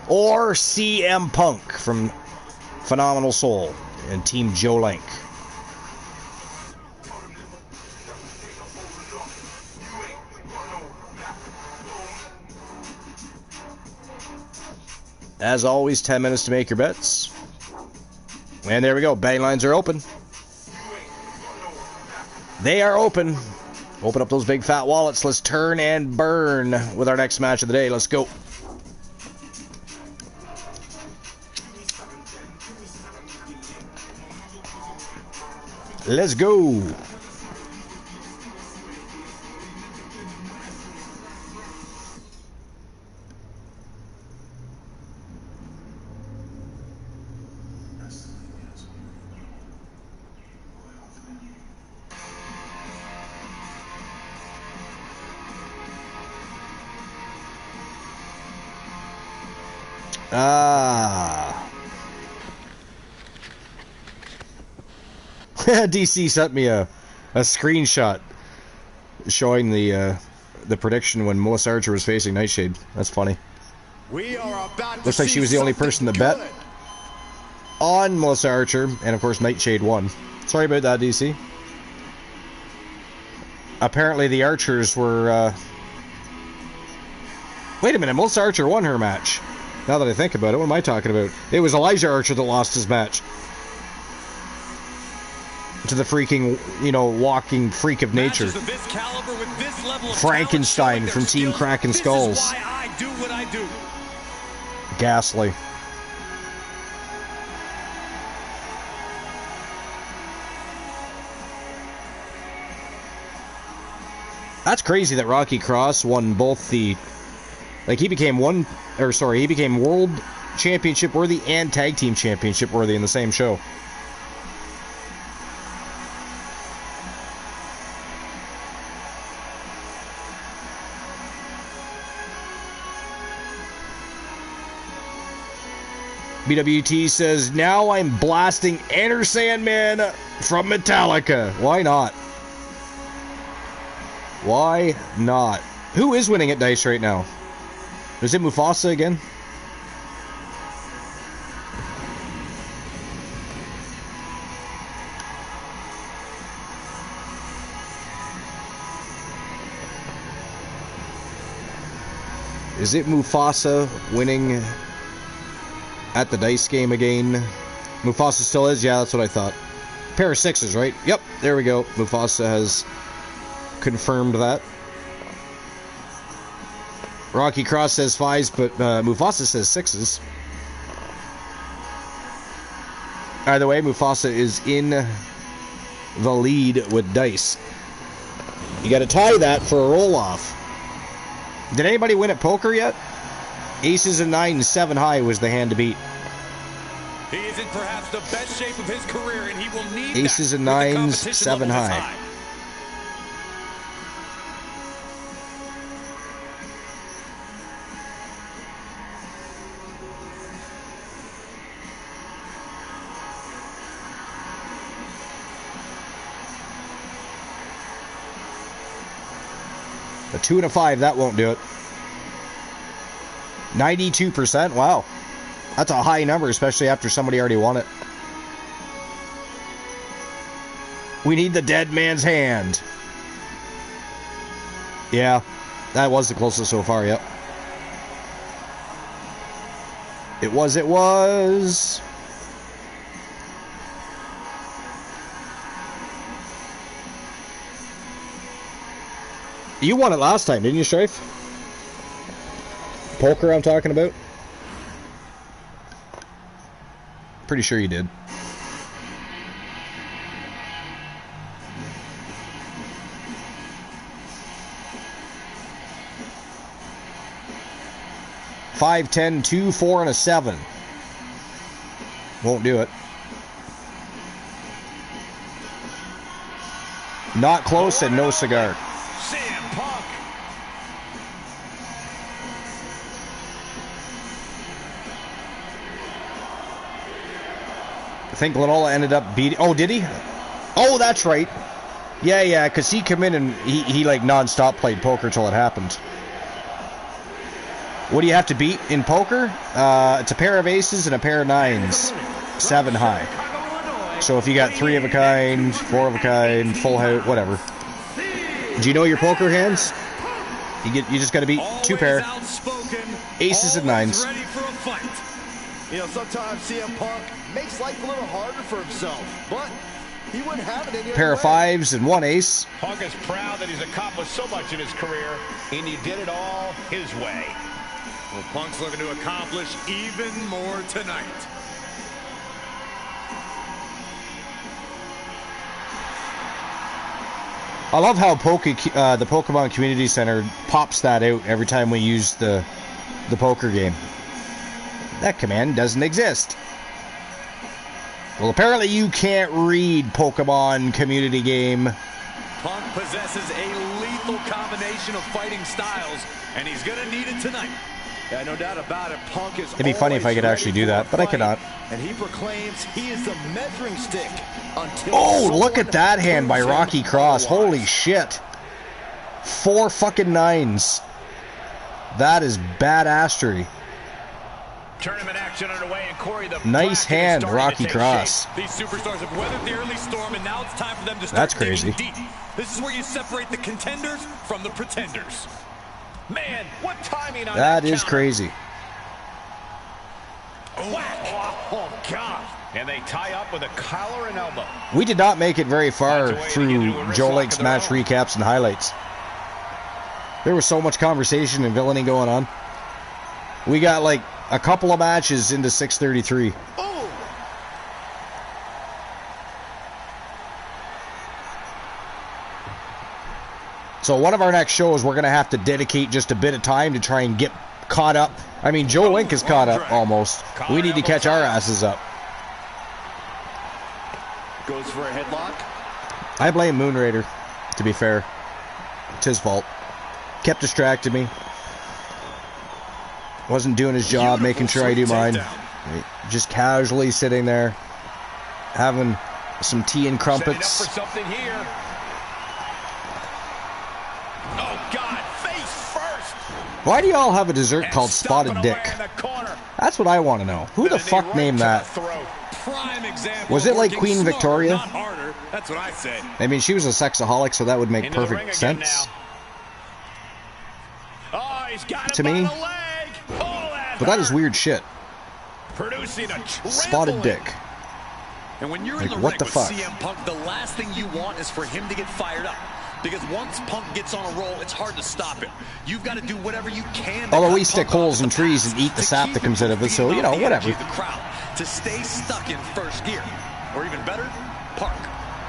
or CM Punk from Phenomenal Soul and Team Joe Link? As always, 10 minutes to make your bets. And there we go. Betting lines are open. They are open. Open up those big fat wallets. Let's turn and burn with our next match of the day. Let's go. Let's go. DC sent me a screenshot showing the prediction when Melissa Archer was facing Nightshade. That's funny. We are about Looks like she was the only person to bet on Melissa Archer, and of course Nightshade won. Sorry about that, DC. Apparently the Archers were... Wait a minute, Melissa Archer won her match. Now that I think about it, what am I talking about? It was Elijah Archer that lost his match. To the freaking, walking freak of nature. Of this caliber with this level of Frankenstein from Team Kraken Skulls. This is why I do what I do. Ghastly. That's crazy that Rocky Cross won both the... he became he became World Championship worthy and Tag Team Championship worthy in the same show. BWT says, now I'm blasting Enter Sandman from Metallica. Why not? Why not? Who is winning at Dice right now? Is it Mufasa again? Is it Mufasa winning at the dice game again? Mufasa still is? Yeah, that's what I thought. Pair of sixes, right? Yep, there we go. Mufasa has confirmed that. Rocky Cross says fives, but Mufasa says sixes. Either way, Mufasa is in the lead with dice. You got to tie that for a roll-off. Did anybody win at poker yet? Aces and nines, 7 high was the hand to beat. He is in perhaps the best shape of his career, and he will need aces and nines, 7 high. A 2 and a 5, that won't do it. 92%, wow. That's a high number, especially after somebody already won it. We need the dead man's hand. Yeah, that was the closest so far, yep. It was. You won it last time, didn't you, Strife? Poker I'm talking about? Pretty sure you did. Five, 10, 2, 4, and a 7. Won't do it. Not close and no cigar. I think Lanola ended up beating... Oh, did he? Oh, that's right. Yeah, because he came in and he like non-stop played poker till it happened. What do you have to beat in poker? It's a pair of aces and a pair of nines. 7 high. So if you got 3 of a kind, 4 of a kind, full house, whatever. Do you know your poker hands? You just got to beat 2 pair. Aces and nines. You know, sometimes CM Punk makes life a little harder for himself, but he wouldn't have it any Pair of fives and one ace. Punk is proud that he's accomplished so much in his career, and he did it all his way. Well, Punk's looking to accomplish even more tonight. I love how the Pokemon Community Center pops that out every time we use the poker game. That command doesn't exist. Well, apparently you can't read Pokemon Community Game. Punk possesses a lethal combination of fighting styles, and he's going to need it tonight. Yeah, no doubt about it. Punk is It'd be funny if I could actually do that, but I cannot. And he proclaims he is the measuring stick until... Oh, look at that hand by Rocky Cross. Holy shit. 4 fucking 9s. That is badassery. Tournament action underway, and Corey, the nice hand, Rocky Cross. These superstars have weathered the early storm, and now it's time for them to start. That's crazy. Deep. This is where you separate the contenders from the pretenders. Man, what timing on that is counter. Crazy. Oh, God. And they tie up with a collar and elbow. We did not make it very far through Joe Lake's match recaps and highlights. There was so much conversation and villainy going on. We got like a couple of matches into 6:33. So one of our next shows, we're going to have to dedicate just a bit of time to try and get caught up. I mean, Joe Link is caught up almost. We need to catch our asses up. Goes for a headlock. I blame Moon Raider, to be fair. It's his fault. Kept distracting me. Wasn't doing his job, making sure I do mine. Just casually sitting there, having some tea and crumpets. Setting up for something here. Oh, God, face first. Why do y'all have a dessert called Spotted Dick? That's what I want to know. Who the fuck named that? Was it like Queen Victoria? That's what I say. I mean, she was a sexaholic, so that would make perfect sense to me. But that is weird shit. Spotted Dick. And when you're like, in the what ring the with fuck? CM Punk, the last thing you want is for him to get fired up. Because once Punk gets on a roll, it's hard to stop him. You've got to do whatever you can. Although we stick holes in trees and eat the sap that comes out of it, so, you know, whatever. The crowd to stay stuck in first gear. Or even better, park.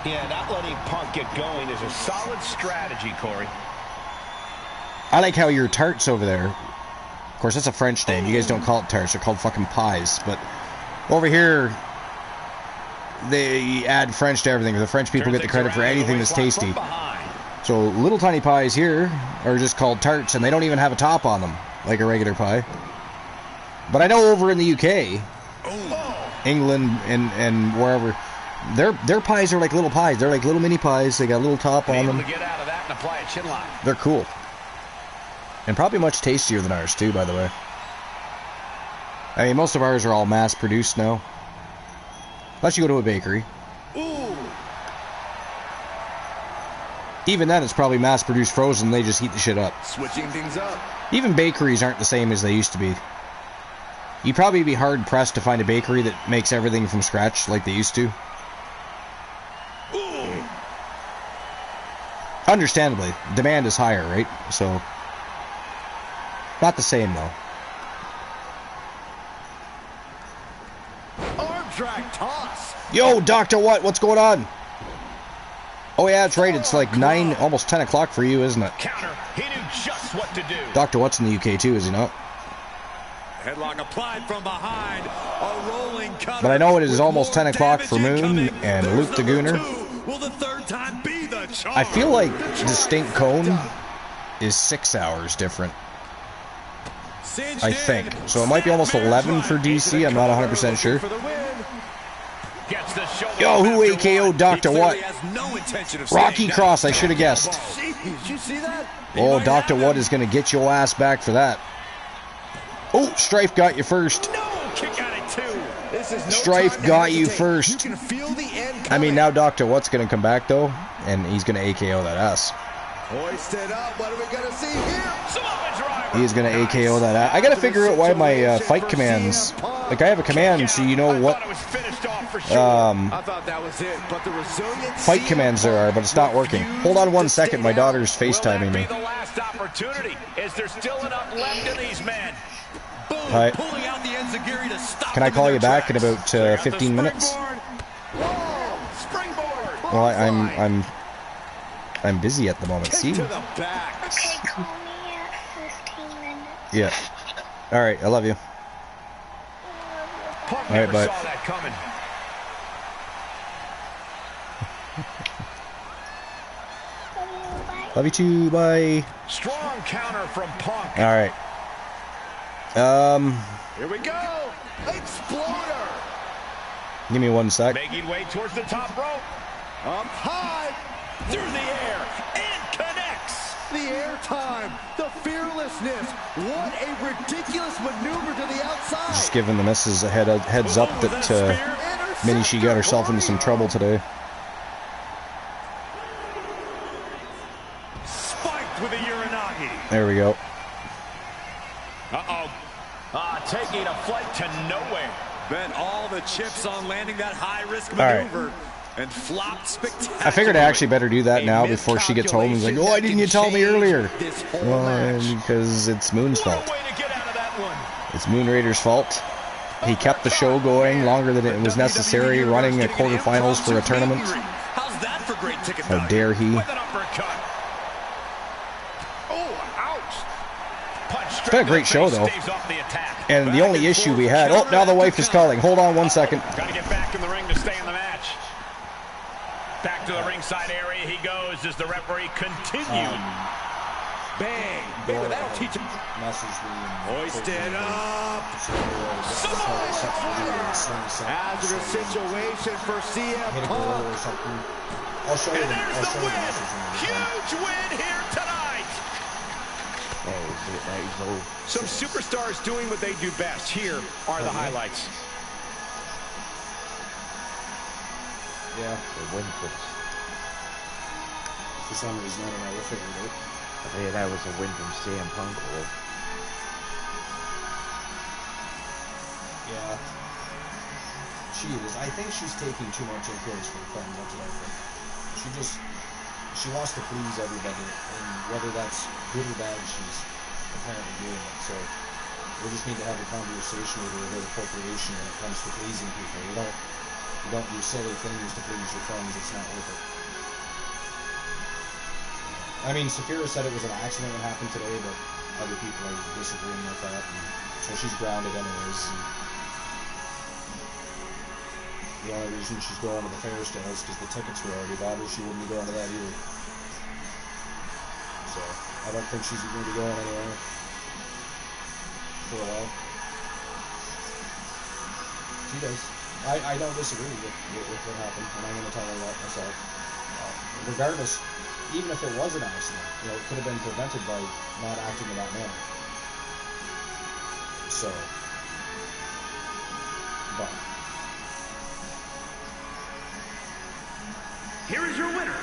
Yeah, not letting Punk get going is a solid strategy, Corey. I like how your tarts over there, of course, that's a French name. You guys don't call it tarts. They're called fucking pies. But over here, they add French to everything. The French people get the credit for anything that's tasty. So little tiny pies here are just called tarts, and they don't even have a top on them, like a regular pie. But I know over in the UK, England, and wherever, their pies are like little pies. They're like little mini pies. They got a little top on them. They're cool. And probably much tastier than ours, too, by the way. I mean, most of ours are all mass-produced now. Unless you go to a bakery. Ooh. Even then, it's probably mass-produced frozen. They just heat the shit up. Switching things up. Even bakeries aren't the same as they used to be. You'd probably be hard-pressed to find a bakery that makes everything from scratch like they used to. Ooh. Understandably, demand is higher, right? So... not the same, though. Arm drag toss. Yo, Dr. What? What's going on? Oh, yeah, that's right. It's like 9, almost 10 o'clock for you, isn't it? Counter. He knew just what to do. Dr. What's in the UK, too, is he not? Headlock applied from behind. A rolling cutter. But I know it is almost 10 o'clock for Moon and Luke the Gooner. Will the third time be the charm? I feel like Distinct Cone is 6 hours different. I think. So it might be almost 11 for DC. I'm not 100% sure. Yo, who AKO'd Dr. What? Rocky Cross, I should have guessed. Oh, Dr. What is going to get your ass back for that. Oh, Strife got you first. Strife got you first. I mean, now Dr. What's going to come back, though, and he's going to AKO that ass. Hoisted up. What are we going to see here? Samoa driver. He's gonna AKO that. I gotta figure out why my fight commands. Like I have a command, so you know what fight commands there are, but it's not working. Hold on 1 second. My daughter's FaceTiming me. Hi. Can I call you back in about 15 minutes? Well, I'm busy at the moment. See? Okay, call me at 15 minutes. Yeah. All right. I love you. All right. Bye. Love you too. Bye. Strong counter from Punk. All right. Here we go. Exploder. Give me 1 sec. Making way towards the top rope. Up high. Through the air. And connects. The air time. The fearlessness. What a ridiculous maneuver to the outside. Just giving the missus a heads up that Minnie, she got herself into some trouble today. Spiked with a Uranagi. There we go. Taking a flight to nowhere. Bet all the chips on landing that high-risk maneuver. Right. And flopped spectacularly. I figured I actually better do that now before she gets home. He's like, "Oh, why didn't you tell me earlier?" Well, because it's Moon's fault. It's Moon Raider's fault. He kept the show going longer than it was necessary, running a quarterfinals for a tournament. How's that for great ticket How dare he? It's been a great show, though. And the only issue we had... Oh, now the wife is calling. Hold on 1 second. Got to get back in the ring to stay in the match. Back to the ringside area he goes as the referee continued. Bang. Baby, that'll teach him. Hoist it up. Hazardous situation for CM Punk. I'll show you. And there's the win. Huge win here tonight. Some superstars doing what they do best. Here are the highlights. Yeah, the win clips. For some reason, I don't know, we'll figure it out. Yeah, that was a win from CM Punk. Yeah. She is. I think she's taking too much influence from Finn. That's what I think. She wants to please everybody, and whether that's good or bad, she's apparently doing it. So we just need to have a conversation with her about appropriation when it comes to pleasing people. You don't do silly things to please your friends. It's not worth it. I mean, Saphira said it was an accident that happened today, but other people are disagreeing with that, and so she's grounded anyways. The only reason she's going to the fair still is because the tickets were already bought, or she wouldn't be going to that either. So I don't think she's going to be going anywhere for a while. She does. I don't disagree with what happened, and I'm going to tell her that myself. Regardless, even if it was an accident, it could have been prevented by not acting in that manner. So, but Here is your winner.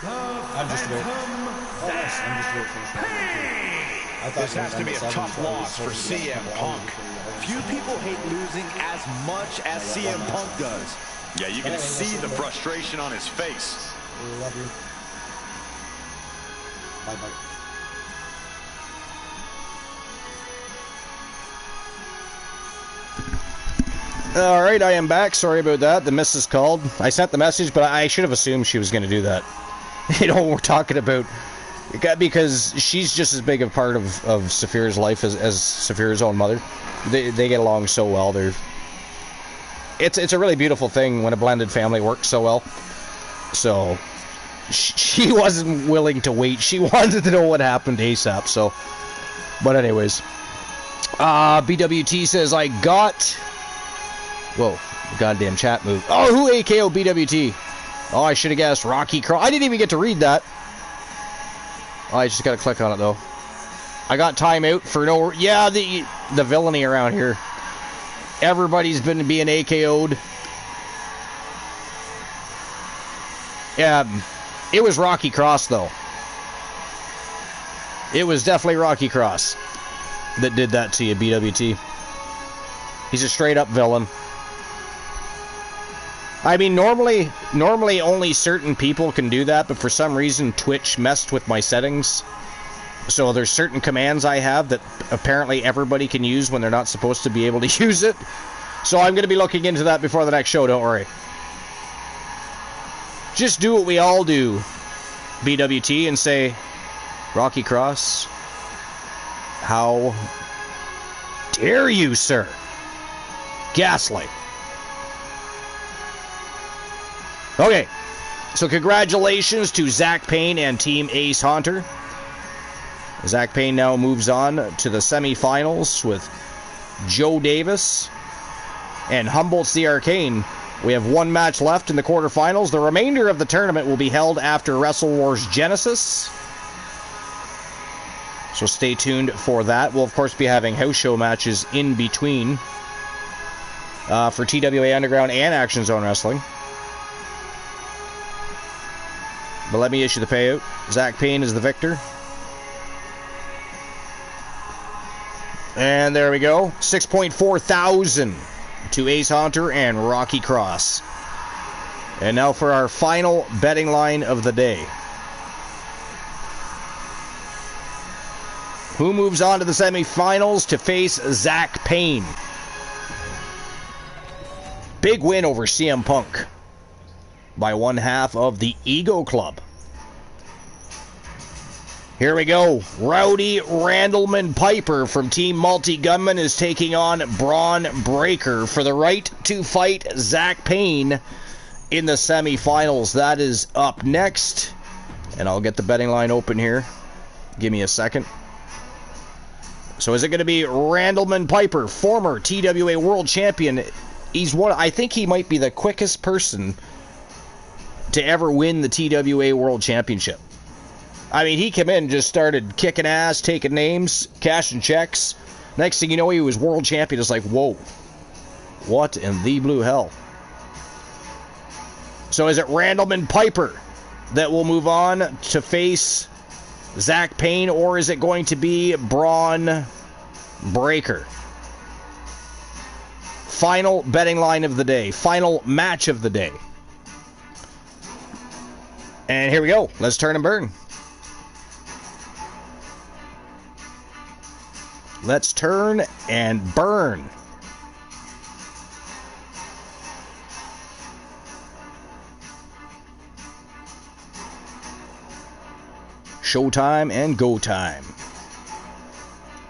I'm just about This has to be a tough loss for CM Punk. Few people hate losing as much as CM Punk does. Yeah, you can see the frustration on his face. Love you. Bye-bye. All right, I am back. Sorry about that. The missus called. I sent the message, but I should have assumed she was going to do that. We're talking about... Because she's just as big a part of Saphira's life as Saphira's own mother. They get along so well. It's a really beautiful thing when a blended family works so well. So she wasn't willing to wait. She wanted to know what happened ASAP. So, but anyways, BWT says I got. Whoa, goddamn chat move. Oh, who AKO BWT? Oh, I should have guessed Rocky Cross. I didn't even get to read that. Oh, I just got to click on it, though. I got timeout for no... Yeah, the villainy around here. Everybody's been being AKO'd. Yeah, it was Rocky Cross, though. It was definitely Rocky Cross. that did that to you, BWT. He's a straight up villain. I mean, normally only certain people can do that, but for some reason Twitch messed with my settings. So there's certain commands I have that apparently everybody can use when they're not supposed to be able to use it. So I'm going to be looking into that before the next show, don't worry. Just do what we all do, BWT, and say, Rocky Cross, how dare you, sir? Gaslight. Okay, so congratulations to Zach Payne and Team Ace Haunter. Zach Payne now moves on to the semifinals with Joe Davis and Humboldt's the Arcane. We have one match left in the quarterfinals. The remainder of the tournament will be held after Wrestle Wars Genesis. So stay tuned for that. We'll, of course, be having house show matches in between for TWA Underground and Action Zone Wrestling. But let me issue the payout. Zach Payne is the victor. And there we go. 6.4 thousand to Ace Haunter and Rocky Cross. And now for our final betting line of the day. Who moves on to the semifinals to face Zach Payne? Big win over CM Punk by 1/2 of the Ego Club. Here we go. Rowdy Randleman Piper from Team Multi-Gunman is taking on Braun Breaker for the right to fight Zach Payne in the semifinals. That is up next. And I'll get the betting line open here. Give me a second. So is it going to be Randleman Piper, former TWA World Champion? He's one. I think he might be the quickest person to ever win the TWA World Championship. I mean, he came in and just started kicking ass, taking names, cashing checks. Next thing you know, he was world champion. It's like, whoa, what in the blue hell? So is it Randleman Piper that will move on to face Zach Payne, or is it going to be Braun Breaker? Final betting line of the day. Final match of the day. And here we go. Let's turn and burn. Let's turn and burn. Showtime and go time.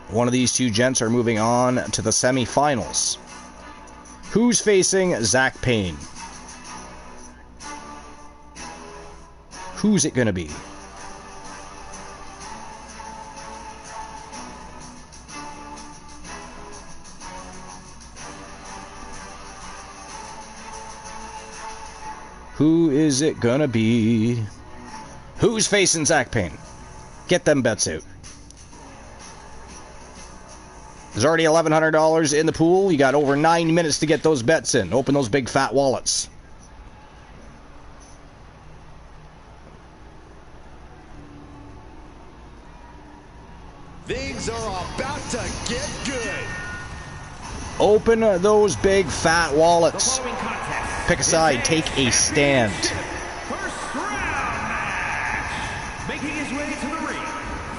One of these two gents are moving on to the semifinals. Who's facing Zach Payne? Who's it going to be? Who is it going to be? Who's facing Zach Payne? Get them bets out. There's already $1,100 in the pool. You got over 9 minutes to get those bets in. Open those big fat wallets. Things are about to get good. Open those big fat wallets. Pick a side. Take a stand. First round match. Making his way to the ring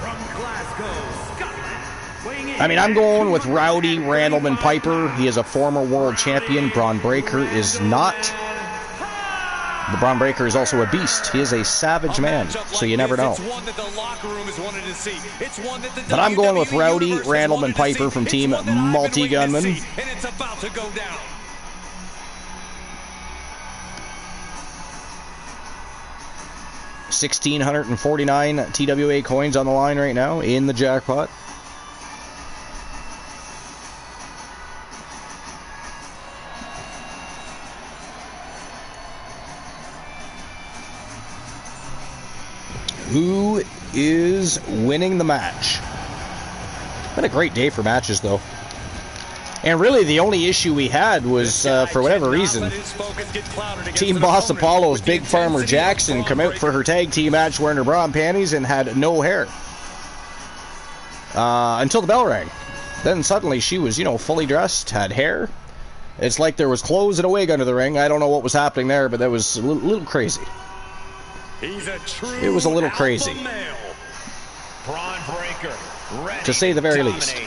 from Glasgow, Scotland. Weighing in. I mean, I'm going with Rowdy Randleman Piper. He is a former world champion. Braun Breaker is not. The Braun Breaker is also a beast. He is a savage man, so you never know. But I'm going with Rowdy Randleman Piper from Team Multi-Gunman. And it's about to go down. $1,649 TWA coins on the line right now in the jackpot. Who is winning the match? Been a great day for matches, though. And really, the only issue we had was, for whatever reason, Team Boss Apollo's Big Farmer Jackson come out for her tag team match wearing her bra and panties and had no hair. Until the bell rang. Then suddenly she was, you know, fully dressed, had hair. It's like there was clothes and a wig under the ring. I don't know what was happening there, but that was a little crazy. He's a true It was a little crazy. Braun Breaker, To say the very least. And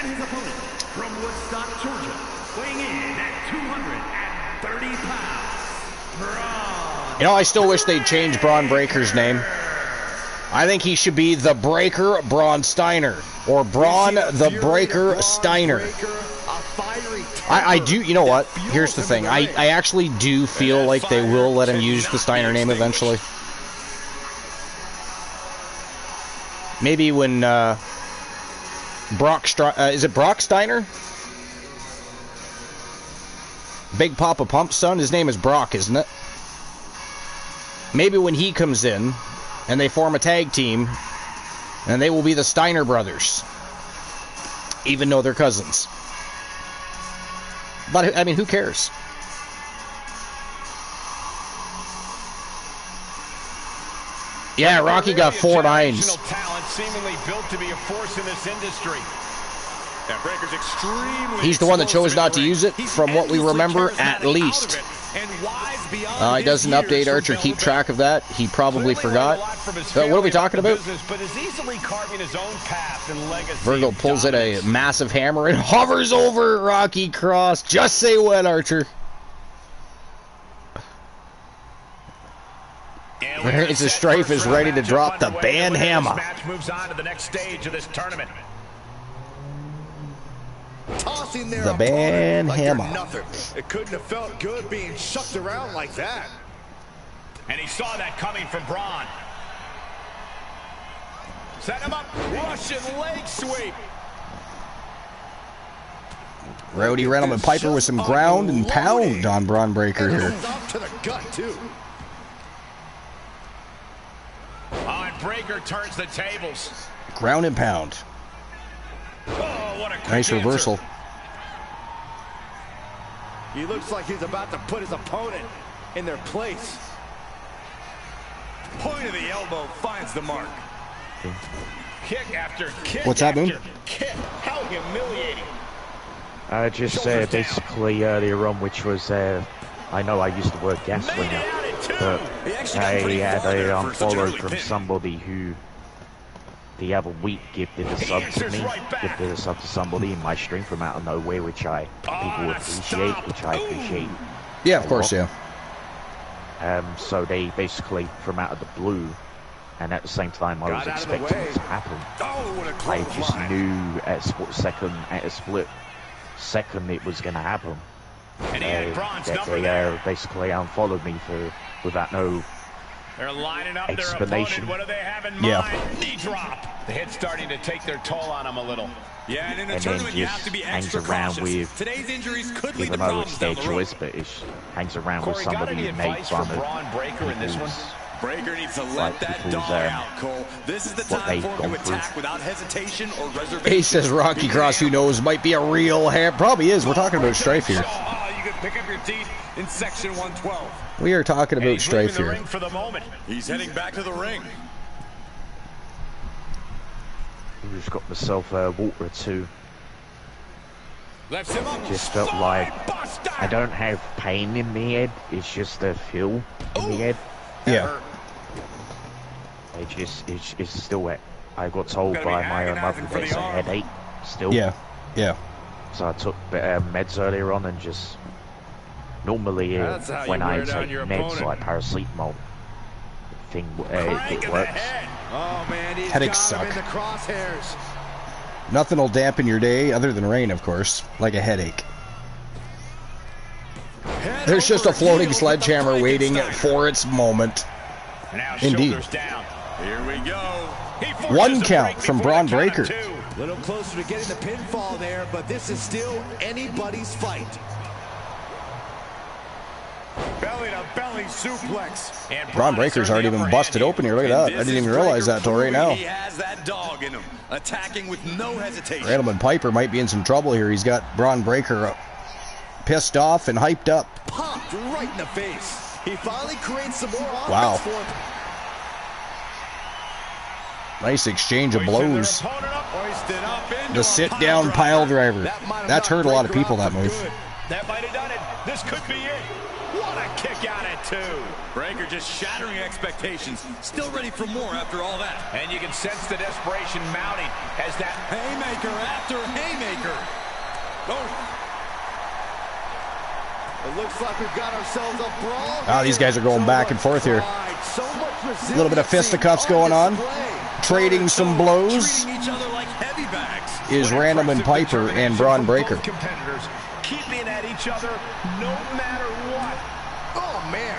his opponent from Woodstock, Georgia, weighing in at 230 pounds, Braun. You know, I still wish they'd change Braun Breaker's name. I think he should be the Breaker Braun Steiner, or Braun the Breaker Steiner. I do, you know what? Here's the thing. I actually do feel like they will let him use the Steiner name eventually. Maybe when is it Brock Steiner? Big Papa Pump's son? His name is Brock, isn't it? Maybe when he comes in and they form a tag team, and they will be the Steiner brothers, even though they're cousins. But, I mean, who cares? Yeah, Rocky got 4 nines. Talent seemingly built to be a force in this industry. That Breaker's extremely He's the one that chose not to use it, from what we remember, at least. He doesn't update Archer, keep track of that. He probably forgot. What are we talking about? Virgil pulls out a massive hammer and hovers over Rocky Cross. Just say when, Archer. It's a Strife is ready to drop the band hammer. Moves on to the next stage of this tournament. Tossing their The band like hammer. Nothing. It couldn't have felt good being shucked around like that. And he saw that coming from Braun. Set him up. Russian leg sweep. Rowdy Reynolds Piper with some ground and pound on Braun Breaker here. To the gut too. And Breaker turns the tables. Ground and pound. Oh, what a quick Nice reversal. answer. He looks like he's about to put his opponent in their place. Point of the elbow finds the mark. Kick after kick. What's that, Moon? Kick. How humiliating. Just basically earlier on, which was, I know I used the word gaslighting, but I had a unfollow from somebody who the other week gifted a sub to me, gifted a sub to somebody in my stream from out of nowhere, which people appreciate, Yeah, of course, yeah. So they basically, from out of the blue, and at the same time I was expecting it to happen, I just knew at a split second it was going to happen. They basically unfollowed me without no They're lining up explanation. Their opponent. What do they have in mind? Knee drop. The hit's starting to take their toll on them a little. Yeah, and in the tournament you have to be extra cautious. Today's injuries could lead to problems down the road. Choice, but it hangs around with somebody who made fun of Braun Breaker in this one. Breaker needs to let that dog out, Cole. This is the time for him to attack without hesitation or reservation. He says Rocky Cross, who knows, might be a real hair. Probably is. We're talking about Strife here. You can pick up your teeth in section 112. We are talking about Strife here. For the moment. He's heading back to the ring. I just got myself a water too. Left him up. Just felt like I don't have pain in my head. It's just a feel in my head. Yeah. It's still wet. I got told by my mother that it's a headache still. Yeah. Yeah. So I took meds earlier on and just normally when I take meds like paracetamol, it works. Oh man, Headaches suck. Nothing will dampen your day other than rain, of course, like a headache. There's just a floating sledgehammer waiting for its moment. Indeed. Here we go. 1 count from Braun Breaker. A little closer to getting the pinfall there, but this is still anybody's fight. Belly to belly suplex. And Braun Breaker's already been busted open here. Look at that. I didn't even realize that till right now. He has that dog in him, attacking with no hesitation. Randleman Piper might be in some trouble here. He's got Braun Breaker pissed off and hyped up. Popped right in the face. He finally creates some more offense Wow. for him. Nice exchange of blows. Or he's Hoisted up into The sit-down pile driver. That's hurt a lot of people, that move. That might have done it. This could be it. What a kick out at 2. Breaker just shattering expectations. Still ready for more after all that. And you can sense the desperation mounting as that Haymaker after haymaker. Oh. It looks like we've got ourselves a brawl. Oh, these guys are going back and forth here. A little bit of fisticuffs going on. Trading some blows. Treating each other like heavy bags. Is Randleman Piper and Braun Breaker. Competitors keeping at each other no matter what. Oh, man.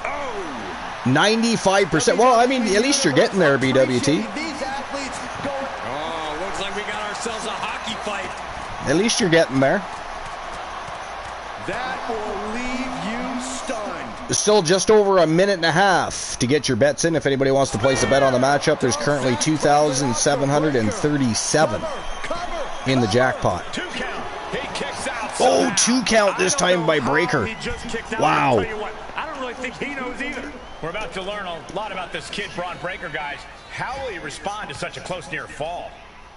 Oh. 95%. Well, I mean, at least you're getting there, BWT. Oh, looks like we got ourselves a hockey fight. At least you're getting there. That will leave you stunned. Still just over a minute and a half to get your bets in. If anybody wants to place a bet on the matchup, there's currently 2,737 in the jackpot. 2 count. He kicks out. Oh, 2 count this time by Breaker. Wow. I don't really think he knows either. We're about to learn a lot about this kid, Braun Breaker, guys. How will he respond to such a close near fall?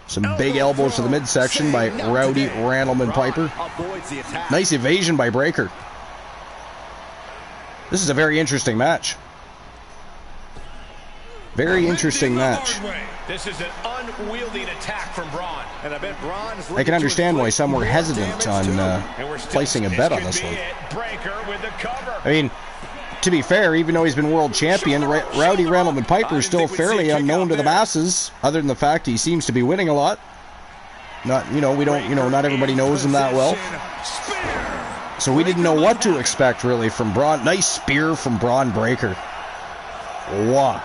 Some big elbows to the midsection by Rowdy Randleman Piper. Nice evasion by Breaker. This is a very interesting match. Very interesting match. This is an unwieldy attack from Braun. And I bet Braun is I can understand why some were hesitant on placing a bet on this one. Breaker with the cover. I mean, to be fair, even though he's been world champion, Rowdy Randleman Piper is still fairly unknown to the masses, other than the fact he seems to be winning a lot. Not, not everybody knows him that well. So we didn't know what to expect, really, from Braun. Nice spear from Braun Breaker. Wow.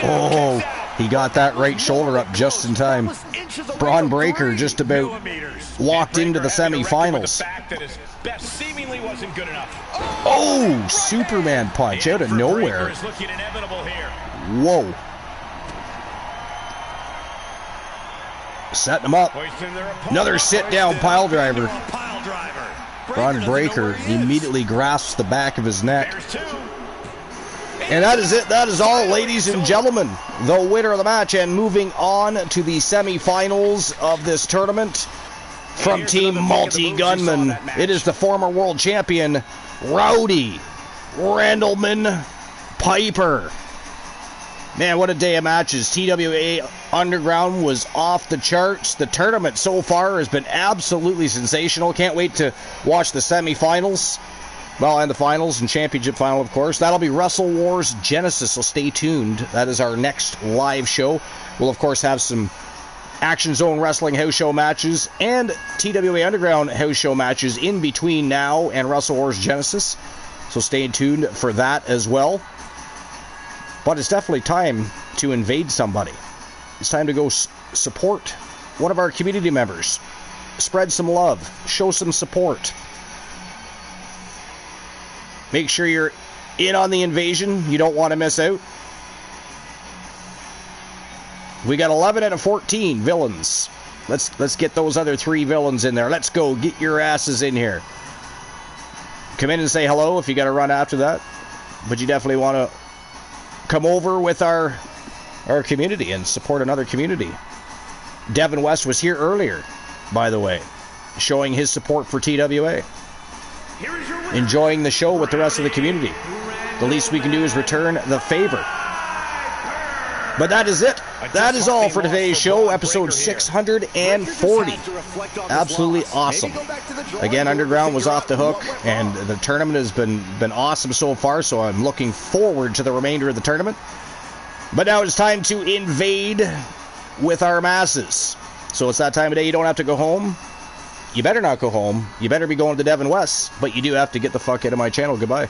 Oh, he got that right shoulder up just in time. Braun Breaker just about walked into the semifinals. Oh, Superman punch out of nowhere. Whoa. Setting him up. Another sit-down pile driver. Braun Breaker immediately grasps the back of his neck. And that is it. That is all, ladies and gentlemen. The winner of the match, and moving on to the semifinals of this tournament from Team Multi-Gunman. It is the former world champion, Rowdy Randleman Piper. Man, what a day of matches. TWA Underground was off the charts. The tournament so far has been absolutely sensational. Can't wait to watch the semifinals. Well, and the finals and championship final, of course. That'll be Wrestle Wars Genesis, so stay tuned. That is our next live show. We'll, of course, have some Action Zone Wrestling house show matches and TWA Underground house show matches in between now and Wrestle Wars Genesis. So stay tuned for that as well. But it's definitely time to invade somebody. It's time to go support one of our community members. Spread some love. Show some support. Make sure you're in on the invasion. You don't want to miss out. We got 11 out of 14 villains. Let's get those other 3 villains in there. Let's go. Get your asses in here. Come in and say hello if you got to run after that. But you definitely want to come over with our community and support another community. Devin West was here earlier, by the way, showing his support for TWA. Enjoying the show with the rest of the community. The least we can do is return the favor. But that is it. That is all for today's show, episode 640. Absolutely awesome. Again, Underground was off the hook, and the tournament has been awesome so far, so I'm looking forward to the remainder of the tournament. But now it's time to invade with our masses. So it's that time of day you don't have to go home. You better not go home. You better be going to Devin West, but you do have to get the fuck out of my channel. Goodbye.